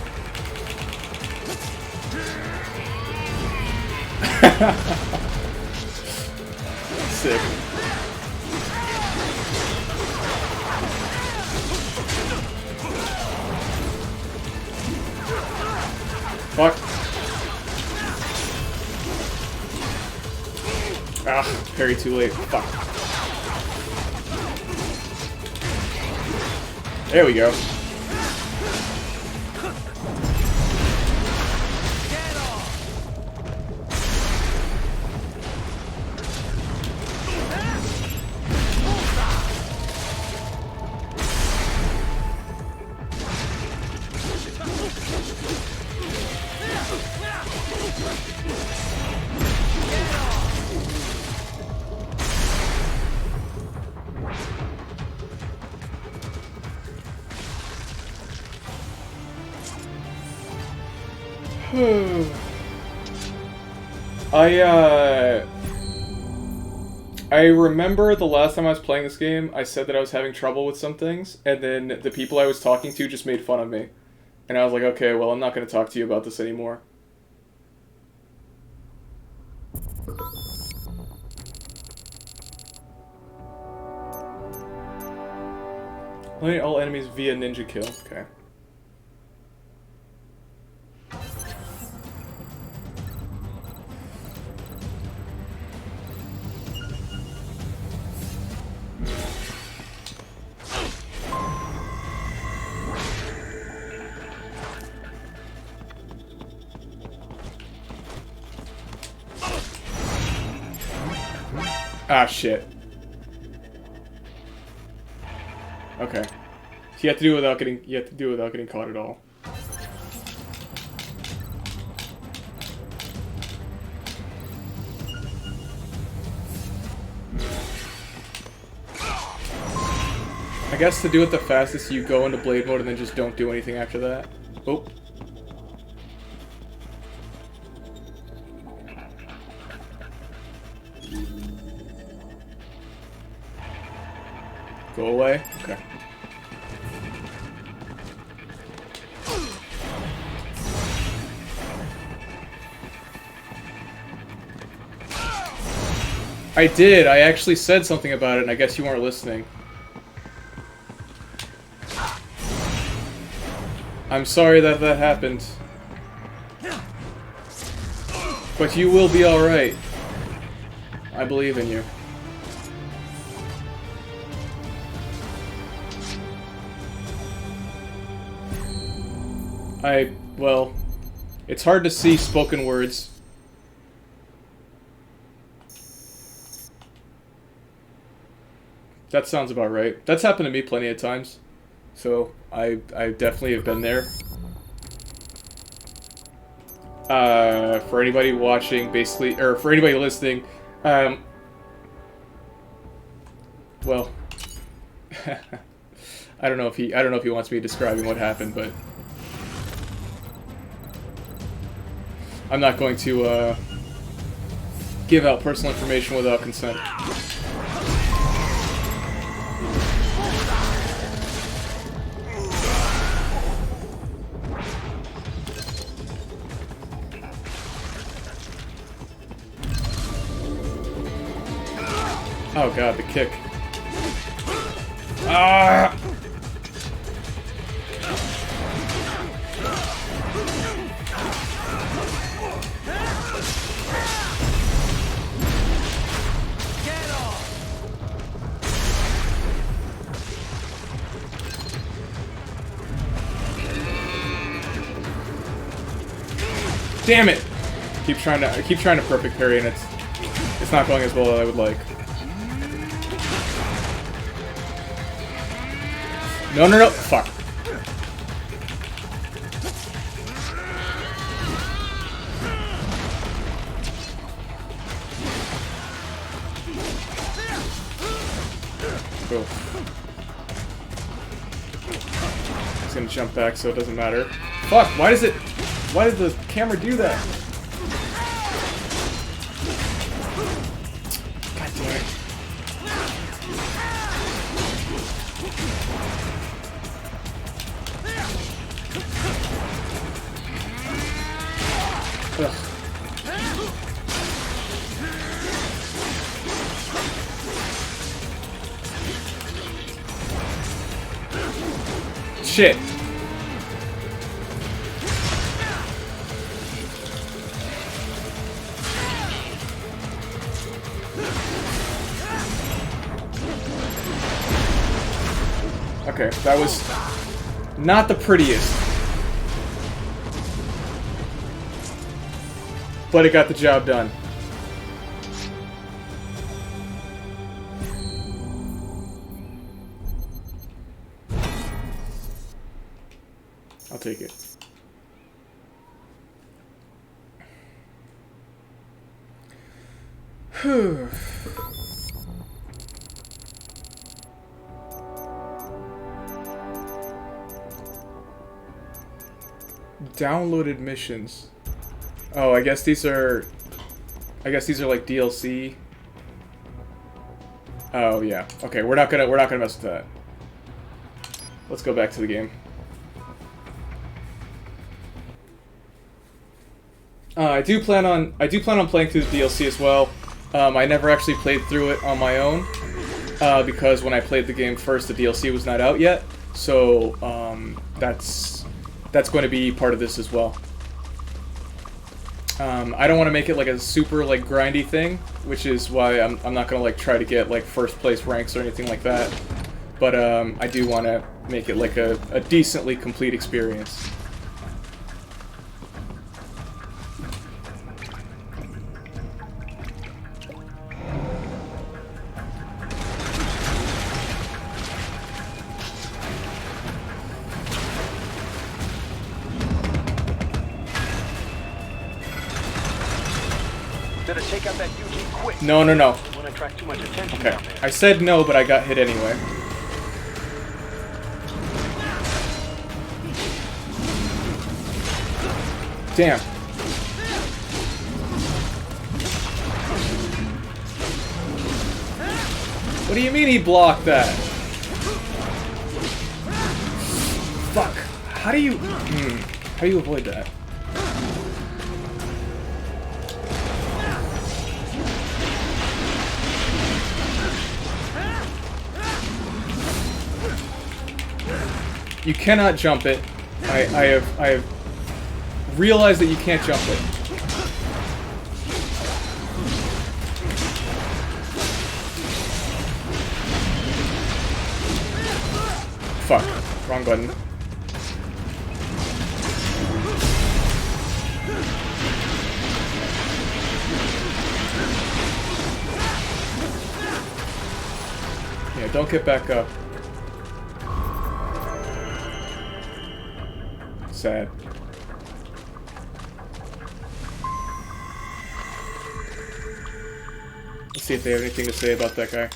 Sick. Fuck. Ah, parry too late. Fuck. There we go. I remember the last time I was playing this game, I said that I was having trouble with some things, and then the people I was talking to just made fun of me. And I was like, okay, well, I'm not going to talk to you about this anymore. Eliminate all enemies via ninja kill. Okay. Ah, shit. Okay. So you have to do it without getting caught at all. I guess to do it the fastest, you go into blade mode and then just don't do anything after that. Oh. Go away? Okay. I did. I actually said something about it, and I guess you weren't listening. I'm sorry that that happened. But you will be alright. I believe in you. Well, it's hard to see spoken words. That sounds about right. That's happened to me plenty of times. So, I definitely have been there. For anybody watching, basically, or for anybody listening, well, I don't know if he wants me describing what happened, but I'm not going to give out personal information without consent. Oh god, the kick. Ah! Damn it! I keep trying to perfect parry, and it's not going as well as I would like. No, no, no! Fuck. Cool. He's gonna jump back, so it doesn't matter. Fuck! Why does the camera do that? God damn it. shit. Okay, that was not the prettiest. But it got the job done. I'll take it. Whew. Downloaded missions. Oh, I guess these are like DLC. Oh yeah. Okay, we're not gonna mess with that. Let's go back to the game. I do plan on playing through the DLC as well. I never actually played through it on my own because when I played the game first, the DLC was not out yet. So that's going to be part of this as well. I don't want to make it like a super like grindy thing, which is why I'm not gonna like try to get like first place ranks or anything like that. But I do want to make it like a decently complete experience. Better take out that UG quick. No. Won't attract too much attention Okay. down there. I said no, but I got hit anyway. Damn. What do you mean he blocked that? Fuck. How do you avoid that? You cannot jump it. I have realized that you can't jump it. Fuck. Wrong button. Yeah, don't get back up. Sad. Let's see if they have anything to say about that guy.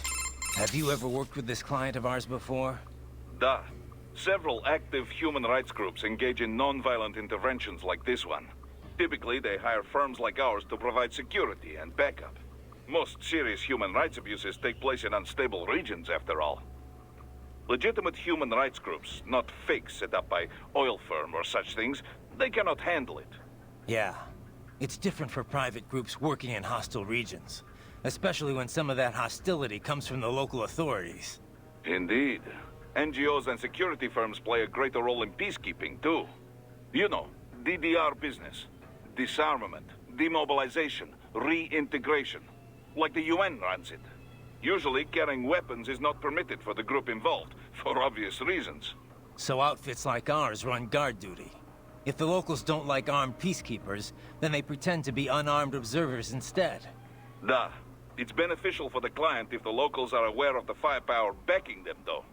Have you ever worked with this client of ours before? Duh. Several active human rights groups engage in non-violent interventions like this one. Typically, they hire firms like ours to provide security and backup. Most serious human rights abuses take place in unstable regions, after all. Legitimate human rights groups, not fakes set up by oil firm or such things, they cannot handle it. Yeah. It's different for private groups working in hostile regions, especially when some of that hostility comes from the local authorities. Indeed. NGOs and security firms play a greater role in peacekeeping, too. You know, DDR business. Disarmament, demobilization, reintegration. Like the UN runs it. Usually, carrying weapons is not permitted for the group involved, for obvious reasons. So outfits like ours run guard duty. If the locals don't like armed peacekeepers, then they pretend to be unarmed observers instead. Duh. It's beneficial for the client if the locals are aware of the firepower backing them, though.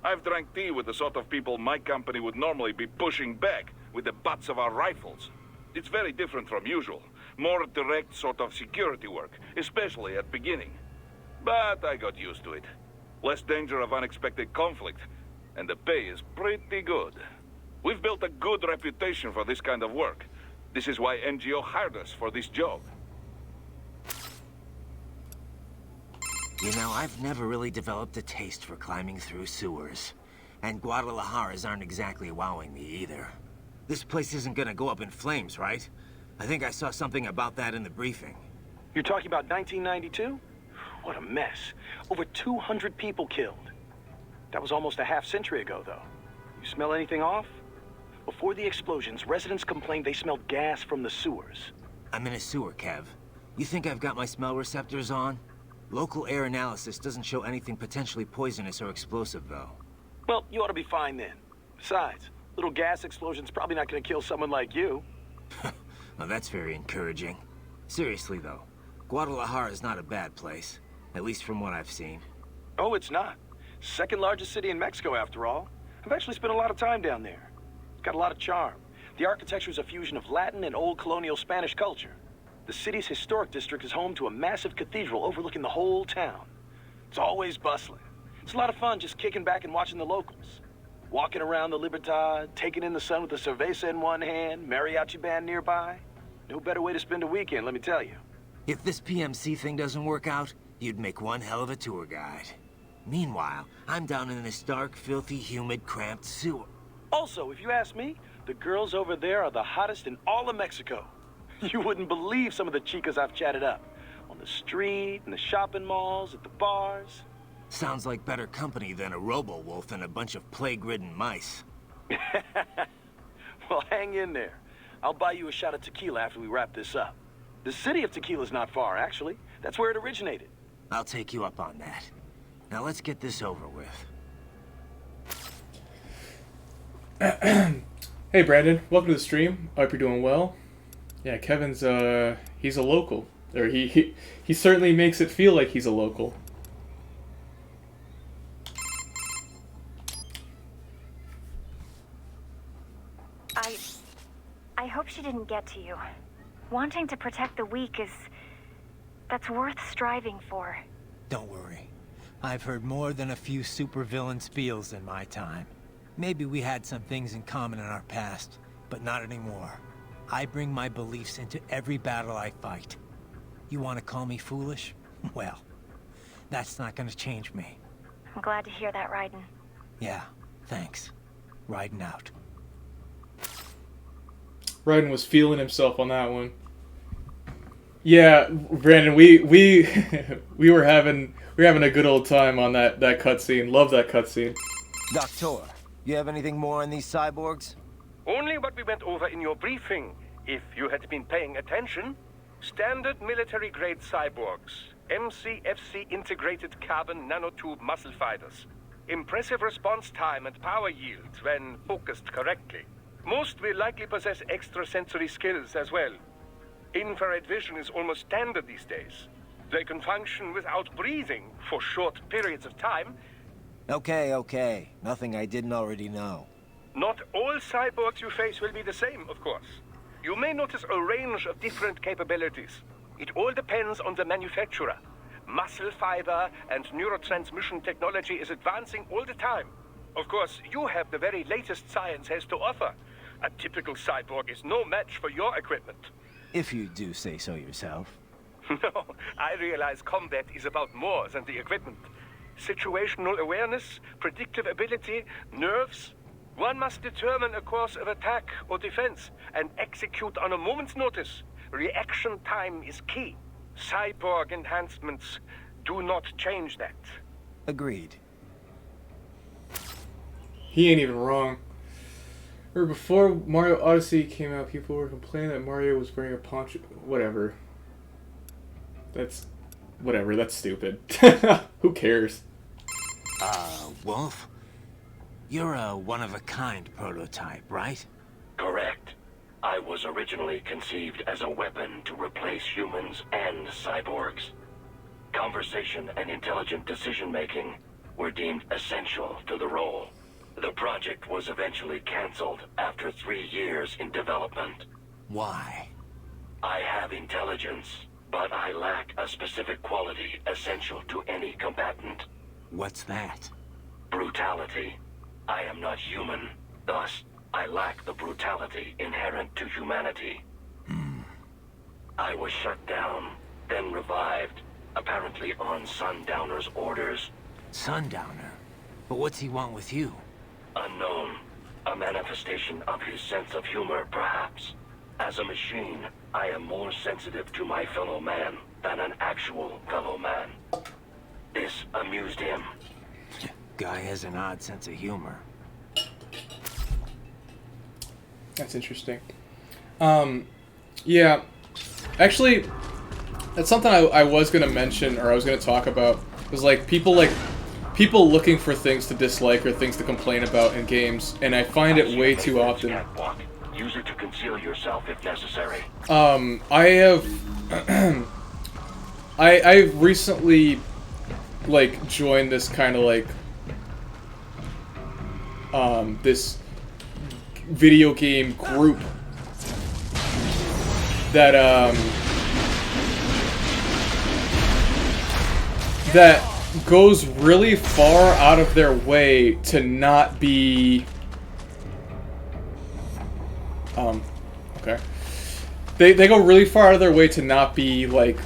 I've drank tea with the sort of people my company would normally be pushing back with the butts of our rifles. It's very different from usual. More direct sort of security work, especially at beginning. But I got used to it. Less danger of unexpected conflict, and the pay is pretty good. We've built a good reputation for this kind of work. This is why NGO hired us for this job. You know, I've never really developed a taste for climbing through sewers. And Guadalajaras aren't exactly wowing me either. This place isn't gonna go up in flames, right? I think I saw something about that in the briefing. You're talking about 1992? What a mess. Over 200 people killed. That was almost a half century ago, though. You You smell anything off? Before the explosions, residents complained they smelled gas from the sewers. I'm in a sewer, Kev. You think I've got my smell receptors on? Local air analysis doesn't show anything potentially poisonous or explosive, though. Well, you ought to be fine then. Besides, little gas explosion's probably not going to kill someone like you. Well, that's very encouraging. Seriously, though, Guadalajara is not a bad place. At least from what I've seen. Oh, it's not. Second largest city in Mexico, after all. I've actually spent a lot of time down there. It's got a lot of charm. The architecture is a fusion of Latin and old colonial Spanish culture. The city's historic district is home to a massive cathedral overlooking the whole town. It's always bustling. It's a lot of fun just kicking back and watching the locals. Walking around the Libertad, taking in the sun with a cerveza in one hand, mariachi band nearby. No better way to spend a weekend, let me tell you. If this PMC thing doesn't work out, you'd make one hell of a tour guide. Meanwhile, I'm down in this dark, filthy, humid, cramped sewer. Also, if you ask me, the girls over there are the hottest in all of Mexico. You wouldn't believe some of the chicas I've chatted up. On the street, in the shopping malls, at the bars. Sounds like better company than a robo-wolf and a bunch of plague-ridden mice. Well, hang in there. I'll buy you a shot of tequila after we wrap this up. The city of Tequila's not far, actually. That's where it originated. I'll take you up on that. Now let's get this over with. Hey Brandon, welcome to the stream. I hope you're doing well. Yeah, Kevin's he's a local. Or he certainly makes it feel like he's a local. I hope she didn't get to you. Wanting to protect the weak that's worth striving for. Don't worry. I've heard more than a few supervillain spiels in my time. Maybe we had some things in common in our past, but not anymore. I bring my beliefs into every battle I fight. You want to call me foolish? Well, that's not going to change me. I'm glad to hear that, Raiden. Yeah, thanks. Riding out. Raiden was feeling himself on that one. Yeah, Brandon, we were having a good old time on that cutscene. Love that cutscene. Doctor, you have anything more on these cyborgs? Only what we went over in your briefing, if you had been paying attention. Standard military-grade cyborgs. MCFC integrated carbon nanotube muscle fighters. Impressive response time and power yield when focused correctly. Most will likely possess extrasensory skills as well. Infrared vision is almost standard these days. They can function without breathing for short periods of time. Okay. Nothing I didn't already know. Not all cyborgs you face will be the same, of course. You may notice a range of different capabilities. It all depends on the manufacturer. Muscle fiber and neurotransmission technology is advancing all the time. Of course, you have the very latest science has to offer. A typical cyborg is no match for your equipment. If you do say so yourself. No, I realize combat is about more than the equipment. Situational awareness, predictive ability, nerves. One must determine a course of attack or defense and execute on a moment's notice. Reaction time is key. Cyborg enhancements do not change that. Agreed. He ain't even wrong. Or before Mario Odyssey came out, people were complaining that Mario was wearing a poncho. Whatever. That's stupid. Who cares? Wolf? You're a one-of-a-kind prototype, right? Correct. I was originally conceived as a weapon to replace humans and cyborgs. Conversation and intelligent decision-making were deemed essential to the role. The project was eventually cancelled after 3 years in development. Why? I have intelligence, but I lack a specific quality essential to any combatant. What's that? Brutality. I am not human, thus I lack the brutality inherent to humanity. I was shut down, then revived, apparently on Sundowner's orders. Sundowner? But what's he want with you? Unknown. A manifestation of his sense of humor, perhaps. As a machine, I am more sensitive to my fellow man than an actual fellow man. This amused him. Guy has an odd sense of humor. That's interesting. Yeah. Actually, that's something I was going to mention, or I was going to talk about. It was like people looking for things to dislike or things to complain about in games, and I find it way too often. Use it to conceal yourself if necessary. I have I've recently like joined this kind of like this video game group that that goes really far out of their way to not be okay. They go really far out of their way to not be like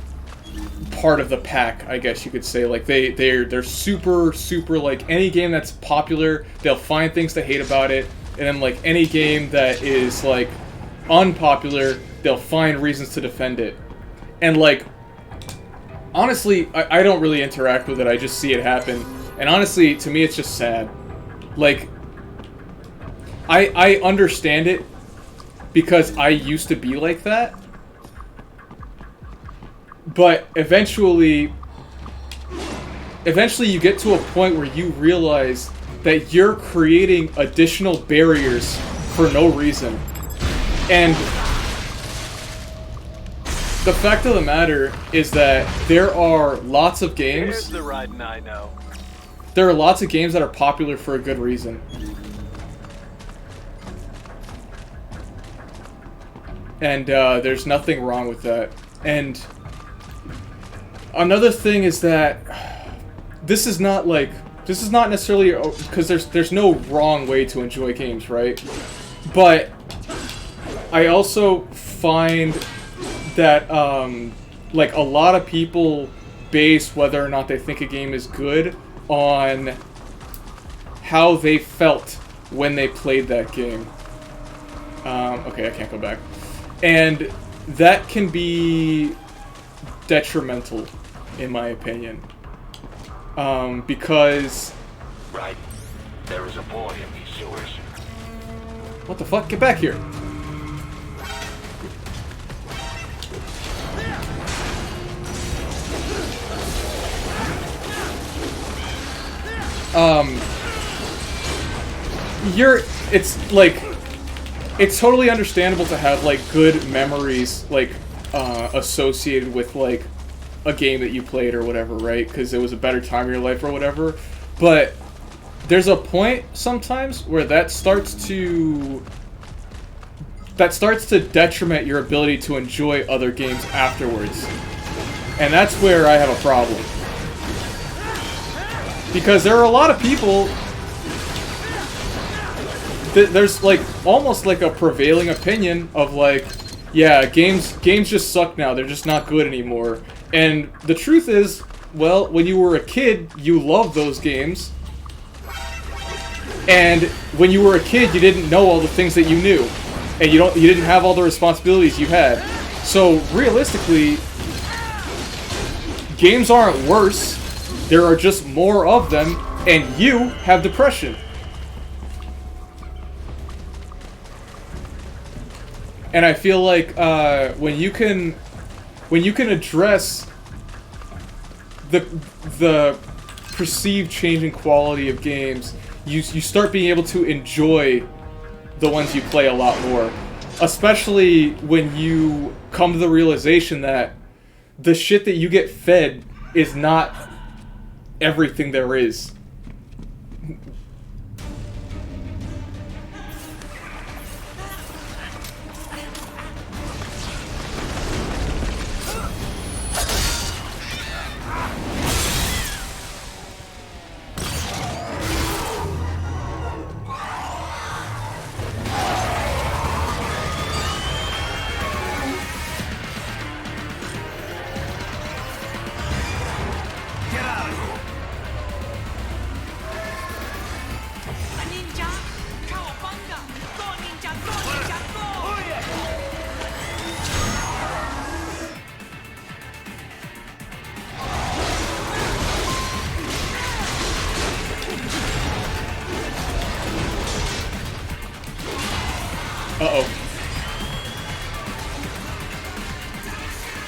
part of the pack, I guess you could say. Like they're super like any game that's popular, they'll find things to hate about it, and then like any game that is like unpopular, they'll find reasons to defend it. And like honestly, I don't really interact with it, I just see it happen. And honestly, to me it's just sad. Like I understand it because I used to be like that. But eventually you get to a point where you realize that you're creating additional barriers for no reason. And the fact of the matter is that there are lots of games. Here's the riding I know. There are lots of games that are popular for a good reason. And there's nothing wrong with that. And another thing is that this is not necessarily because there's no wrong way to enjoy games, right? But I also find that like a lot of people base whether or not they think a game is good on how they felt when they played that game. Okay, I can't go back. And that can be detrimental, in my opinion. Because... Right. There is a boy in these sewers. What the fuck? Get back here! It's like... It's totally understandable to have, like, good memories, like, associated with, like, a game that you played or whatever, right? Because it was a better time in your life or whatever. But there's a point sometimes where that starts to detriment your ability to enjoy other games afterwards. And that's where I have a problem. Because there are a lot of people... There's like almost like a prevailing opinion of like, yeah, games just suck now. They're just not good anymore. And the truth is, well, when you were a kid, you loved those games. And when you were a kid, you didn't know all the things that you knew, and you didn't have all the responsibilities you had. So realistically, games aren't worse. There are just more of them, and you have depression. And I feel like when you can address the perceived change in quality of games, you start being able to enjoy the ones you play a lot more. Especially when you come to the realization that the shit that you get fed is not everything there is. Uh-oh.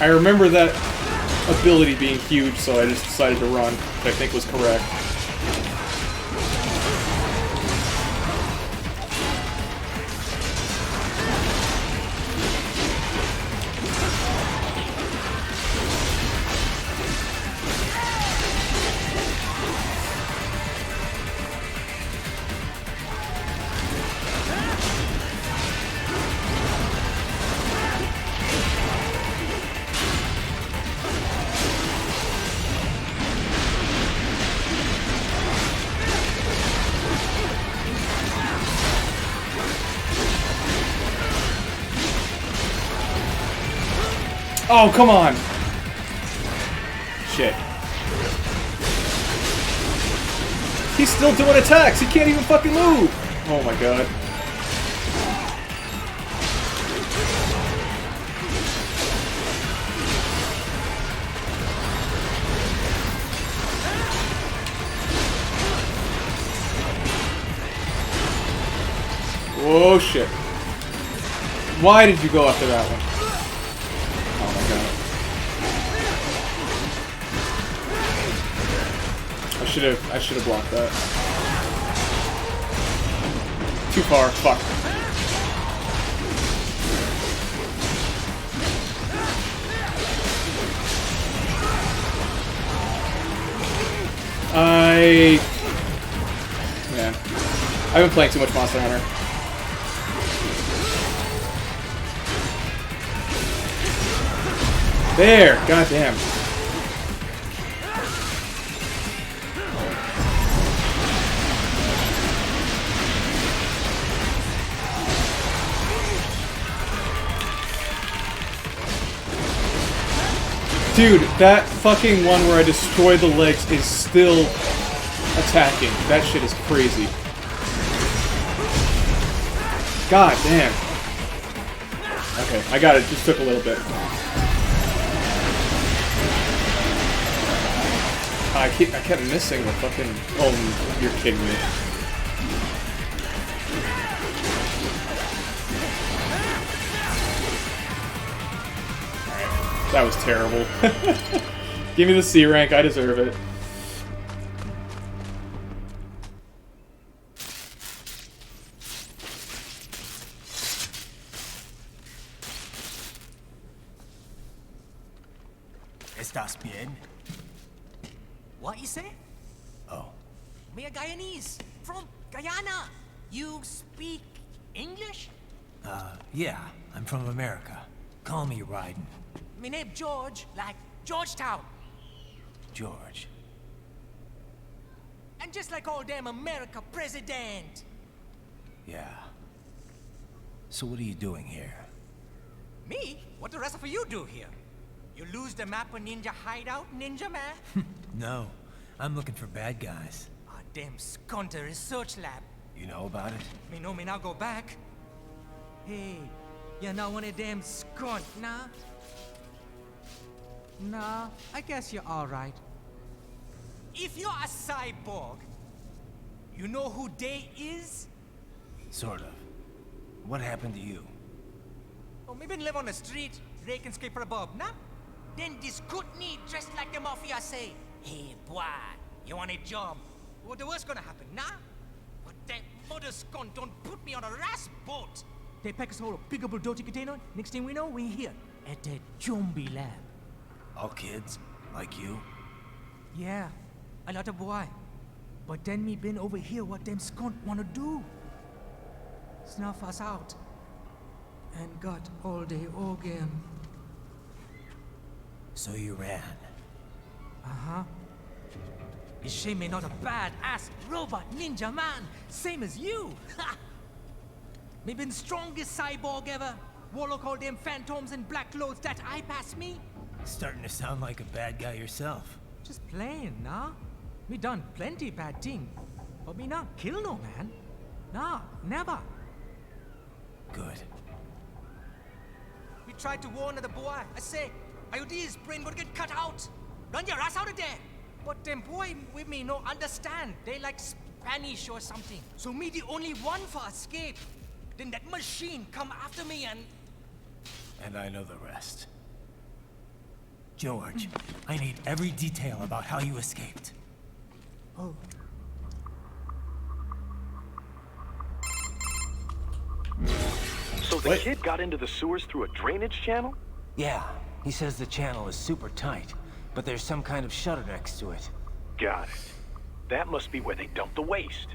I remember that ability being huge, so I just decided to run, which I think was correct. Oh, come on! Shit. He's still doing attacks! He can't even fucking move! Oh my god. Oh shit. Why did you go after that one? I should have blocked that. Too far. Fuck. Yeah. I've been playing too much Monster Hunter. There! Goddamn. Dude, that fucking one where I destroy the legs is still attacking. That shit is crazy. God damn. Okay, I got it. Just took a little bit. I kept missing the fucking... Oh, you're kidding me. That was terrible. Give me the C rank, I deserve it. ¿Estás bien? What you say? Oh. Me a Guyanese from Guyana. You speak English? Yeah, I'm from America. Call me Raiden. Me name George, like Georgetown. George. And just like all damn America president. Yeah. So what are you doing here? Me? What the rest of you do here? You lose the map of Ninja Hideout, Ninja Man? No, I'm looking for bad guys. Ah, damn Skunter research lab. You know about it? Me know me now go back. Hey, you not one of them skunt, nah? Nah, I guess you're alright. If you're a cyborg, you know who they is? Sort of. What happened to you? Oh, me been live on the street, rake and scrape for a bob, nah? Then this good need dressed like the mafia say, hey boy, you want a job? What the worst gonna happen, nah? But that mother skunt don't put me on a ras boat. They pack us all a big old dirty container. Next thing we know, we here at that zombie lab. All kids? Like you? Yeah, a lot of boy. But then me been over here what them skunt wanna do. Snuff us out. And got all day again. So you ran? Uh-huh. Is she me not a bad-ass robot ninja man, same as you? Ha! Me been strongest cyborg ever. Warlock all them phantoms in black clothes that eye pass me. Starting to sound like a bad guy yourself. Just playing, nah? Me done plenty bad thing. But me not kill no man. Nah, never. Good. We tried to warn the boy. I say, IOD's brain gonna get cut out. Run your ass out of there. But them boy with me no understand. They like Spanish or something. So me the only one for escape. then that machine come after me and... And I know the rest. George, I need every detail about how you escaped. Oh. So the kid got into the sewers through a drainage channel? Yeah, he says the channel is super tight, but there's some kind of shutter next to it. Got it. That must be where they dumped the waste.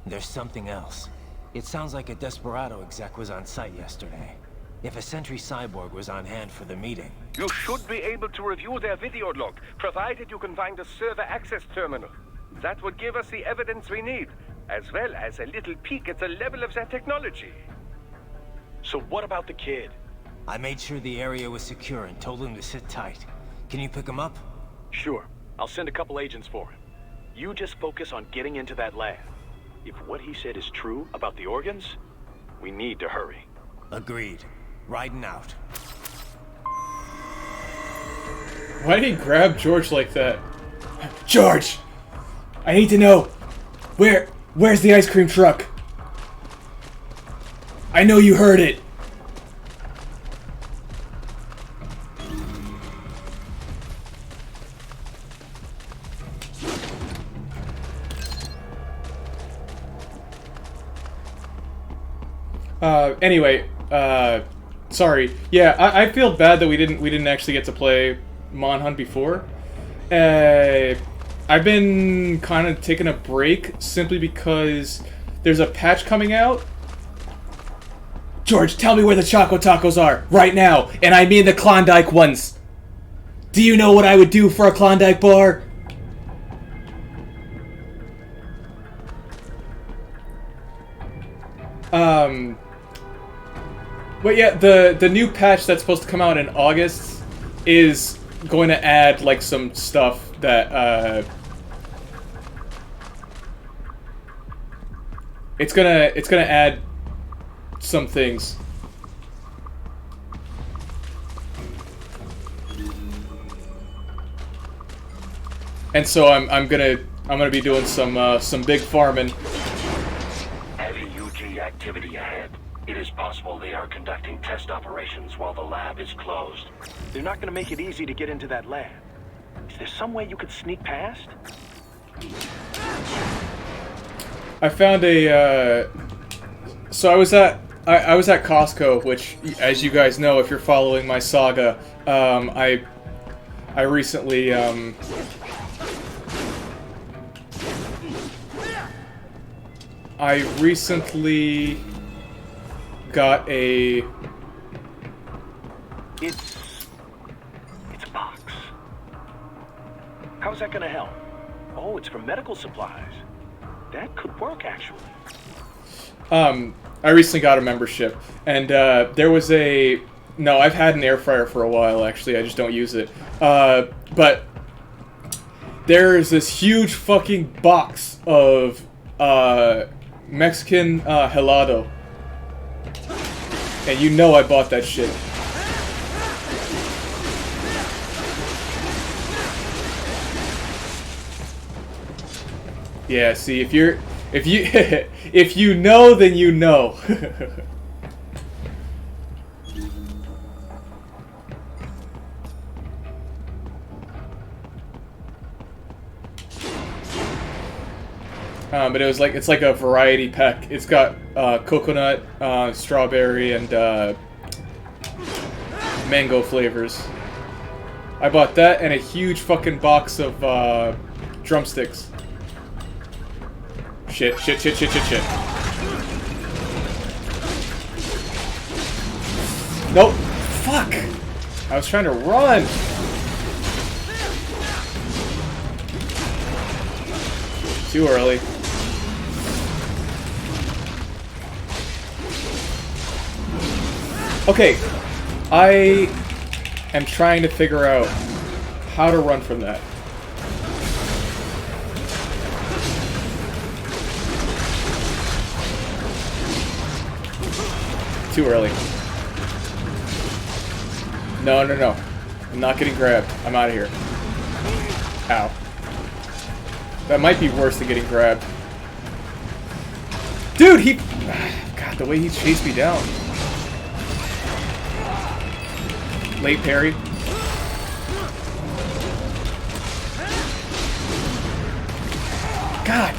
There's something else. It sounds like a Desperado exec was on site yesterday. If a Sentry Cyborg was on hand for the meeting. You should be able to review their video log, provided you can find a server access terminal. That would give us the evidence we need, as well as a little peek at the level of their technology. So what about the kid? I made sure the area was secure and told him to sit tight. Can you pick him up? Sure. I'll send a couple agents for him. You just focus on getting into that lab. If what he said is true about the organs, we need to hurry. Agreed. Riding out. Why did he grab George like that? George! I need to know! Where's the ice cream truck? I know you heard it! Anyway, sorry. Yeah, I feel bad that we didn't actually get to play Monhunt before. I've been kind of taking a break simply because there's a patch coming out. George, tell me where the Choco Tacos are right now, and I mean the Klondike ones. Do you know what I would do for a Klondike bar? But yeah, the new patch that's supposed to come out in August is going to add like some stuff that it's gonna add some things. And so I'm gonna be doing some big farming. Heavy UG activity ahead. It is possible they are conducting test operations while the lab is closed. They're not going to make it easy to get into that lab. Is there some way you could sneak past? I found a so I was at Costco, which, as you guys know if you're following my saga, I recently got a... It's a box. How's that gonna help? Oh, it's for medical supplies. That could work, actually. I recently got a membership, and there was a... No, I've had an air fryer for a while, actually. I just don't use it. But there's this huge fucking box of Mexican helado. And you know I bought that shit. Yeah, see, if you if you know, then you know. But it's like a variety pack. It's got coconut, strawberry, and mango flavors. I bought that and a huge fucking box of drumsticks. Shit. Nope. Fuck. I was trying to run. Too early. Okay, I am trying to figure out how to run from that. Too early. No. I'm not getting grabbed. I'm out of here. Ow. That might be worse than getting grabbed. Dude, he... God, the way he chased me down. Late parry. God.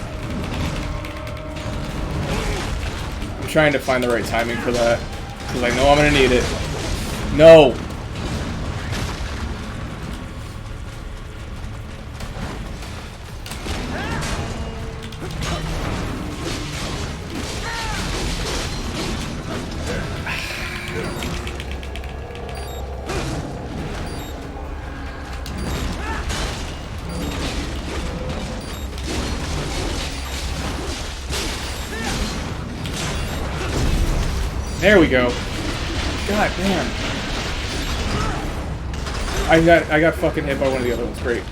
I'm trying to find the right timing for that. Because I know I'm going to need it. No. There we go. God damn. I got fucking hit by one of the other ones. Great.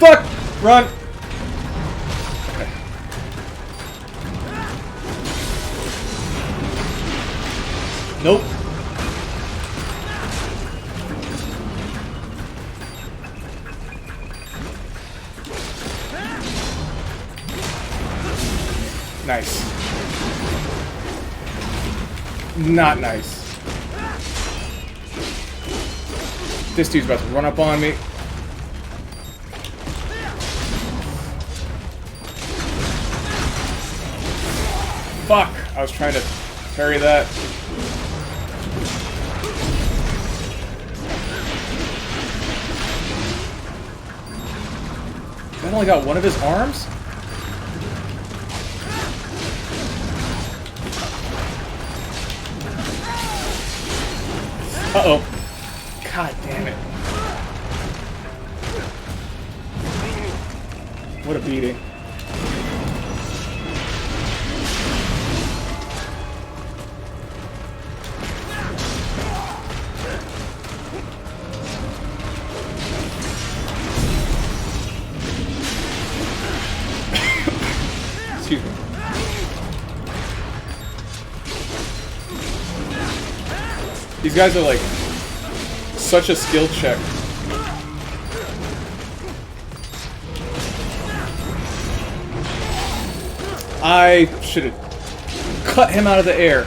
Fuck! Run! Okay. Nope. Nice. Not nice. This dude's about to run up on me. Fuck! I was trying to parry that. That only got one of his arms? Uh-oh. God damn it. What a beating. Excuse me. These guys are like such a skill check. I should have cut him out of the air.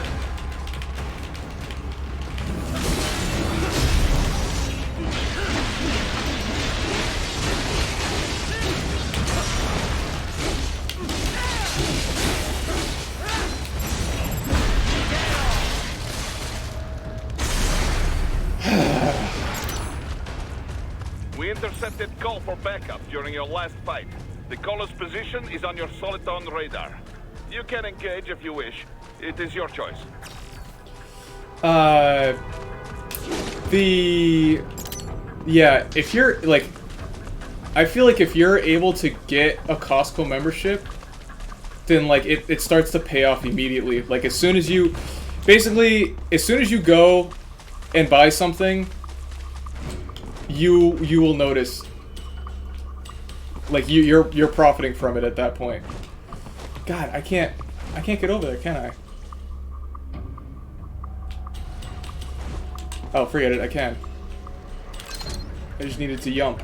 We intercepted call for backup during your last fight. The caller's position is on your Soliton radar. You can engage if you wish. It is your choice. Yeah, if you're, like, I feel like if you're able to get a Costco membership, then, like, it starts to pay off immediately. Like, as soon as you, basically, as soon as you go and buy something, you will notice, like, you're profiting from it at that point. God, I can't get over there, can I? Oh, forget it, I can. I just needed to jump.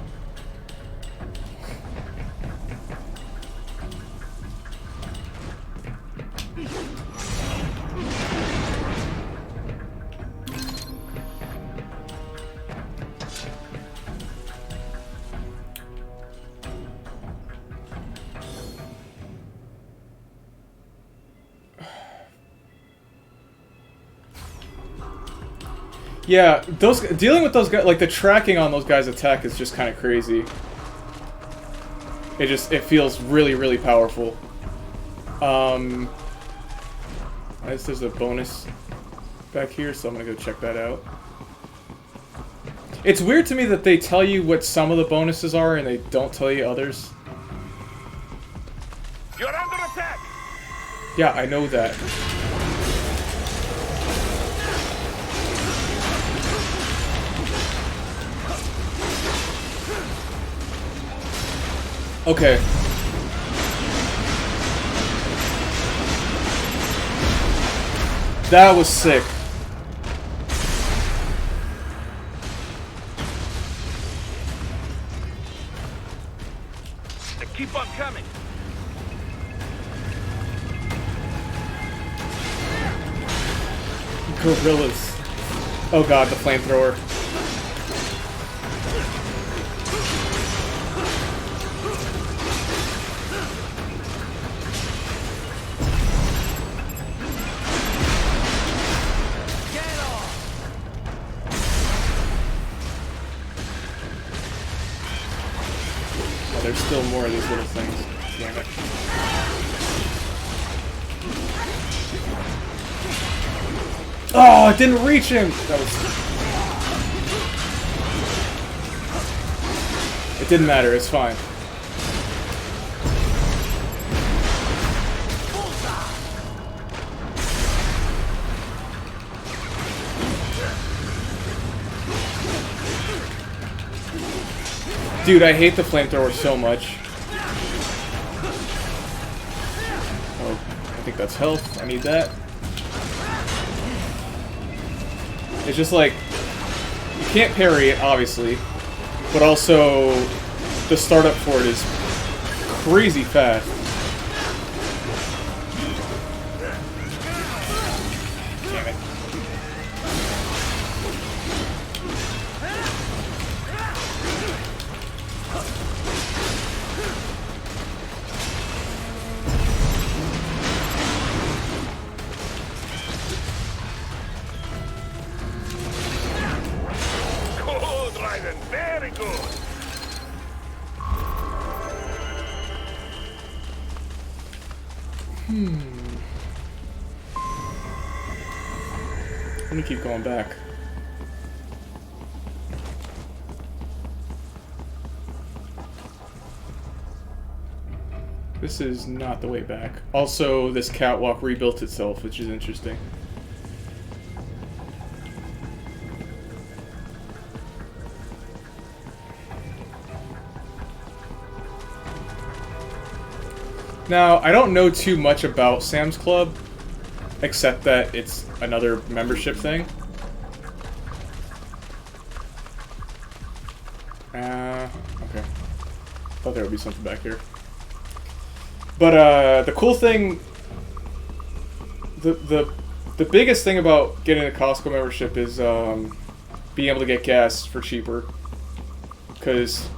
Yeah, dealing with those guys, like the tracking on those guys' attack is just kind of crazy. It feels really, really powerful. I guess there's a bonus back here, so I'm gonna go check that out. It's weird to me that they tell you what some of the bonuses are and they don't tell you others. You're under attack! Yeah, I know that. Okay. That was sick. incoming. Gorillas. Oh god, the flamethrower. Oh, there's still more of these little things. Damn it. Oh, it didn't reach him! That was... It didn't matter, it's fine. Dude, I hate the flamethrower so much. Oh, I think that's health. I need that. It's just like, you can't parry it, obviously, but also the startup for it is crazy fast. Damn it. Good, Raiden. Very good. Let me keep going back. This is not the way back. Also, this catwalk rebuilt itself, which is interesting. Now, I don't know too much about Sam's Club, except that it's another membership thing. Okay. Thought there would be something back here. But, the cool thing... The biggest thing about getting a Costco membership is, being able to get gas for cheaper. Because,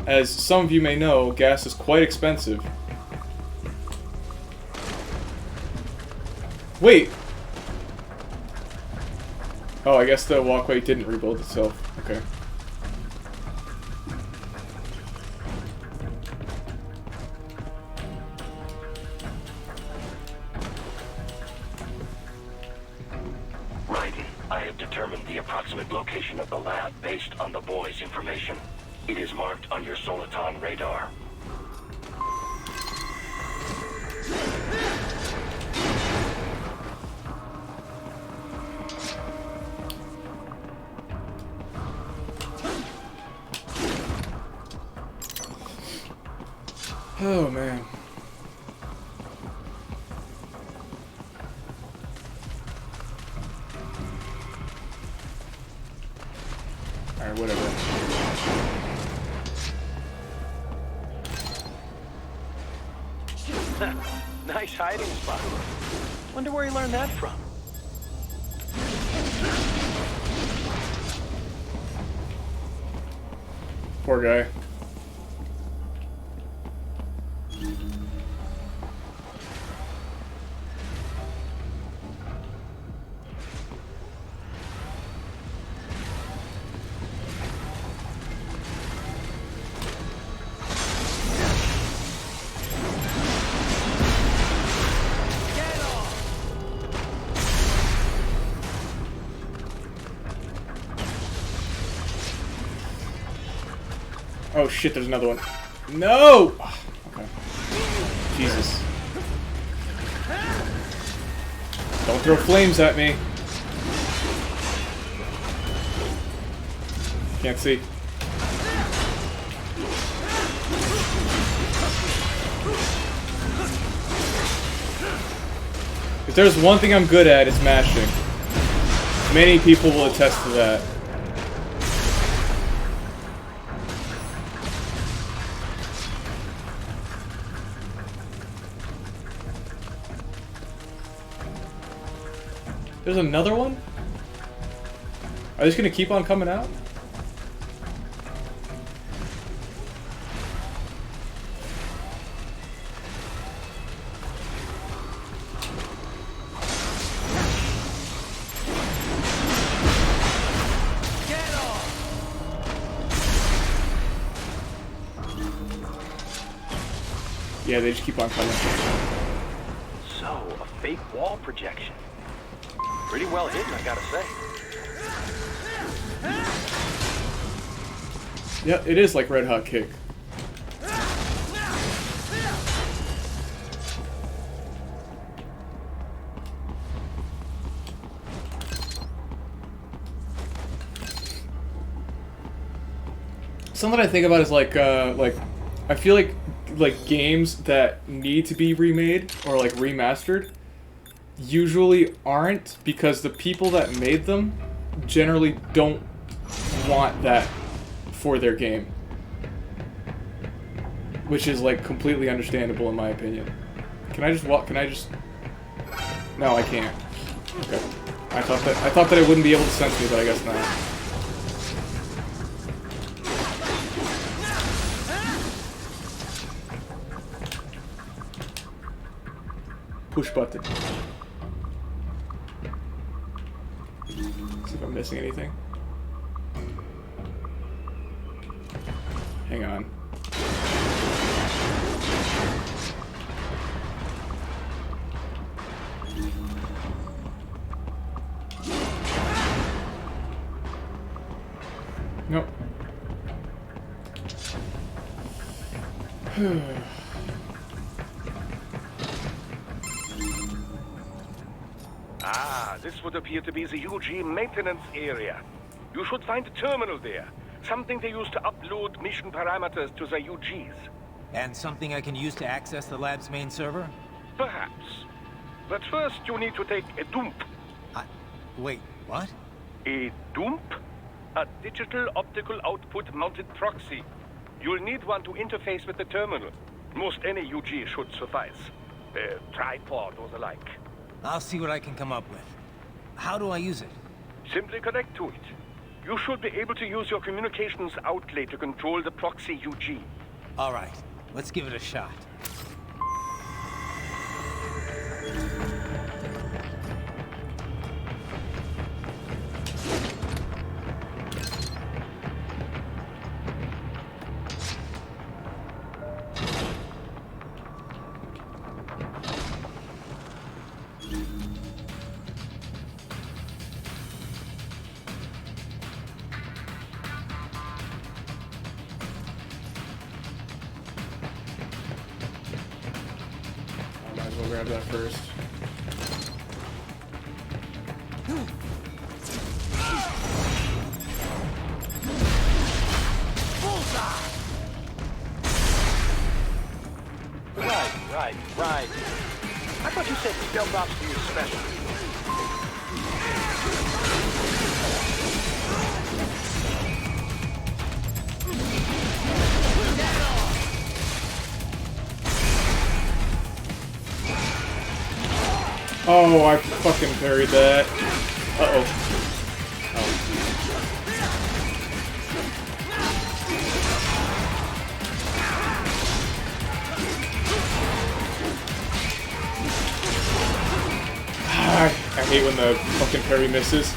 as some of you may know, gas is quite expensive. Wait! Oh, I guess the walkway didn't rebuild itself. Okay. Raiden, I have determined the approximate location of the lab based on the boy's information. It is marked on your Soliton radar. Oh, man. Alright, whatever. Nice hiding spot. Wonder where he learned that from. Poor guy. Oh shit, there's another one. No! Okay. Jesus. Don't throw flames at me. Can't see. If there's one thing I'm good at, it's mashing. Many people will attest to that. There's another one? Are they just gonna keep on coming out? Yeah, they just keep on coming. So, a fake wall projection. Pretty well hidden, I gotta say. Yeah, it is like Red Hot Cake. Something I think about is like I feel like games that need to be remade or like remastered usually aren't, because the people that made them generally don't want that for their game, which is like completely understandable in my opinion. Can I just walk? Can I just? No, I can't. Okay. I thought that it wouldn't be able to sense me, but I guess not. Push button. See if I'm missing anything. Hang on. Nope. Ah, this would appear to be the UG maintenance area. You should find a terminal there. Something they use to upload mission parameters to the UGs. And something I can use to access the lab's main server? Perhaps. But first you need to take a dump. Wait, what? A dump? A digital optical output mounted proxy. You'll need one to interface with the terminal. Most any UG should suffice. A tripod or the like. I'll see what I can come up with. How do I use it? Simply connect to it. You should be able to use your communications outlay to control the proxy UG. All right, let's give it a shot. We'll grab that first. Right. I thought you said stealth ops were your specialty. Oh, I fucking parried that. Uh-oh. I hate when the fucking parry misses.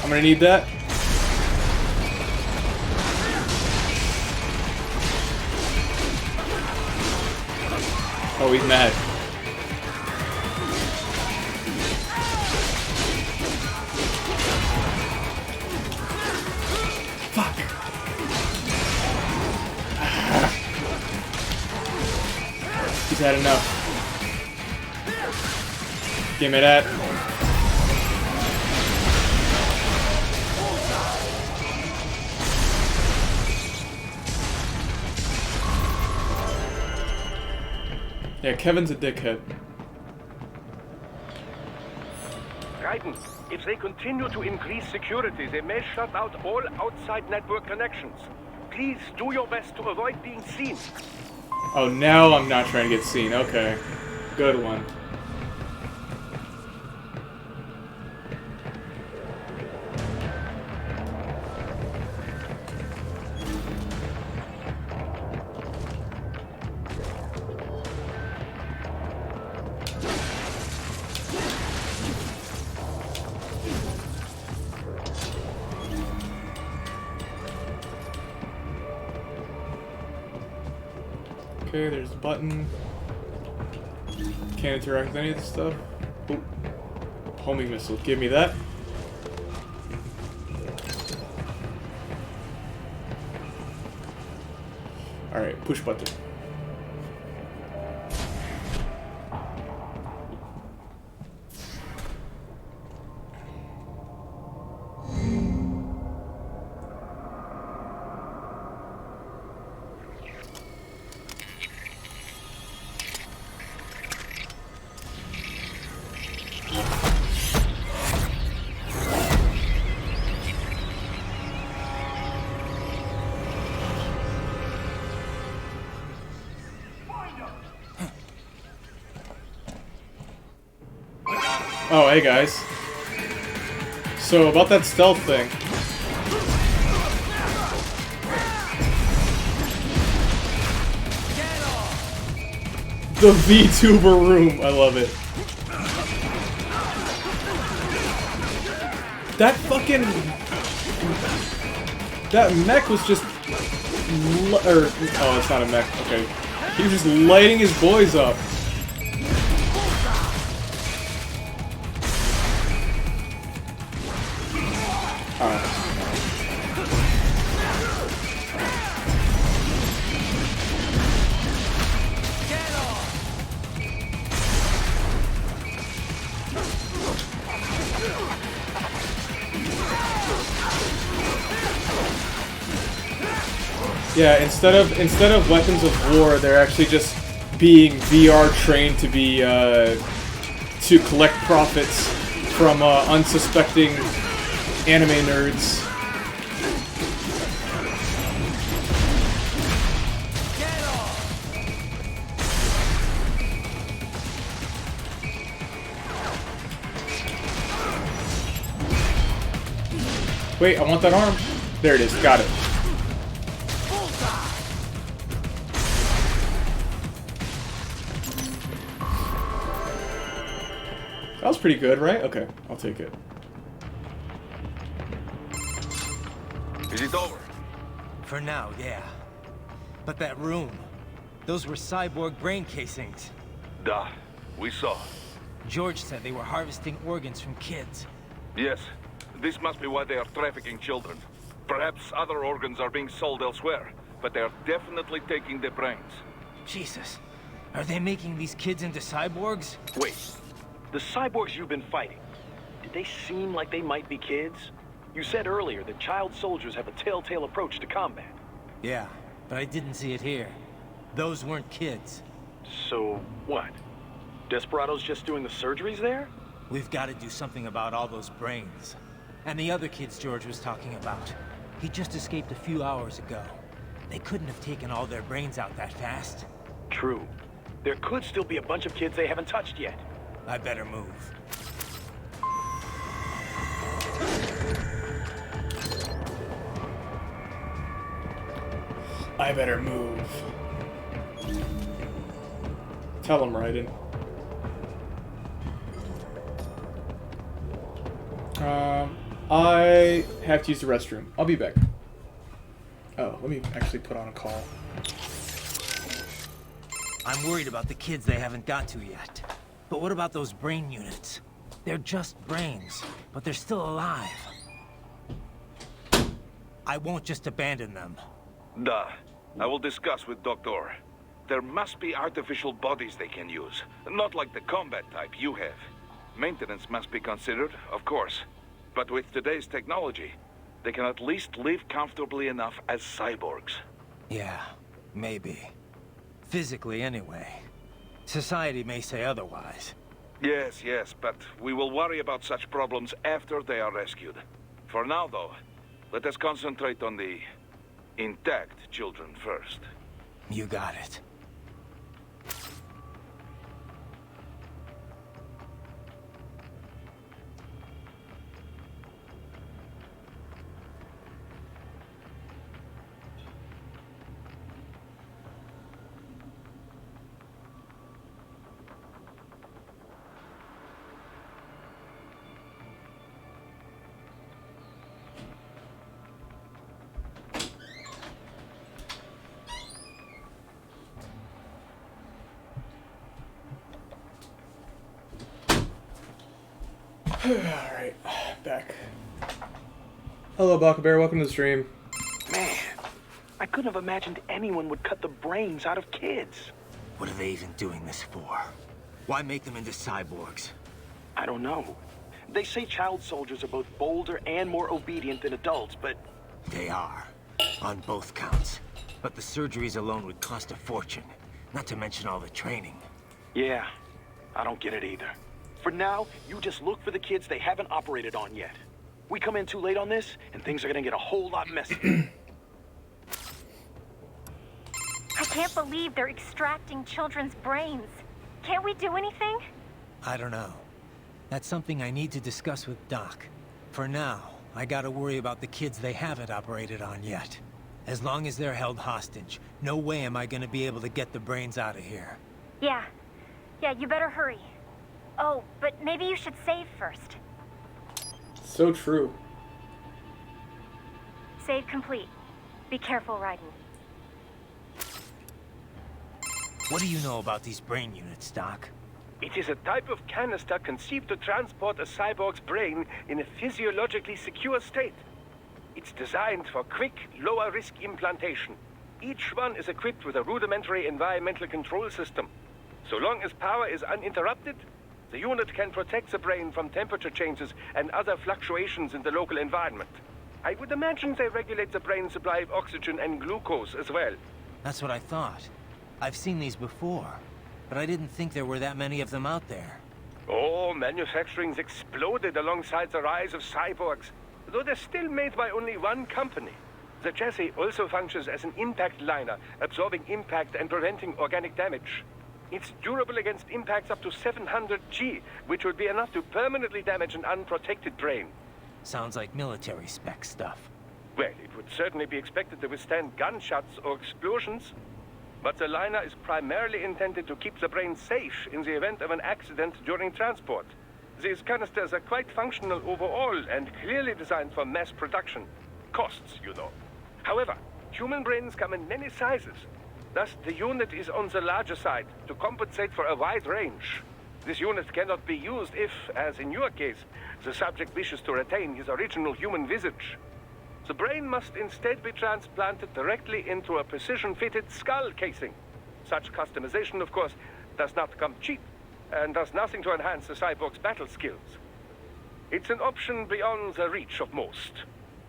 I'm gonna need that. Oh, he's mad. Fuck. He's had enough. Give me that. Yeah, Kevin's a dickhead. Raiden, if they continue to increase security, they may shut out all outside network connections. Please do your best to avoid being seen. Oh, now I'm not trying to get seen. Okay. Good one. Okay, there's a button. Can't interact with any of this stuff. Ooh. Homing missile. Give me that. Alright, push button. Oh, hey guys. So, about that stealth thing. The VTuber room. I love it. That fucking... That mech was just... oh, it's not a mech. Okay. He was just lighting his boys up. Yeah, instead of weapons of war, they're actually just being VR trained to be to collect profits from unsuspecting anime nerds. Wait, I want that arm. There it is. Got it. That was pretty good, right? Okay, I'll take it. Is it over? For now, yeah. But that room, those were cyborg brain casings. Duh, we saw. George said they were harvesting organs from kids. Yes, this must be why they are trafficking children. Perhaps other organs are being sold elsewhere, but they are definitely taking the brains. Jesus, are they making these kids into cyborgs? Wait, the cyborgs you've been fighting, did they seem like they might be kids? You said earlier that child soldiers have a telltale approach to combat. Yeah, but I didn't see it here. Those weren't kids. So, what? Desperado's just doing the surgeries there? We've got to do something about all those brains. And the other kids George was talking about. He just escaped a few hours ago. They couldn't have taken all their brains out that fast. True. There could still be a bunch of kids they haven't touched yet. I better move. I better move. Tell him, Raiden. I have to use the restroom. I'll be back. Oh, let me actually put on a call. I'm worried about the kids they haven't got to yet. But what about those brain units? They're just brains, but they're still alive. I won't just abandon them. Duh. I will discuss with Doctor. There must be artificial bodies they can use. Not like the combat type you have. Maintenance must be considered, of course. But with today's technology, they can at least live comfortably enough as cyborgs. Yeah, maybe. Physically, anyway. Society may say otherwise. Yes, yes, but we will worry about such problems after they are rescued. For now, though, let us concentrate on the intact children first. You got it. Alright, back. Hello, Baka Bear, welcome to the stream. Man, I couldn't have imagined anyone would cut the brains out of kids. What are they even doing this for? Why make them into cyborgs? I don't know. They say child soldiers are both bolder and more obedient than adults, but... They are. On both counts. But the surgeries alone would cost a fortune. Not to mention all the training. Yeah, I don't get it either. For now, you just look for the kids they haven't operated on yet. We come in too late on this, and things are gonna get a whole lot messier. I can't believe they're extracting children's brains. Can't we do anything? I don't know. That's something I need to discuss with Doc. For now, I gotta worry about the kids they haven't operated on yet. As long as they're held hostage, no way am I gonna be able to get the brains out of here. Yeah. Yeah, you better hurry. Oh, but maybe you should save first. So true. Save complete. Be careful, Raiden. What do you know about these brain units, Doc? It is a type of canister conceived to transport a cyborg's brain in a physiologically secure state. It's designed for quick, lower-risk implantation. Each one is equipped with a rudimentary environmental control system. So long as power is uninterrupted, the unit can protect the brain from temperature changes and other fluctuations in the local environment. I would imagine they regulate the brain supply of oxygen and glucose as well. That's what I thought. I've seen these before, but I didn't think there were that many of them out there. Oh, manufacturing's exploded alongside the rise of cyborgs, though they're still made by only one company. The chassis also functions as an impact liner, absorbing impact and preventing organic damage. It's durable against impacts up to 700 G, which would be enough to permanently damage an unprotected brain. Sounds like military spec stuff. Well, it would certainly be expected to withstand gunshots or explosions. But the liner is primarily intended to keep the brain safe in the event of an accident during transport. These canisters are quite functional overall and clearly designed for mass production. Costs, you know. However, human brains come in many sizes. Thus, the unit is on the larger side to compensate for a wide range. This unit cannot be used if, as in your case, the subject wishes to retain his original human visage. The brain must instead be transplanted directly into a precision-fitted skull casing. Such customization, of course, does not come cheap, and does nothing to enhance the cyborg's battle skills. It's an option beyond the reach of most.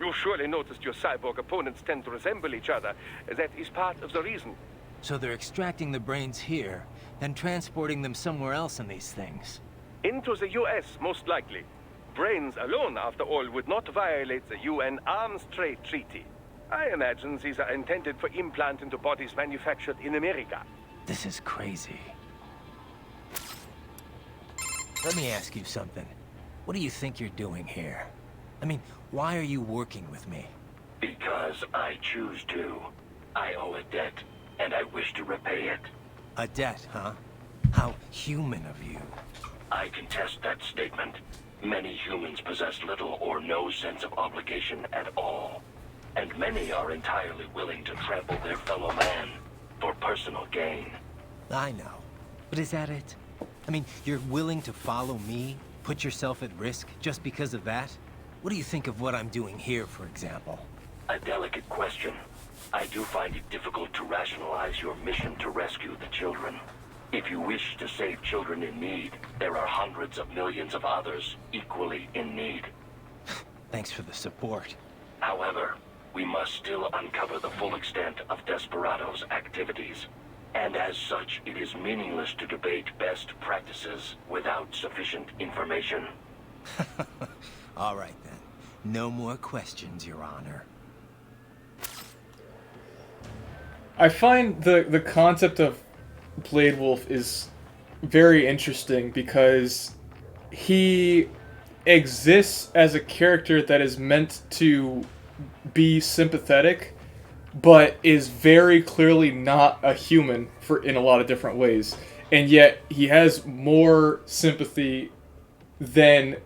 You surely noticed your cyborg opponents tend to resemble each other. That is part of the reason. So they're extracting the brains here, then transporting them somewhere else in these things. Into the US, most likely. Brains alone, after all, would not violate the UN Arms Trade Treaty. I imagine these are intended for implant into bodies manufactured in America. This is crazy. Let me ask you something. What do you think you're doing here? I mean, why are you working with me? Because I choose to. I owe a debt, and I wish to repay it. A debt, huh? How human of you. I contest that statement. Many humans possess little or no sense of obligation at all. And many are entirely willing to trample their fellow man for personal gain. I know. But is that it? I mean, you're willing to follow me, put yourself at risk, just because of that? What do you think of what I'm doing here, for example? A delicate question. I do find it difficult to rationalize your mission to rescue the children. If you wish to save children in need, there are hundreds of millions of others equally in need. Thanks for the support. However, we must still uncover the full extent of Desperado's activities. And as such, it is meaningless to debate best practices without sufficient information. All right, then. No more questions, Your Honor. I find the concept of Blade Wolf is very interesting because he exists as a character that is meant to be sympathetic, but is very clearly not a human in a lot of different ways. And yet he has more sympathy than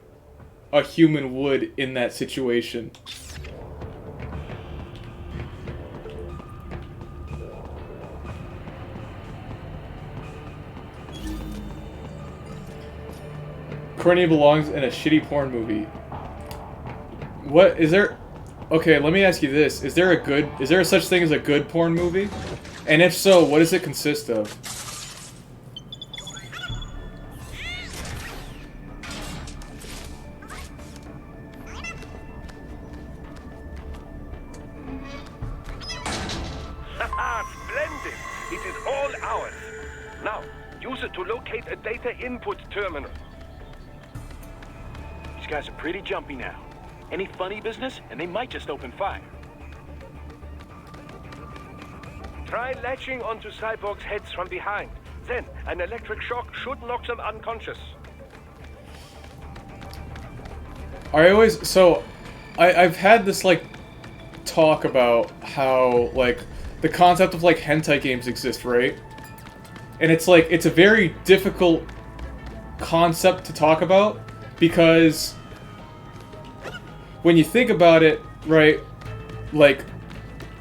a human would in that situation. Courtney belongs in a shitty porn movie. What is there? Okay, let me ask you this: Is there a such thing as a good porn movie? And if so, what does it consist of? Haha, splendid! It is all ours. Now, use it to locate a data input terminal. These guys are pretty jumpy now. Any funny business, and they might just open fire. Try latching onto Cyborg's heads from behind. Then, an electric shock should knock them unconscious. I've had this, like, talk about how, like, the concept of, like, hentai games exist, right? And it's, like, it's a very difficult concept to talk about, because when you think about it, right, like,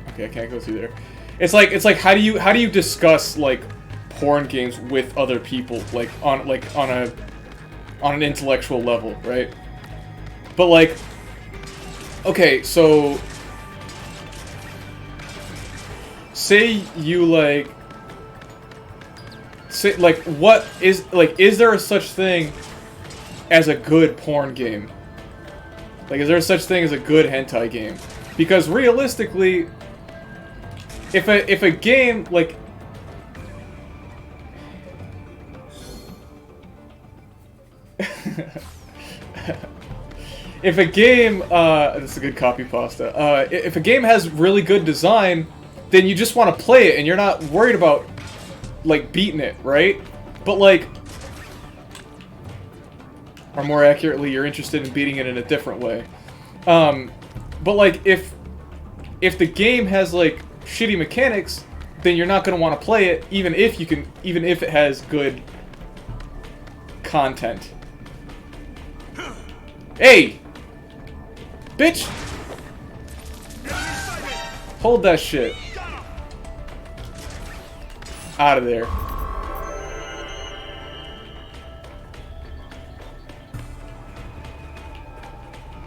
okay, I can't go through there. It's like how do you discuss, like, porn games with other people, on an intellectual level, right? But, like, okay, so say you, what is, like, is there a such thing as a good porn game? Like, is there a such thing as a good hentai game? Because realistically, if a game, like, if a game, this is a good copy pasta. If a game has really good design, then you just want to play it, and you're not worried about, like, beating it, right? But, like, or more accurately, you're interested in beating it in a different way. But, like, if the game has, like, shitty mechanics, then you're not going to want to play it, even if it has good content. Hey! Bitch! Hold that shit. Out of there.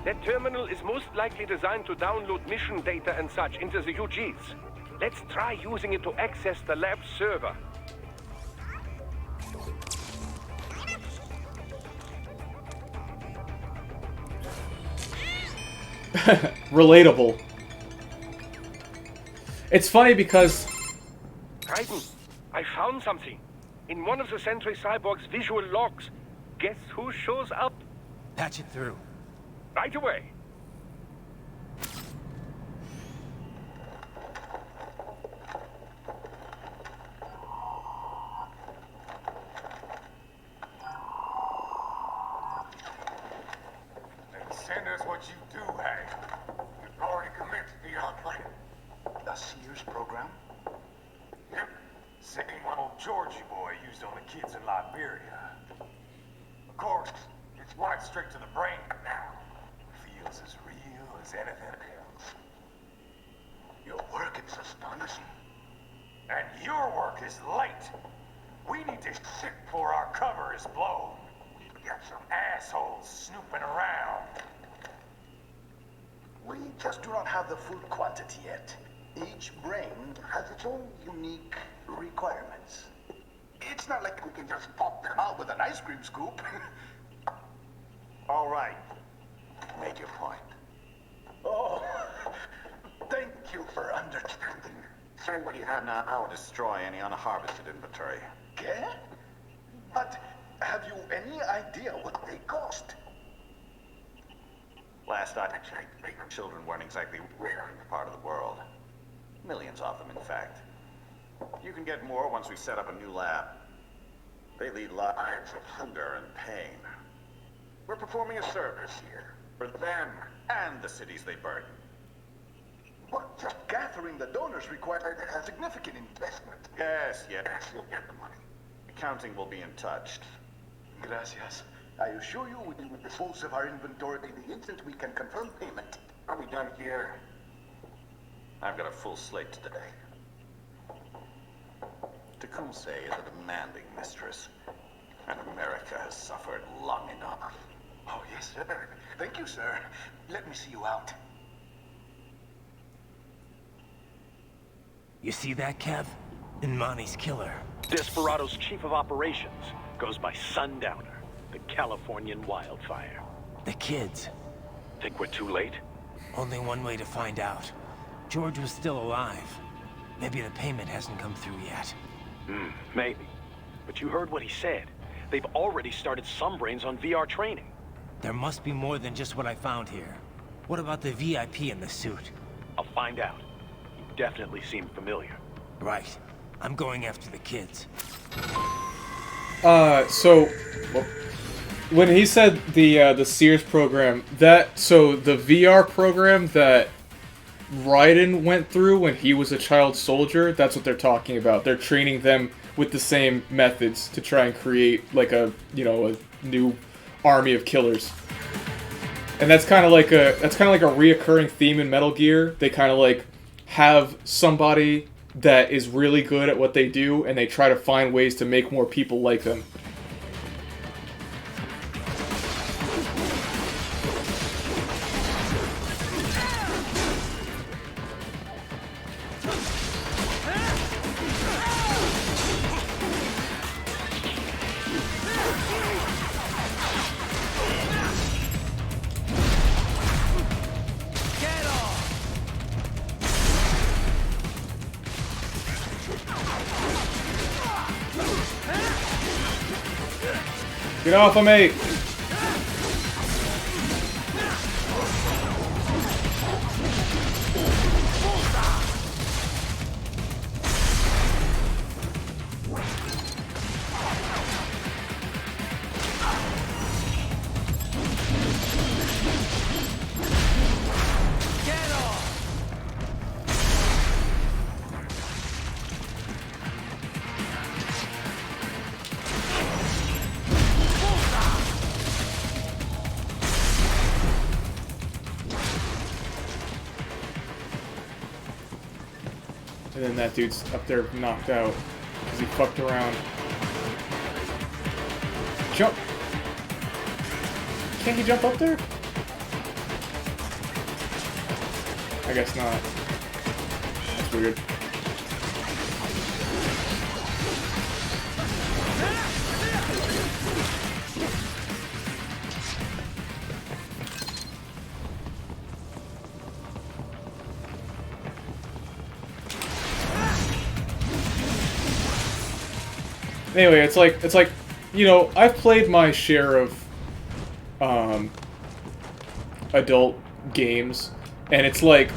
That terminal is most likely designed to download mission data and such into the UGs. Let's try using it to access the lab's server. Relatable. It's funny because... Titan, I found something. In one of the Sentry Cyborg's visual logs. Guess who shows up? Patch it through. Right away. Then send us what you do have. We've already commenced the outbreak. The Sears program? Yep. Same one old Georgie boy used on the kids in Liberia. Of course, it's right straight to the brain now. Feels as real as anything else. Your work is astonishing. And your work is late. We need this shit before our cover is blown. Got some assholes snooping around. We just do not have the full quantity yet. Each brain has its own unique requirements. It's not like we can just pop them out with an ice cream scoop. All right. Make your point. Oh, thank you for understanding. Send what you have now or destroy any unharvested inventory. Okay? But have you any idea what they cost? Last I checked, children weren't exactly rare in the part of the world. Millions of them, in fact. You can get more once we set up a new lab. They lead lives of hunger and pain. We're performing a service here for them and the cities they burden. But just gathering the donors required a significant investment. Yes, you'll get the money. Accounting will be in touch. Gracias. I assure you we will dispose of our inventory the instant we can confirm payment. Are we done here? I've got a full slate today. Tecumseh is a demanding mistress, and America has suffered long enough. Oh, yes, sir. Thank you, sir. Let me see you out. You see that, Kev? Imani's killer. Desperado's chief of operations goes by Sundowner, the Californian wildfire. The kids. Think we're too late? Only one way to find out. George was still alive. Maybe the payment hasn't come through yet. Maybe. But you heard what he said. They've already started some brains on VR training. There must be more than just what I found here. What about the VIP in the suit? I'll find out. You definitely seem familiar. Right. I'm going after the kids. So when he said the Sears program, the VR program that Raiden went through when he was a child soldier, that's what they're talking about. They're training them with the same methods to try and create like a new army of killers. And that's kind of like a reoccurring theme in Metal Gear. They kind of like have somebody that is really good at what they do, and they try to find ways to make more people like them. Get off of me! And then that dude's up there knocked out because he fucked around. Jump! Can't he jump up there? I guess not. That's weird. Anyway, it's like, you know, I've played my share of adult games, and it's like,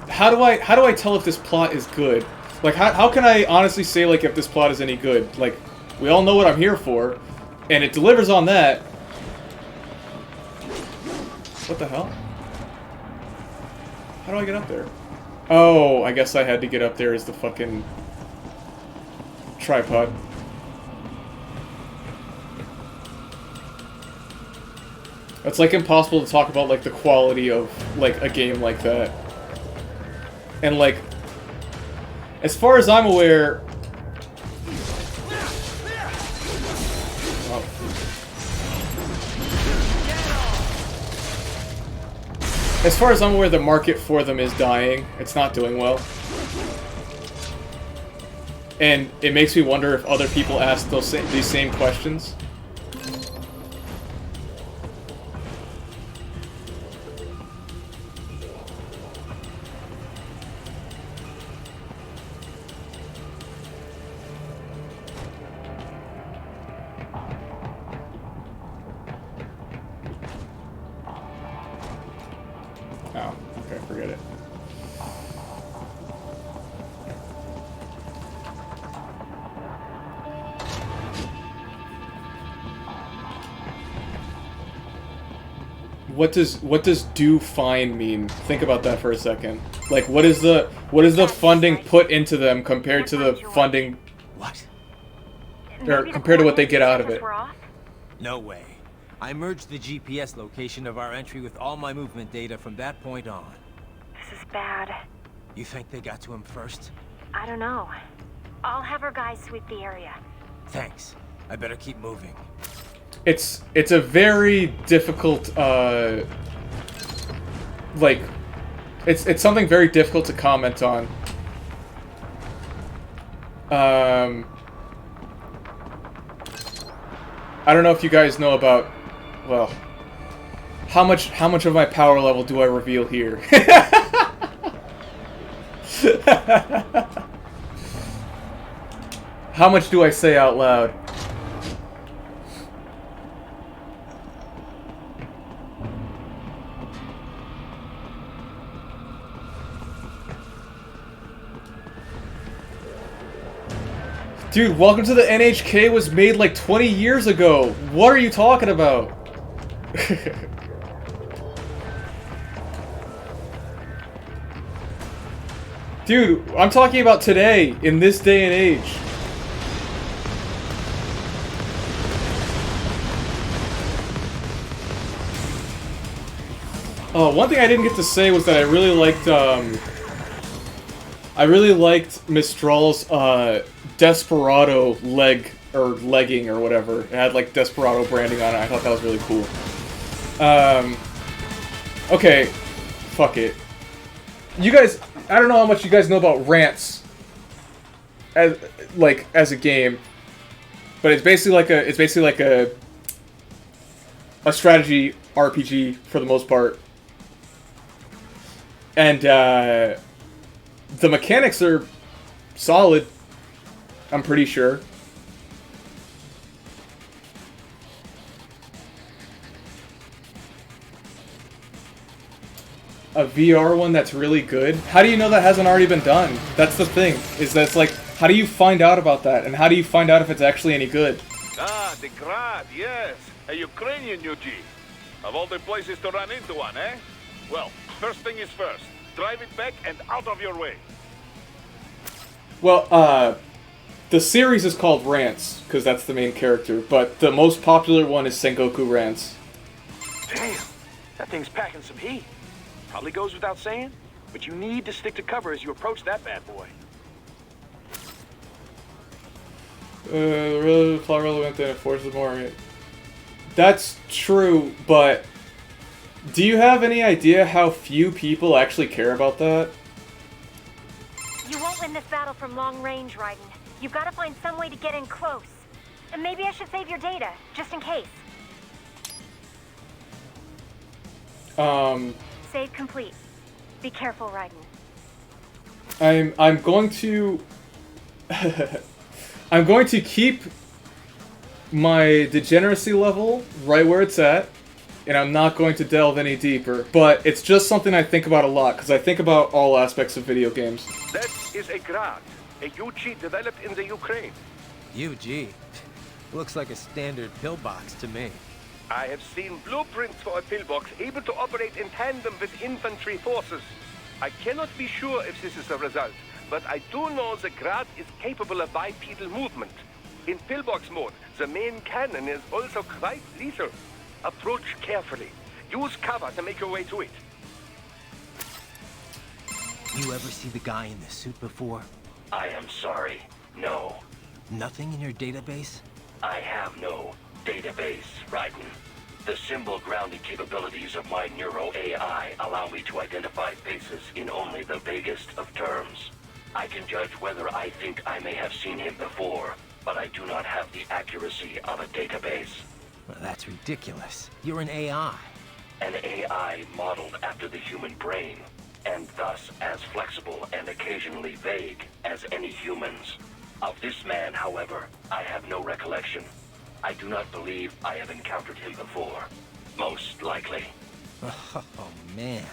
how do I tell if this plot is good? Like, how can I honestly say, like, if this plot is any good? Like, we all know what I'm here for, and it delivers on that. What the hell? How do I get up there? Oh, I guess I had to get up there as the fucking tripod. It's like impossible to talk about like the quality of like a game like that. And like, as far as I'm aware, as far as I'm aware, the market for them is dying. It's not doing well. and it makes me wonder if other people ask these same questions. Oh, okay, forget it. What does do fine mean? Think about that for a second. Like, what is the funding put into them compared to the funding? What? Or compared to what they get out of it? No way. I merged the GPS location of our entry with all my movement data from that point on. This is bad. You think they got to him first? I don't know. I'll have our guys sweep the area. Thanks. I better keep moving. It's a very difficult, like, it's something very difficult to comment on. I don't know if you guys know about, well, how much of my power level do I reveal here? How much do I say out loud? Dude, Welcome to the NHK was made like 20 years ago. What are you talking about? Dude, I'm talking about today, in this day and age. Oh, one thing I didn't get to say was that I really liked Mistral's Desperado legging or whatever. It had like Desperado branding on it. I thought that was really cool. Okay, fuck it. You guys, I don't know how much you guys know about rants as a game, but it's basically like a strategy RPG for the most part. And the mechanics are solid, I'm pretty sure. A VR one that's really good? How do you know that hasn't already been done? That's the thing, is that it's like, how do you find out about that? And how do you find out if it's actually any good? Ah, the Grad, yes. A Ukrainian UG. Of all the places to run into one, eh? Well, first thing is first. Drive it back and out of your way. Well, the series is called Rants, because that's the main character, but the most popular one is Sengoku Rants. Damn, that thing's packing some heat. Probably goes without saying, but you need to stick to cover as you approach that bad boy. Really plot relevant and it forces more. That's true, but do you have any idea how few people actually care about that? You won't win this battle from long range, Raiden. You've got to find some way to get in close. And maybe I should save your data, just in case. Save complete. Be careful, Raiden. I'm going to I'm going to keep my degeneracy level right where it's at, and I'm not going to delve any deeper. But it's just something I think about a lot, because I think about all aspects of video games. That is a Grad, a UG developed in the Ukraine. UG? Looks like a standard pillbox to me. I have seen blueprints for a pillbox able to operate in tandem with infantry forces. I cannot be sure if this is the result, but I do know the Grad is capable of bipedal movement. In pillbox mode, the main cannon is also quite lethal. Approach carefully. Use cover to make your way to it. You ever see the guy in the suit before? I am sorry. No. Nothing in your database? I have no database, Raiden. The symbol grounding capabilities of my Neuro AI allow me to identify faces in only the vaguest of terms. I can judge whether I think I may have seen him before, but I do not have the accuracy of a database. Well, that's ridiculous. You're an AI. An AI modeled after the human brain, and thus as flexible and occasionally vague as any humans. Of this man, however, I have no recollection. I do not believe I have encountered him before. Most likely. Oh, man.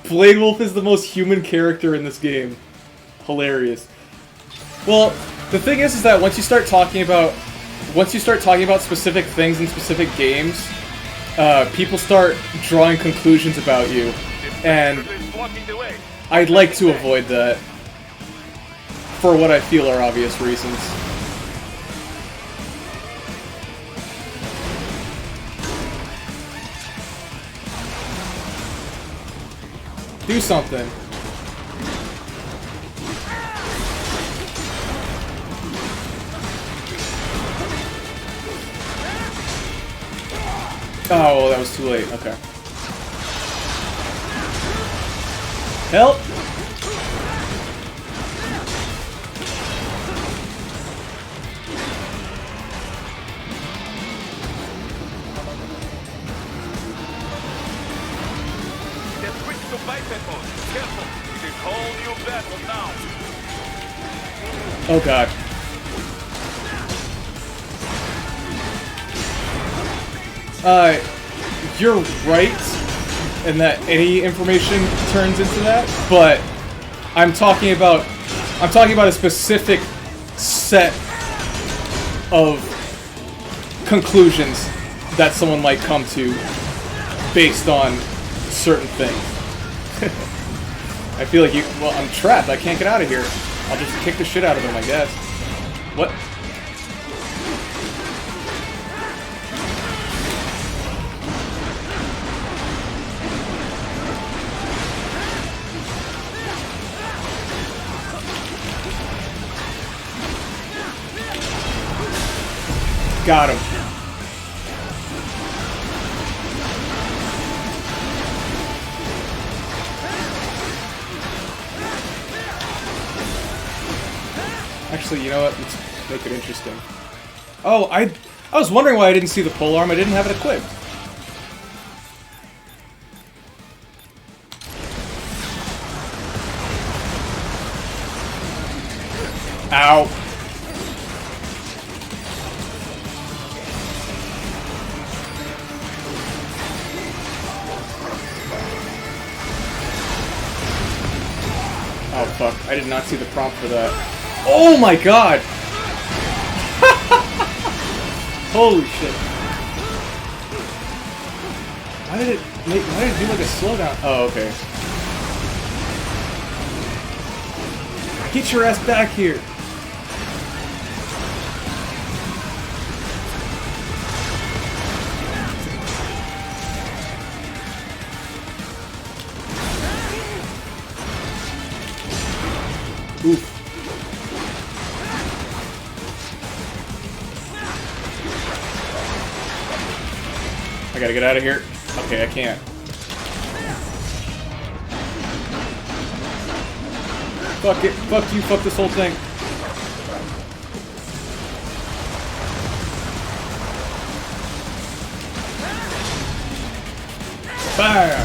Blade Wolf is the most human character in this game. Hilarious. Well, the thing is that once you start talking about specific things in specific games, people start drawing conclusions about you, and I'd like to avoid that for what I feel are obvious reasons. Do something. Oh, well, that was too late. Okay. Help! Get quick to biped mode. Careful. It is whole new battle now. Oh god. You're right in that any information turns into that, but I'm talking about a specific set of conclusions that someone might come to based on certain things. I feel like well, I'm trapped. I can't get out of here. I'll just kick the shit out of them, I guess. What? Got him. Actually, you know what? Let's make it interesting. Oh, I was wondering why I didn't see the polearm. I didn't have it equipped. Ow. Oh fuck, I did not see the prompt for that. Oh my god! Holy shit. Why did it do like a slowdown? Oh, okay. Get your ass back here! Oof. I gotta get out of here. Okay, I can't. Fuck it. Fuck you. Fuck this whole thing. Fire!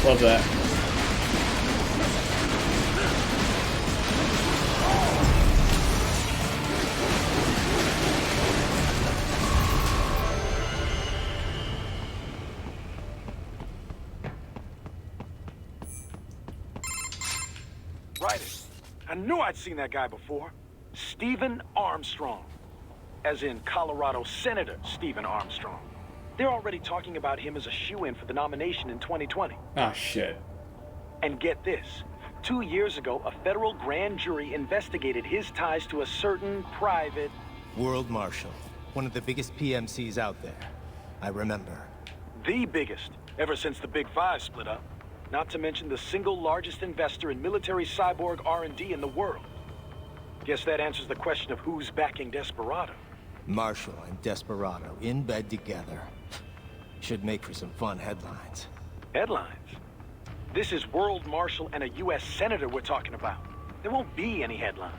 Love that. Right. I knew I'd seen that guy before. Stephen Armstrong. As in Colorado Senator Stephen Armstrong. They're already talking about him as a shoo-in for the nomination in 2020. Ah, shit. And get this. 2 years ago, a federal grand jury investigated his ties to a certain private... World Marshal. One of the biggest PMCs out there. I remember. The biggest, ever since the Big Five split up. Not to mention the single largest investor in military cyborg R&D in the world. Guess that answers the question of who's backing Desperado. Marshall and Desperado in bed together. Should make for some fun headlines. Headlines? This is World Marshal and a U.S. Senator we're talking about. There won't be any headlines.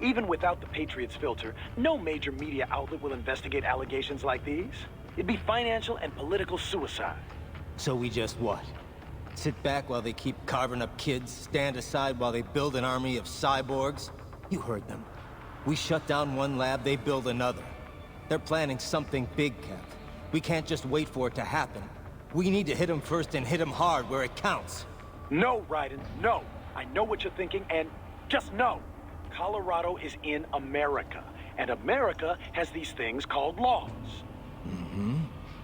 Even without the Patriots filter, no major media outlet will investigate allegations like these. It'd be financial and political suicide. So we just what? Sit back while they keep carving up kids, stand aside while they build an army of cyborgs? You heard them. We shut down one lab, they build another. They're planning something big, Kev. We can't just wait for it to happen. We need to hit them first and hit them hard where it counts. No, Raiden, no. I know what you're thinking, and just no. Colorado is in America, and America has these things called laws. Mm-hmm.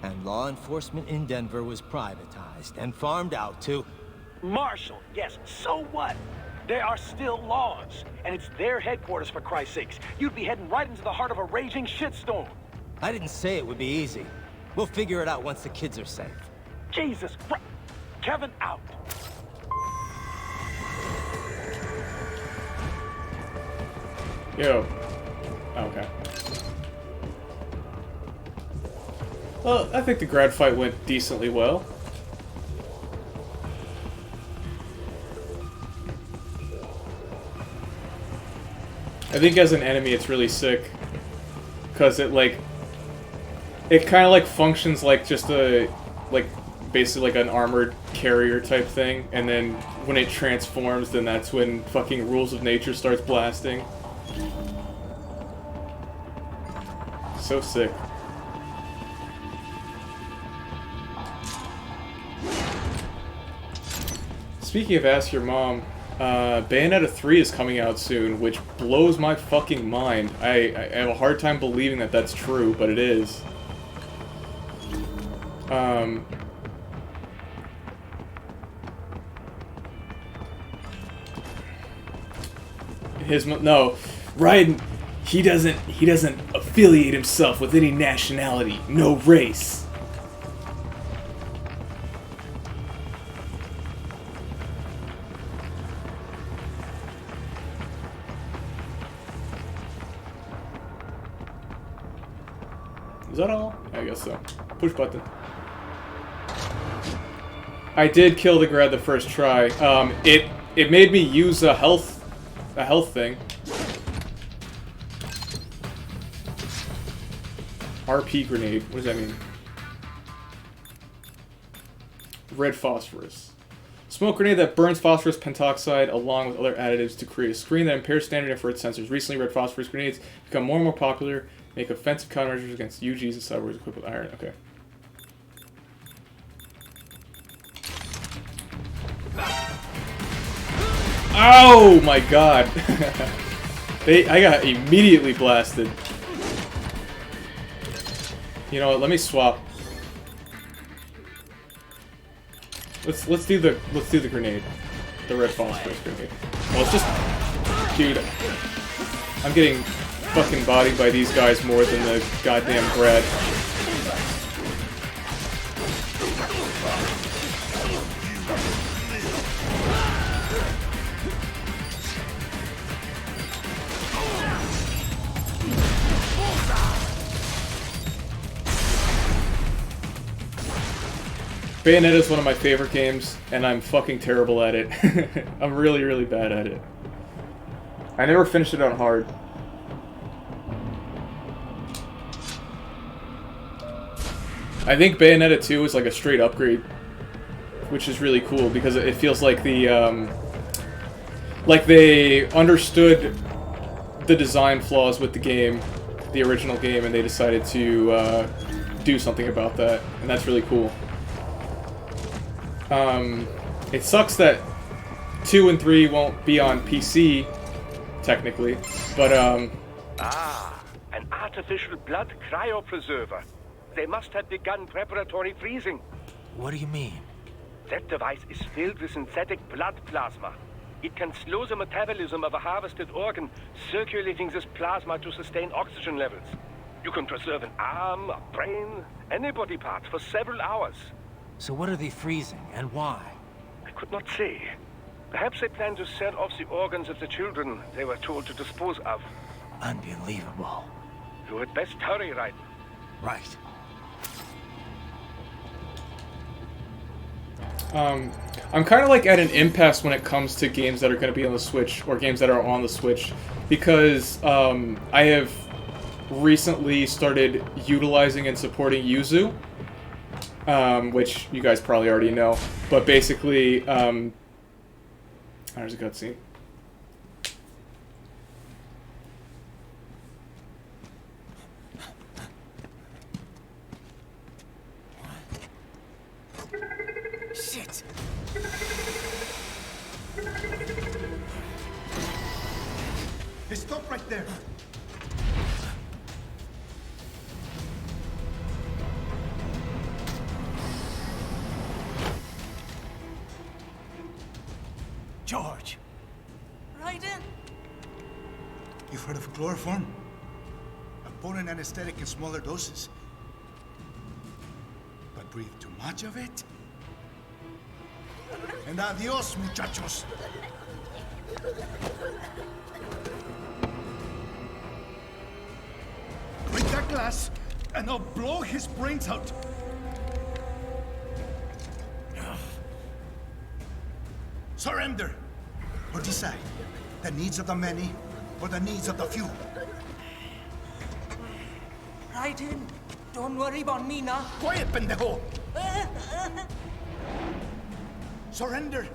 And law enforcement in Denver was privatized and farmed out to... Marshall, yes, so what? There are still laws, and it's their headquarters, for Christ's sakes. You'd be heading right into the heart of a raging shitstorm. I didn't say it would be easy. We'll figure it out once the kids are safe. Jesus Christ. Kevin out. Yo. Okay. Well, I think the grad fight went decently well. I think as an enemy it's really sick. Because it like... It kind of like functions like just a... Like, basically like an armored carrier type thing. And then when it transforms, then that's when fucking Rules of Nature starts blasting. So sick. Speaking of Ask Your Mom, Bayonetta 3 is coming out soon, which blows my fucking mind. I have a hard time believing that that's true, but it is. No, Raiden, he doesn't affiliate himself with any nationality, no race. Is that all? I guess so. Push button. I did kill the grad the first try. It made me use a health thing. RP grenade. What does that mean? Red phosphorus. Smoke grenade that burns phosphorus pentoxide along with other additives to create a screen that impairs standard infrared sensors. Recently, red phosphorus grenades become more and more popular. Make offensive countermeasures against UGs and cyborgs equipped with iron. Okay. Oh my god! I got immediately blasted. You know what? Let me swap. Let's do the grenade, the red phosphorus grenade. Well, it's just, dude, I'm getting fucking bodied by these guys more than the goddamn grad. Bayonetta is one of my favorite games, and I'm fucking terrible at it. I'm really, really bad at it. I never finished it on hard. I think Bayonetta 2 is like a straight upgrade, which is really cool because it feels like like they understood the design flaws with the game, the original game, and they decided to do something about that, and that's really cool. It sucks that 2 and 3 won't be on PC, technically, but an artificial blood cryopreserver. They must have begun preparatory freezing. What do you mean? That device is filled with synthetic blood plasma. It can slow the metabolism of a harvested organ, circulating this plasma to sustain oxygen levels. You can preserve an arm, a brain, any body part for several hours. So what are they freezing, and why? I could not say. Perhaps they plan to sell off the organs of the children they were told to dispose of. Unbelievable. You had best hurry, Raiden. Right. I'm kind of like at an impasse when it comes to games that are going to be on the Switch or games that are on the Switch, because I have recently started utilizing and supporting Yuzu, which you guys probably already know. But basically, there's a cutscene. Shit! Hey, stop right there! George! Right in! You've heard of chloroform? A potent anesthetic in smaller doses. But breathe too much of it? And adios, muchachos! Break that glass, and I'll blow his brains out! Surrender! Or decide, the needs of the many, or the needs of the few. Right in. Don't worry about me now. Quiet, pendejo! Surrender!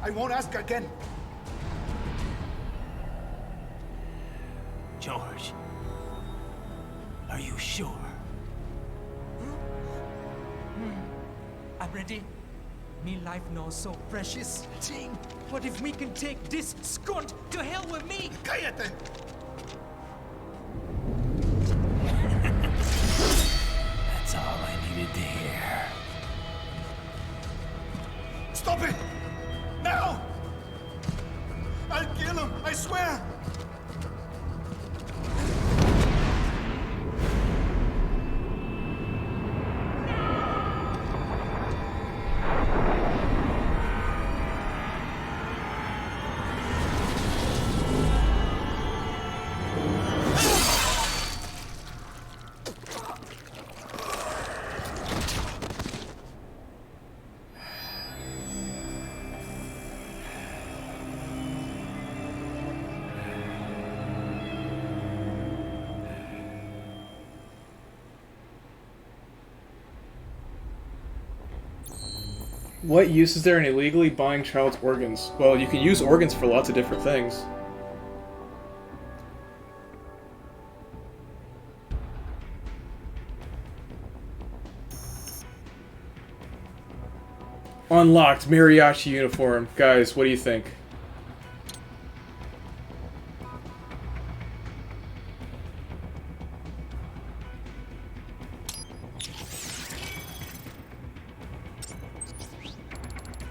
I won't ask again. George, are you sure? I'm ready. Me life now so precious. Ting, what if we can take this skunt to hell with me? Cállate! That's all I needed to hear. Stop it! Now! I'll kill him, I swear! What use is there in illegally buying child's organs? Well, you can use organs for lots of different things. Unlocked mariachi uniform. Guys, what do you think?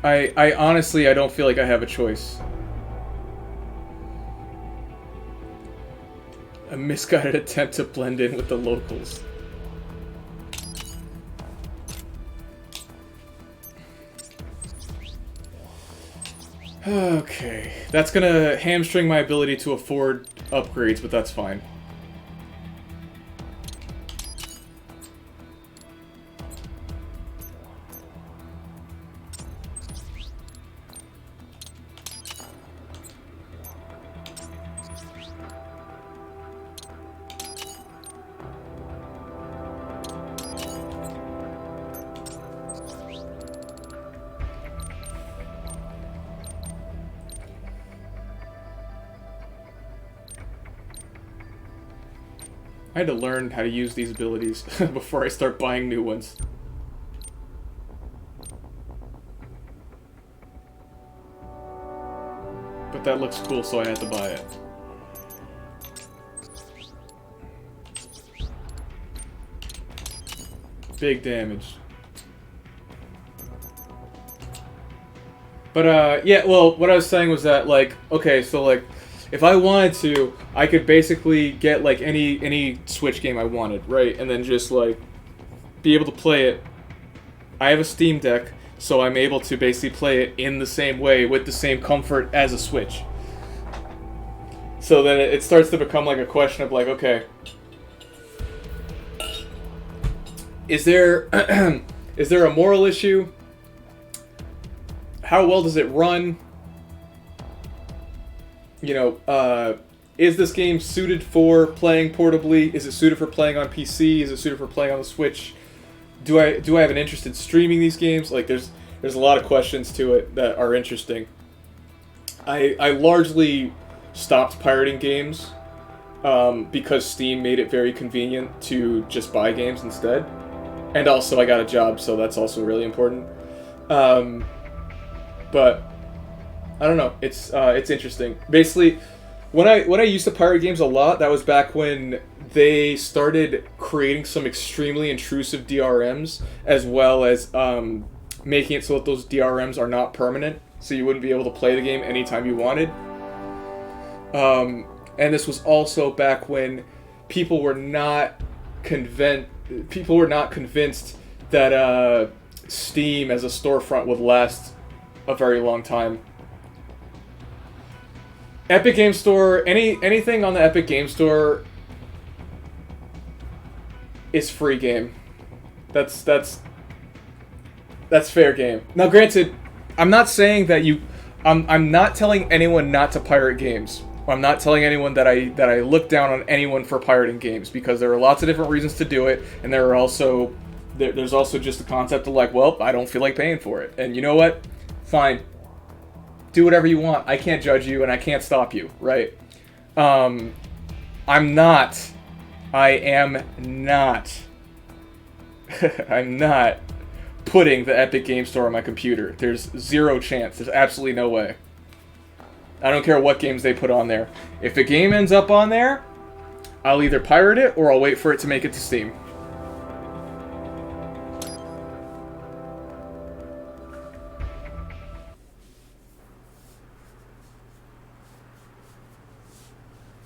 I honestly, I don't feel like I have a choice. A misguided attempt to blend in with the locals. Okay, that's gonna hamstring my ability to afford upgrades, but that's fine. I had to learn how to use these abilities before I start buying new ones. But that looks cool, so I had to buy it. Big damage. But, yeah, well, what I was saying was that, like, okay, so, like, if I wanted to, I could basically get, like, any Switch game I wanted, right? And then just, like, be able to play it. I have a Steam Deck, so I'm able to basically play it in the same way, with the same comfort as a Switch. So then it starts to become, like, a question of, like, okay, is there Is there a moral issue? How well does it run? You know, is this game suited for playing portably? Is it suited for playing on PC? Is it suited for playing on the Switch? Do I have an interest in streaming these games? Like, there's a lot of questions to it that are interesting. I largely stopped pirating games because Steam made it very convenient to just buy games instead. And also I got a job, so that's also really important. But I don't know. It's interesting. Basically, when I used to pirate games a lot, that was back when they started creating some extremely intrusive DRMs, as well as making it so that those DRMs are not permanent, so you wouldn't be able to play the game anytime you wanted. And this was also back when people were not convinced that Steam as a storefront would last a very long time. Epic Game Store, anything on the Epic Game Store is free game. That's fair game. Now, granted, I'm not saying that I'm not telling anyone not to pirate games. I'm not telling anyone that I look down on anyone for pirating games, because there are lots of different reasons to do it, and there's also just the concept of like, well, I don't feel like paying for it, and you know what? Fine. Do whatever you want. I can't judge you, and I can't stop you, right? I am not I'm not putting the Epic Game Store on my computer. There's zero chance. There's absolutely no way. I don't care what games they put on there. If a game ends up on there, I'll either pirate it or I'll wait for it to make it to Steam.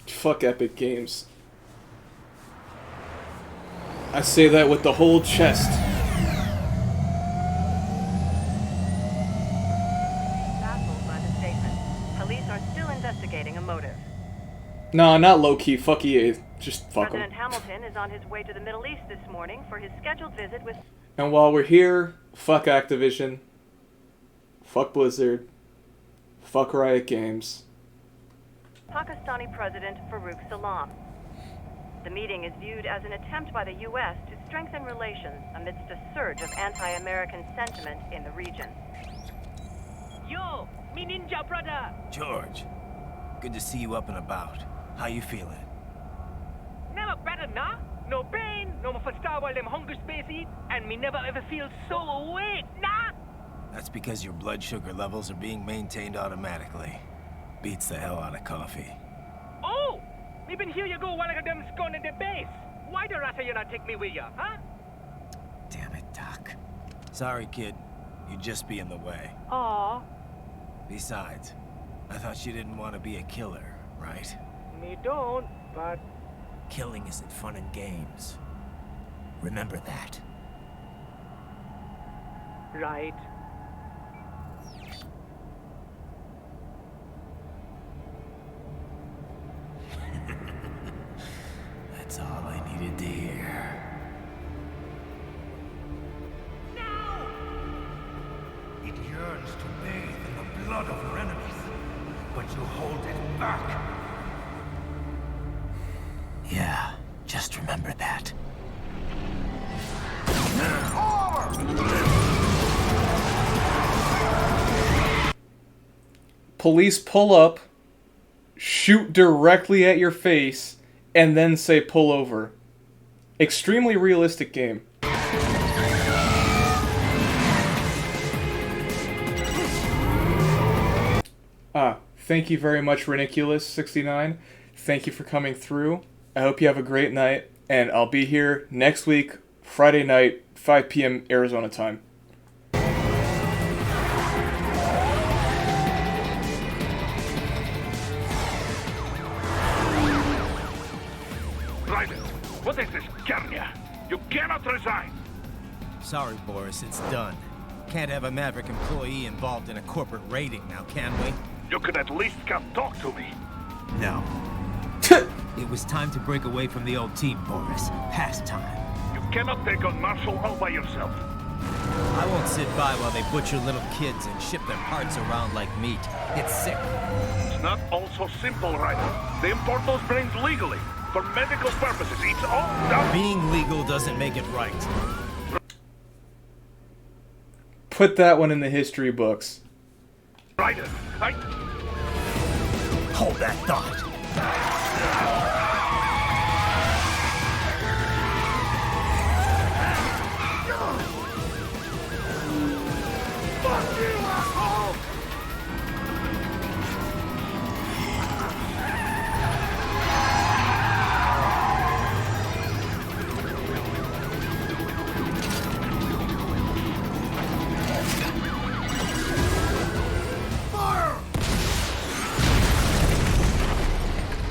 Fuck Epic Games. I say that with the whole chest. Baffled by the statement. Police are still investigating a motive. Nah, not low-key. Fuck EA. Just fuck them. President Hamilton is on his way to the Middle East this morning for his scheduled visit with... And while we're here, fuck Activision. Fuck Blizzard. Fuck Riot Games. Pakistani President Farouk Salam. The meeting is viewed as an attempt by the U.S. to strengthen relations amidst a surge of anti-American sentiment in the region. Yo, me ninja brother! George, good to see you up and about. How you feeling? Never better, nah? No pain, no more star while them hunger space eat, and me never ever feel so awake, nah? That's because your blood sugar levels are being maintained automatically. Beats the hell out of coffee. Oh! Me been here you go while I got them scone in the base. Why the rasta you not take me with ya, huh? Damn it, Doc. Sorry, kid. You'd just be in the way. Aw. Besides, I thought you didn't want to be a killer, right? Me don't, but... Killing isn't fun and games. Remember that. Right. That's all I needed to hear. It yearns to bathe in the blood of your enemies, but you hold it back. Yeah, just remember that. Police pull up, shoot directly at your face, and then say pull over. Extremely realistic game. Thank you very much, Reniculous69. Thank you for coming through. I hope you have a great night, and I'll be here next week, Friday night, 5 p.m. Arizona time. Private, what is this, Kenya? You cannot resign. Sorry, Boris, it's done. Can't have a Maverick employee involved in a corporate raiding now, can we? You could at least come talk to me. No. It was time to break away from the old team, Boris. Past time. You cannot take on Marshall all by yourself. I won't sit by while they butcher little kids and ship their parts around like meat. It's sick. It's not all so simple, Ryder. They import those brains legally. For medical purposes. It's all done. Being legal doesn't make it right. Put that one in the history books. Ryder, Hold that thought. Fuck you, asshole!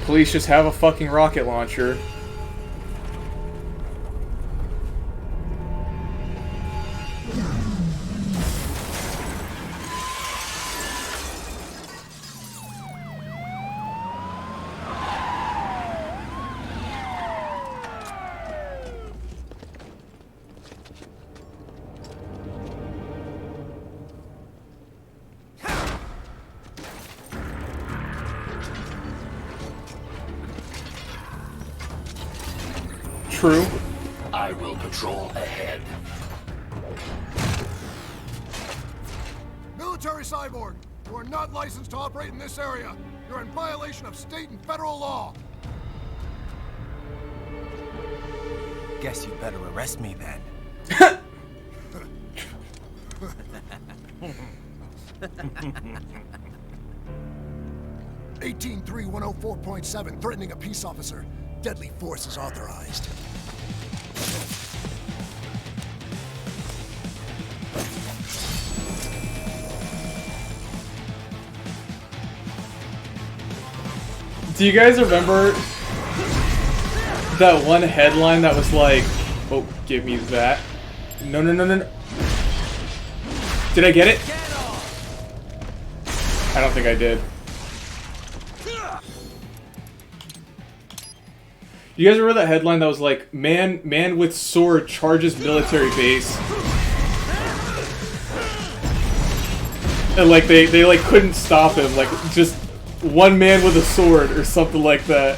Police just have a fucking rocket launcher. True. I will patrol ahead. Military cyborg, you are not licensed to operate in this area. You're in violation of state and federal law. Guess you better arrest me then. 183-104.7, threatening a peace officer. Deadly force is authorized. Do you guys remember that one headline that was like, oh, give me that. No, no, no, no, no. Did I get it? I don't think I did. You guys remember that headline that was like, man with sword charges military base? And like they like couldn't stop him, like just one man with a sword or something like that.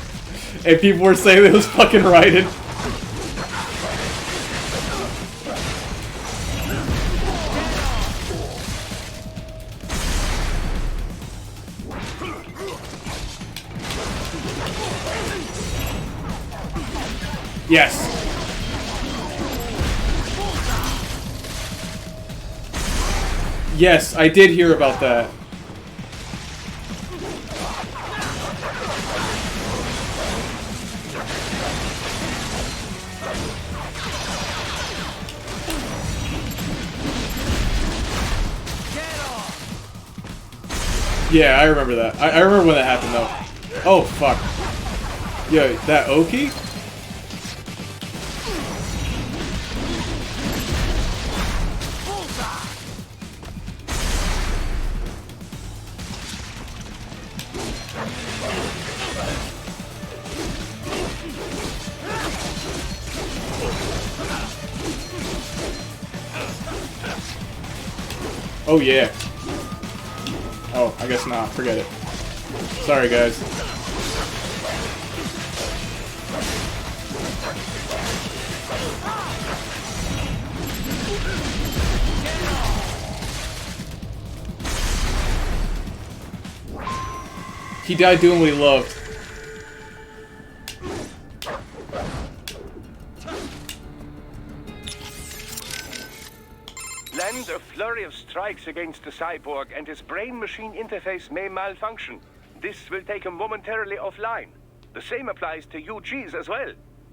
And people were saying it was fucking Raiden. Yes. Yes, I did hear about that. Yeah, I remember that. I remember when that happened, though. Oh, fuck. Yo, that Oki? Oh, yeah. Oh, I guess not. Forget it. Sorry, guys. He died doing what he loved. Land a flurry of strikes against the cyborg, and his brain-machine interface may malfunction. This will take him momentarily offline. The same applies to UGs as well.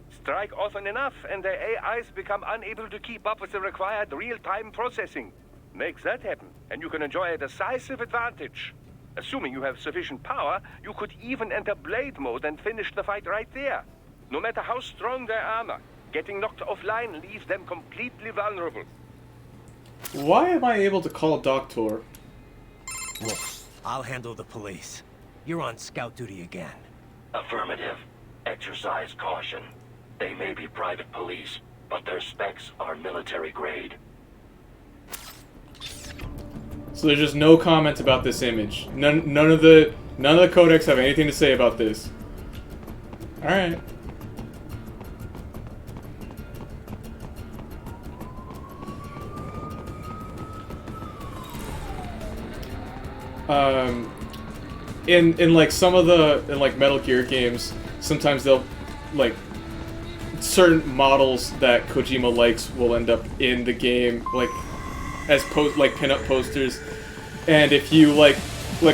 Strike often enough, and their AIs become unable to keep up with the required real-time processing. Make that happen, and you can enjoy a decisive advantage. Assuming you have sufficient power, you could even enter blade mode and finish the fight right there. No matter how strong their armor, getting knocked offline leaves them completely vulnerable. Why am I able to call a doctor? Wolf, I'll handle the police. You're on scout duty again. Affirmative. Exercise caution. They may be private police, but their specs are military grade. So there's just no comment about this image. None of the codecs have anything to say about this. All right. In like some of the like Metal Gear games, sometimes they'll like certain models that Kojima likes will end up in the game like as pin-up posters. And if you like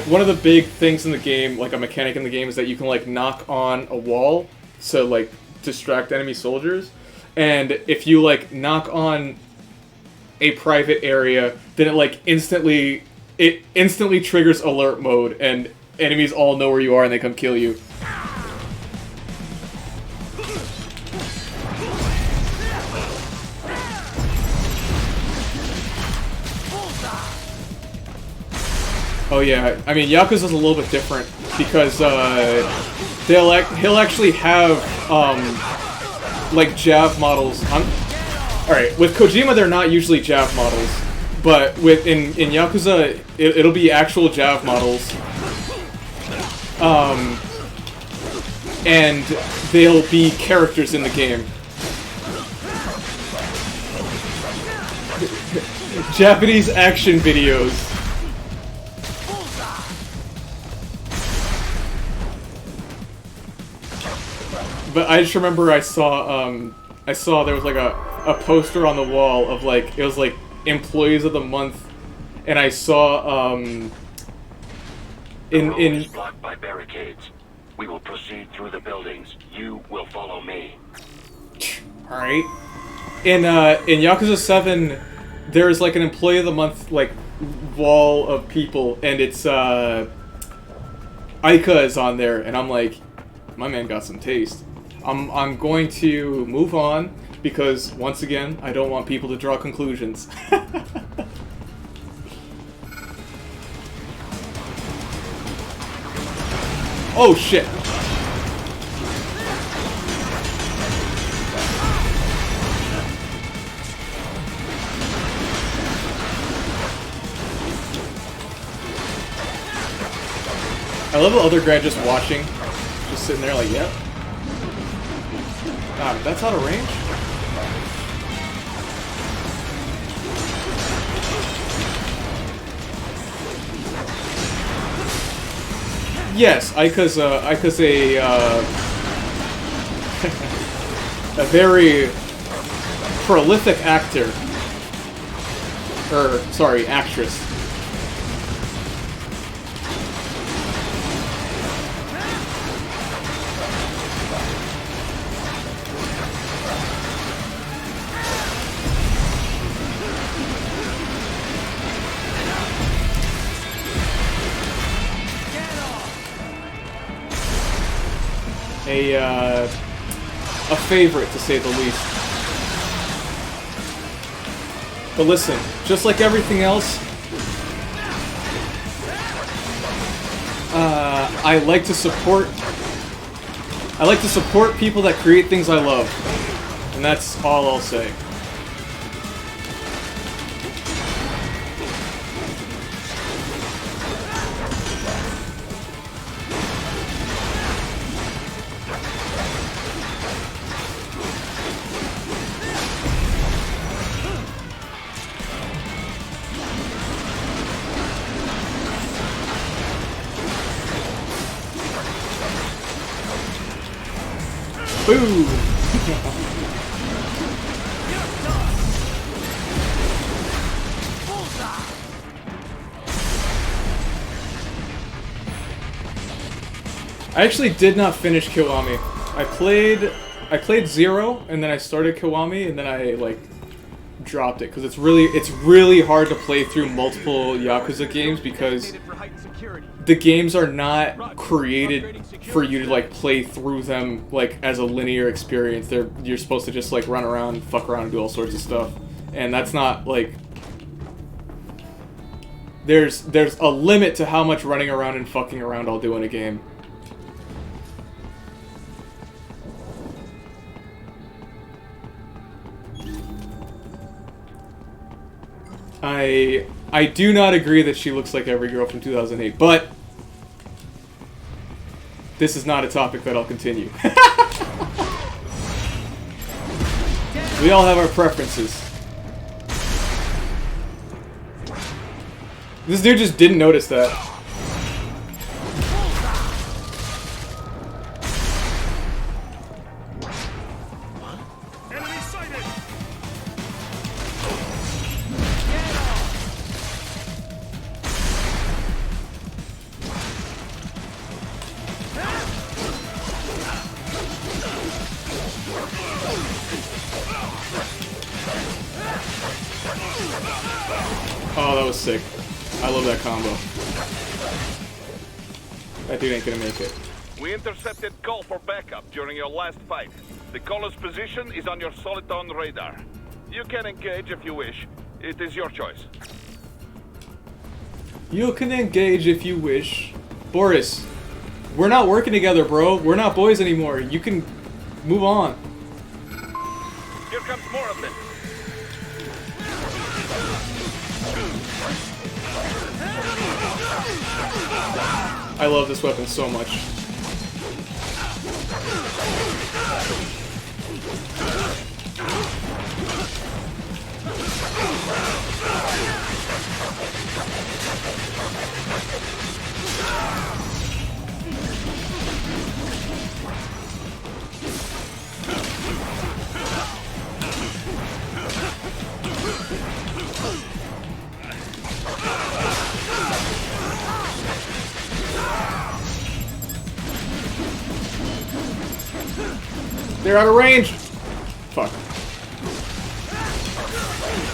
one of the big things in the game, like a mechanic in the game, is that you can like knock on a wall so like distract enemy soldiers. And if you like knock on a private area, then it instantly triggers alert mode, and enemies all know where you are and they come kill you. Oh yeah, I mean Yakuza's a little bit different because he'll actually have like Jav models. All right, with Kojima they're not usually Jav models, but in Yakuza it'll be actual Jav models. And they'll be characters in the game. Japanese action videos. But I just remember I saw there was like a poster on the wall of like, it was like employees of the month, and I saw The road is blocked by barricades. We will proceed through the buildings. You will follow me. Alright. In Yakuza 7, there's like an employee of the month like wall of people, and it's Aika is on there, and I'm like, my man got some taste. I'm going to move on because once again, I don't want people to draw conclusions. Oh shit. I love the other guy just watching, just sitting there like, yep. God, that's out of range? Yes, Aika's a very prolific actor. Sorry, actress. A favorite, to say the least. But listen, just like everything else, I like to support people that create things I love, and that's all I'll say. Boom! I actually did not finish Kiwami. I played 0, and then I started Kiwami, and then I like dropped it because it's really hard to play through multiple Yakuza games because the games are not created for you to like play through them like as a linear experience. You're supposed to just like run around, fuck around, and do all sorts of stuff, and that's not like. There's a limit to how much running around and fucking around I'll do in a game. I do not agree that she looks like every girl from 2008, but this is not a topic that I'll continue. We all have our preferences. This dude just didn't notice that. Enemy sighted! Oh, that was sick. I love that combo. That dude ain't gonna make it. We intercepted call for backup during your last fight. The caller's position is on your Soliton radar. You can engage if you wish. It is your choice. You can engage if you wish. Boris, we're not working together, bro. We're not boys anymore. You can move on. Here comes more of them. I love this weapon so much. They're out of range! Fuck.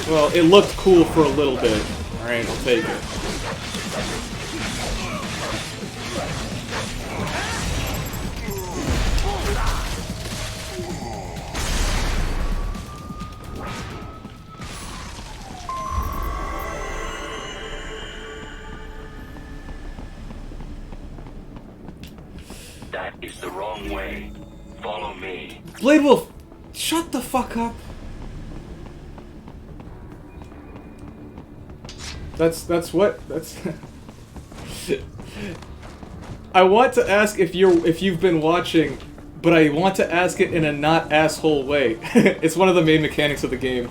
Well, it looked cool for a little bit. Alright, I'll take it. That is the wrong way. Follow me. Blade Wolf, shut the fuck up. That's what that's. I want to ask if you've been watching, but I want to ask it in a not asshole way. It's one of the main mechanics of the game.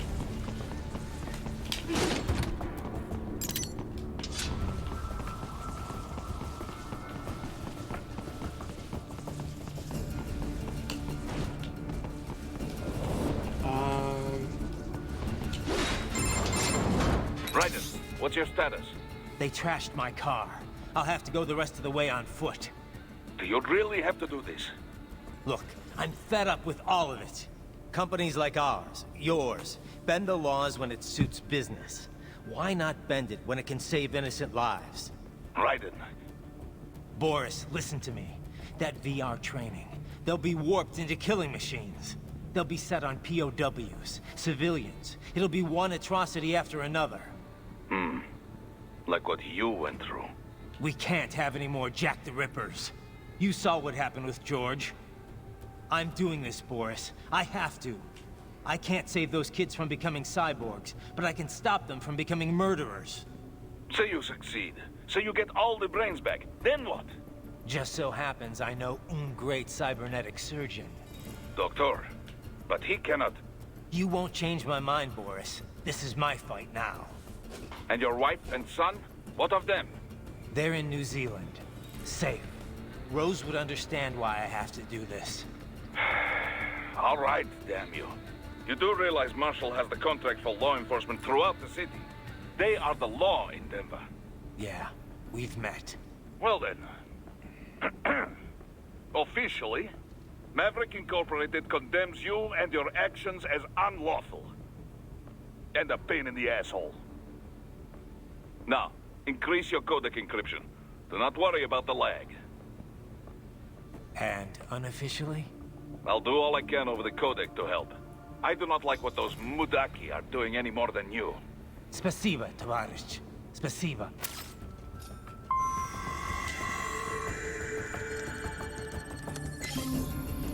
Raiden, what's your status? They trashed my car. I'll have to go the rest of the way on foot. Do you really have to do this? Look, I'm fed up with all of it. Companies like ours, yours, bend the laws when it suits business. Why not bend it when it can save innocent lives? Raiden. Boris, listen to me. That VR training, they'll be warped into killing machines. They'll be set on POWs, civilians. It'll be one atrocity after another. Like what you went through. We can't have any more Jack the Rippers. You saw what happened with George. I'm doing this, Boris. I have to. I can't save those kids from becoming cyborgs, but I can stop them from becoming murderers. Say you succeed. Say you get all the brains back. Then what? Just so happens I know un great cybernetic surgeon. Doctor, but he cannot... You won't change my mind, Boris. This is my fight now. And your wife and son? What of them? They're in New Zealand. Safe. Rose would understand why I have to do this. All right, damn you. You do realize Marshall has the contract for law enforcement throughout the city. They are the law in Denver. Yeah, we've met. Well then. Officially, Maverick Incorporated condemns you and your actions as unlawful. And a pain in the asshole. Now, increase your codec encryption. Do not worry about the lag. And unofficially? I'll do all I can over the codec to help. I do not like what those Mudaki are doing any more than you. Spasiba, Tavarish. Spasiba.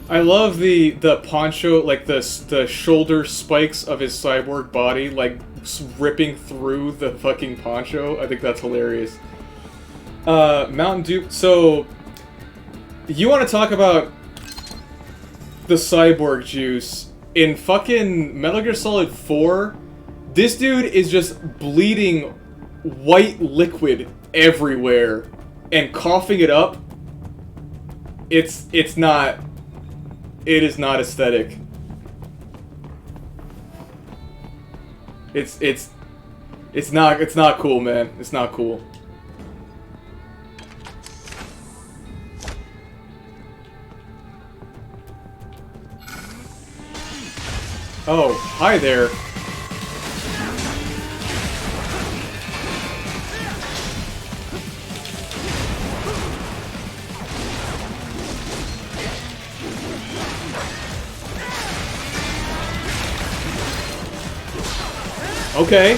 I love the poncho, like the shoulder spikes of his cyborg body, like ripping through the fucking poncho. I think that's hilarious. Mountain Dew. So, you want to talk about the cyborg juice in fucking Metal Gear Solid 4? This dude is just bleeding white liquid everywhere and coughing it up. It is not aesthetic. It's not cool, man. It's not cool. Oh, hi there. Okay.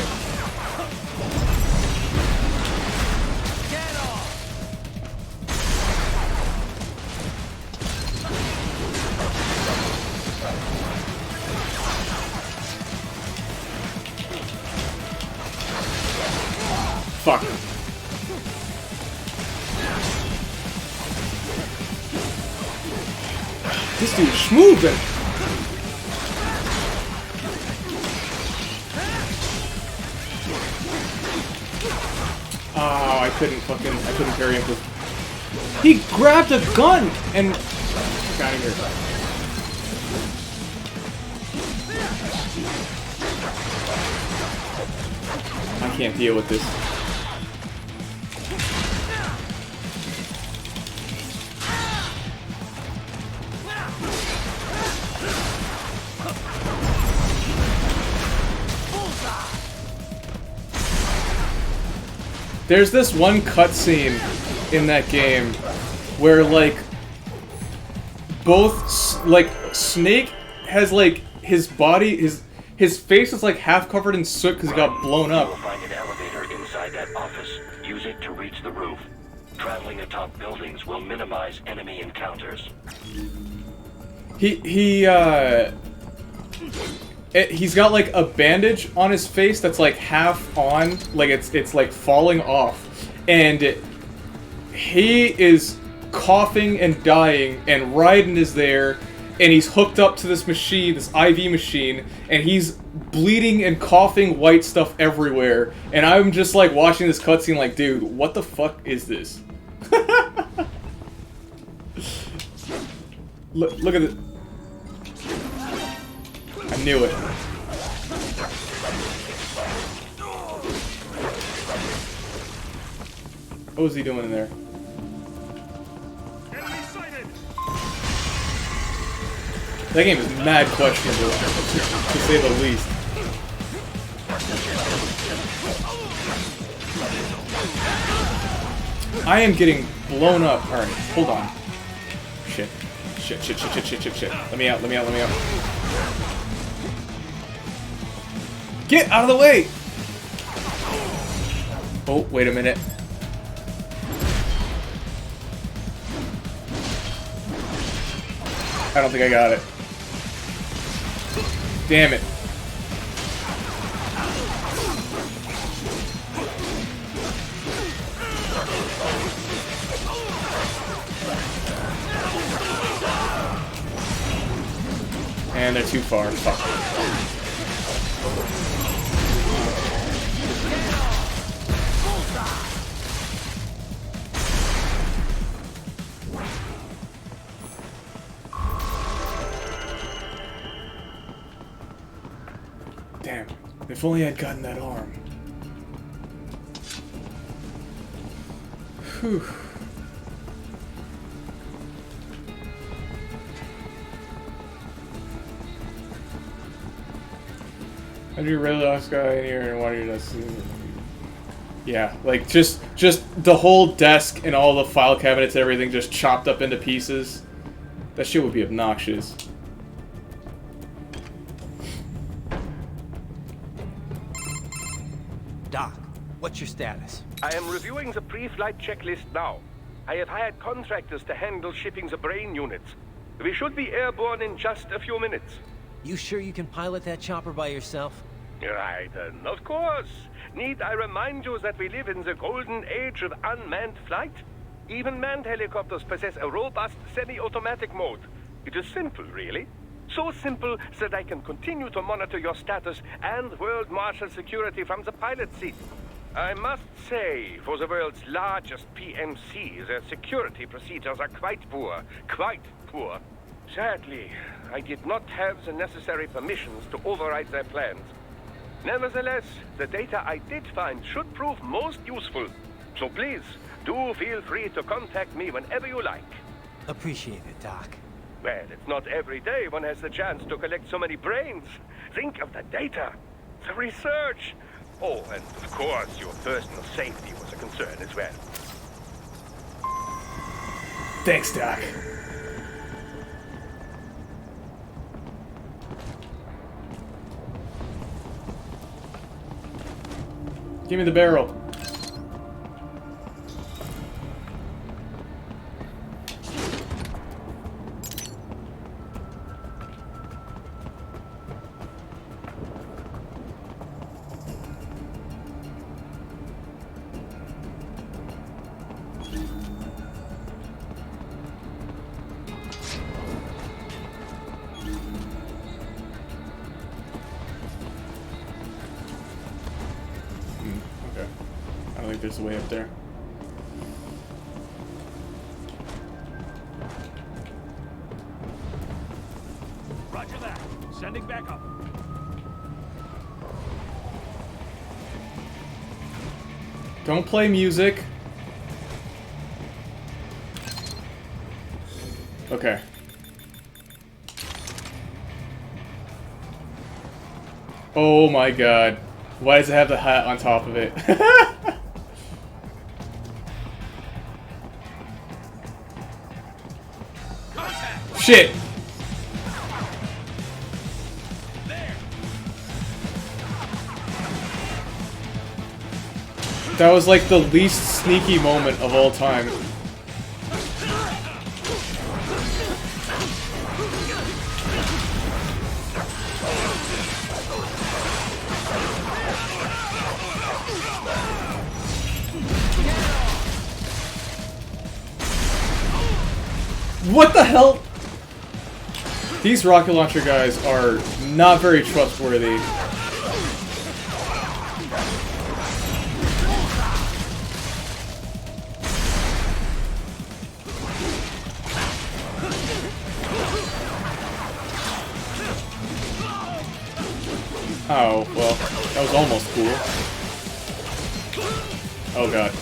Fuck. This dude's schmoovin'. Oh, I couldn't parry him. He grabbed a gun and got out of here. I can't deal with this. There's this one cutscene in that game where, like, Snake has, like, his body, his face is, like, half covered in soot because he got blown up. You will find an elevator inside that office. Use it to reach the roof. Traveling atop buildings will minimize enemy encounters. He's got like a bandage on his face that's like half on, like it's like falling off, and he is coughing and dying, and Raiden is there, and he's hooked up to this machine, this IV machine, and he's bleeding and coughing white stuff everywhere, and I'm just like watching this cutscene like, dude, what the fuck is this? Look at it. I knew it. What was he doing in there? That game is mad questionable, to say the least. I am getting blown up. Alright, hold on. Shit. Shit. Let me out. Get out of the way! Oh, wait a minute. I don't think I got it. Damn it. And they're too far. Fuck. Damn. If only I'd gotten that arm. Whew. How do you really lost guy in here and why do you not see? Yeah, like just the whole desk and all the file cabinets and everything just chopped up into pieces. That shit would be obnoxious. Doc, what's your status? I am reviewing the pre-flight checklist now. I have hired contractors to handle shipping the brain units. We should be airborne in just a few minutes. You sure you can pilot that chopper by yourself? Right, of course. Need I remind you that we live in the golden age of unmanned flight? Even manned helicopters possess a robust semi-automatic mode. It is simple, really. So simple that I can continue to monitor your status and world marshal security from the pilot seat. I must say, for the world's largest PMC, their security procedures are quite poor. Quite poor. Sadly, I did not have the necessary permissions to override their plans. Nevertheless, the data I did find should prove most useful. So please, do feel free to contact me whenever you like. Appreciate it, Doc. Well, it's not every day one has the chance to collect so many brains. Think of the data, the research. Oh, and of course, your personal safety was a concern as well. Thanks, Doc. Give me the barrel. Okay. I don't think there's a way up there. Roger that. Sending back up. Don't play music. Okay. Oh my god. Why does it have the hat on top of it? Shit! That was like the least sneaky moment of all time. What the hell? These rocket launcher guys are not very trustworthy. Oh, well, that was almost cool. Oh god.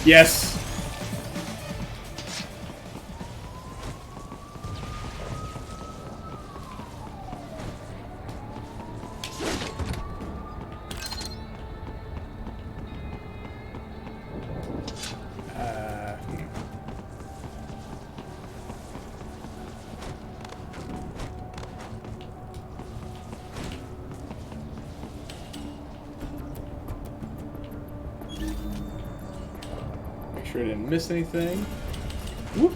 Yes! Make sure I didn't miss anything. Whoop.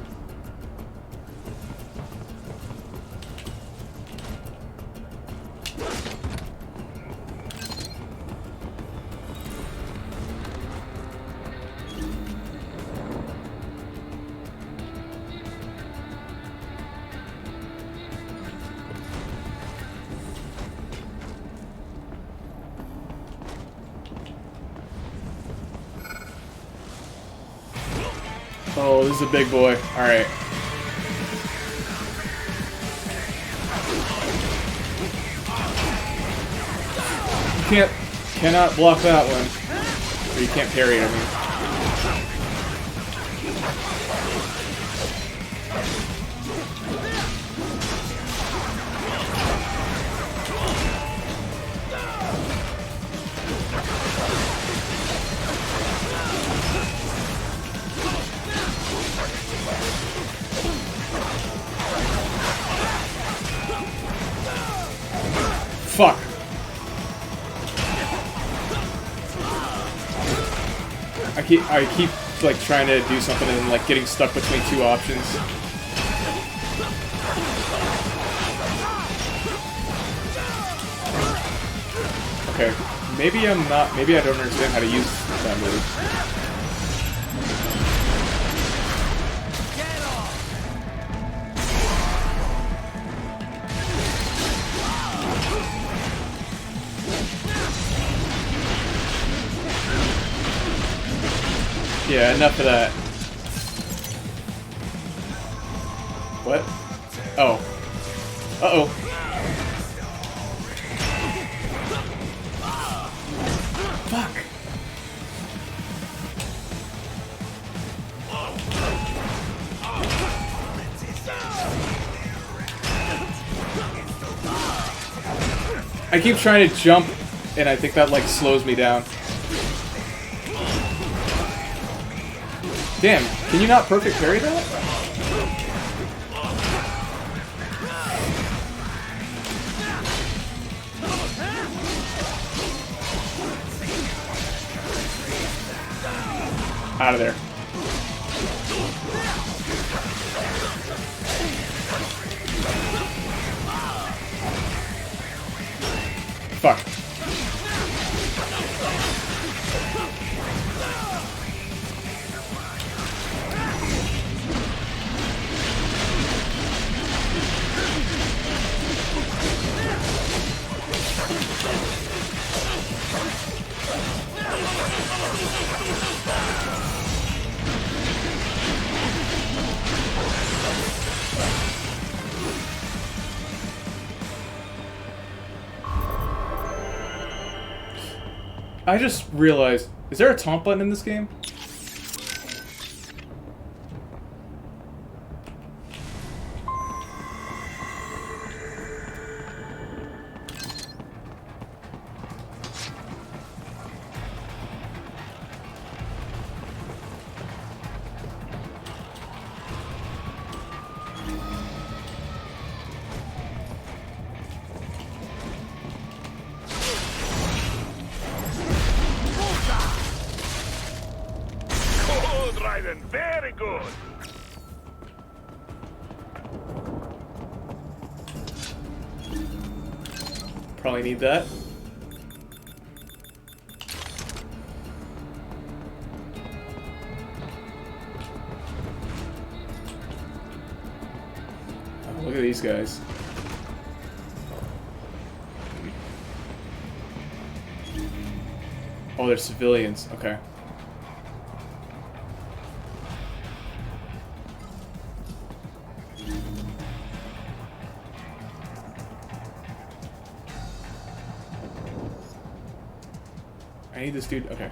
Oh, this is a big boy. Alright. You cannot block that one. Or you can't parry it, I mean. Fuck. I keep like trying to do something and like getting stuck between two options. Okay, maybe I'm not. Maybe I don't understand how to use that move. Yeah, enough of that. What? Oh. Uh-oh. Fuck. I keep trying to jump, and I think that, like, slows me down. Damn, can you not perfect parry that? Out of there. Fuck. I just realized, is there a taunt button in this game? Very good. Probably need that. Oh, look at these guys. Oh, they're civilians. Okay. I need this dude. Okay.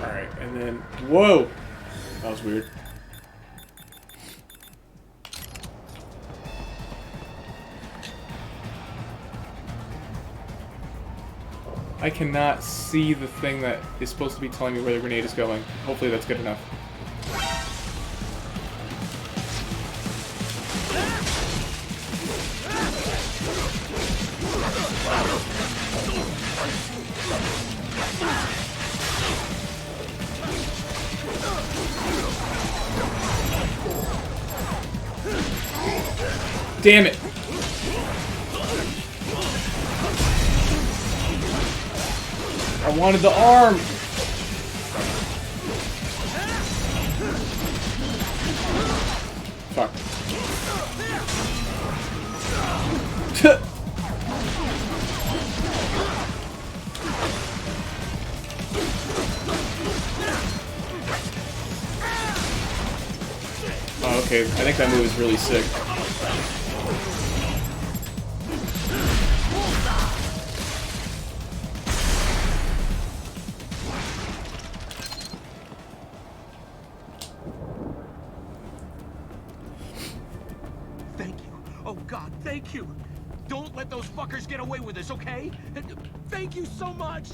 Alright, and then... Whoa! That was weird. I cannot see the thing that is supposed to be telling me where the grenade is going. Hopefully that's good enough. Damn it! I wanted the arm! Fuck. Oh, okay. I think that move is really sick. Thank you. Oh God, thank you. Don't let those fuckers get away with this, okay? Thank you so much.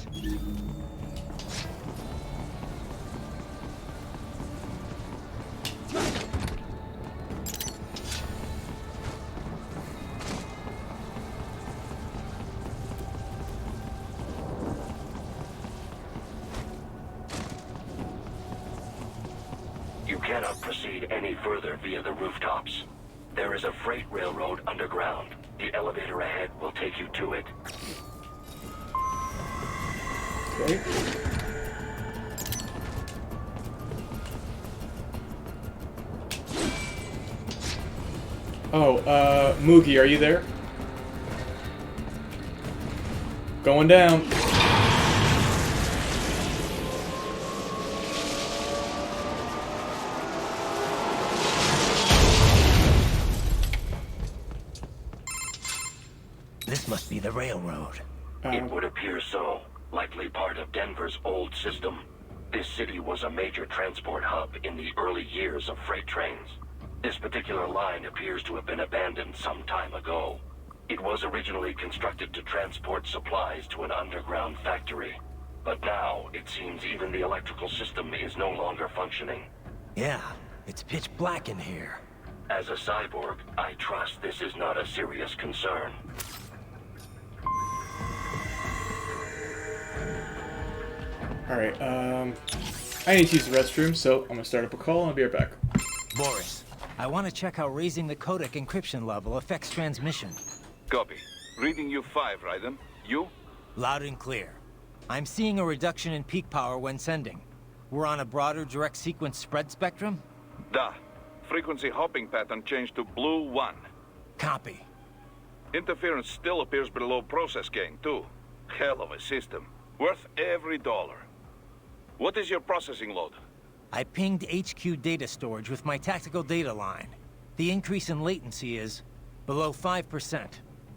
proceed any further via the rooftops. There is a freight railroad underground. The elevator ahead will take you to it. Okay. Oh, Moogie, are you there? Going down. This must be the railroad. It would appear so. Likely part of Denver's old system. This city was a major transport hub in the early years of freight trains. This particular line appears to have been abandoned some time ago. It was originally constructed to transport supplies to an underground factory. But now, it seems even the electrical system is no longer functioning. Yeah, it's pitch black in here. As a cyborg, I trust this is not a serious concern. Alright, I need to use the restroom, so I'm gonna start up a call and I'll be right back. Boris, I want to check how raising the codec encryption level affects transmission. Copy. Reading you 5, Raiden. You? Loud and clear. I'm seeing a reduction in peak power when sending. We're on a broader direct sequence spread spectrum? Da. Frequency hopping pattern changed to blue 1. Copy. Interference still appears below process gain, too. Hell of a system. Worth every dollar. What is your processing load? I pinged HQ data storage with my tactical data line. The increase in latency is below 5%.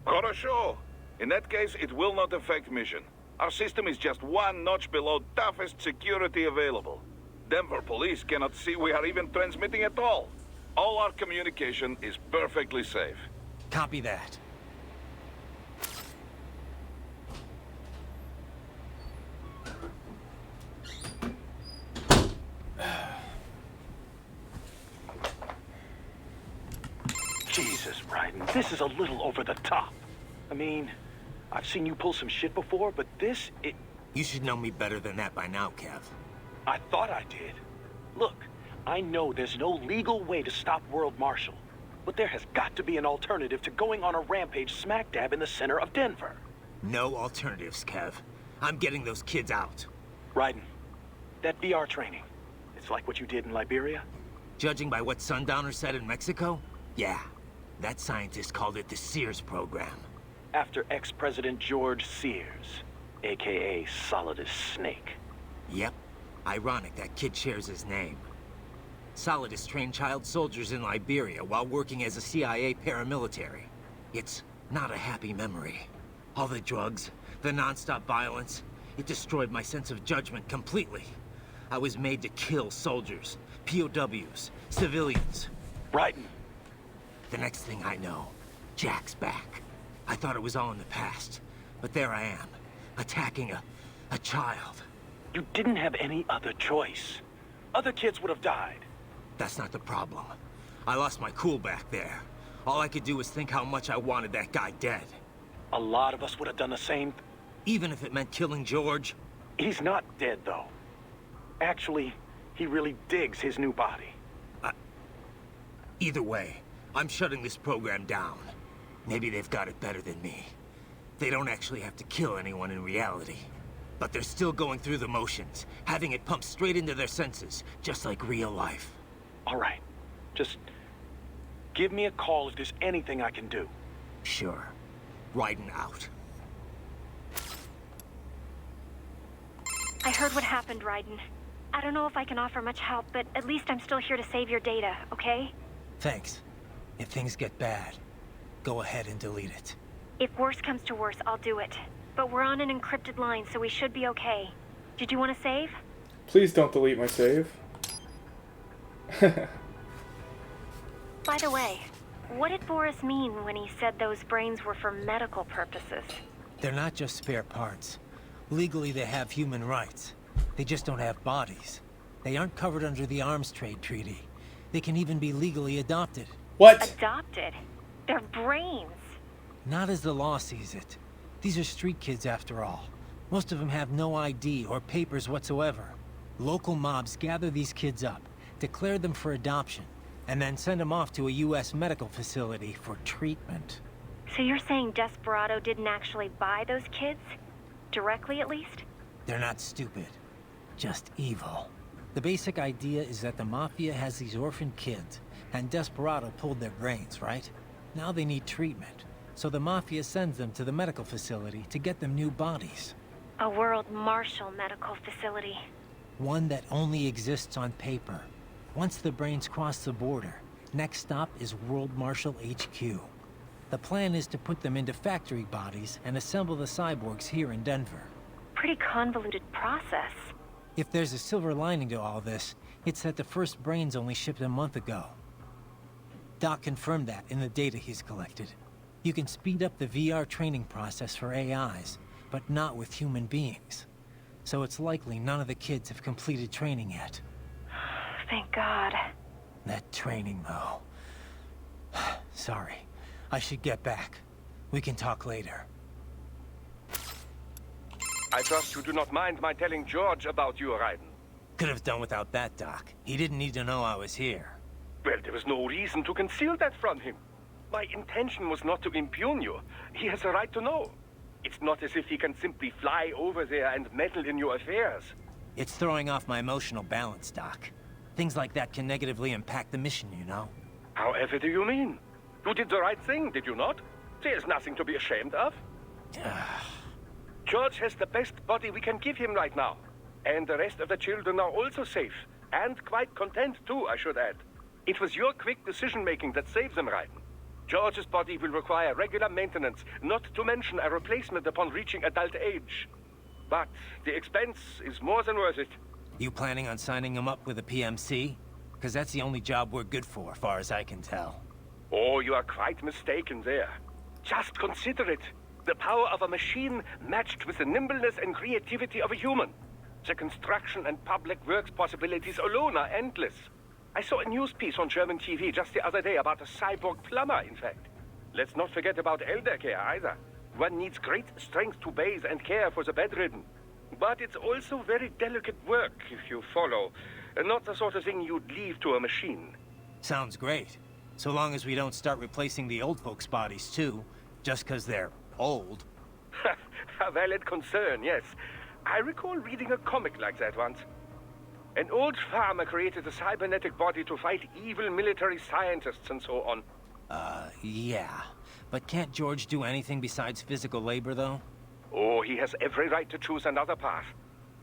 Хорошо. In that case, it will not affect mission. Our system is just one notch below toughest security available. Denver police cannot see we are even transmitting at all. All our communication is perfectly safe. Copy that. Jesus, Raiden, this is a little over the top. I mean, I've seen you pull some shit before, but this, You should know me better than that by now, Kev. I thought I did. Look, I know there's no legal way to stop World Marshal, but there has got to be an alternative to going on a rampage smack dab in the center of Denver. No alternatives, Kev. I'm getting those kids out. Raiden, that VR training, it's like what you did in Liberia? Judging by what Sundowner said in Mexico, yeah. That scientist called it the Sears program. After ex-President George Sears, a.k.a. Solidus Snake. Yep. Ironic that kid shares his name. Solidus trained child soldiers in Liberia while working as a CIA paramilitary. It's not a happy memory. All the drugs, the non-stop violence, it destroyed my sense of judgment completely. I was made to kill soldiers, POWs, civilians. Raiden. The next thing I know, Jack's back. I thought it was all in the past, but there I am, attacking a child. You didn't have any other choice. Other kids would have died. That's not the problem. I lost my cool back there. All I could do was think how much I wanted that guy dead. A lot of us would have done the same. Even if it meant killing George? He's not dead, though. Actually, he really digs his new body. Either way, I'm shutting this program down. Maybe they've got it better than me. They don't actually have to kill anyone in reality. But they're still going through the motions, having it pumped straight into their senses, just like real life. All right. Just give me a call if there's anything I can do. Sure. Raiden out. I heard what happened, Raiden. I don't know if I can offer much help, but at least I'm still here to save your data, okay? Thanks. If things get bad, go ahead and delete it. If worse comes to worse, I'll do it. But we're on an encrypted line, so we should be okay. Did you want to save? Please don't delete my save. By the way, what did Boris mean when he said those brains were for medical purposes? They're not just spare parts. Legally, they have human rights. They just don't have bodies. They aren't covered under the Arms Trade Treaty. They can even be legally adopted. What? Adopted? They're brains. Not as the law sees it. These are street kids after all. Most of them have no ID or papers whatsoever. Local mobs gather these kids up. declare them for adoption, and then send them off to a U.S. medical facility for treatment. So you're saying Desperado didn't actually buy those kids? Directly, at least? They're not stupid, just evil. The basic idea is that the Mafia has these orphaned kids, and Desperado pulled their brains, right? Now they need treatment, so the Mafia sends them to the medical facility to get them new bodies. A World Marshal medical facility. One that only exists on paper. Once the brains cross the border, next stop is World Marshal HQ. The plan is to put them into factory bodies and assemble the cyborgs here in Denver. Pretty convoluted process. If there's a silver lining to all this, it's that the first brains only shipped a month ago. Doc confirmed that in the data he's collected. You can speed up the VR training process for AIs, but not with human beings. So it's likely none of the kids have completed training yet. Thank God. That training, though. Sorry. I should get back. We can talk later. I trust you do not mind my telling George about you, Raiden. Could have done without that, Doc. He didn't need to know I was here. Well, there was no reason to conceal that from him. My intention was not to impugn you. He has a right to know. It's not as if he can simply fly over there and meddle in your affairs. It's throwing off my emotional balance, Doc. Things like that can negatively impact the mission, you know? However do you mean? You did the right thing, did you not? There's nothing to be ashamed of. George has the best body we can give him right now. And the rest of the children are also safe. And quite content too, I should add. It was your quick decision-making that saved them, Raiden. George's body will require regular maintenance, not to mention a replacement upon reaching adult age. But the expense is more than worth it. You planning on signing him up with a PMC? Because that's the only job we're good for, far as I can tell. Oh, you are quite mistaken there. Just consider it. The power of a machine matched with the nimbleness and creativity of a human. The construction and public works possibilities alone are endless. I saw a news piece on German TV just the other day about a cyborg plumber, in fact. Let's not forget about elder care either. One needs great strength to bathe and care for the bedridden. But it's also very delicate work, if you follow. Not the sort of thing you'd leave to a machine. Sounds great. So long as we don't start replacing the old folks' bodies too, just because they're old. A valid concern, yes. I recall reading a comic like that once. An old farmer created a cybernetic body to fight evil military scientists and so on. Yeah. But can't George do anything besides physical labor, though? Oh, he has every right to choose another path.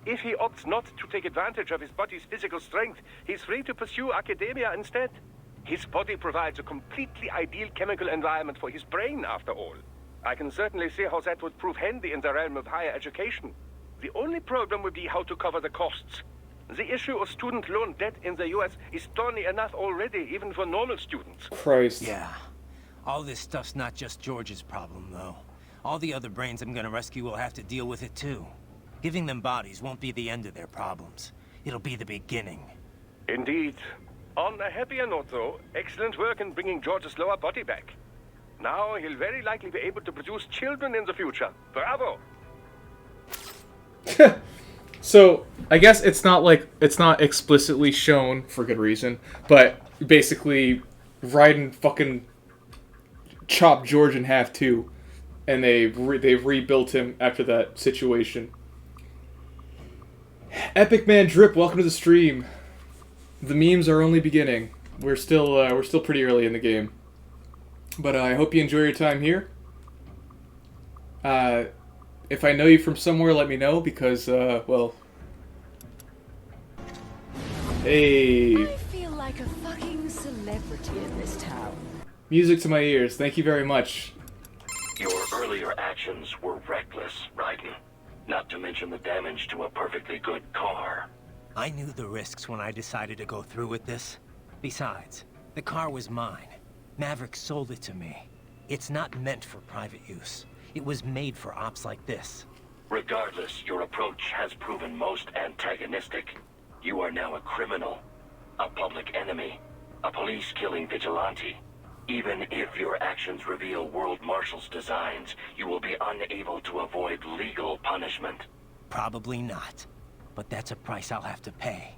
If he opts not to take advantage of his body's physical strength, he's free to pursue academia instead. His body provides a completely ideal chemical environment for his brain, after all. I can certainly see how that would prove handy in the realm of higher education. The only problem would be how to cover the costs. The issue of student loan debt in the US is thorny enough already, even for normal students. Christ. Yeah. All this stuff's not just George's problem, though. All the other brains I'm gonna rescue will have to deal with it, too. Giving them bodies won't be the end of their problems. It'll be the beginning. Indeed. On a happier note, though, excellent work in bringing George's lower body back. Now he'll very likely be able to produce children in the future. Bravo! So, I guess it's not explicitly shown for good reason, but basically, Raiden fucking chopped George in half too, and they've rebuilt him after that situation. Epic Man Drip, welcome to the stream. The memes are only beginning. We're still pretty early in the game, but I hope you enjoy your time here. If I know you from somewhere, let me know, because, well... Hey! I feel like a fucking celebrity in this town. Music to my ears, thank you very much. Your earlier actions were reckless, Raiden. Not to mention the damage to a perfectly good car. I knew the risks when I decided to go through with this. Besides, the car was mine. Maverick sold it to me. It's not meant for private use. It was made for ops like this. Regardless, your approach has proven most antagonistic. You are now a criminal, a public enemy, a police-killing vigilante. Even if your actions reveal World Marshal's designs, you will be unable to avoid legal punishment. Probably not. But that's a price I'll have to pay.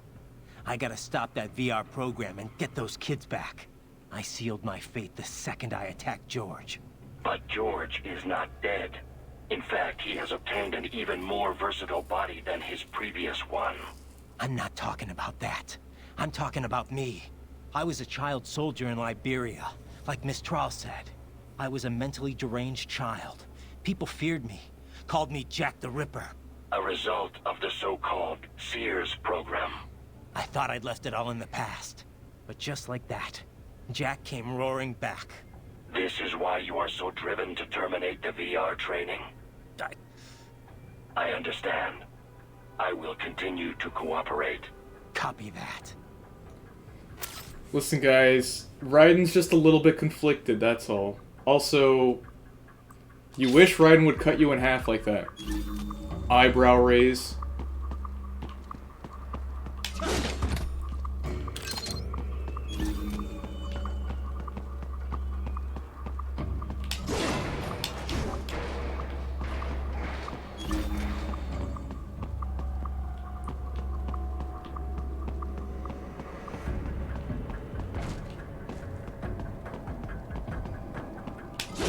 I gotta stop that VR program and get those kids back. I sealed my fate the second I attacked George. But George is not dead. In fact, he has obtained an even more versatile body than his previous one. I'm not talking about that. I'm talking about me. I was a child soldier in Liberia, like Miss Trawl said. I was a mentally deranged child. People feared me, called me Jack the Ripper. A result of the so-called Sears program. I thought I'd left it all in the past. But just like that, Jack came roaring back. This is why you are so driven to terminate the VR training. I understand. I will continue to cooperate. Copy that. Listen, guys, Raiden's just a little bit conflicted, that's all. Also, you wish Raiden would cut you in half like that. Eyebrow raise.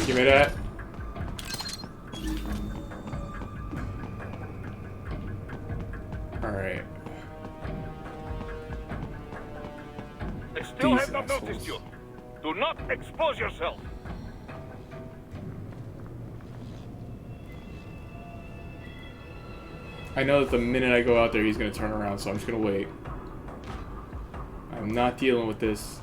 Give me that. Alright. I still These have not assholes. noticed you. Do not expose yourself. I know that the minute I go out there, he's gonna turn around, so I'm just gonna wait. I'm not dealing with this.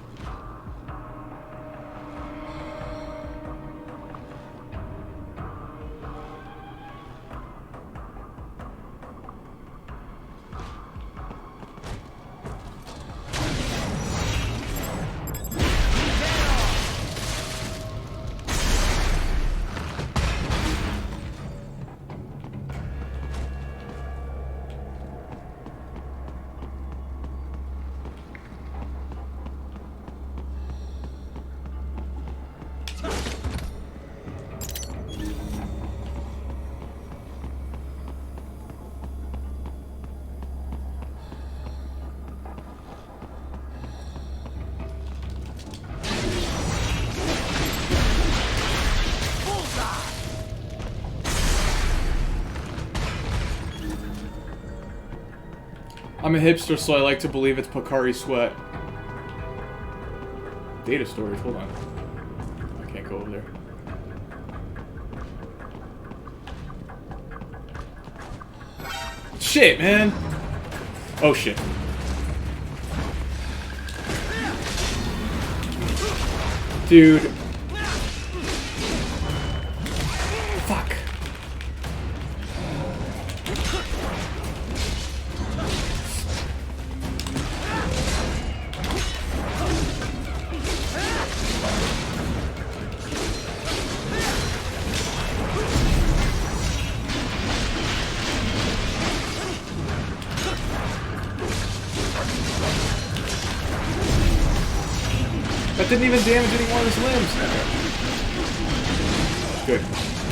I'm a hipster, so I like to believe it's Pocari Sweat. Data storage, hold on. I can't go over there. Shit, man! Oh shit. Dude. Fuck. That didn't even damage any one of his limbs. Good.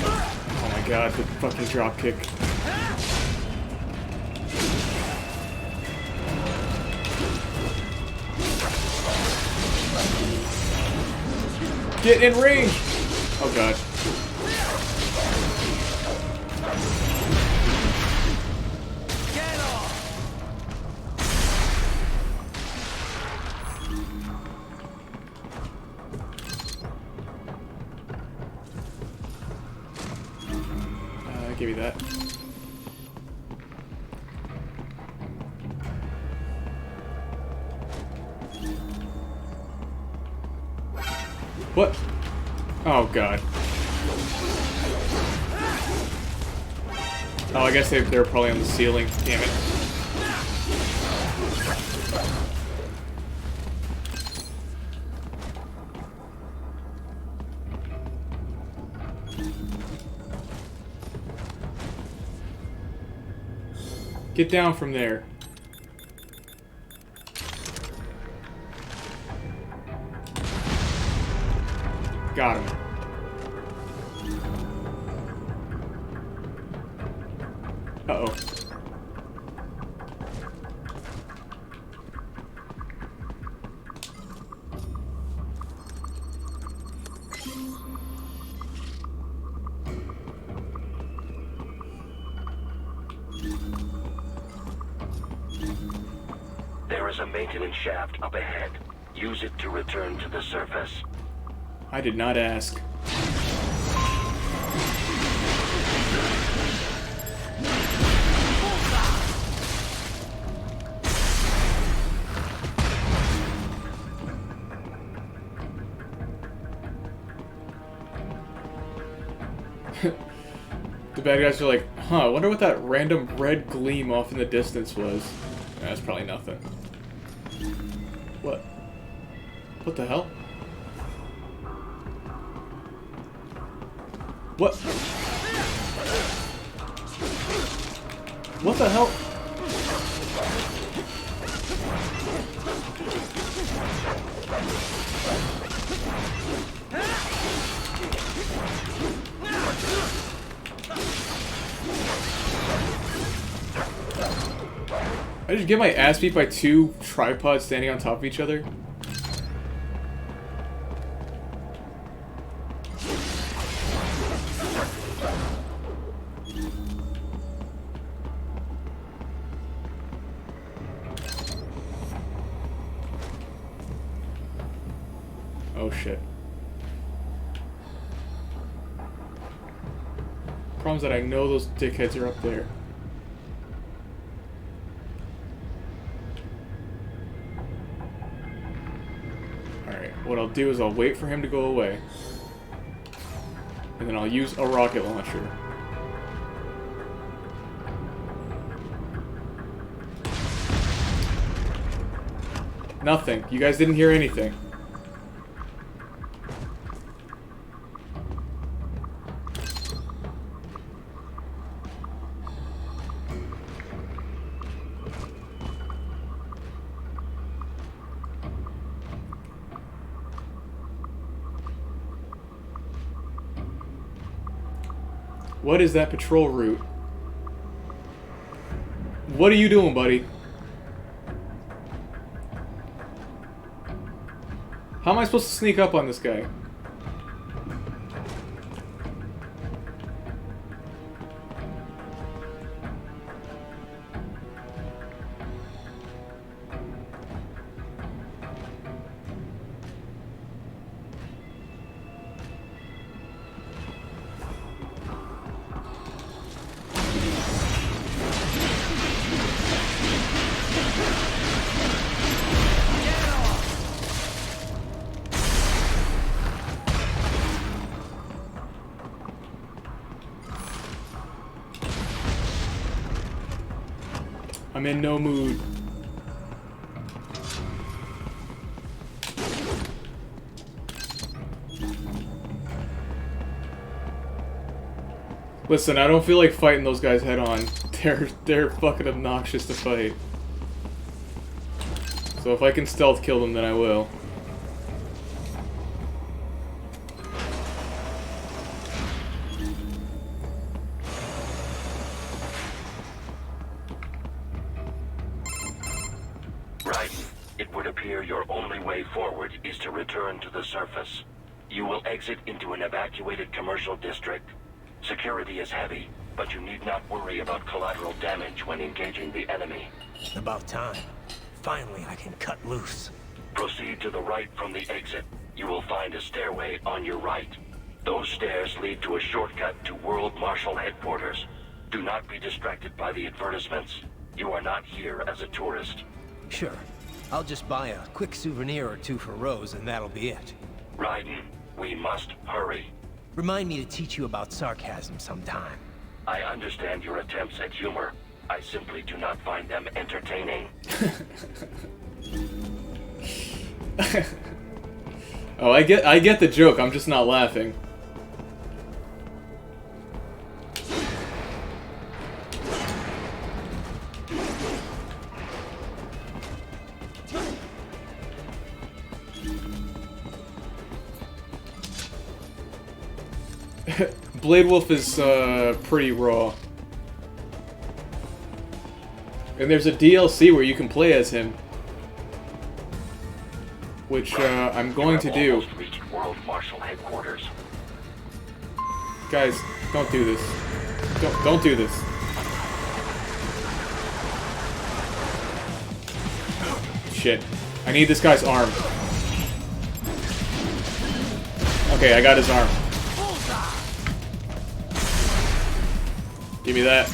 Oh my god, the fucking drop kick. Get in range! Oh god. Give me that. What? Oh god. Oh, I guess they're probably on the ceiling. Damn it. Get down from there. Got him. Uh-oh. There is a maintenance shaft up ahead. Use it to return to the surface. I did not ask. The bad guys are like, huh, I wonder what that random red gleam off in the distance was. That's probably nothing. What? What the hell? What? What the hell? I just get my ass beat by 2 tripods standing on top of each other. Oh shit. Problem's that I know those dickheads are up there. Alright, what I'll do is I'll wait for him to go away. And then I'll use a rocket launcher. Nothing. You guys didn't hear anything. What is that patrol route? What are you doing, buddy? How am I supposed to sneak up on this guy? I'm in no mood. Listen, I don't feel like fighting those guys head on. They're fucking obnoxious to fight. So if I can stealth kill them, then I will. Surface. You will exit into an evacuated commercial district. Security is heavy, but you need not worry about collateral damage when engaging the enemy. About time. Finally, I can cut loose. Proceed to the right from the exit. You will find a stairway on your right. Those stairs lead to a shortcut to World Marshal Headquarters. Do not be distracted by the advertisements. You are not here as a tourist. Sure. I'll just buy a quick souvenir or 2 for Rose, and that'll be it. Raiden, we must hurry. Remind me to teach you about sarcasm sometime. I understand your attempts at humor. I simply do not find them entertaining. Oh, I get the joke. I'm just not laughing. Blade Wolf is pretty raw. And there's a DLC where you can play as him. Which I'm going to do. World Marshal Headquarters. Guys, don't do this. Don't do this. Shit. I need this guy's arm. Okay, I got his arm. Give me that.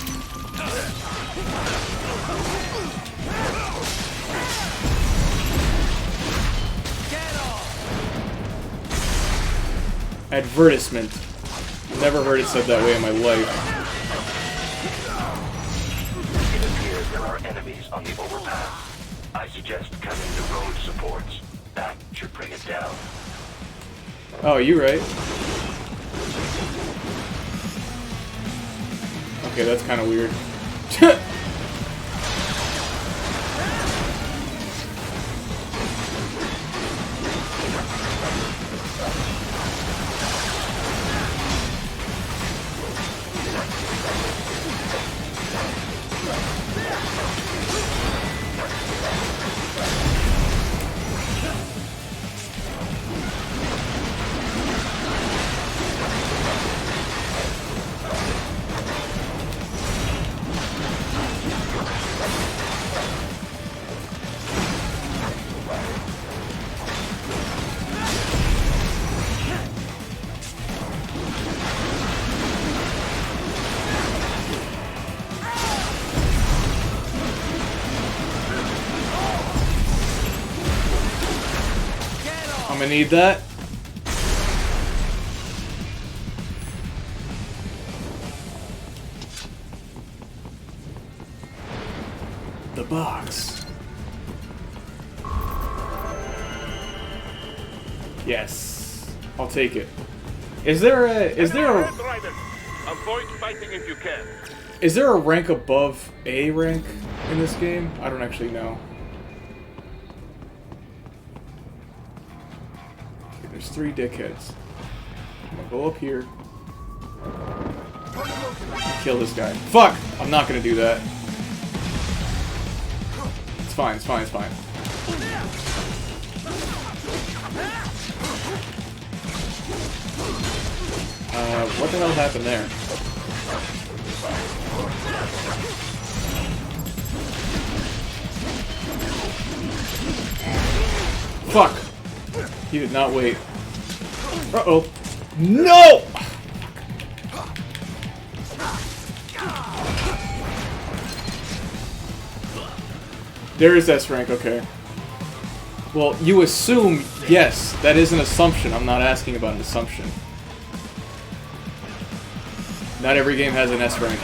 Advertisement. Never heard it said that way in my life. It appears there are enemies on the overpass. I suggest cutting the road supports. That should bring it down. Oh, you right. Okay, that's kind of weird. I'm gonna need that. The box. Yes. I'll take it. Is there a Avoid fighting if you can. Is there a rank above A rank in this game? I don't actually know. Okay, there's 3 dickheads. I'm gonna go up here. Kill this guy. Fuck! I'm not gonna do that. It's fine, it's fine, it's fine. What the hell happened there? Fuck! He did not wait. Uh-oh. No! There is S rank, okay. Well, you assume, yes, that is an assumption. I'm not asking about an assumption. Not every game has an S rank.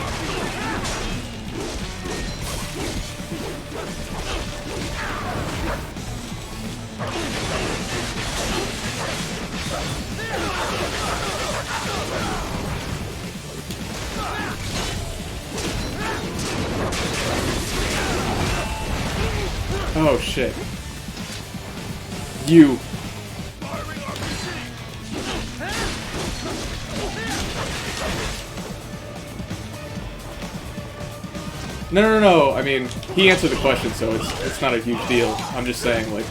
Oh shit. You. No. I mean, he answered the question, so it's not a huge deal. I'm just saying, like.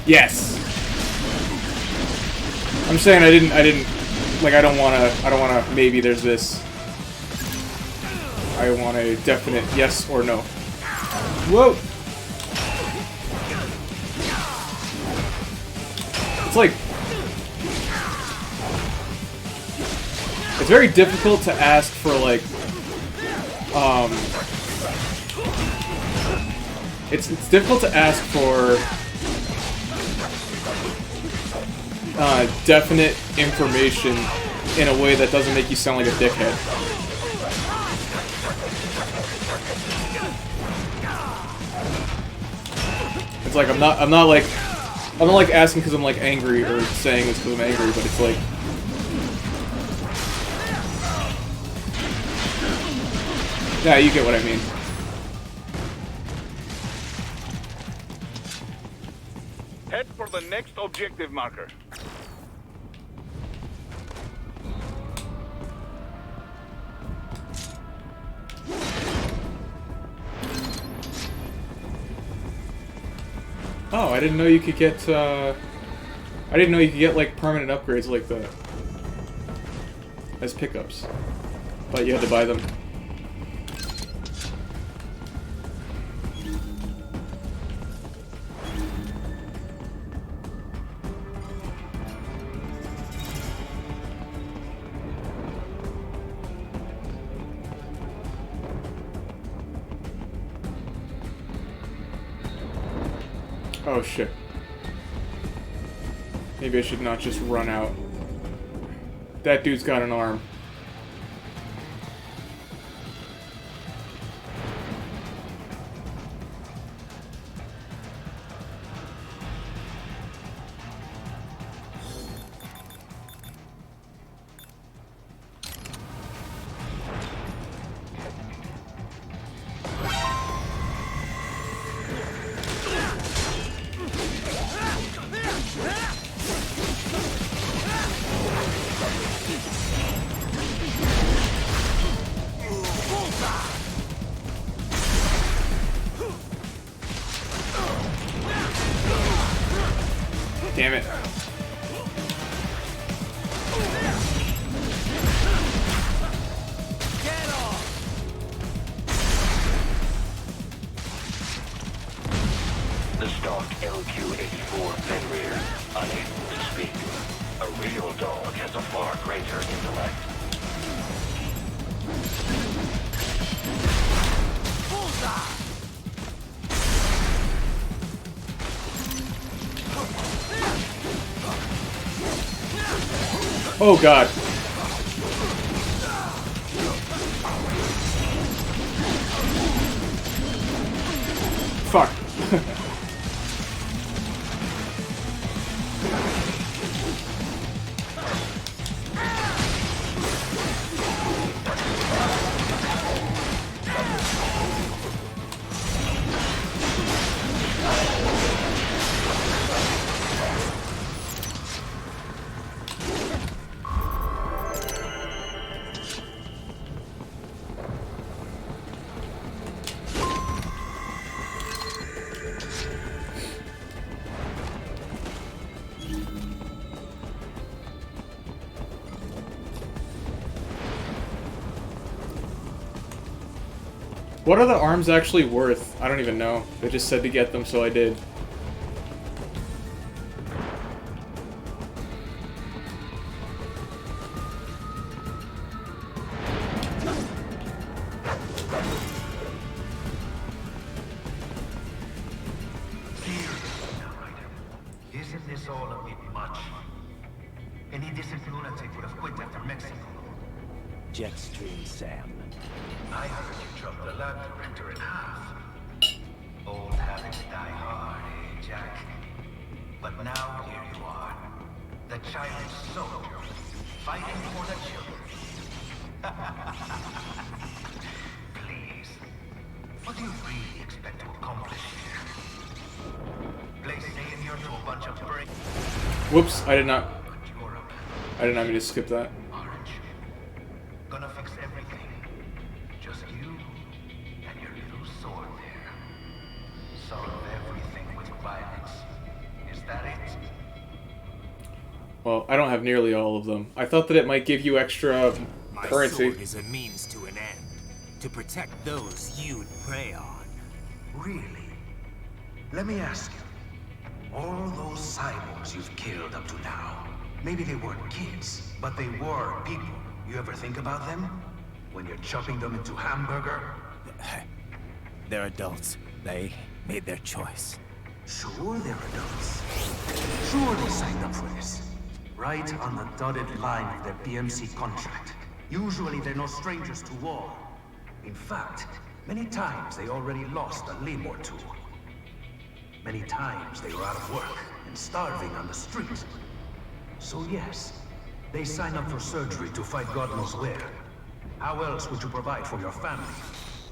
Yes. I'm saying I didn't. Like, I don't wanna. Maybe there's this. I want a definite yes or no. Whoa. It's like. It's very difficult to ask for, like, it's difficult to ask for, definite information in a way that doesn't make you sound like a dickhead. It's like, I'm not like asking because I'm, like, angry or saying it's because I'm angry, but it's like, yeah, you get what I mean. Head for the next objective marker. Oh, I didn't know you could get, I didn't know you could get, like, permanent upgrades like that. As pickups. But you had to buy them. Oh shit. Maybe I should not just run out. That dude's got an arm. Damn it. The stock LQ-84 Fenrir, unable to speak. A real dog has a far greater intellect. Oh god. Fuck. What are the arms actually worth? I don't even know. They just said to get them, so I did. Isn't this all a bit much? Any decent lunatic would have quit after Mexico. Jetstream, Sam. I heard you chopped the lab director in half. Old habits die hard, eh, Jack? But now here you are. The childish soldier, fighting for the children. Please. What do you really expect to accomplish here? Play savior to a bunch of brains. Whoops, I did not mean to skip that. Gonna fix everything. Just you and your little sword there. Solve everything with violence. Is that it? Well, I don't have nearly all of them. I thought that it might give you extra currency. My sword is a means to an end. To protect those you'd prey on. Really? Let me ask you. All those cyborgs you've killed up to now, maybe they weren't kids, but they were people. You ever think about them? When you're chopping them into hamburger? They're adults. They made their choice. Sure they're adults. Sure they signed up for this. Right on the dotted line of their BMC contract. Usually they're no strangers to war. In fact, many times they already lost a limb or two. Many times they were out of work and starving on the street. So yes, they sign up for surgery to fight God knows where. How else would you provide for your family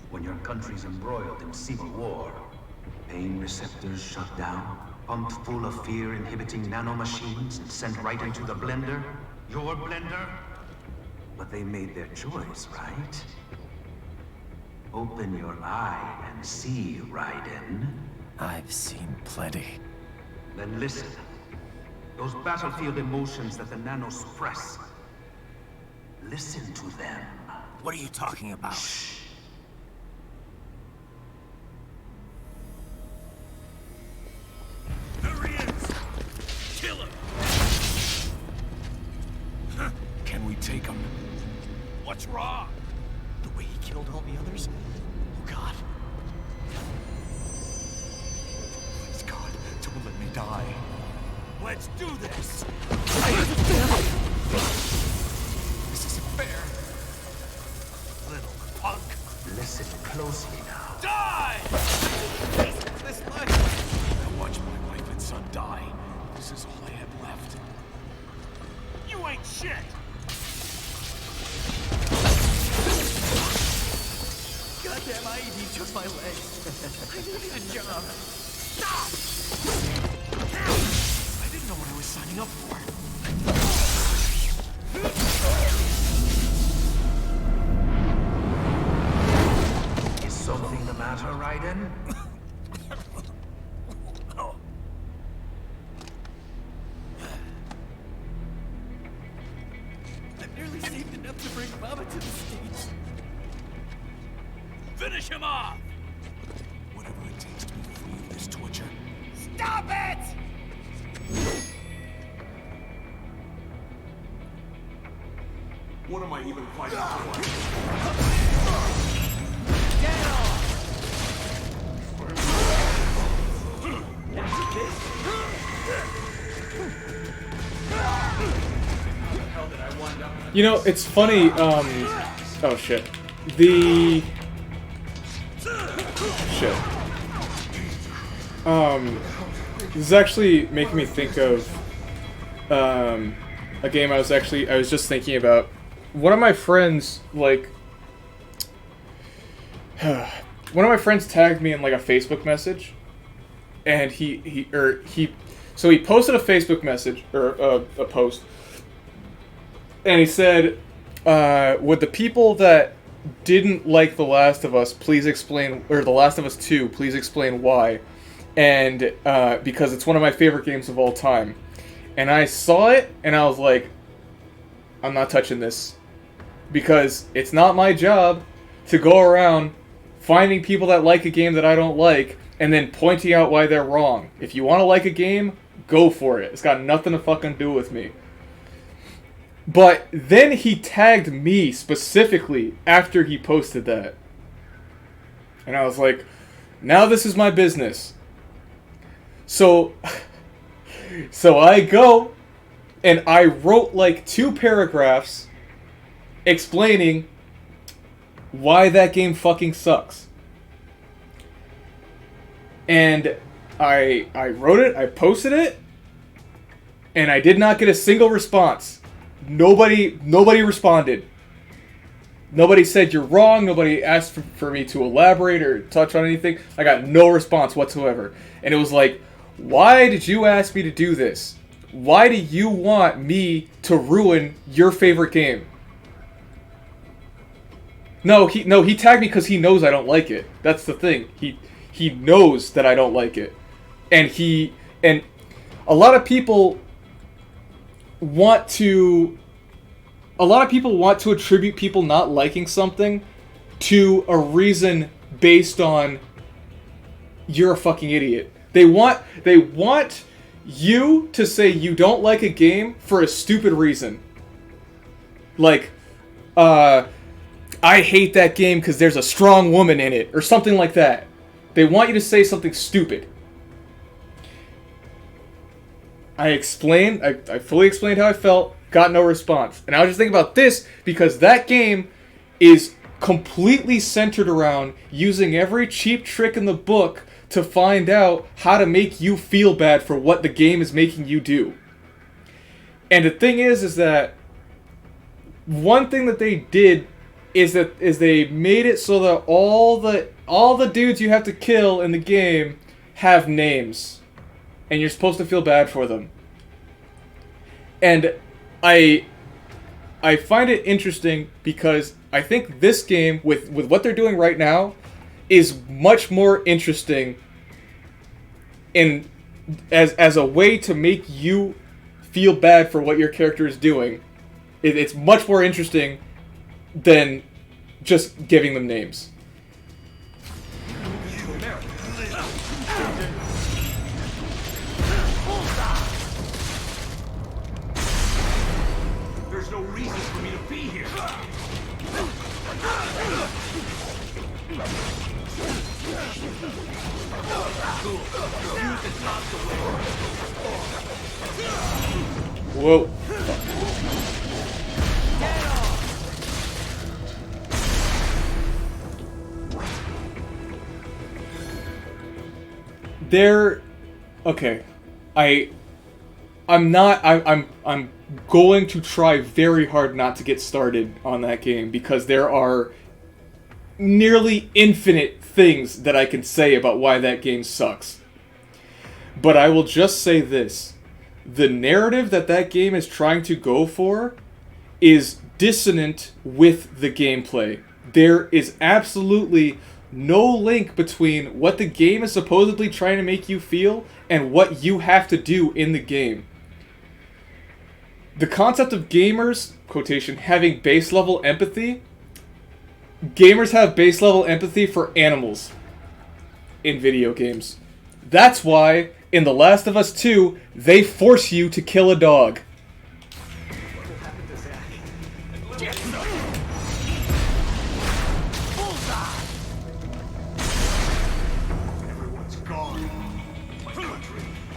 when your country's embroiled in civil war? Pain receptors shut down, pumped full of fear-inhibiting nanomachines and sent right into the blender? Your blender? But they made their choice, right? Open your eye and see, Raiden. I've seen plenty. Then listen. Those battlefield emotions that the nanos suppress. Listen to them. What are you talking about? There he is! Kill him! Can we take him? What's wrong? The way he killed all the others? Oh God. Please God, don't let me die. Let's do this! This isn't fair. Little punk. Listen closely now. Die! This life. I watched my wife and son die. This is all I had left. You ain't shit! Goddamn IED took my leg. I needed a job. Stop! I didn't know what I was signing up for. Is something the matter, Raiden? I've nearly saved enough to bring Mama to the States. Finish him off! Whatever it takes to be free of this torture. Stop it! What am I even fighting for? Get off! You know, it's funny, oh shit. Shit. This is actually making me think of, a game I was just thinking about. One of my friends, like, one of my friends tagged me in, like, a Facebook message, and he posted a Facebook message, or a post, and he said, would the people that didn't like The Last of Us please explain, or The Last of Us 2, please explain why, and, because it's one of my favorite games of all time. And I saw it, and I was like, I'm not touching this. Because it's not my job to go around finding people that like a game that I don't like, and then pointing out why they're wrong. If you want to like a game, go for it. It's got nothing to fucking do with me. But then he tagged me specifically after he posted that. And I was like, now this is my business. So I go and I wrote like 2 paragraphs explaining why that game fucking sucks. And I wrote it, I posted it, and I did not get a single response. Nobody responded. Nobody said you're wrong, nobody asked for me to elaborate or touch on anything. I got no response whatsoever. And it was like, why did you ask me to do this? Why do you want me to ruin your favorite game? No, he tagged me because he knows I don't like it. That's the thing. He knows that I don't like it. And a lot of people want to attribute people not liking something to a reason based on you're a fucking idiot. They want you to say you don't like a game for a stupid reason. Like, I hate that game because there's a strong woman in it, or something like that. They want you to say something stupid. I fully explained how I felt, got no response. And I was just thinking about this because that game is completely centered around using every cheap trick in the book to find out how to make you feel bad for what the game is making you do. And the thing is that one thing that they did is they made it so that all the dudes you have to kill in the game have names, and you're supposed to feel bad for them. And I find it interesting because I think this game, with what they're doing right now, is much more interesting as a way to make you feel bad for what your character is doing. It's much more interesting than just giving them names. There's no reason for me to be here. Whoa. Okay. I'm going to try very hard not to get started on that game because there are nearly infinite things that I can say about why that game sucks. But I will just say this. The narrative that game is trying to go for is dissonant with the gameplay. There is absolutely no link between what the game is supposedly trying to make you feel and what you have to do in the game. The concept of gamers, quotation, having base level empathy. Gamers have base level empathy for animals in video games. That's why, in The Last of Us 2, they force you to kill a dog.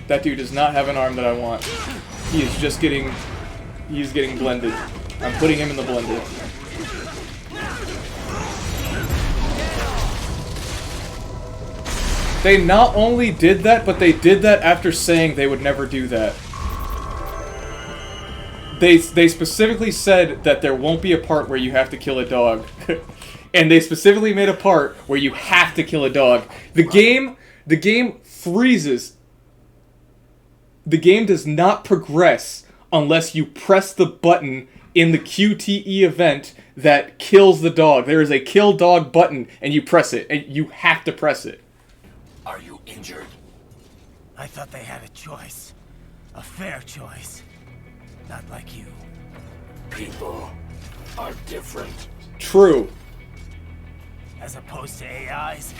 That dude does not have an arm that I want. He is just getting... He's getting blended. I'm putting him in the blender. They not only did that, but they did that after saying they would never do that. They specifically said that there won't be a part where you have to kill a dog. And they specifically made a part where you have to kill a dog. The game freezes. The game does not progress unless you press the button in the QTE event that kills the dog. There is a kill dog button, and you press it, and you have to press it. Are you injured? I thought they had a choice. A fair choice. Not like you. People are different. True. As opposed to AIs?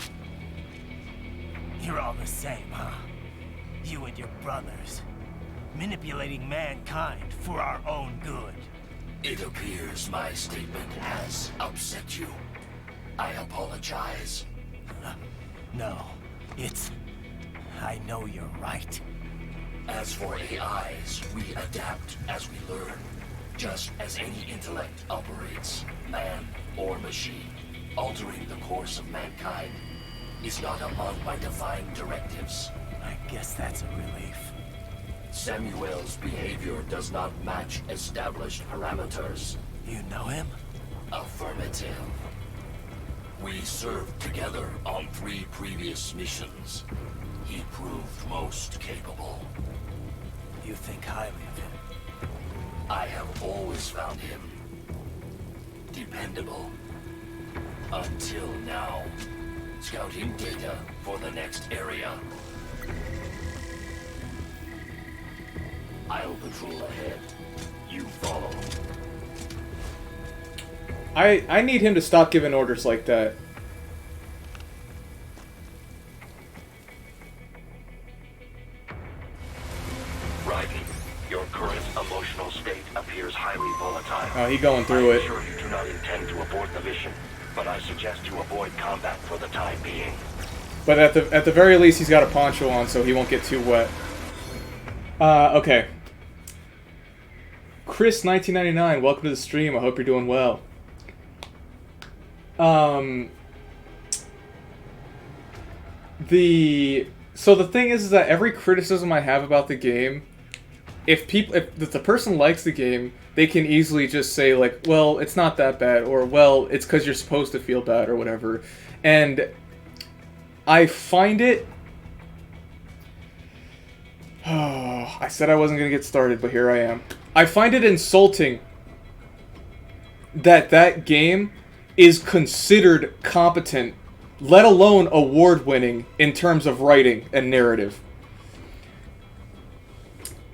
You're all the same, huh? You and your brothers. Manipulating mankind for our own good. It appears my statement has upset you. I apologize. No, it's... I know you're right. As for AIs, we adapt as we learn. Just as any intellect operates, man or machine, altering the course of mankind is not among my defined directives. I guess that's a relief. Samuel's behavior does not match established parameters. You know him? Affirmative. We served together on 3 previous missions. He proved most capable. You think highly of him? I have always found him dependable. Until now. Scouting data for the next area. I'll patrol ahead. You follow. I need him to stop giving orders like that. Raiden, your current emotional state appears highly volatile. Oh, he going through it. I'm sure you do not intend to abort the mission, but I suggest you avoid combat for the time being. But at the very least, he's got a poncho on, so he won't get too wet. Okay. Chris 1999, welcome to the stream. I hope you're doing well. So the thing is that every criticism I have about the game, if the person likes the game, they can easily just say like, well, it's not that bad, or well, it's because you're supposed to feel bad, or whatever. And I find it... Oh, I said I wasn't going to get started, but here I am. I find it insulting that game is considered competent, let alone award-winning, in terms of writing and narrative.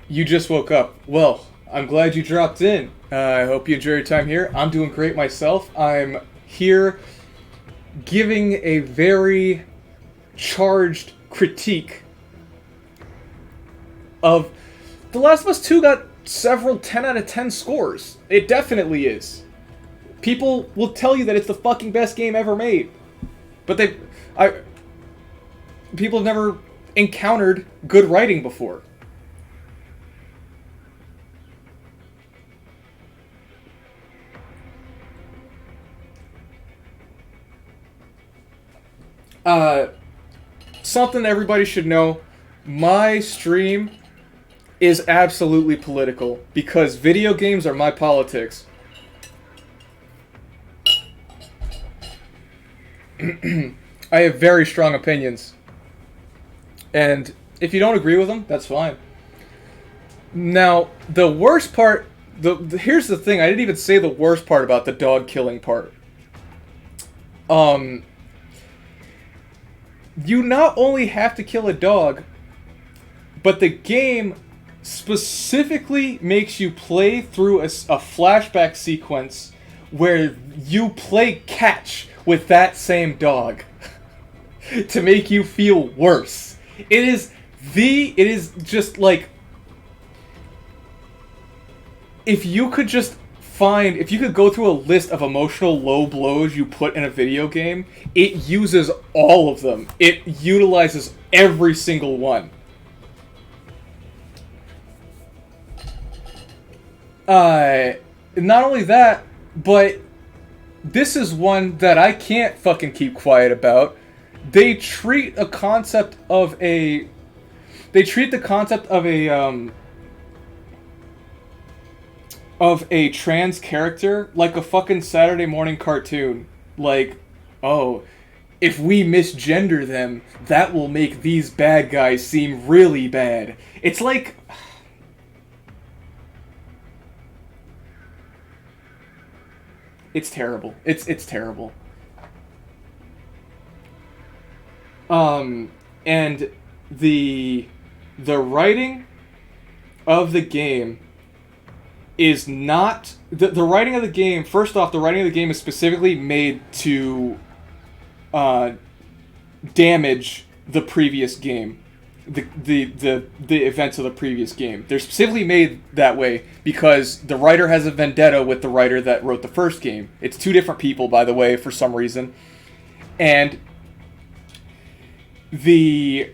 You just woke up. Well, I'm glad you dropped in. I hope you enjoy your time here. I'm doing great myself. I'm here giving a very charged critique of The Last of Us 2 got several 10 out of 10 scores. It definitely is. People will tell you that it's the fucking best game ever made. But people have never encountered good writing before. Something everybody should know. My stream is absolutely political because video games are my politics. I have very strong opinions. And if you don't agree with them, that's fine. Now, the worst part... here's the thing, I didn't even say the worst part about the dog killing part. You not only have to kill a dog, but the game specifically makes you play through a flashback sequence where you play catch with that same dog to make you feel worse. It is just like, if you could go through a list of emotional low blows you put in a video game, it uses all of them. It utilizes every single one. Not only that, but this is one that I can't fucking keep quiet about. They treat the concept of a trans character like a fucking Saturday morning cartoon. Like, oh, if we misgender them, that will make these bad guys seem really bad. It's like... It's terrible. It's terrible. And the writing of the game is not... The writing of the game... First off, the writing of the game is specifically made to damage the previous game. The events of the previous game. They're specifically made that way because the writer has a vendetta with the writer that wrote the first game. It's two different people, by the way, for some reason. And the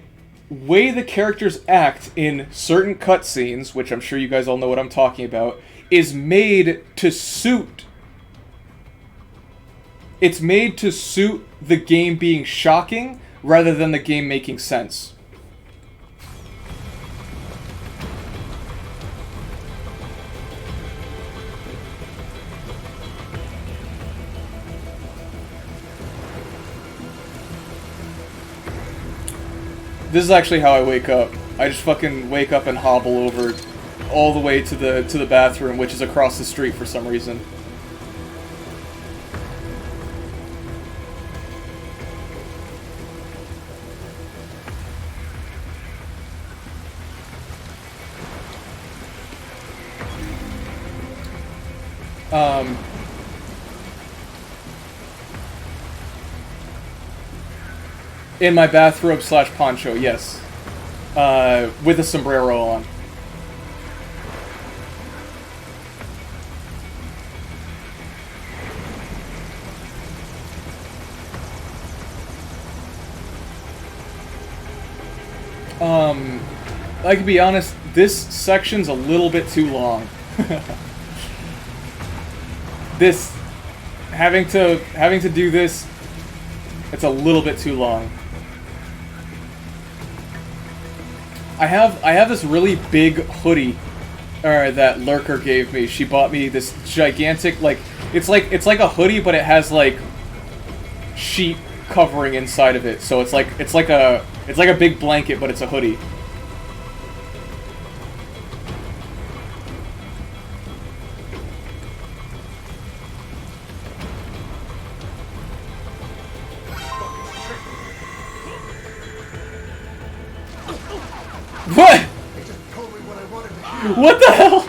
way the characters act in certain cutscenes, which I'm sure you guys all know what I'm talking about, is made to suit... It's made to suit the game being shocking rather than the game making sense. This is actually how I wake up. I just fucking wake up and hobble over all the way to the bathroom, which is across the street for some reason. In my bathrobe / poncho, yes. With a sombrero on. I can be honest, this section's a little bit too long. Having to do this, it's a little bit too long. I have this really big hoodie that Lurker gave me. She bought me this gigantic, like, it's like a hoodie, but it has like sheet covering inside of it. So it's like a big blanket, but it's a hoodie. What? What the hell?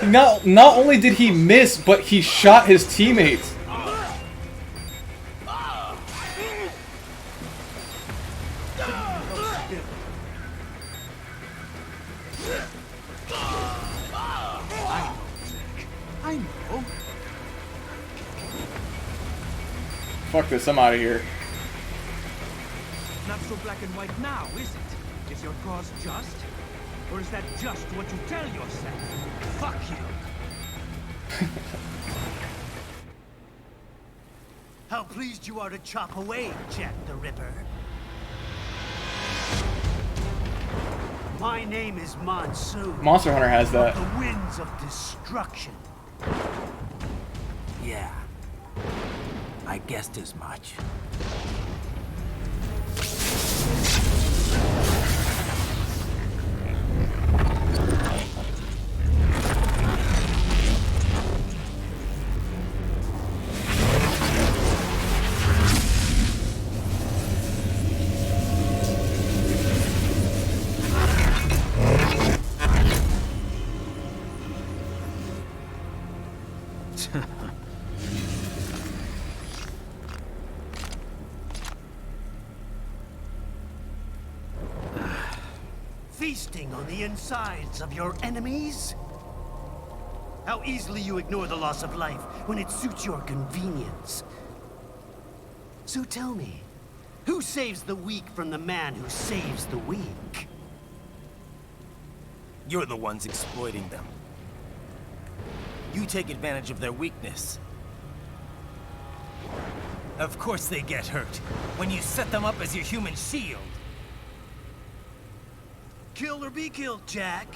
Not only did he miss, but he shot his teammates. I know. Fuck this, I'm out of here. Not so black and white now, is it? Is your cause just? Or is that just what you tell yourself? Fuck you. How pleased you are to chop away, Jack the Ripper. My name is Monsoon. Monster Hunter has that. The winds of destruction. Yeah. I guessed as much. Feasting on the insides of your enemies? How easily you ignore the loss of life when it suits your convenience. So tell me, who saves the weak from the man who saves the weak? You're the ones exploiting them. You take advantage of their weakness. Of course they get hurt when you set them up as your human shield. Kill or be killed, Jack.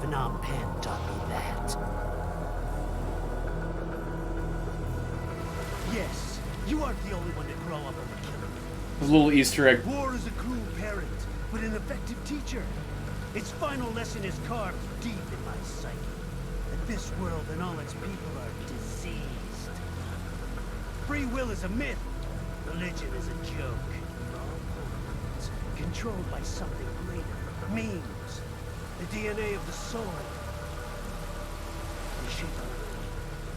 Phnom Penh taught me that. Yes, you aren't the only one to grow up as a killer. There's a little Easter egg. War is a cruel parent, but an effective teacher. Its final lesson is carved deep in my psyche. That this world and all its people are diseased. Free will is a myth. Religion is a joke. Controlled by something greater. Memes. The DNA of the soul. They shape our world.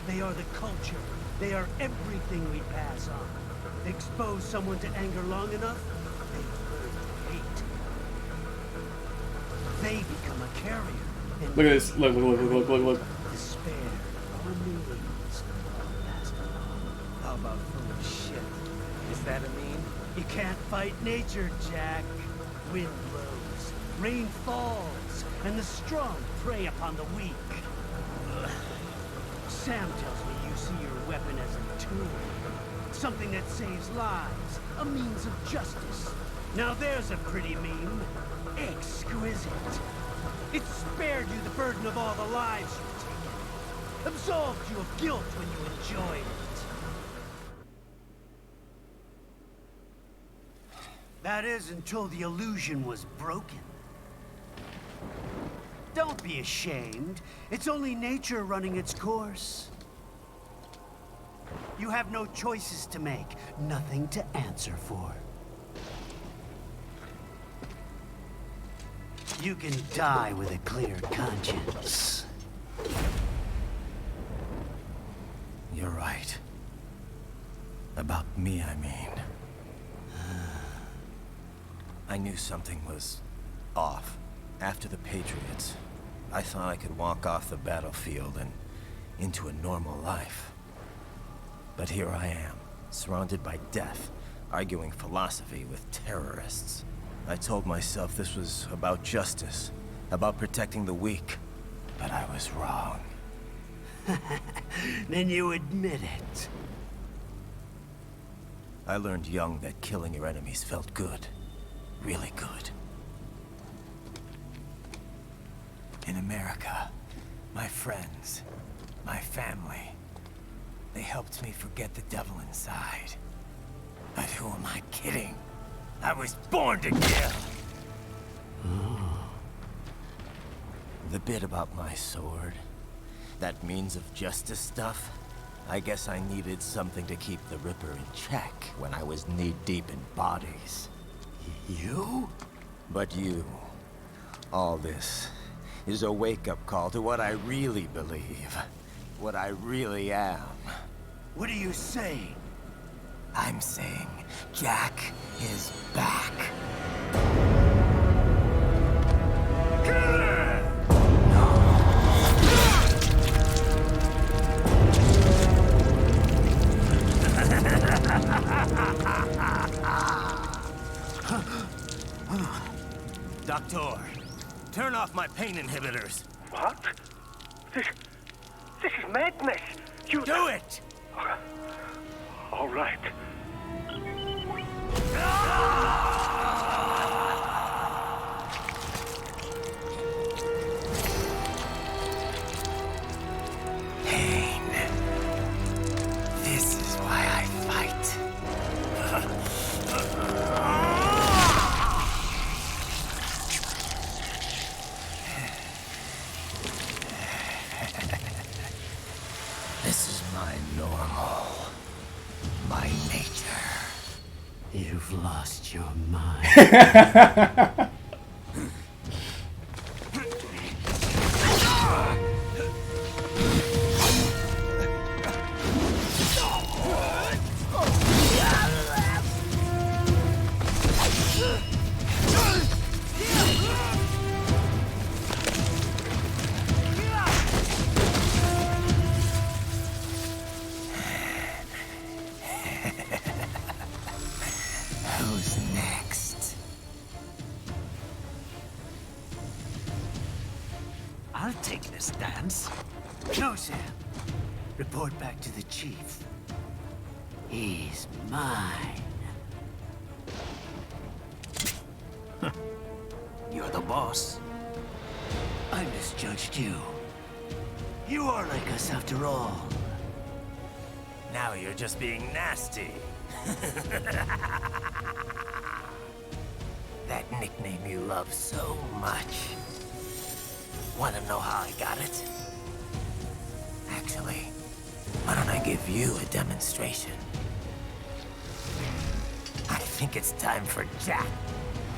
They are the culture. They are everything we pass on. Expose someone to anger long enough, they learn to hate. They become a carrier. And Look at this. Look. despair or means. How about full of shit? Is that a meme? You can't fight nature, Jack. Wind blows, rain falls, and the strong prey upon the weak. Ugh. Sam tells me you see your weapon as a tool. Something that saves lives, a means of justice. Now there's a pretty meme. Exquisite. It spared you the burden of all the lives you've taken. Absolved you of guilt when you enjoyed it. That is until the illusion was broken. Don't be ashamed. It's only nature running its course. You have no choices to make, nothing to answer for. You can die with a clear conscience. You're right. About me, I mean. I knew something was off. After the Patriots, I thought I could walk off the battlefield and into a normal life. But here I am, surrounded by death, arguing philosophy with terrorists. I told myself this was about justice, about protecting the weak, but I was wrong. Then you admit it. I learned young that killing your enemies felt good. Really good. In America, my friends, my family, they helped me forget the devil inside. But who am I kidding? I was born to kill! The bit about my sword, that means of justice stuff, I guess I needed something to keep the Ripper in check when I was knee-deep in bodies. You? But you, All this is a wake-up call to what I really believe. What I really am. What are you saying? I'm saying Jack is back. Doctor, turn off my pain inhibitors. What? This is madness. You do it. All right. Pain. This is why I fight. This is my normal. My nature. You've lost your mind. Who's next? I'll take this dance. No, Sam. Report back to the chief. He's mine. You're the boss. I misjudged you. You are like us after all. Now you're just being nasty. That nickname you love so much. Want to know how I got it? Actually, why don't I give you a demonstration? I think it's time for Jack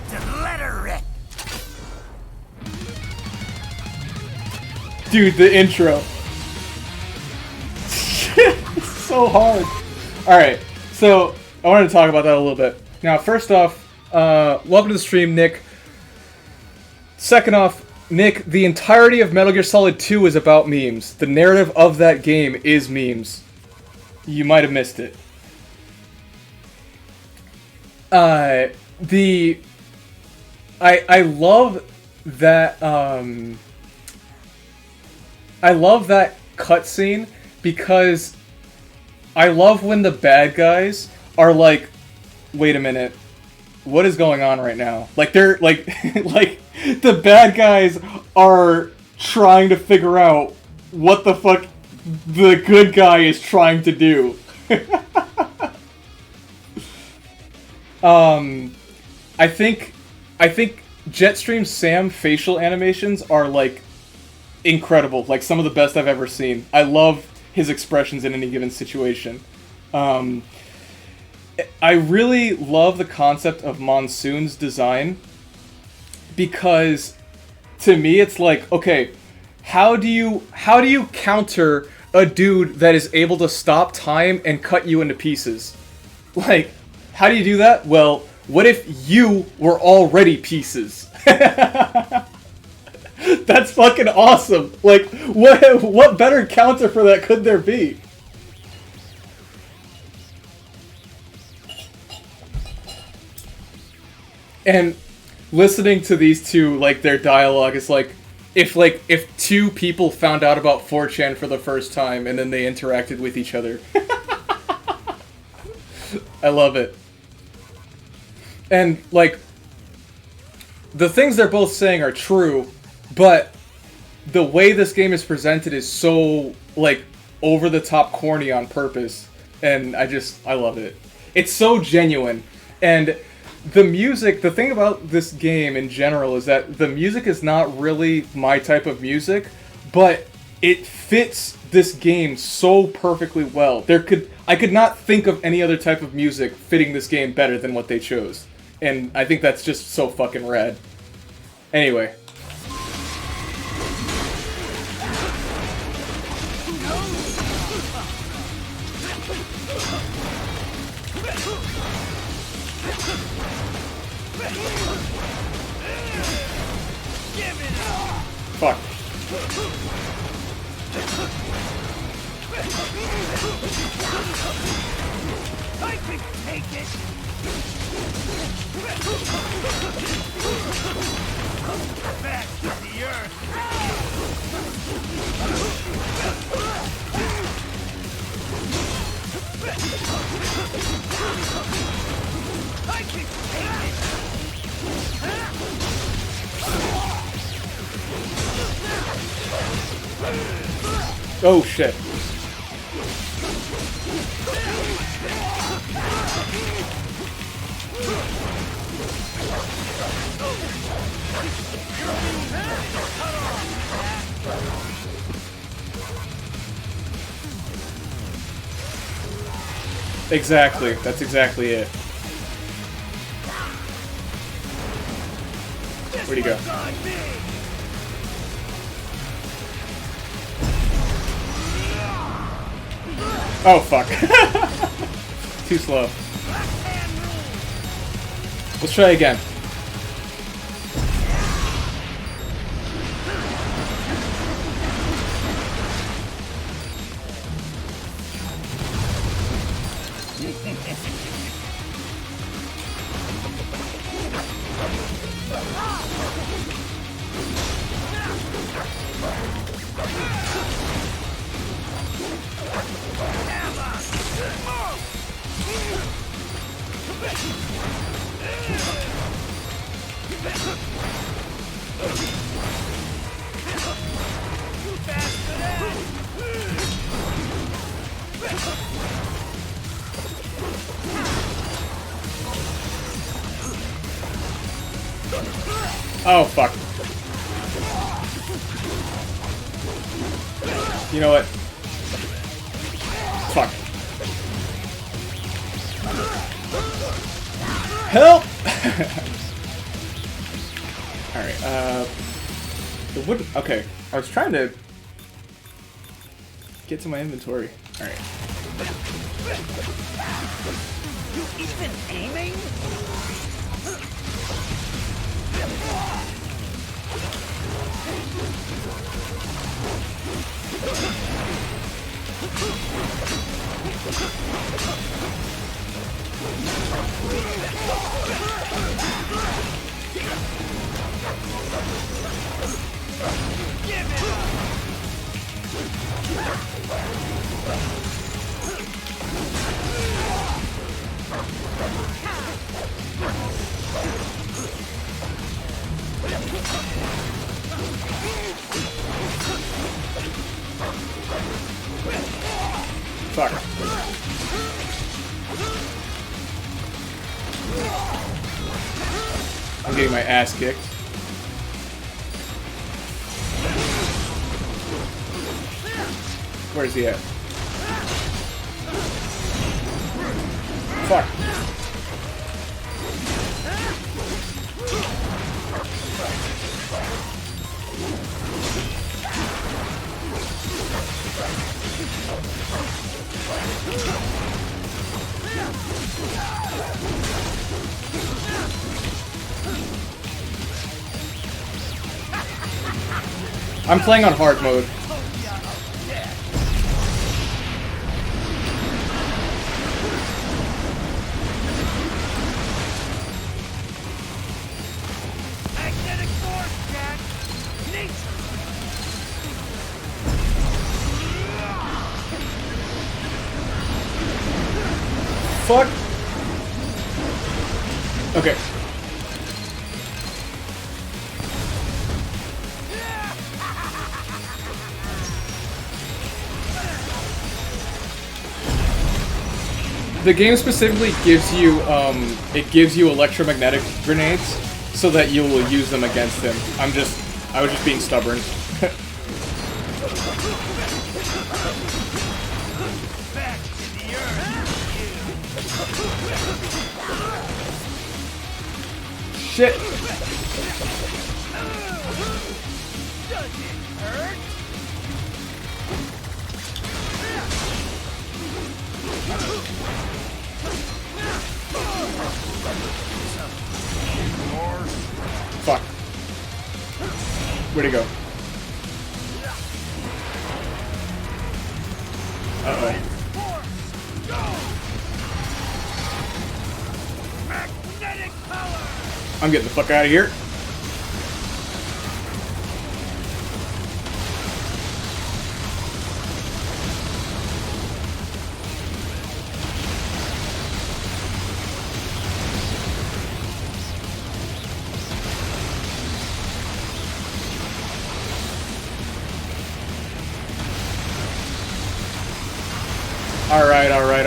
to let her rip. Dude, the intro. So hard. Alright, so I wanted to talk about that a little bit. Now, first off, welcome to the stream, Nick. Second off, Nick, the entirety of Metal Gear Solid 2 is about memes. The narrative of that game is memes. You might have missed it. I love that, I love that cutscene because I love when the bad guys are like, wait a minute, what is going on right now? Like, they're, like, like, the bad guys are trying to figure out what the fuck the good guy is trying to do. I think Jetstream Sam facial animations are, like, incredible. Like, some of the best I've ever seen. I love his expressions in any given situation. I really love the concept of Monsoon's design because to me it's like, okay, how do you counter a dude that is able to stop time and cut you into pieces? Like, how do you do that? Well, what if you were already pieces? That's fucking awesome. Like, what better counter for that could there be? And listening to these two, like, their dialogue is like if two people found out about 4chan for the first time and then they interacted with each other. I love it. And, like, the things they're both saying are true, but the way this game is presented is so, like, over-the-top corny on purpose. And I love it. It's so genuine. And the music, the thing about this game in general is that the music is not really my type of music, but it fits this game so perfectly well. I could not think of any other type of music fitting this game better than what they chose. And I think that's just so fucking rad. Anyway, Fuck. I can take it! Back to the earth! I can take it! Oh shit. Exactly. That's exactly it. Where'd he go? Oh fuck. Too slow. Let's try again. Oh fuck. You know what? Fuck. Help! Alright, it wouldn't. Okay, I was trying to get to my inventory. Alright. You even aiming? Fuck. I'm getting my ass kicked. Where's he at? Fuck. I'm playing on hard mode. Magnetic force, Jack! Nature! Fuck. Okay. The game specifically gives you, it gives you electromagnetic grenades so that you will use them against him. I was just being stubborn. Shit. Fuck. Where'd he go? Uh-oh. Magnetic power! I'm getting the fuck out of here.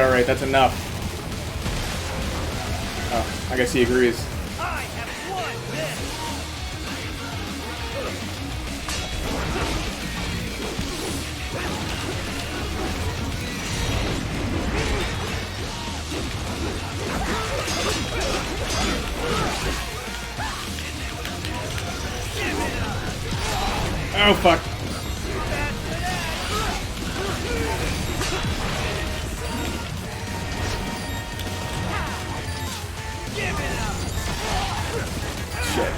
Alright, that's enough. Oh, I guess he agrees. I have won this! Oh, fuck. Shit.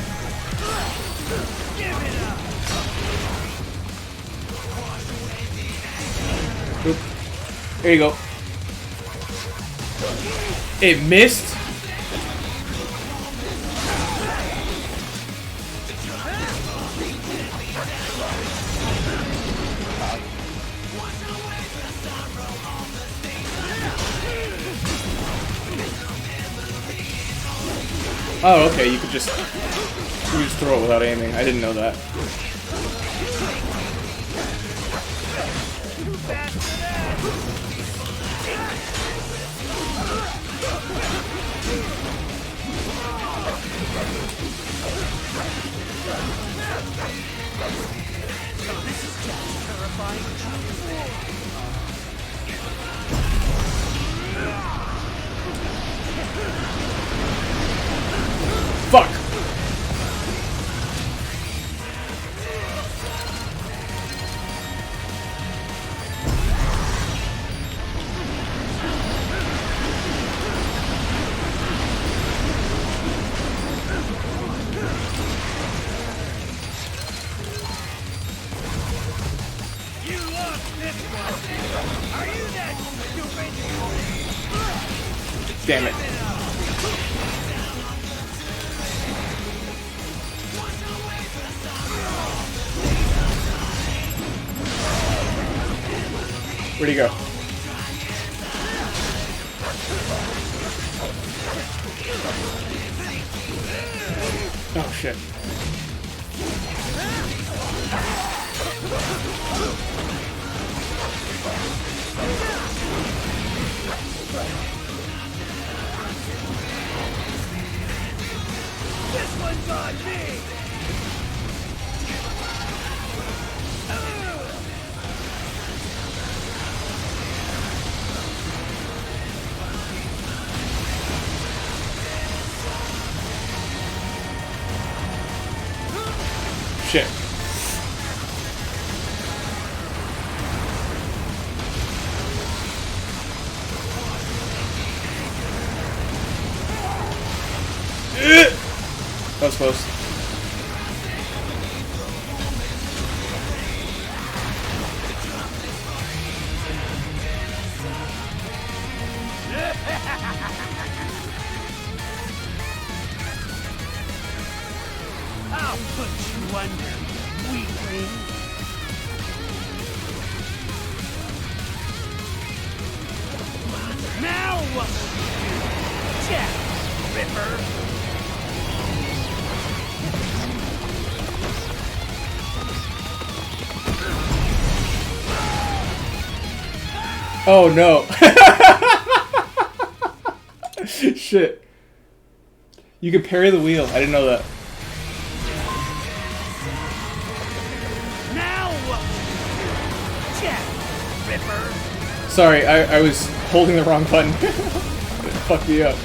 Oop. There you go. It missed? Oh, okay, you could just throw it without aiming. I didn't know that. This is just terrifying. Fuck! You lost this one! Are you that stupid? Damn it. Where'd he go? Oh shit. This one's on me! Shit. That was close. I'll put you under, weakling. Now what will you do? Jack Ripper! Oh no. Shit. You can parry the wheel. I didn't know that. Now what will you do? Jack Ripper! Sorry, I was holding the wrong button. It fucked me up.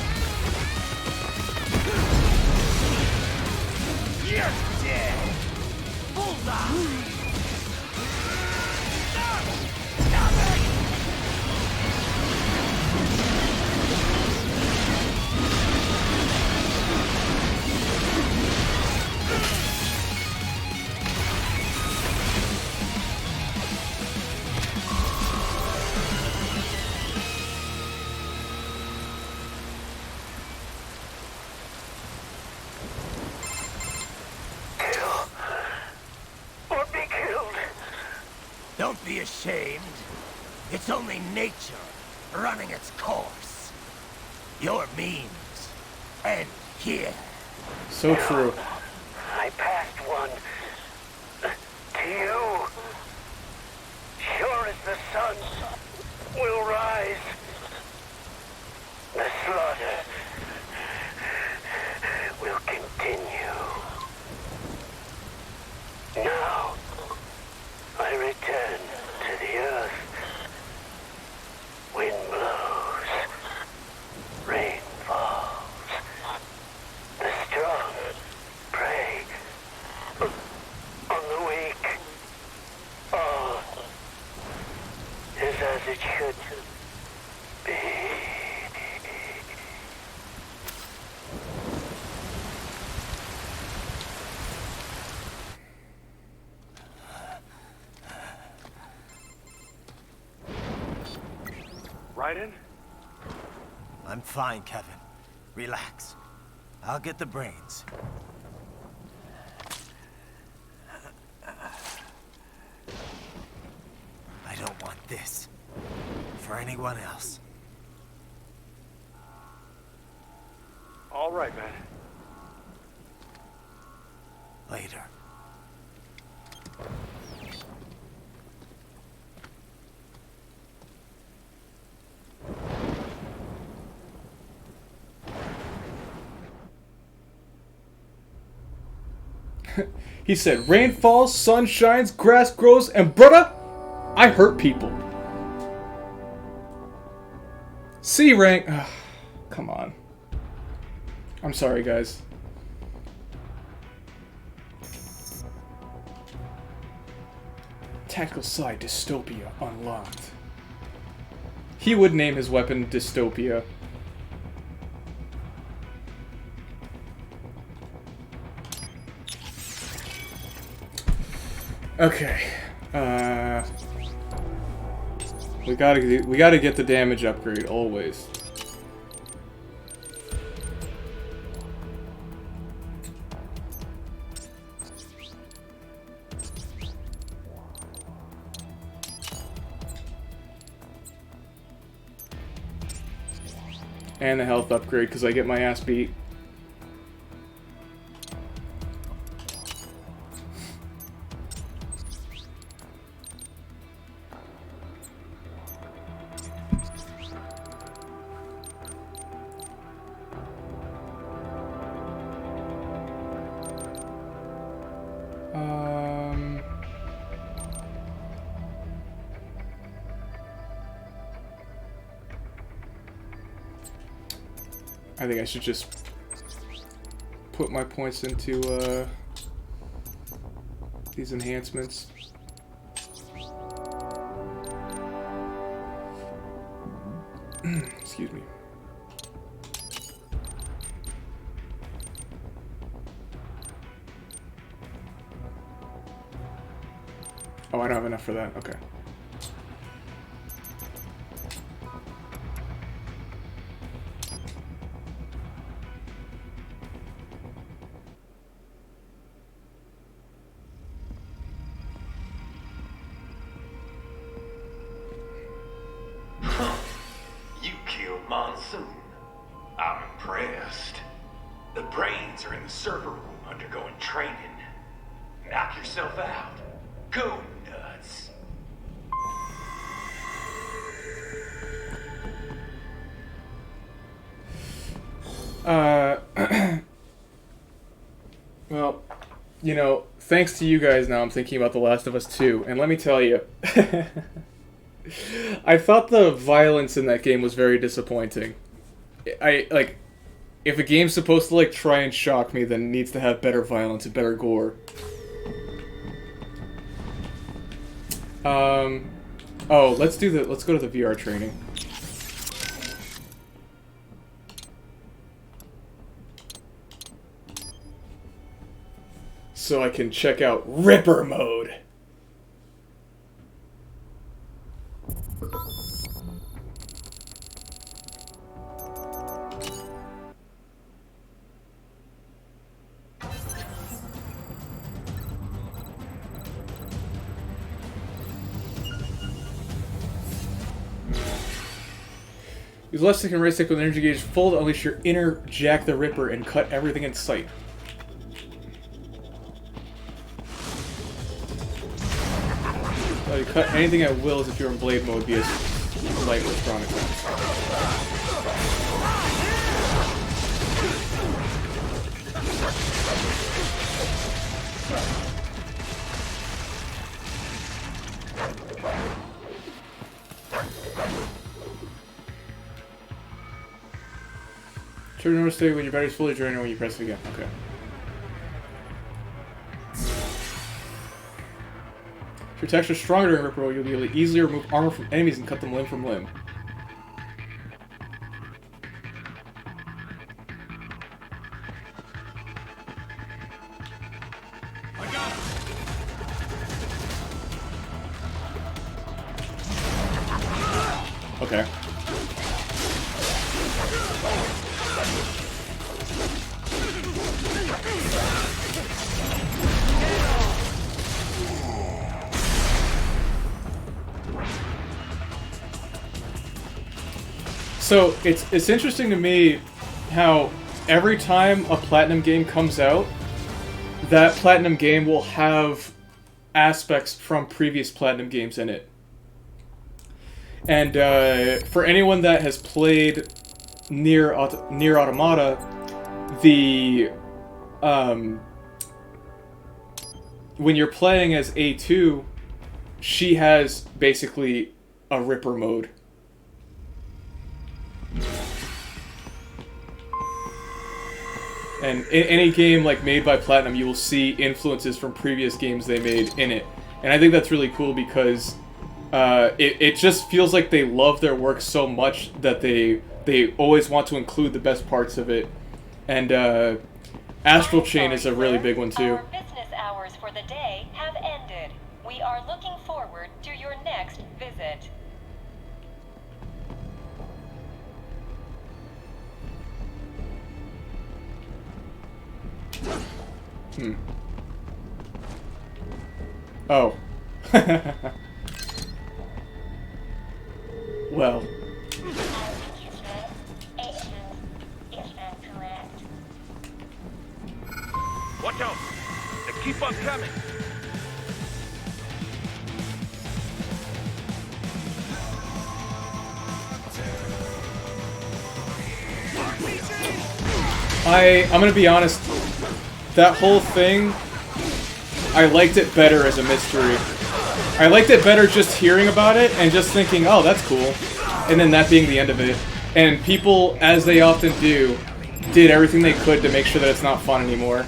You're dead! Bullseye! Don't be ashamed. It's only nature running its course. Your means end here. So true. I passed one to you. Sure as the sun will rise, the slaughter will continue. Now, I return to the earth. Wind blows, rain falls, the strong prey on the weak. All is as it should be. Raiden? I'm fine, Kevin. Relax. I'll get the brains. I don't want this for anyone else. All right, man. Later. He said, rain falls, sun shines, grass grows, and brother, I hurt people. C rank. Ugh, come on. I'm sorry, guys. Tactical Psi Dystopia unlocked. He would name his weapon Dystopia. Okay. We gotta get the damage upgrade always. And the health upgrade because I get my ass beat. I think I should just put my points into these enhancements. Excuse me. Oh, I don't have enough for that. Okay. You killed Monsoon. I'm impressed. The brains are in the server room undergoing training. Knock yourself out. Go nuts. Well, you know, thanks to you guys now I'm thinking about The Last of Us 2, and let me tell you, I thought the violence in that game was very disappointing. If a game's supposed to, like, try and shock me, then it needs to have better violence and better gore. Oh, let's go to the VR training. So I can check out Ripper mode. Use left stick and right stick with an energy gauge full to unleash your inner Jack the Ripper and cut everything in sight. You cut anything at will as if you're in blade mode, be as light or strong attacks. Trigger notice when your battery's fully drained or when you press it again. Okay. If your attacks are stronger during Ripper roll, you'll be able to easily remove armor from enemies and cut them limb from limb. Okay. So it's interesting to me how every time a Platinum game comes out, that Platinum game will have aspects from previous Platinum games in it. And for anyone that has played Nier Automata, the when you're playing as A2, she has basically a Ripper mode. And in any game like made by Platinum, you will see influences from previous games they made in it. And I think that's really cool because it just feels like they love their work so much that they always want to include the best parts of it. And Astral Chain is a really big one too. Our business hours for the day have ended. We are looking forward to your next visit. Oh. Well. Watch out! They keep on coming! I'm gonna be honest, that whole thing, I liked it better as a mystery. I liked it better just hearing about it and just thinking, oh, that's cool, and then that being the end of it. And people, as they often do, did everything they could to make sure that it's not fun anymore.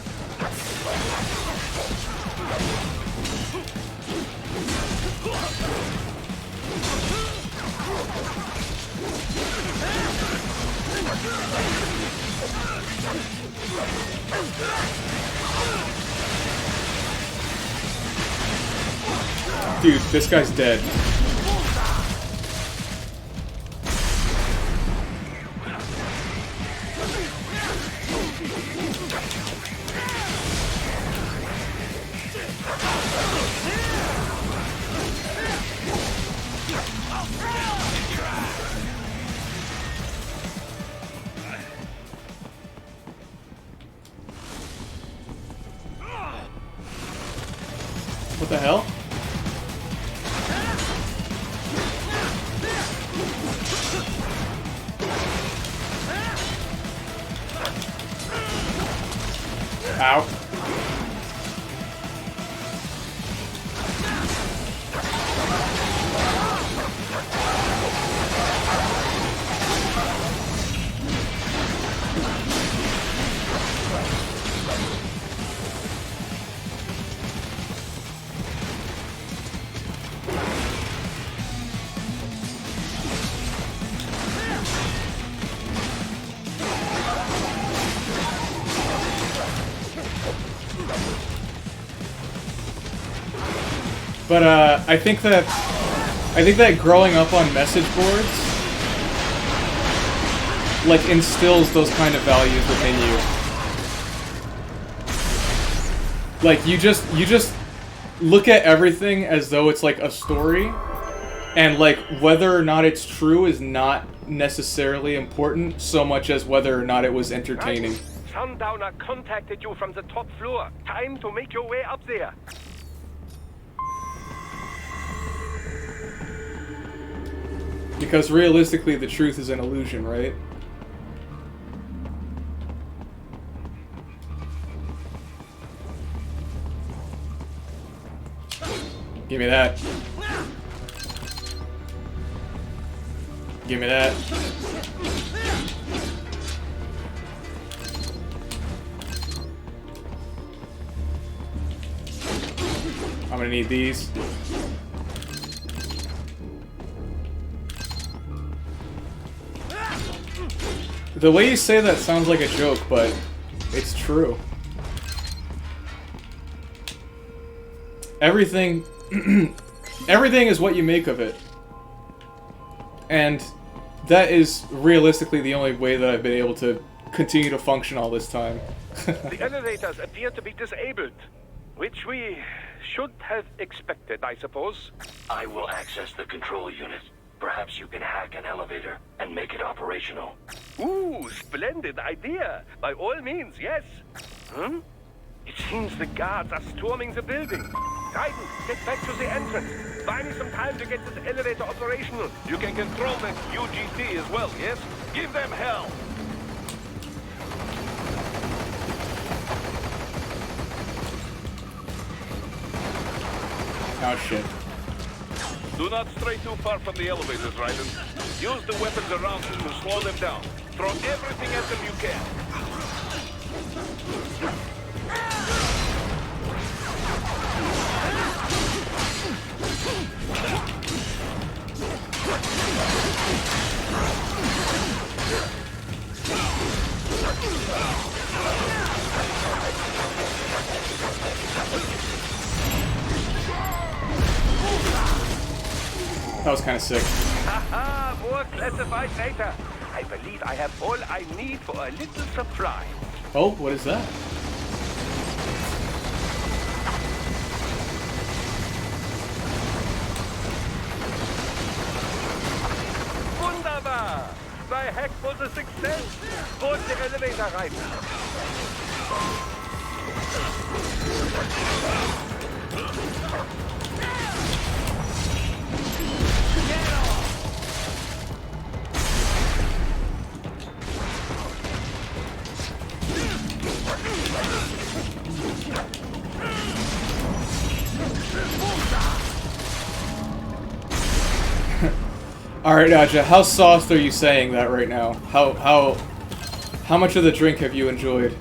Dude, this guy's dead. What the hell? Ow. But I think that growing up on message boards like instills those kind of values within you. Like you just look at everything as though it's like a story, and like whether or not it's true is not necessarily important so much as whether or not it was entertaining. Sundowner contacted you from the top floor. Time to make your way up there. Because realistically, the truth is an illusion, right? Give me that. Give me that. I'm gonna need these. The way you say that sounds like a joke, but it's true. Everything everything is what you make of it. And that is realistically the only way that I've been able to continue to function all this time. The elevators appear to be disabled, which we should have expected, I suppose. I will access the control unit. Perhaps you can hack an elevator and make it operational. Ooh, splendid idea. By all means, yes. Hmm? It seems the guards are storming the building. Titan, get back to the entrance. Buy me some time to get this elevator operational. You can control the UGC as well, yes? Give them hell! Oh shit. Do not stray too far from the elevators, Raiden. Use the weapons around you to slow them down. Throw everything at them you can. That was kind of sick. Haha, more classified data. I believe I have all I need for a little surprise. Oh, what is that? Wunderbar! My hack was a success. Board the elevator rein. Alright, Aja, how sauced are you saying that right now? How much of the drink have you enjoyed?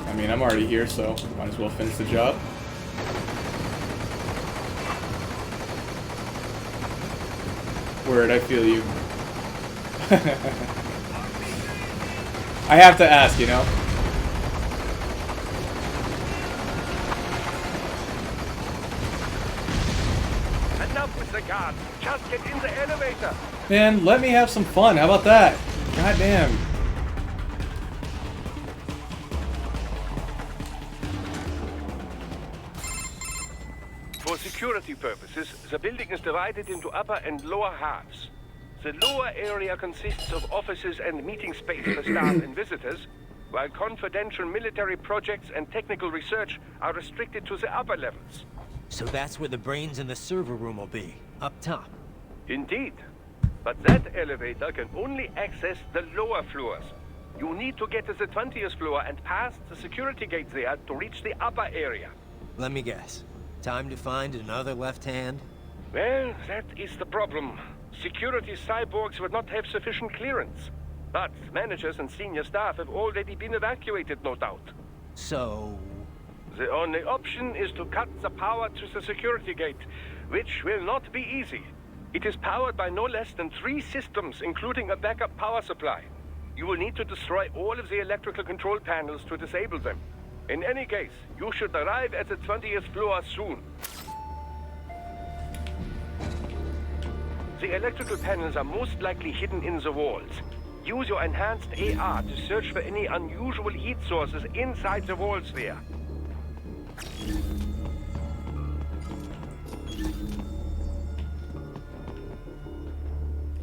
I mean, I'm already here, so might as well finish the job. Word, I feel you. I have to ask, you know? Enough with the guards. Just get in the elevator. Man, let me have some fun. How about that? God damn. For security purposes, the building is divided into upper and lower halves. The lower area consists of offices and meeting space for staff and visitors, while confidential military projects and technical research are restricted to the upper levels. So that's where the brains in the server room will be, up top. Indeed. But that elevator can only access the lower floors. You need to get to the 20th floor and past the security gate there to reach the upper area. Let me guess. Time to find another left hand? Well, that is the problem. Security cyborgs would not have sufficient clearance. But managers and senior staff have already been evacuated, no doubt. So... The only option is to cut the power to the security gate, which will not be easy. It is powered by no less than 3 systems, including a backup power supply. You will need to destroy all of the electrical control panels to disable them. In any case, you should arrive at the 20th floor soon. The electrical panels are most likely hidden in the walls. Use your enhanced AR to search for any unusual heat sources inside the wall sphere.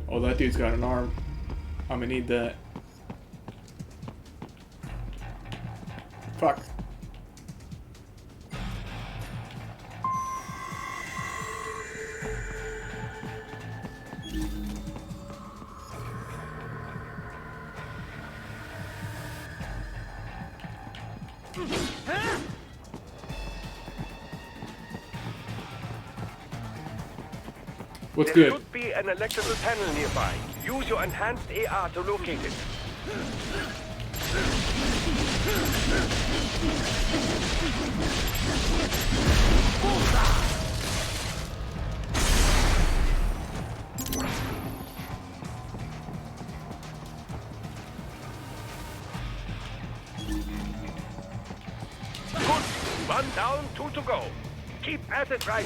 Oh, that dude's got an arm. I'm gonna need that. Fuck. What's There good? should be an electrical panel nearby. Use your enhanced AR to locate it. Good. 1 down, 2 to go. Keep at it, right?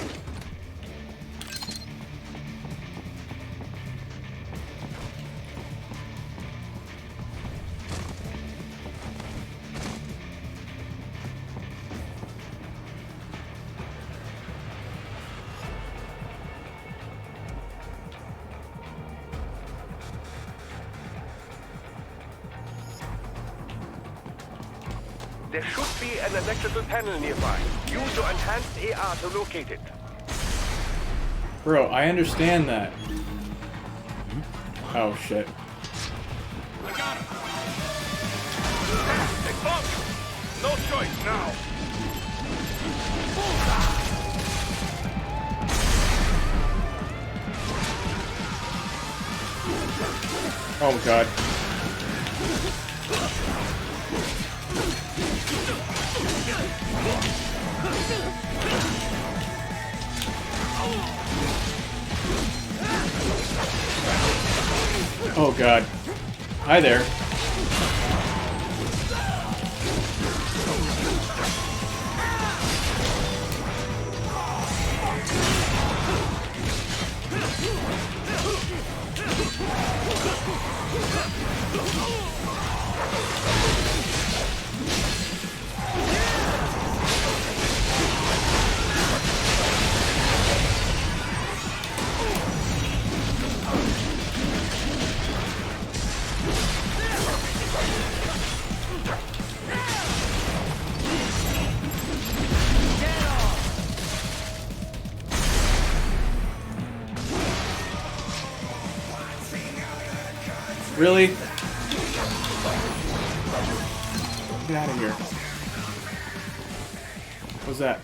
There should be an electrical panel nearby. Use your enhanced AR to locate it. Bro, I understand that. Oh shit. I got him. They fought you. No choice now. Oh god. Oh god. Hi there. Really? Get out of here. What's that?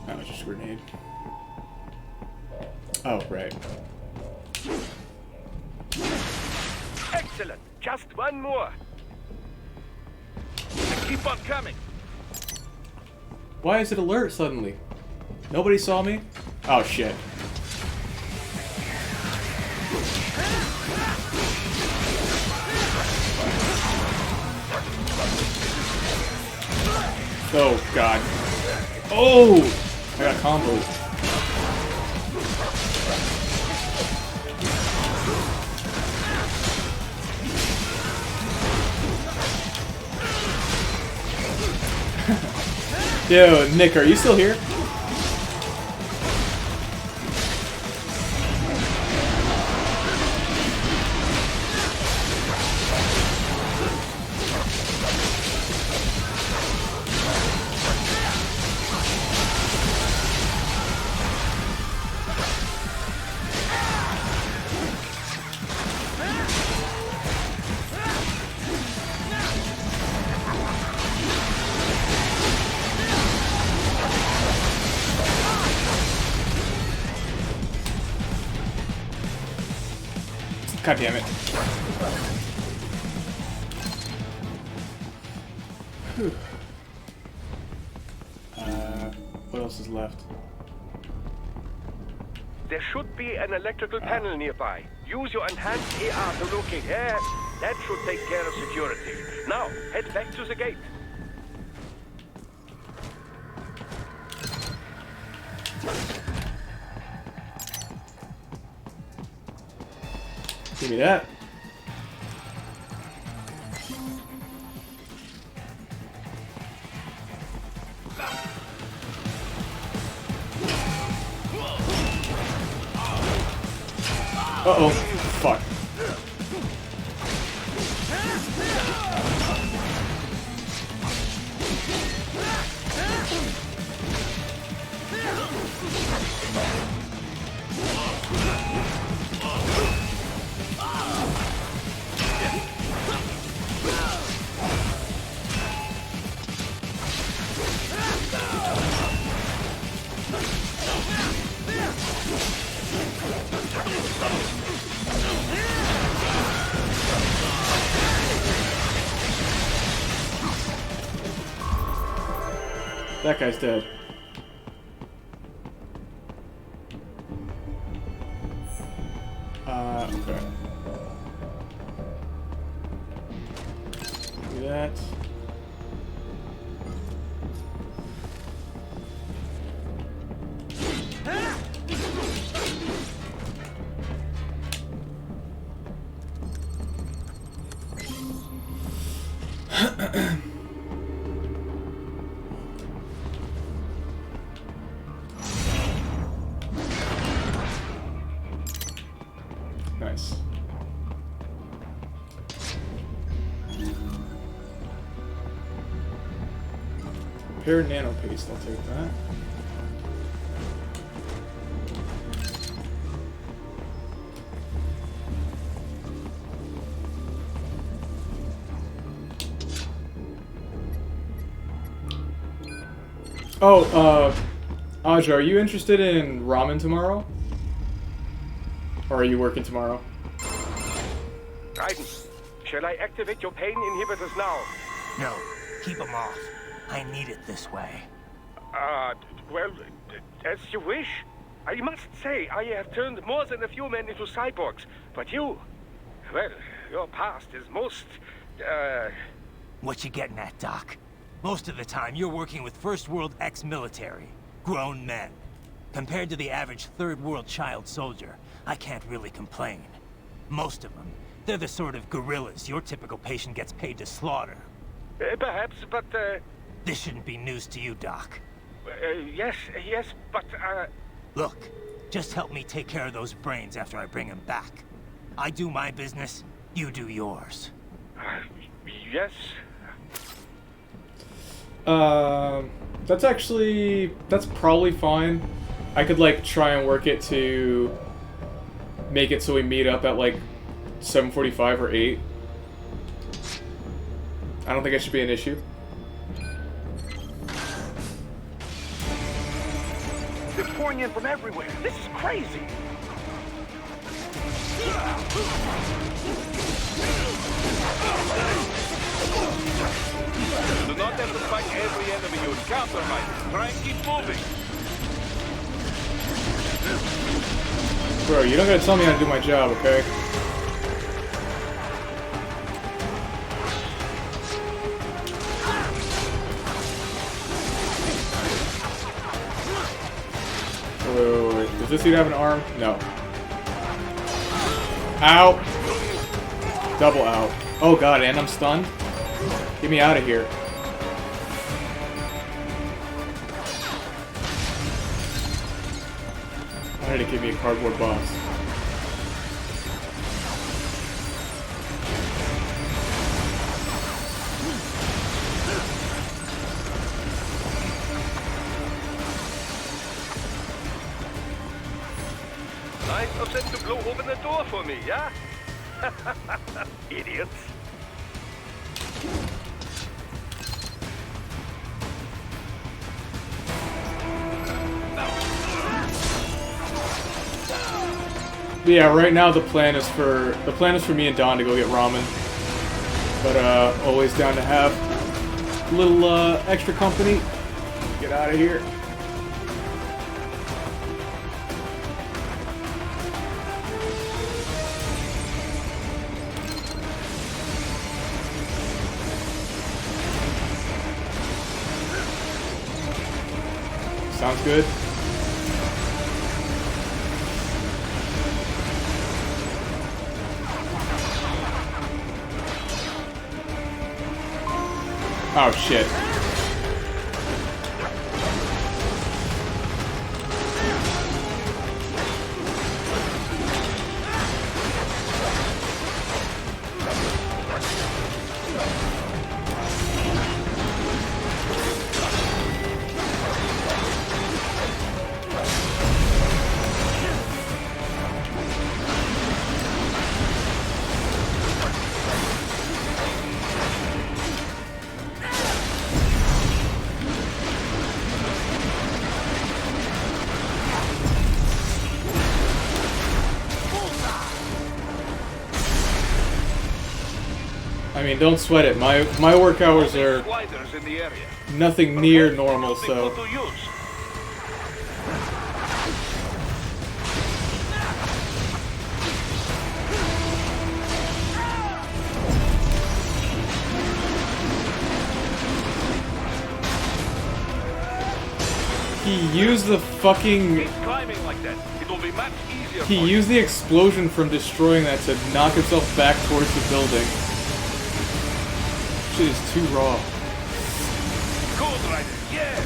That was just a grenade. Oh, right. Excellent. Just one more. Keep on coming. Why is it alert suddenly? Nobody saw me? Oh shit. Oh god. Oh! I got comboed. Yo, Nick, are you still here? God damn it. Whew. What else is left? There should be an electrical panel nearby. Use your enhanced AR to locate it. Yeah, that should take care of security. Now, head back to the gate. Give me that. Uh-oh. Fuck. That guy's dead. Okay. Do that. Nice. Repair nano paste, I'll take that. Oh, Aja, are you interested in ramen tomorrow? Or are you working tomorrow? Raiden, shall I activate your pain inhibitors now? No, keep them off. I need it this way. Well, as you wish. I must say, I have turned more than a few men into cyborgs. But you, well, your past is most, What you getting at, Doc? Most of the time, you're working with First World ex-military. Grown men. Compared to the average Third World child soldier, I can't really complain. Most of them, they're the sort of guerrillas your typical patient gets paid to slaughter. Perhaps, but, This shouldn't be news to you, Doc. Yes, but, Look, just help me take care of those brains after I bring them back. I do my business, you do yours. Yes. That's probably fine. I could, like, try and work it to make it so we meet up at, like, 7:45 or 8. I don't think it should be an issue. They're pouring in from everywhere. This is crazy. Do not have to fight every enemy you encounter, Mike. Try and keep moving. Bro, you don't gotta tell me how to do my job, okay? Wait. Does this dude have an arm? No. Ow! Double out. Oh god, and I'm stunned? Get me out of here. I need to give me a cardboard box. Nice of them to blow open the door for me, yeah? Idiots. Yeah, right now the plan is for me and Don to go get ramen. But always down to have a little extra company. Get out of here. Sounds good. Oh shit. I mean, don't sweat it. My work hours are nothing near normal, so. He used the fucking. Climbing like that. It will be much easier. He used the explosion from destroying that to knock himself back towards the building. Shit is too raw. Cold Rider, yeah!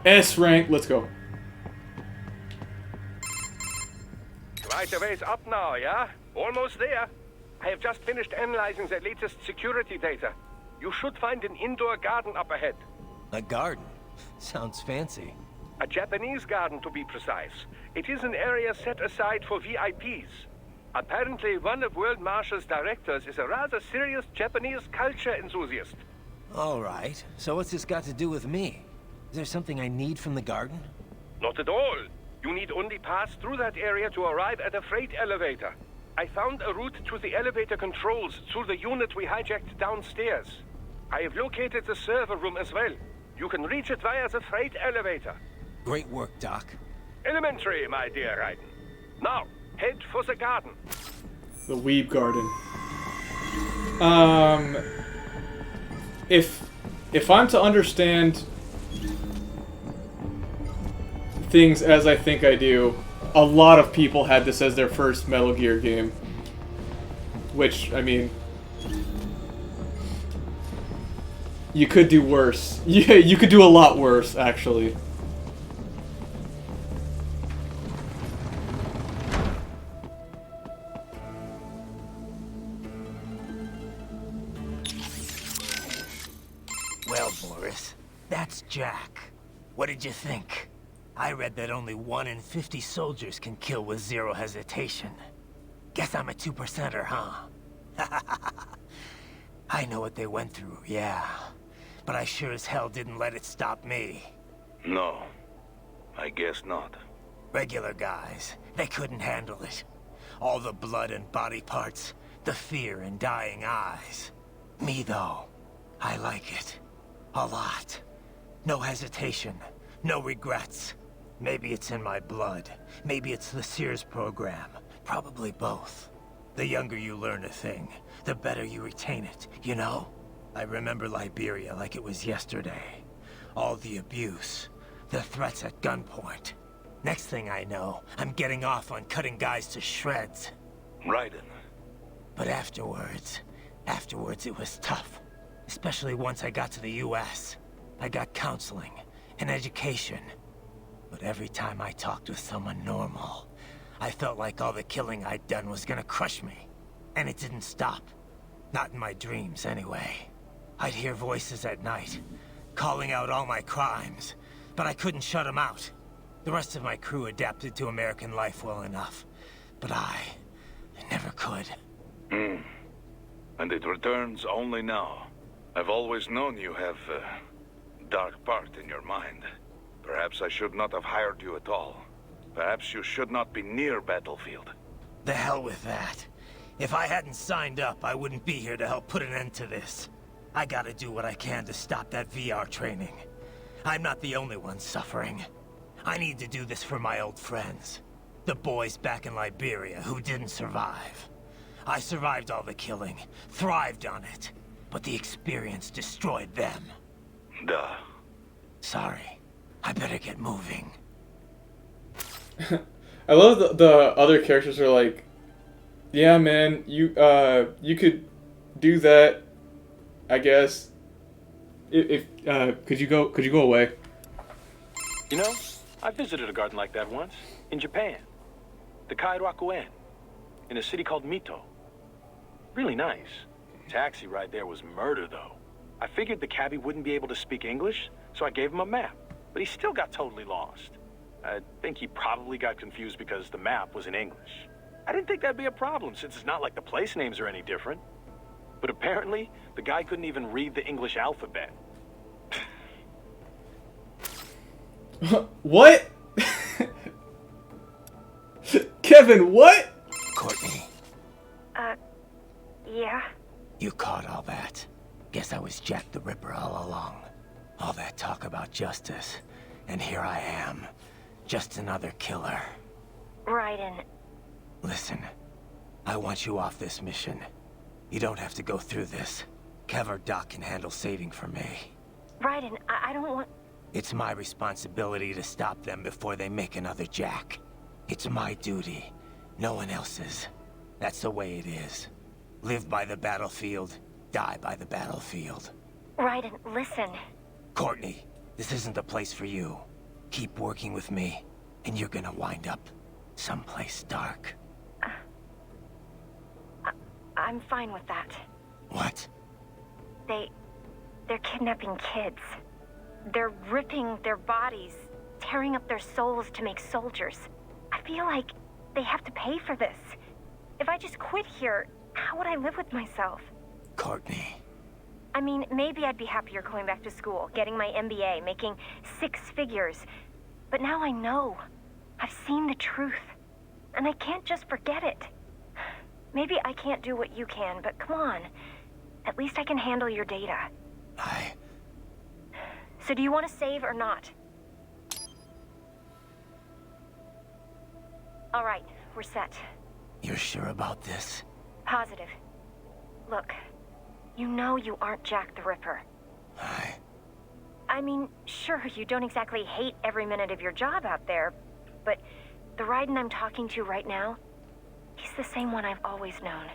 S rank, let's go. Right away's up now, yeah? Almost there. I have just finished analyzing the latest security data. You should find an indoor garden up ahead. A garden? Sounds fancy. A Japanese garden, to be precise. It is an area set aside for VIPs. Apparently, one of World Marshall's directors is a rather serious Japanese culture enthusiast. All right. So what's this got to do with me? Is there something I need from the garden? Not at all. You need only pass through that area to arrive at a freight elevator. I found a route to the elevator controls through the unit we hijacked downstairs. I have located the server room as well. You can reach it via the freight elevator. Great work, Doc. Elementary, my dear Raiden. Now, head for the garden. The Weeb Garden. If I'm to understand things as I think I do, a lot of people had this as their first Metal Gear game. Which, I mean, you could do worse. Yeah, you could do a lot worse, actually. Well, Boris, that's Jack. What did you think? I read that only 1 in 50 soldiers can kill with zero hesitation. Guess I'm a 2%er, huh? I know what they went through, yeah. But I sure as hell didn't let it stop me. No, I guess not. Regular guys, they couldn't handle it. All the blood and body parts, the fear and dying eyes. Me, though, I like it. A lot. No hesitation, no regrets. Maybe it's in my blood. Maybe it's the Sears program. Probably both. The younger you learn a thing, the better you retain it, you know? I remember Liberia like it was yesterday. All the abuse, the threats at gunpoint. Next thing I know, I'm getting off on cutting guys to shreds. Raiden. But afterwards it was tough. Especially once I got to the US. I got counseling and education. But every time I talked with someone normal, I felt like all the killing I'd done was gonna crush me. And it didn't stop. Not in my dreams, anyway. I'd hear voices at night, calling out all my crimes, but I couldn't shut them out. The rest of my crew adapted to American life well enough, but I never could. And it returns only now. I've always known you have a dark part in your mind. Perhaps I should not have hired you at all. Perhaps you should not be near Battlefield. The hell with that. If I hadn't signed up, I wouldn't be here to help put an end to this. I gotta do what I can to stop that VR training. I'm not the only one suffering. I need to do this for my old friends. The boys back in Liberia who didn't survive. I survived all the killing, thrived on it, but the experience destroyed them. Duh. Sorry. I better get moving. I love the other characters are like, yeah, man, you could do that, I guess. If could you go away? You know, I visited a garden like that once in Japan, the Kairakuen, in a city called Mito. Really nice. Taxi ride there was murder, though. I figured the cabbie wouldn't be able to speak English, so I gave him a map, but he still got totally lost. I think he probably got confused because the map was in English. I didn't think that'd be a problem, since it's not like the place names are any different. But apparently, the guy couldn't even read the English alphabet. What? Kevin, what? Courtney. Yeah? You caught all that. Guess I was Jack the Ripper all along. All that talk about justice. And here I am. Just another killer. Raiden. Listen. I want you off this mission. You don't have to go through this. Kev or Doc can handle saving for me. Raiden, I don't want... It's my responsibility to stop them before they make another Jack. It's my duty. No one else's. That's the way it is. Live by the battlefield, die by the battlefield. Raiden, listen. Courtney, this isn't the place for you. Keep working with me, and you're gonna wind up someplace dark. I'm fine with that. What? They're kidnapping kids. They're ripping their bodies, tearing up their souls to make soldiers. I feel like they have to pay for this. If I just quit here, how would I live with myself? Courtney. I mean, maybe I'd be happier going back to school, getting my MBA, making 6 figures. But now I know. I've seen the truth. And I can't just forget it. Maybe I can't do what you can, but come on. At least I can handle your data. So do you want to save or not? All right, we're set. You're sure about this? Positive. Look, you know you aren't Jack the Ripper. I mean, sure, you don't exactly hate every minute of your job out there, but the Raiden I'm talking to right now, he's the same one I've always known.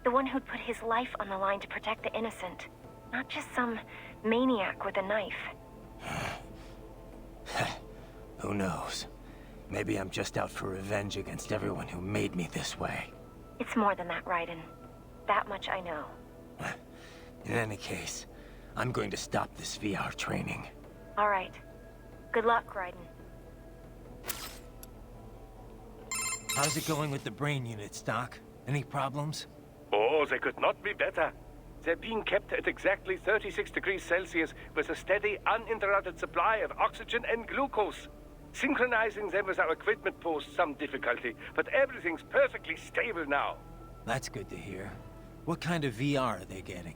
The one who'd put his life on the line to protect the innocent, not just some maniac with a knife. Who knows? Maybe I'm just out for revenge against everyone who made me this way. It's more than that, Raiden. That much I know. In any case, I'm going to stop this VR training. All right. Good luck, Raiden. How's it going with the brain units, Doc? Any problems? Oh, they could not be better. They're being kept at exactly 36 degrees Celsius with a steady, uninterrupted supply of oxygen and glucose. Synchronizing them with our equipment posed some difficulty, but everything's perfectly stable now. That's good to hear. What kind of VR are they getting?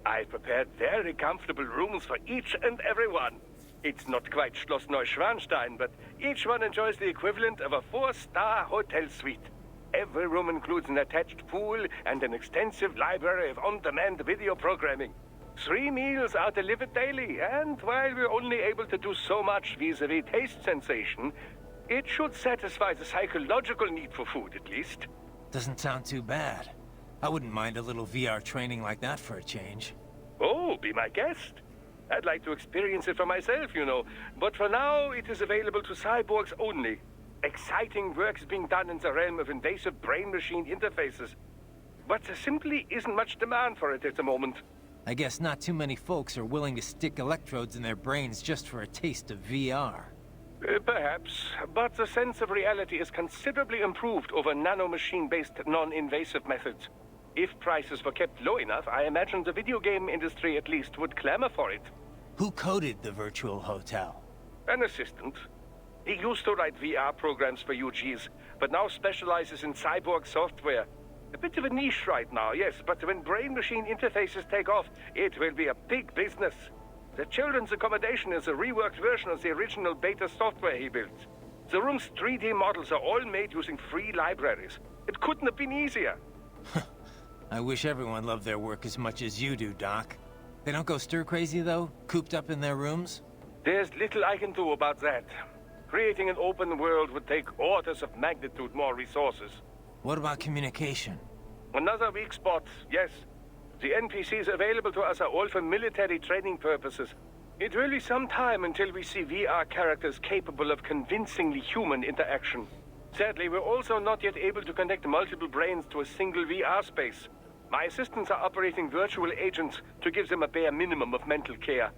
I've prepared very comfortable rooms for each and every one. It's not quite Schloss Neuschwanstein, but each one enjoys the equivalent of a 4-star hotel suite. Every room includes an attached pool and an extensive library of on-demand video programming. 3 meals are delivered daily, and while we're only able to do so much vis-a-vis taste sensation, it should satisfy the psychological need for food, at least. Doesn't sound too bad. I wouldn't mind a little VR training like that for a change. Oh, be my guest. I'd like to experience it for myself, you know, but for now it is available to cyborgs only. Exciting work is being done in the realm of invasive brain-machine interfaces, but there simply isn't much demand for it at the moment. I guess not too many folks are willing to stick electrodes in their brains just for a taste of VR. Perhaps, but the sense of reality is considerably improved over nanomachine-based non-invasive methods. If prices were kept low enough, I imagine the video game industry at least would clamor for it. Who coded the virtual hotel? An assistant. He used to write VR programs for UGs, but now specializes in cyborg software. A bit of a niche right now, yes, but when brain-machine interfaces take off, it will be a big business. The children's accommodation is a reworked version of the original beta software he built. The room's 3D models are all made using free libraries. It couldn't have been easier. I wish everyone loved their work as much as you do, Doc. They don't go stir-crazy, though? Cooped up in their rooms? There's little I can do about that. Creating an open world would take orders of magnitude more resources. What about communication? Another weak spot, yes. The NPCs available to us are all for military training purposes. It will be some time until we see VR characters capable of convincingly human interaction. Sadly, we're also not yet able to connect multiple brains to a single VR space. My assistants are operating virtual agents to give them a bare minimum of mental care.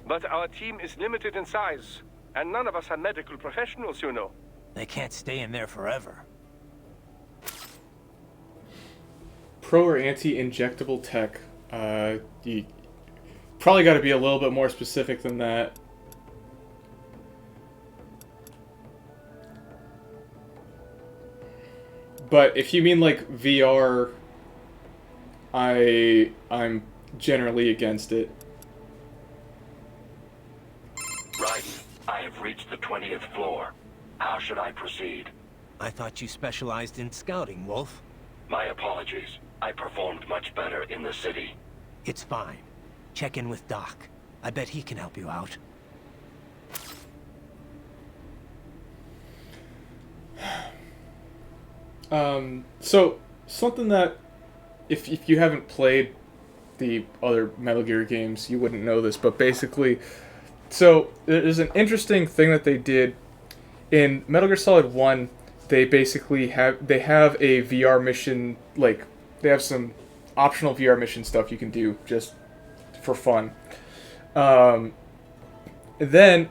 But our team is limited in size, and none of us are medical professionals, you know. They can't stay in there forever. Pro or anti-injectable tech? You probably got to be a little bit more specific than that. But if you mean like VR, I'm generally against it. Right. I have reached the 20th floor. How should I proceed? I thought you specialized in scouting, Wolf. My apologies. I performed much better in the city. It's fine. Check in with Doc. I bet he can help you out. So something that if you haven't played the other Metal Gear games, you wouldn't know this, but basically, so there's an interesting thing that they did in Metal Gear Solid 1. They basically have a VR mission, like they have some optional VR mission stuff you can do just for fun. Then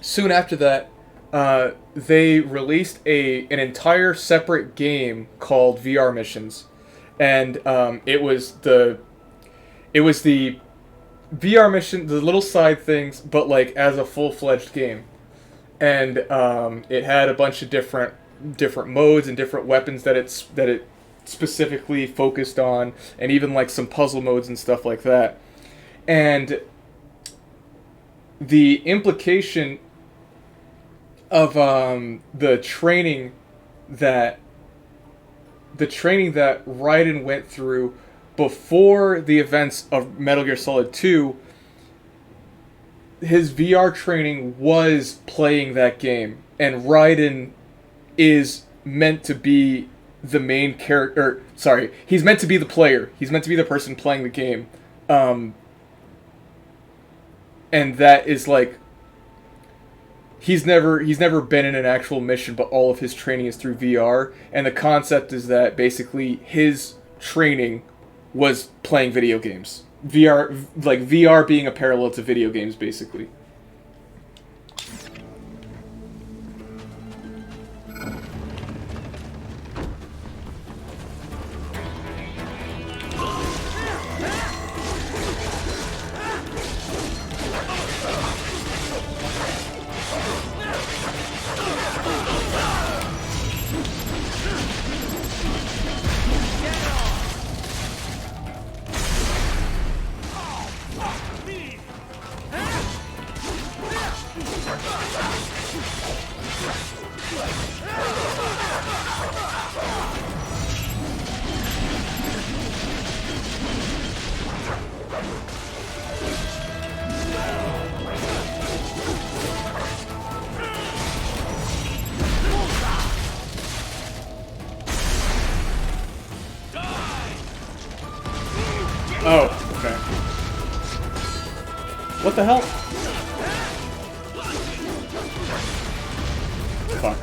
soon after that, they released an entire separate game called VR Missions, and it was the VR mission, the little side things, but like as a full-fledged game, and it had a bunch of different modes and different weapons that it specifically focused on, and even like some puzzle modes and stuff like that. And the implication of the training that Raiden went through before the events of Metal Gear Solid 2, his VR training was playing that game, and Raiden is meant to be the main character. Sorry, he's meant to be the player. He's meant to be the person playing the game. And that is like, he's never been in an actual mission, but all of his training is through VR. And the concept is that basically his training was playing video games. VR being a parallel to video games, basically. Oh, okay. What the hell? Fuck.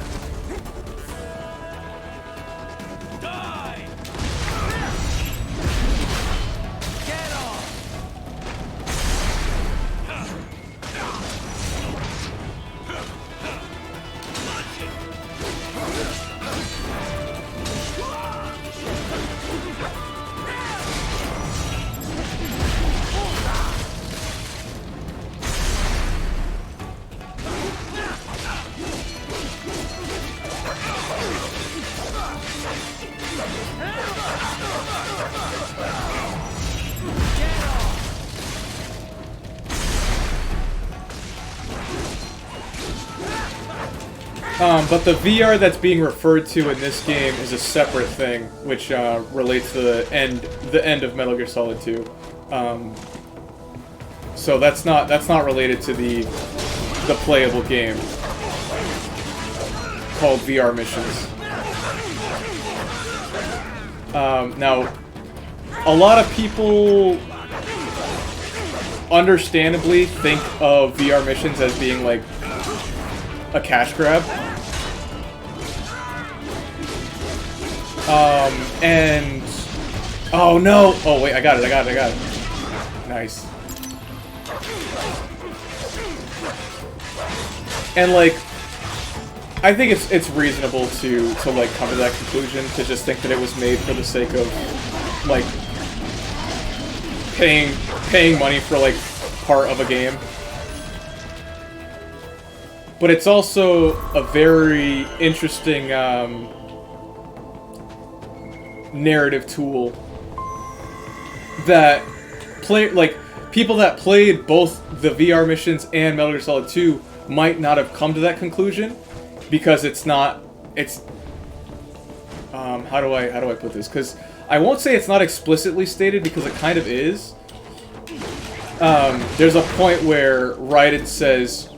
But the VR that's being referred to in this game is a separate thing, which relates to the end of Metal Gear Solid 2. So that's not related to the playable game called VR Missions. Now, a lot of people understandably think of VR Missions as being like a cash grab. And oh no! Oh wait, I got it. Nice. And like, I think it's reasonable to like come to that conclusion, to just think that it was made for the sake of like paying money for like part of a game. But it's also a very interesting narrative tool that people that played both the VR Missions and Metal Gear Solid 2 might not have come to that conclusion, because how do I put this? Because I won't say it's not explicitly stated, because it kind of is. There's a point where Raiden says,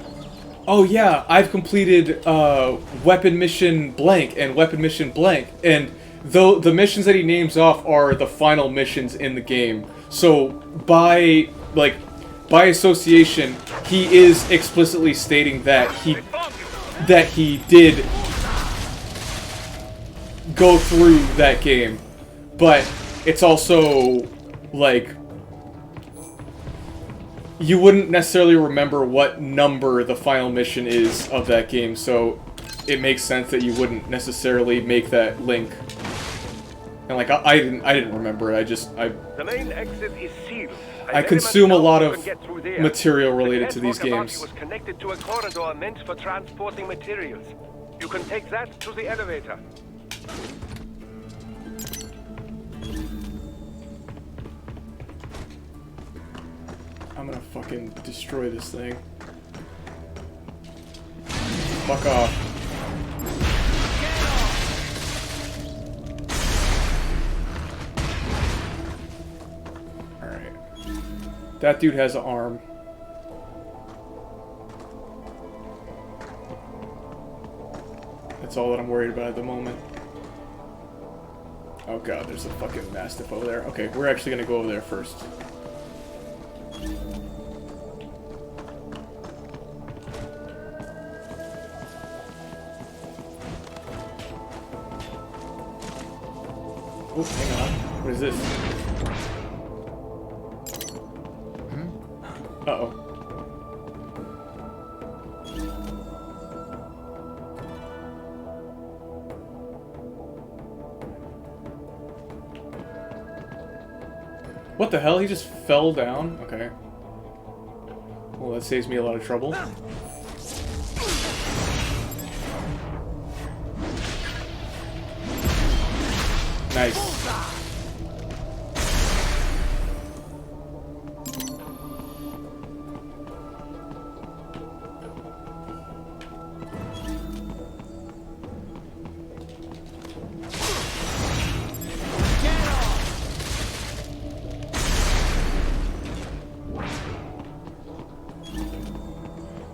"Oh yeah, I've completed weapon mission blank and weapon mission blank," and though the missions that he names off are the final missions in the game, so by association, he is explicitly stating that he did go through that game. But it's also like, you wouldn't necessarily remember what number the final mission is of that game, so it makes sense that you wouldn't necessarily make that link. And like, I didn't remember it. The main exit is sealed. I consume a lot of material related to these games. Was connected to a corridor meant for transporting materials. You can take that to the elevator. I'm gonna fucking destroy this thing. Fuck off. That dude has an arm. That's all that I'm worried about at the moment. Oh god, there's a fucking Mastiff over there. Okay, we're actually gonna go over there first. Oh, hang on. What is this? Uh-oh. What the hell? He just fell down? Okay. Well, that saves me a lot of trouble. Nice.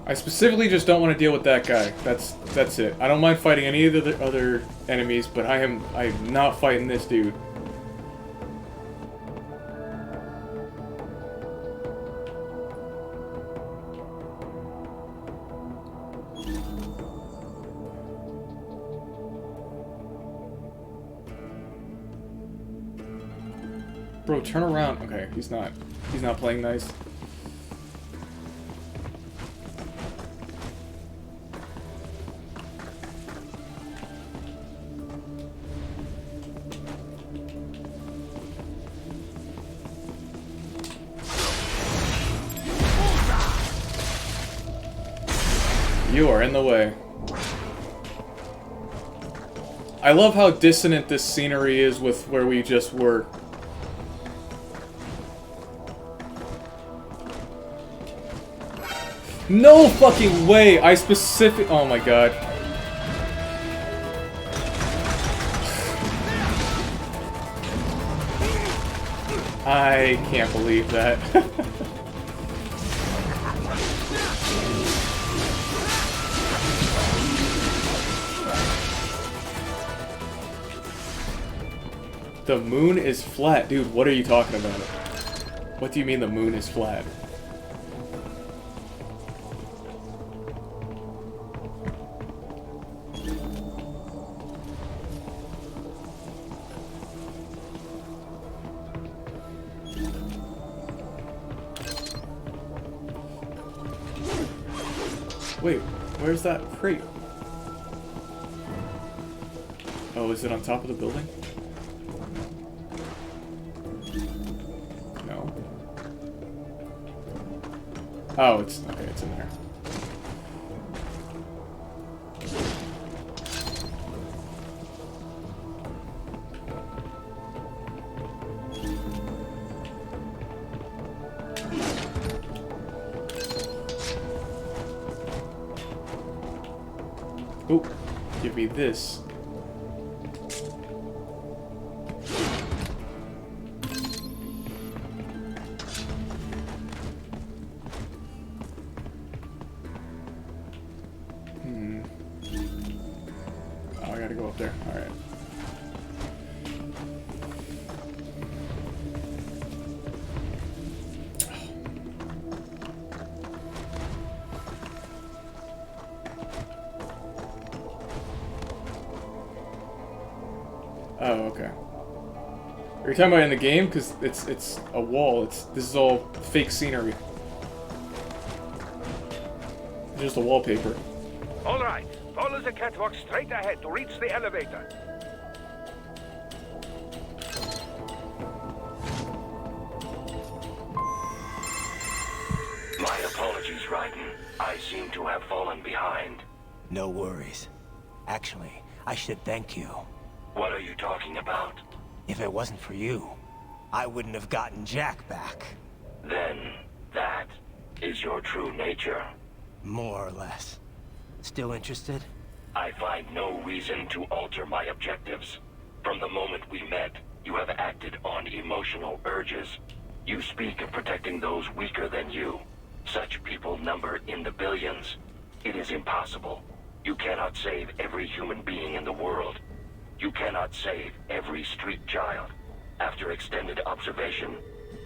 I specifically just don't want to deal with that guy. That's it. I don't mind fighting any of the other enemies, but I'm not fighting this dude. Bro, turn around. Okay, he's not playing nice. You are in the way. I love how dissonant this scenery is with where we just were. No fucking way! Oh my god. I can't believe that. The moon is flat. Dude, what are you talking about? What do you mean the moon is flat? Wait, where's that crate? Oh, is it on top of the building? No. Oh, it's okay, it's in there. Oh, give me this. Oh, I gotta go up there. Alright. Oh, okay. Are you talking about in the game? Because it's a wall. This is all fake scenery. It's just a wallpaper. All right. Follow the catwalk straight ahead to reach the elevator. My apologies, Raiden. I seem to have fallen behind. No worries. Actually, I should thank you. What are you talking about? If it wasn't for you, I wouldn't have gotten Jack back. Then, that is your true nature. More or less. Still interested? I find no reason to alter my objectives. From the moment we met, you have acted on emotional urges. You speak of protecting those weaker than you. Such people number in the billions. It is impossible. You cannot save every human being in the world. You cannot save every street child. After extended observation,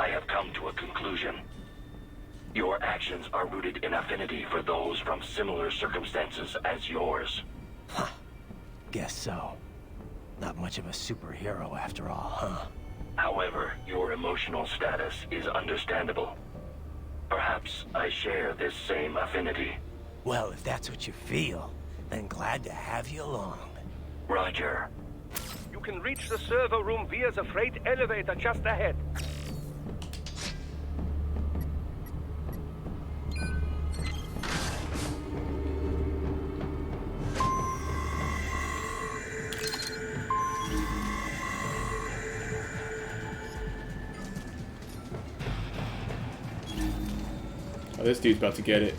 I have come to a conclusion. Your actions are rooted in affinity for those from similar circumstances as yours. Huh. Guess so. Not much of a superhero after all, huh? However, your emotional status is understandable. Perhaps I share this same affinity. Well, if that's what you feel, then glad to have you along. Roger. You can reach the server room via the freight elevator just ahead. Oh, this dude's about to get it.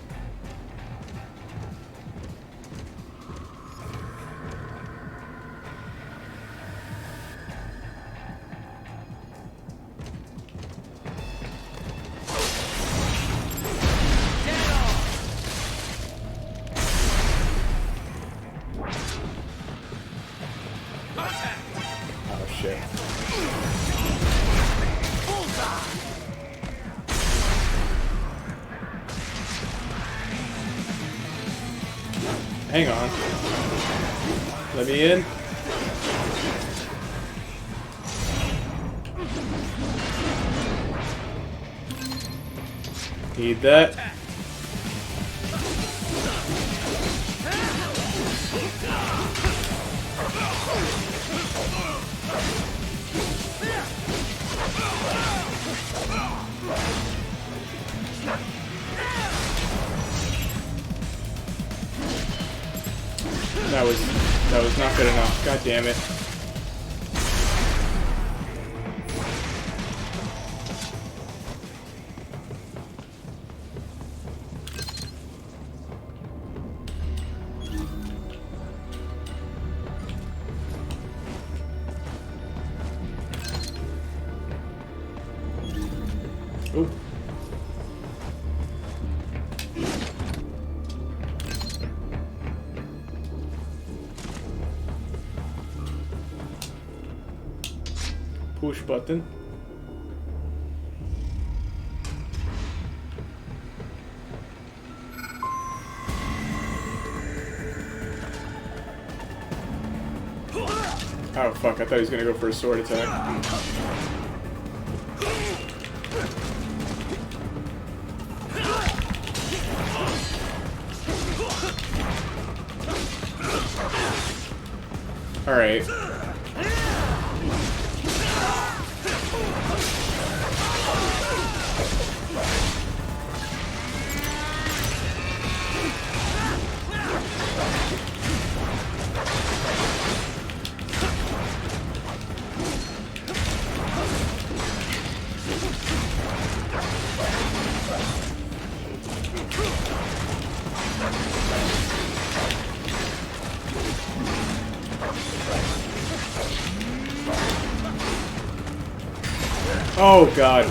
Oh shit. Hang on. Let me in. Need that. That was not good enough. God damn it. push button. Oh fuck, I thought he was gonna go for a sword attack. Alright. Oh god.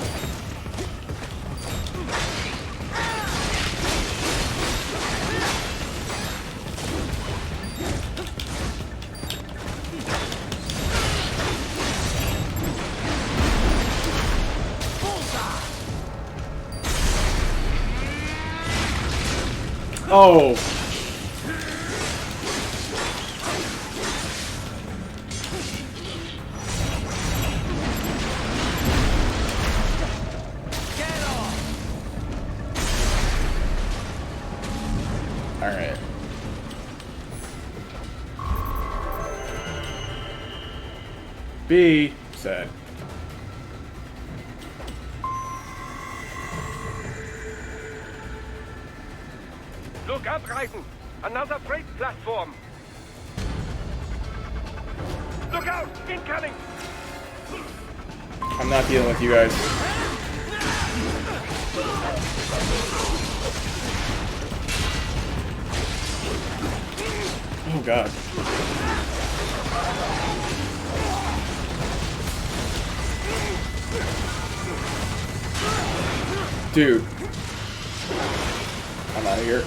Oh. Alright. B said. Look up, Raiden! Another freight platform! Look out! Incoming! I'm not dealing with you guys. Oh god. Dude. I'm out of here.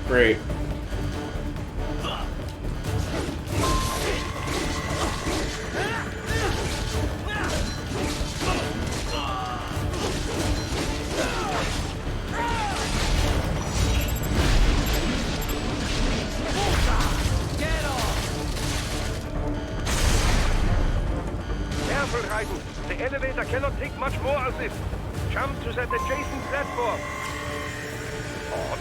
Great. Careful, Raiden. The elevator cannot take much more of this. Jump to that adjacent platform. Odd.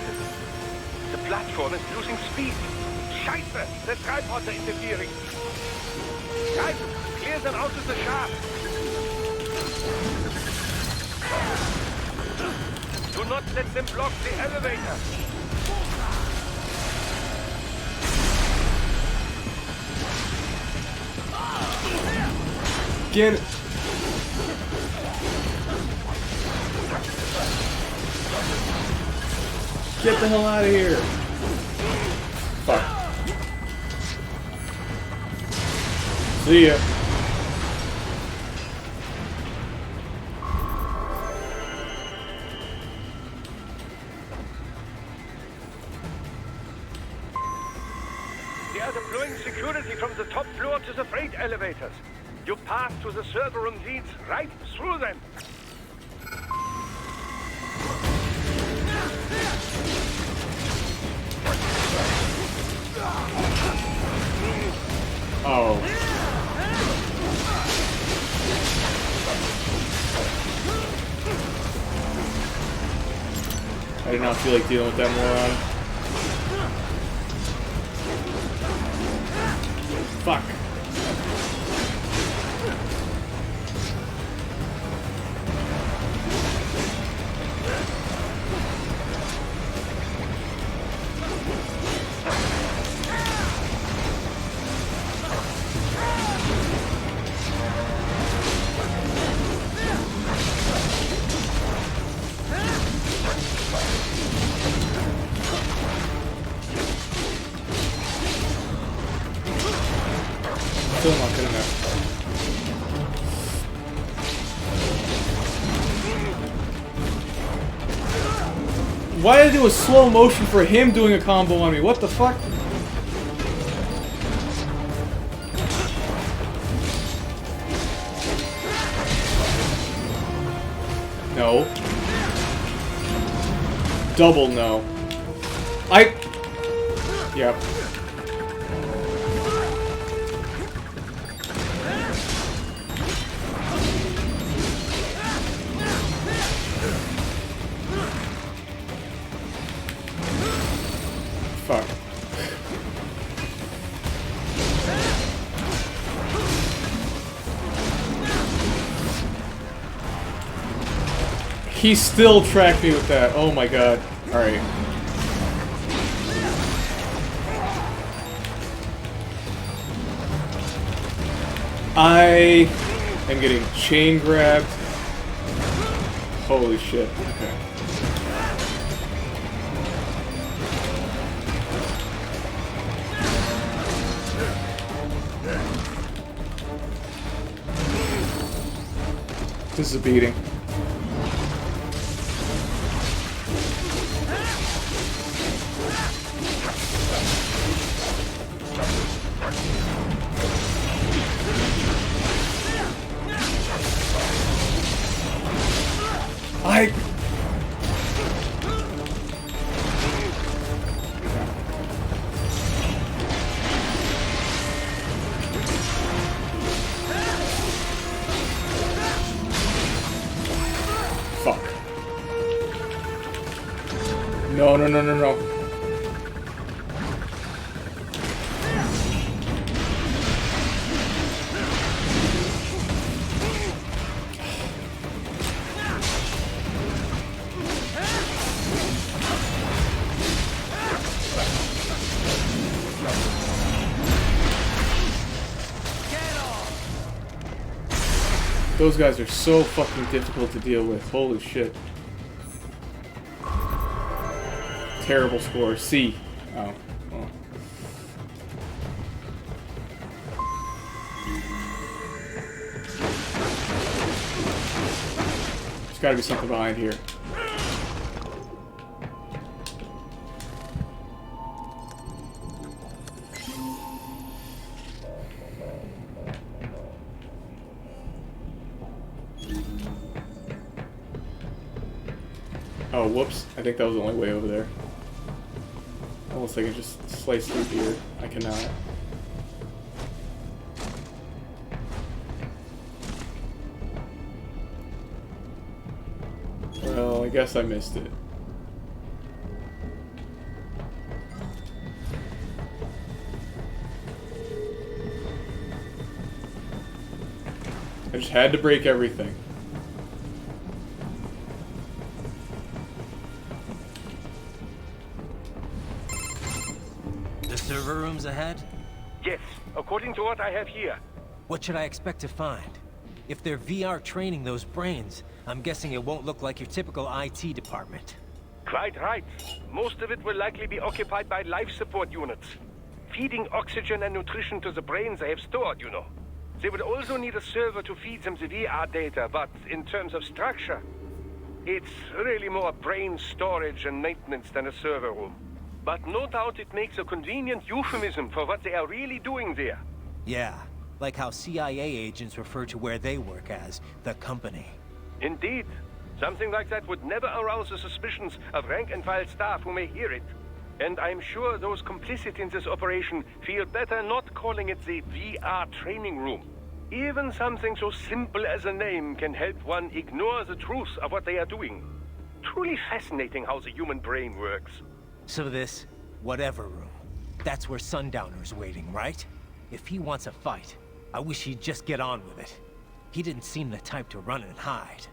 The platform is losing speed. Scheiße! The tripods are interfering. Raiden, clear them out of the shaft. Do not let them block the elevator. Get it. Get the hell out of here. Fuck. See ya. They are deploying security from the top floor to the freight elevators. Your path to the server room leads right through them. Oh. feel like dealing with that moron. Fuck. Still not good enough. Why did I do a slow motion for him doing a combo on me? What the fuck? No. Double no. Yep. Fuck. He still tracked me with that. Oh my god. Alright. I am getting chain grabbed. Holy shit. Okay. This is a beating. Fuck. No, no, no, no, no. Those guys are so fucking difficult to deal with. Holy shit. Terrible score. C. Oh. Well. There's gotta be something behind here. Oh, whoops. I think that was the only way over there. Unless I can just slice through here. I cannot. Well, I guess I missed it. I just had to break everything. Server rooms ahead? Yes, according to what I have here. What should I expect to find? If they're VR training those brains, I'm guessing it won't look like your typical IT department. Quite right. Most of it will likely be occupied by life support units. Feeding oxygen and nutrition to the brains they have stored, you know. They will also need a server to feed them the VR data, but in terms of structure, it's really more brain storage and maintenance than a server room. But no doubt it makes a convenient euphemism for what they are really doing there. Yeah, like how CIA agents refer to where they work as the company. Indeed. Something like that would never arouse the suspicions of rank-and-file staff who may hear it. And I'm sure those complicit in this operation feel better not calling it the VR training room. Even something so simple as a name can help one ignore the truth of what they are doing. Truly fascinating how the human brain works. So this, whatever room, that's where Sundowner's waiting, right? If he wants a fight, I wish he'd just get on with it. He didn't seem the type to run and hide.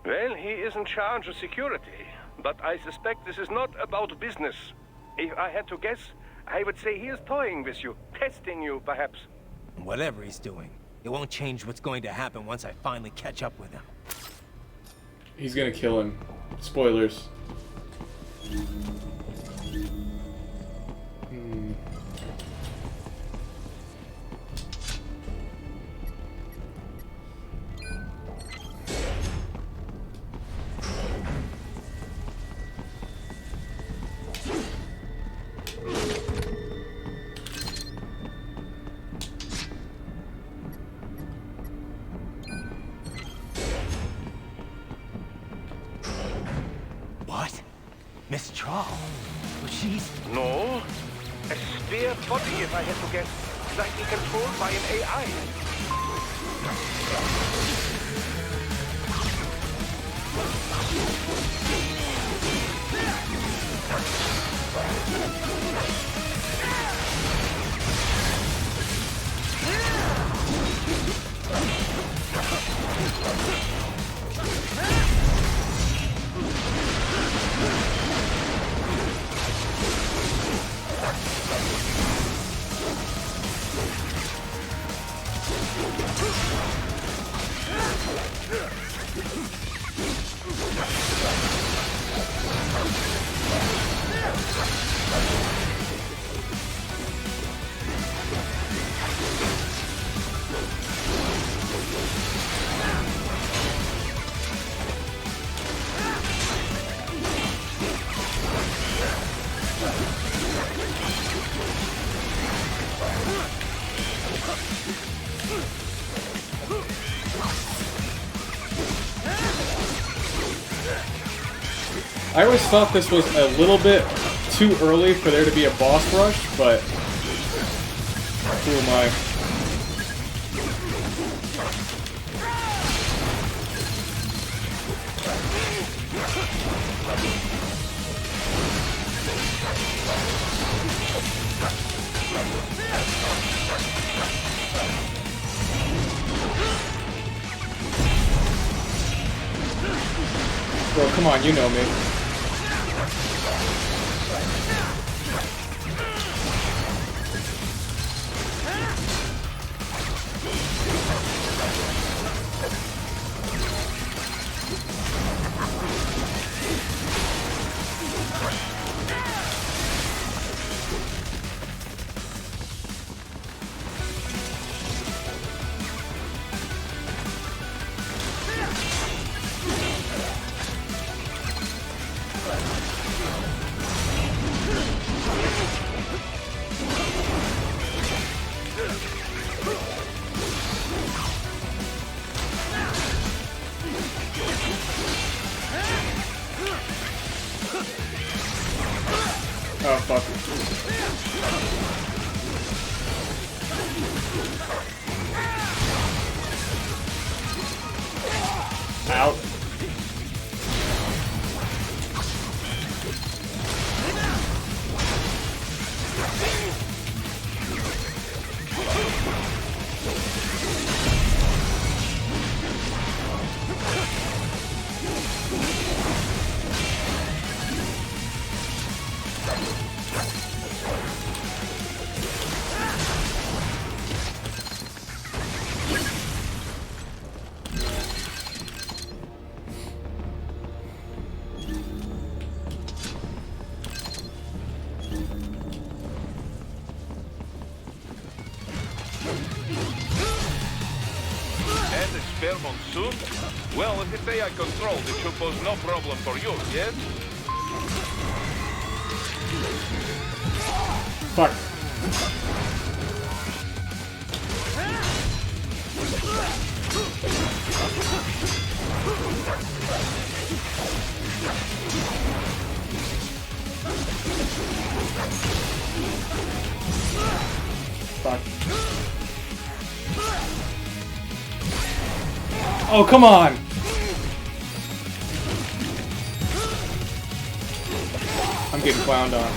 Well, he is in charge of security, but I suspect this is not about business. If I had to guess, I would say he is toying with you, testing you, perhaps. Whatever he's doing, it won't change what's going to happen once I finally catch up with him. He's gonna kill him. Spoilers. What? Miss Trawl? She's... No. A spare body, if I had to guess. Likely controlled by an AI. I always thought this was a little bit too early for there to be a boss rush, but who am I? Bro, come on, you know me. Oh, fuck. Out. And a spare monsoon? Well, if it's AI controlled, it should pose no problem for you, yes? Fuck. Fuck. Oh, come on! getting clowned on.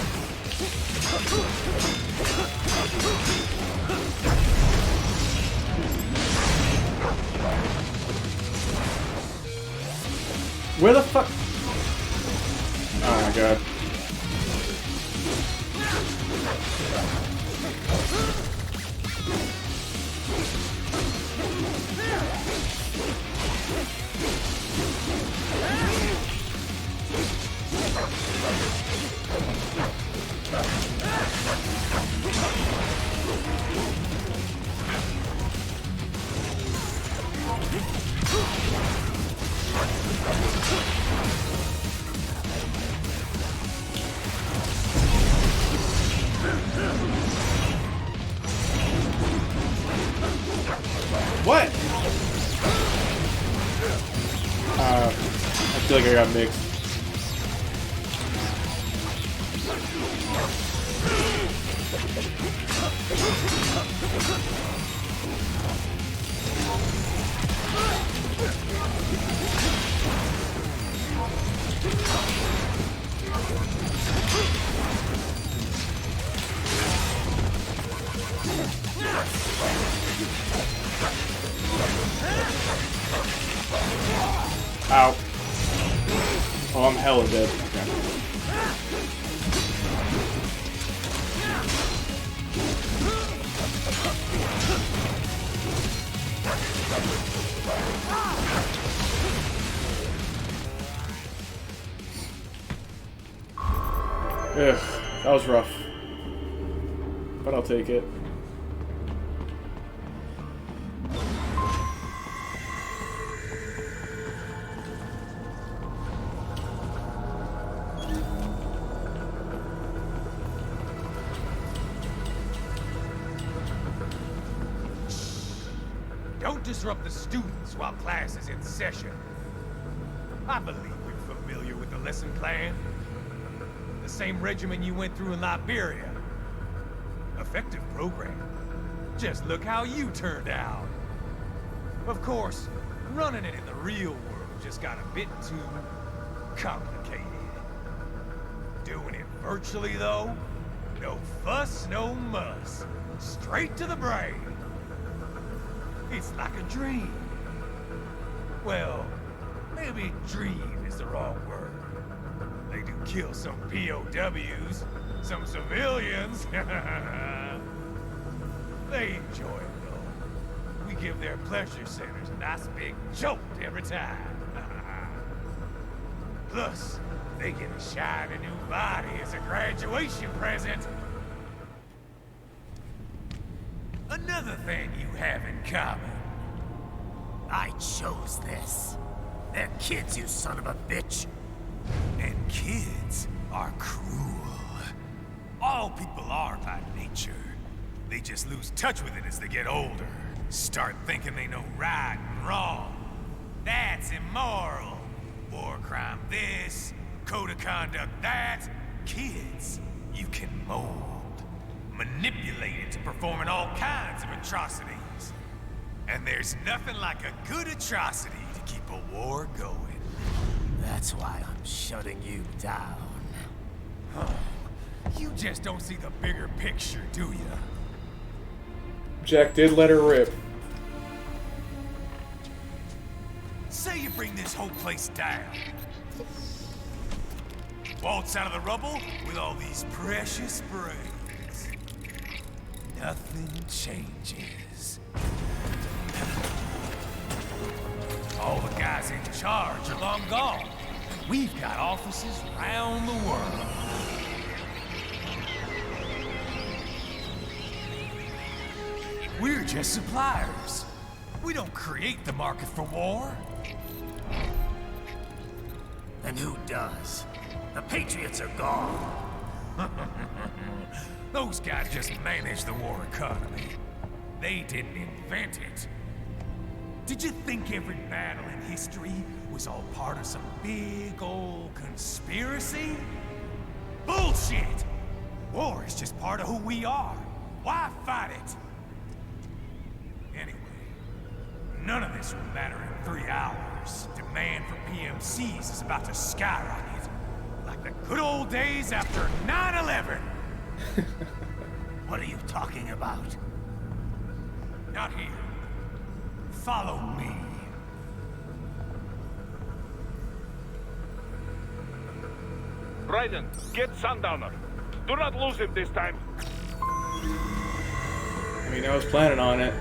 Where the fuck? Oh my god. What? I feel like I got mixed. Ow. Oh, I'm hella dead. Okay. Ugh, that was rough. But I'll take it. Don't disrupt the students while class is in session. I believe you're familiar with the lesson plan. The same regimen you went through in Liberia. Effective program. Just look how you turned out. Of course, running it in the real world just got a bit too complicated. Doing it virtually, though, no fuss, no muss. Straight to the brain. It's like a dream. Well, maybe dream is the wrong word. They do kill some POWs, some civilians. They enjoy it, though. We give their pleasure centers a nice big jolt every time. Plus, they get a shiny new body as a graduation present. Another thing you have in common. I chose this. They're kids, you son of a bitch. And kids are cruel. All people are by nature. They just lose touch with it as they get older. Start thinking they know right and wrong. That's immoral. War crime this, code of conduct that. Kids, you can mold. Manipulated to performing all kinds of atrocities. And there's nothing like a good atrocity to keep a war going. That's why I'm shutting you down. You just don't see the bigger picture, do you? Jack did let her rip. Say you bring this whole place down. Waltz out of the rubble with all these precious brains. Nothing changes. All the guys in charge are long gone. We've got offices around the world. We're just suppliers. We don't create the market for war. And who does? The Patriots are gone. Those guys just manage the war economy. They didn't invent it. Did you think every battle in history was all part of some big old conspiracy? Bullshit! War is just part of who we are. Why fight it? Anyway, none of this will matter in 3 hours. Demand for PMCs is about to skyrocket. Like The good old days after 9/11. What are you talking about? Not here. Follow me. Raiden, get Sundowner. Do not lose him this time. I mean, I was planning on it.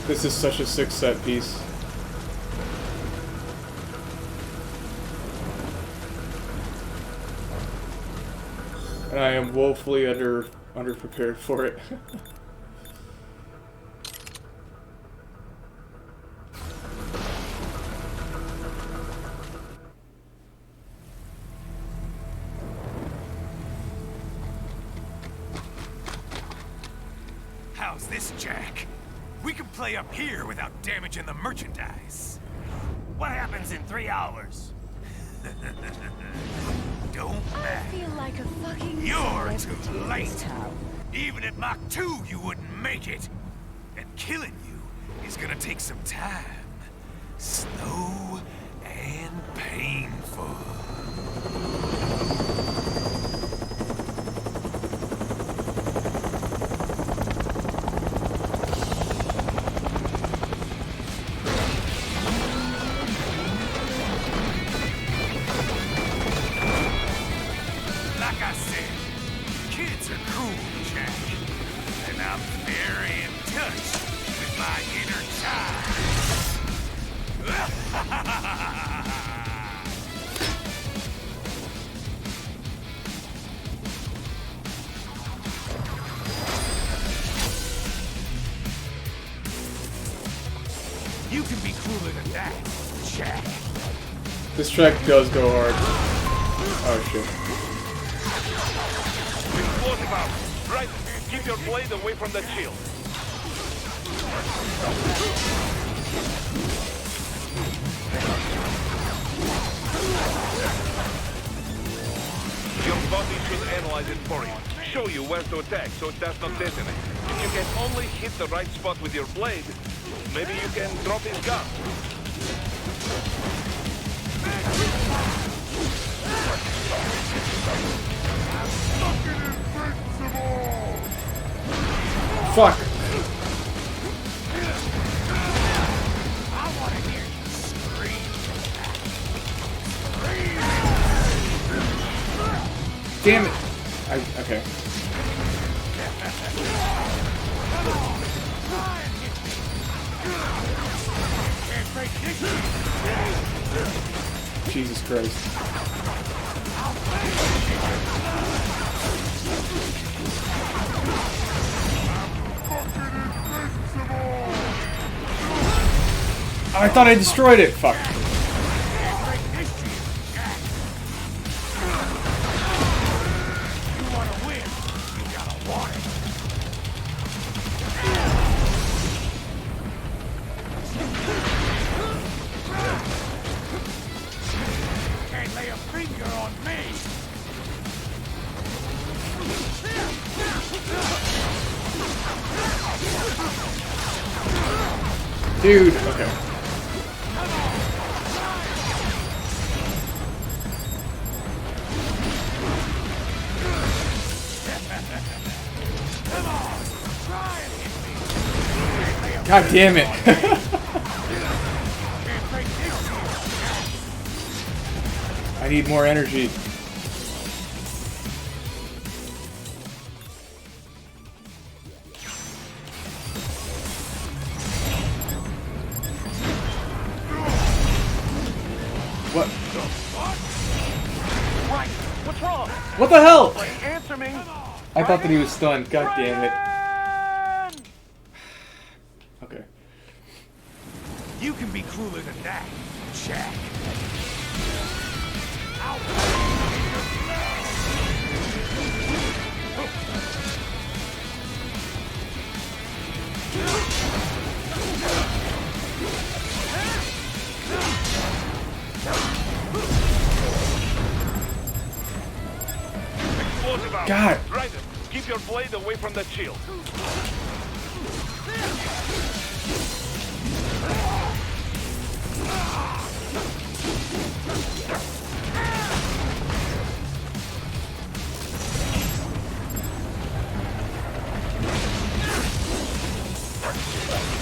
This is such a sick set piece. And I am woefully underprepared for it. How's this, Jack? We can play up here without damaging the merchandise. What happens in 3 hours? Don't matter. I feel like a fucking You're too celebrity in late. this town. Even at Mach 2, you wouldn't make it. And killing you is gonna take some time. Slow and painful. Like I said, kids are cool, Jack. And I'm very in touch with my inner child. You can be cooler than that, Jack. This track does go hard. Oh shit. Explosive out. Right, keep your blade away from that shield. Your body should analyze it for you. Show you where to attack so it does not detonate. If you can only hit the right spot with your blade, maybe you can drop his gun. Fuck. Damn it. Okay. Jesus Christ. I thought I destroyed it. Fuck. Can't lay a finger on me. Dude, okay. God damn it. I need more energy. What? Right, what's wrong? What the hell? Answer me. I thought that he was stunned. God damn it. Okay. You can be cooler than that, Jack. God. Ryder, keep your blade away from that shield.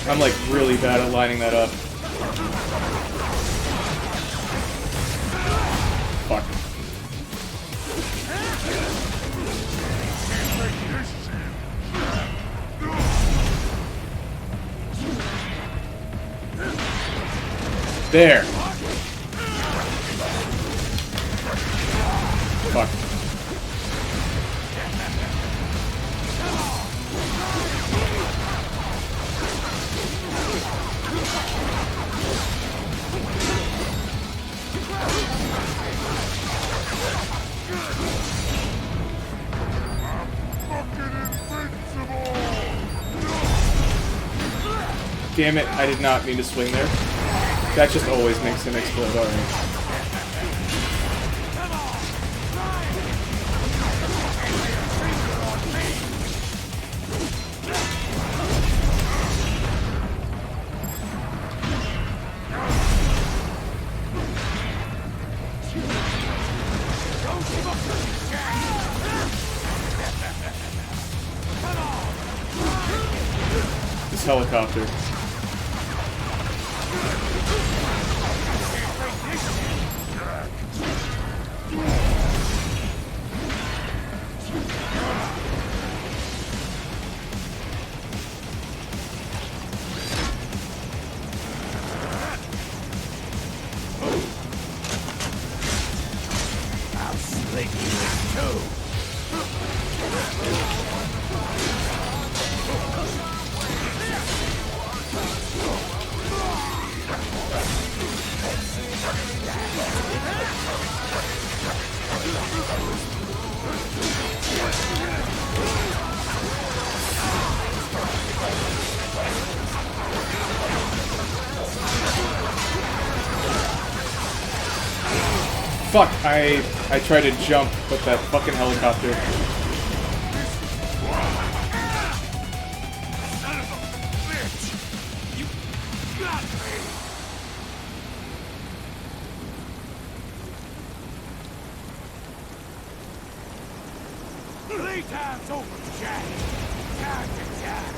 I'm like really bad at lining that up. Fuck. There. Fuck. Damn it, I did not mean to swing there. That just always makes him explode, alright. This helicopter. I'll slick you in two. Fuck, I tried to jump, but that fucking helicopter. Son of a bitch! You got me! Playtime's over, Jack! Time to die!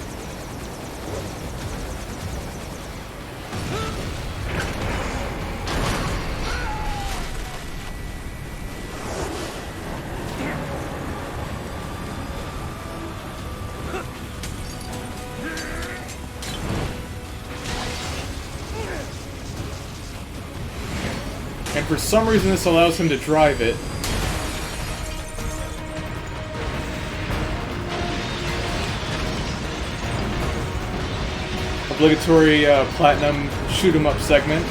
And for some reason this allows him to drive it. Obligatory platinum shoot 'em up segment.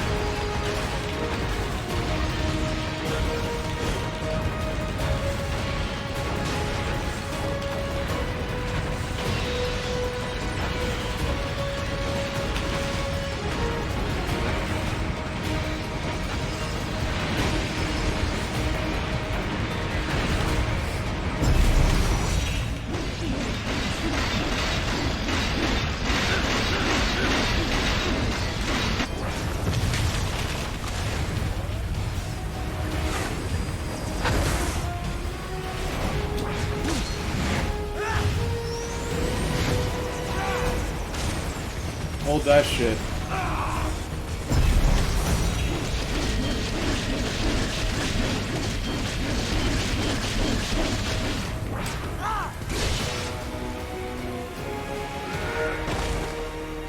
Hold that shit.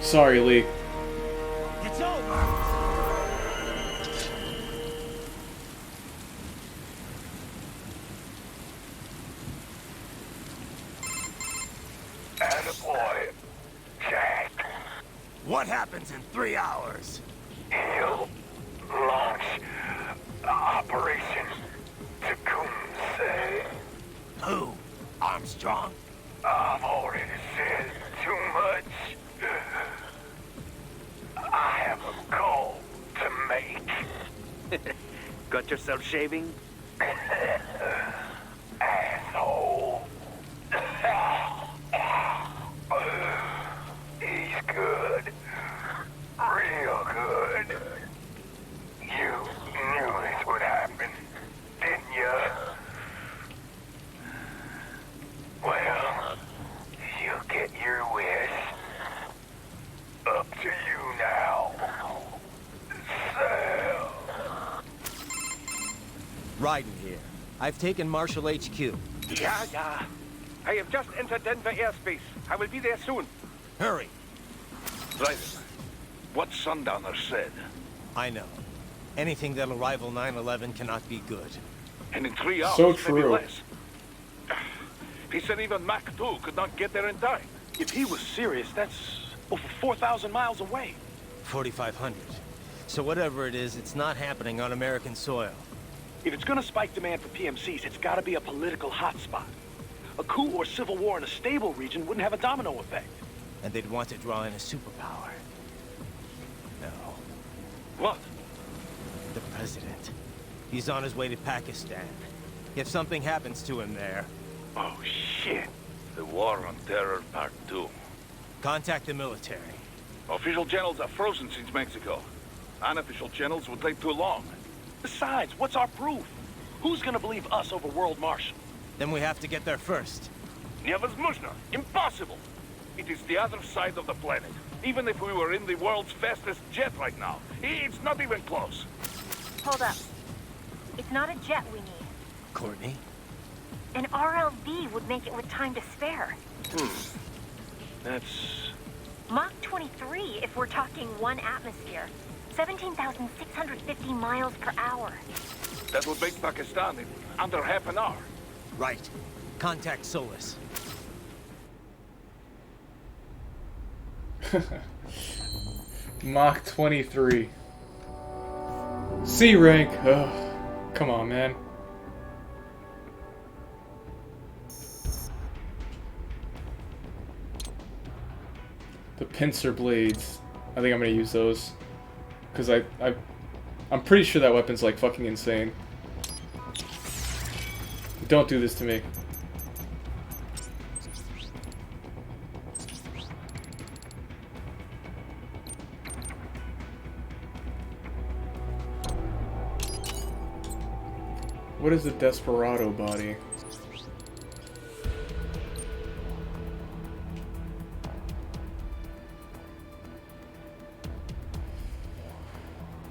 Sorry, Lee. It's over! Attaboy, Jack. What happens in 3 hours? He'll launch Operation Tecumseh. Who? Armstrong? I've already said too much. I have a call to make. Got yourself shaving? Asshole. Raiden here. I've taken Marshall HQ. Yeah. I have just entered Denver airspace. I will be there soon. Hurry. Raiden, what Sundowner said. I know. Anything that'll rival 9/11 cannot be good. And in 3 hours, So maybe true. less. He said even Mach 2 could not get there in time. If he was serious, that's over 4,000 miles away. 4,500. So whatever it is, it's not happening on American soil. If it's gonna spike demand for PMCs, it's gotta be a political hotspot. A coup or civil war in a stable region wouldn't have a domino effect. And they'd want to draw in a superpower. No. What? The president. He's on his way to Pakistan. If something happens to him there... Oh, shit. The War on Terror Part 2. Contact the military. Official channels are frozen since Mexico. Unofficial channels would take too long. Besides, what's our proof? Who's gonna believe us over World Marshal? Then we have to get there first. Невозможно. Impossible. It is the other side of the planet. Even if we were in the world's fastest jet right now, it's not even close. Hold up. It's not a jet we need. Courtney? An RLV would make it with time to spare. That's... Mach 23 if we're talking 1 atmosphere. 17,650 miles per hour. That would make Pakistan in under half an hour. Right. Contact Solus. Mach 23. C rank. Ugh. Come on, man. The pincer blades. I think I'm gonna use those. Because I'm pretty sure that weapon's like fucking insane. Don't do this to me. What is a Desperado body?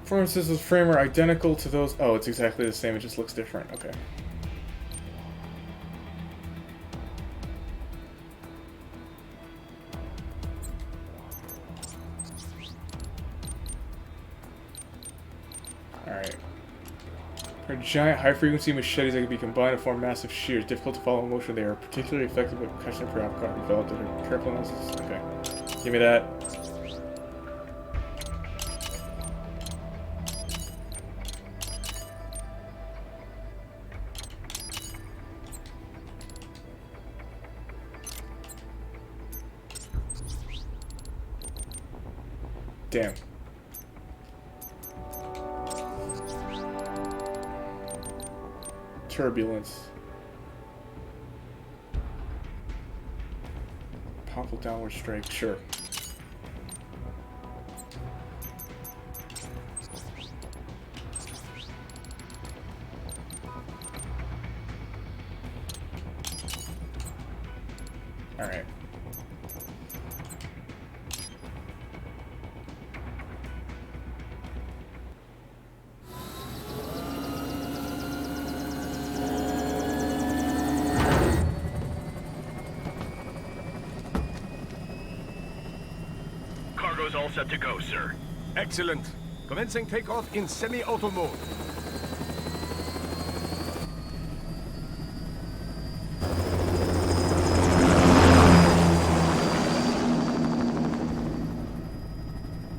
Performance systems frame are identical to those. Oh, it's exactly the same. It just looks different. Okay. Alright. For giant high-frequency machetes that can be combined to form massive shears, difficult to follow in motion, they are particularly effective at catching prey off guard. Developed under careful analysis. Okay. Give me that. Damn. Turbulence. Powerful downward strike, sure. Alright. Cargo's all set to go, sir. Excellent. Commencing takeoff in semi-auto mode.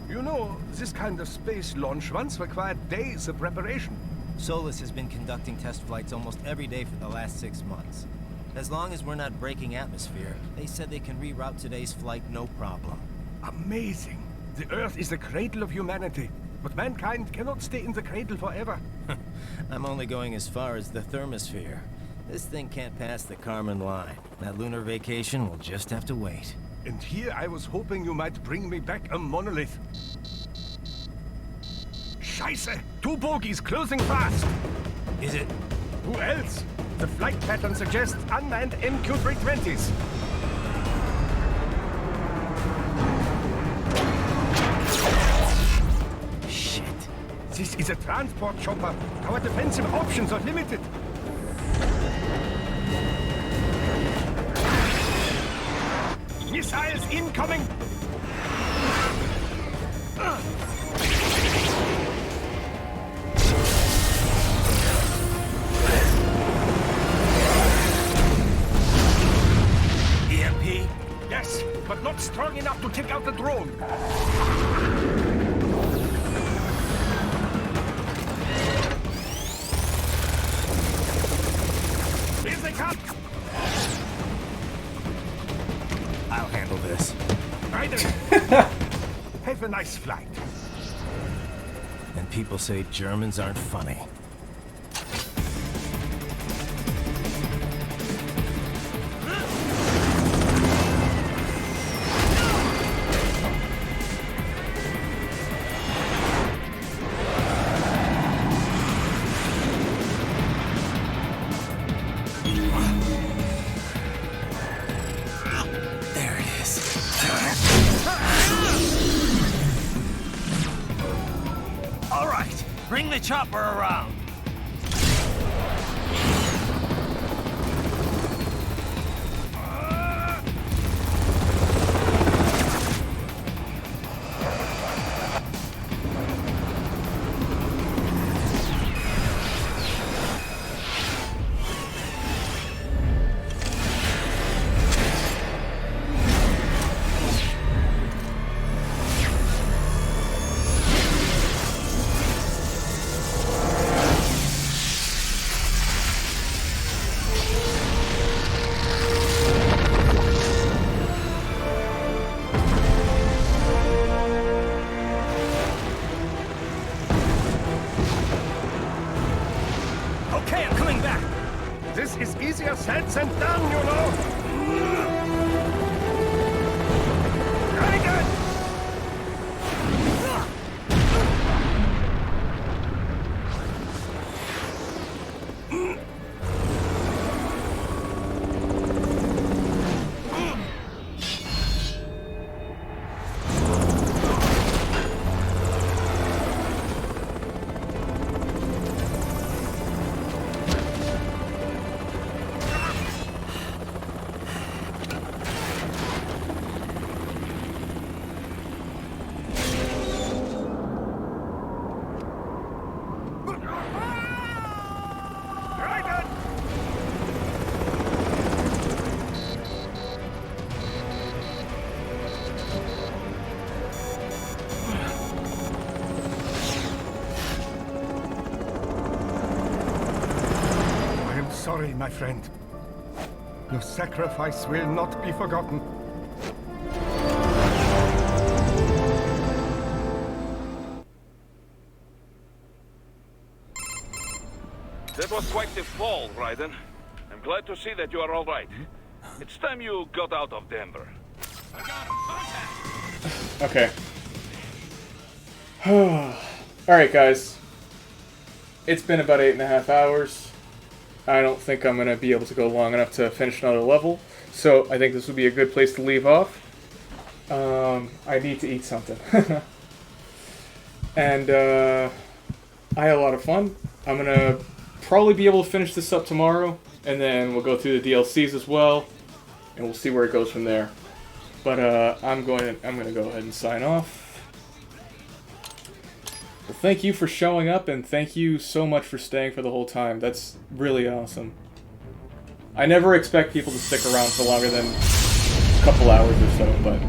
You know, this kind of space launch once required days of preparation. Solus has been conducting test flights almost every day for the last 6 months. As long as we're not breaking atmosphere, they said they can reroute today's flight no problem. Amazing. The Earth is the cradle of humanity, but mankind cannot stay in the cradle forever. I'm only going as far as the thermosphere. This thing can't pass the Kármán line. That lunar vacation will just have to wait. And here I was hoping you might bring me back a monolith. Scheiße! 2 bogies closing fast! Is it? Who else? The flight pattern suggests unmanned MQ-320s. Shit. This is a transport chopper. Our defensive options are limited. Missiles incoming! EMP? Yes, but not strong enough to take out the drone. Here they come! I'll handle this. Ryder! Have a nice flight. And people say Germans aren't funny. There it is. All right, bring the chopper around. Okay, I'm coming back. This is easier said than done, you know. Very good. Sorry, my friend. Your sacrifice will not be forgotten. That was quite the fall, Raiden. I'm glad to see that you are all right. It's time you got out of Denver. Okay. Alright, guys. It's been about 8.5 hours. I don't think I'm going to be able to go long enough to finish another level, so I think this would be a good place to leave off. I need to eat something. And I had a lot of fun. I'm going to probably be able to finish this up tomorrow, and then we'll go through the DLCs as well, and we'll see where it goes from there. But I'm going to go ahead and sign off. Well, thank you for showing up, and thank you so much for staying for the whole time. That's really awesome. I never expect people to stick around for longer than a couple hours or so, but...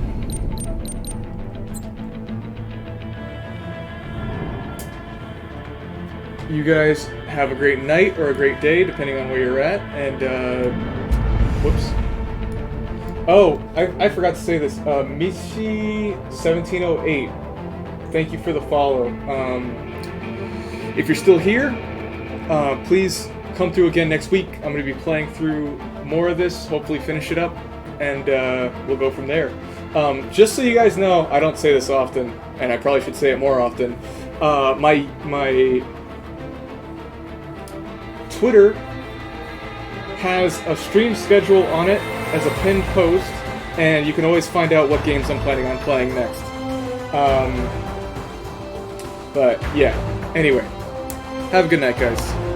You guys have a great night or a great day, depending on where you're at, and, whoops. Oh, I forgot to say this. Mishi1708. Thank you for the follow. If you're still here, please come through again next week. I'm going to be playing through more of this, hopefully finish it up, and we'll go from there. Just so you guys know, I don't say this often, and I probably should say it more often. My Twitter has a stream schedule on it as a pinned post, and you can always find out what games I'm planning on playing next. But yeah, Anyway, have a good night, guys.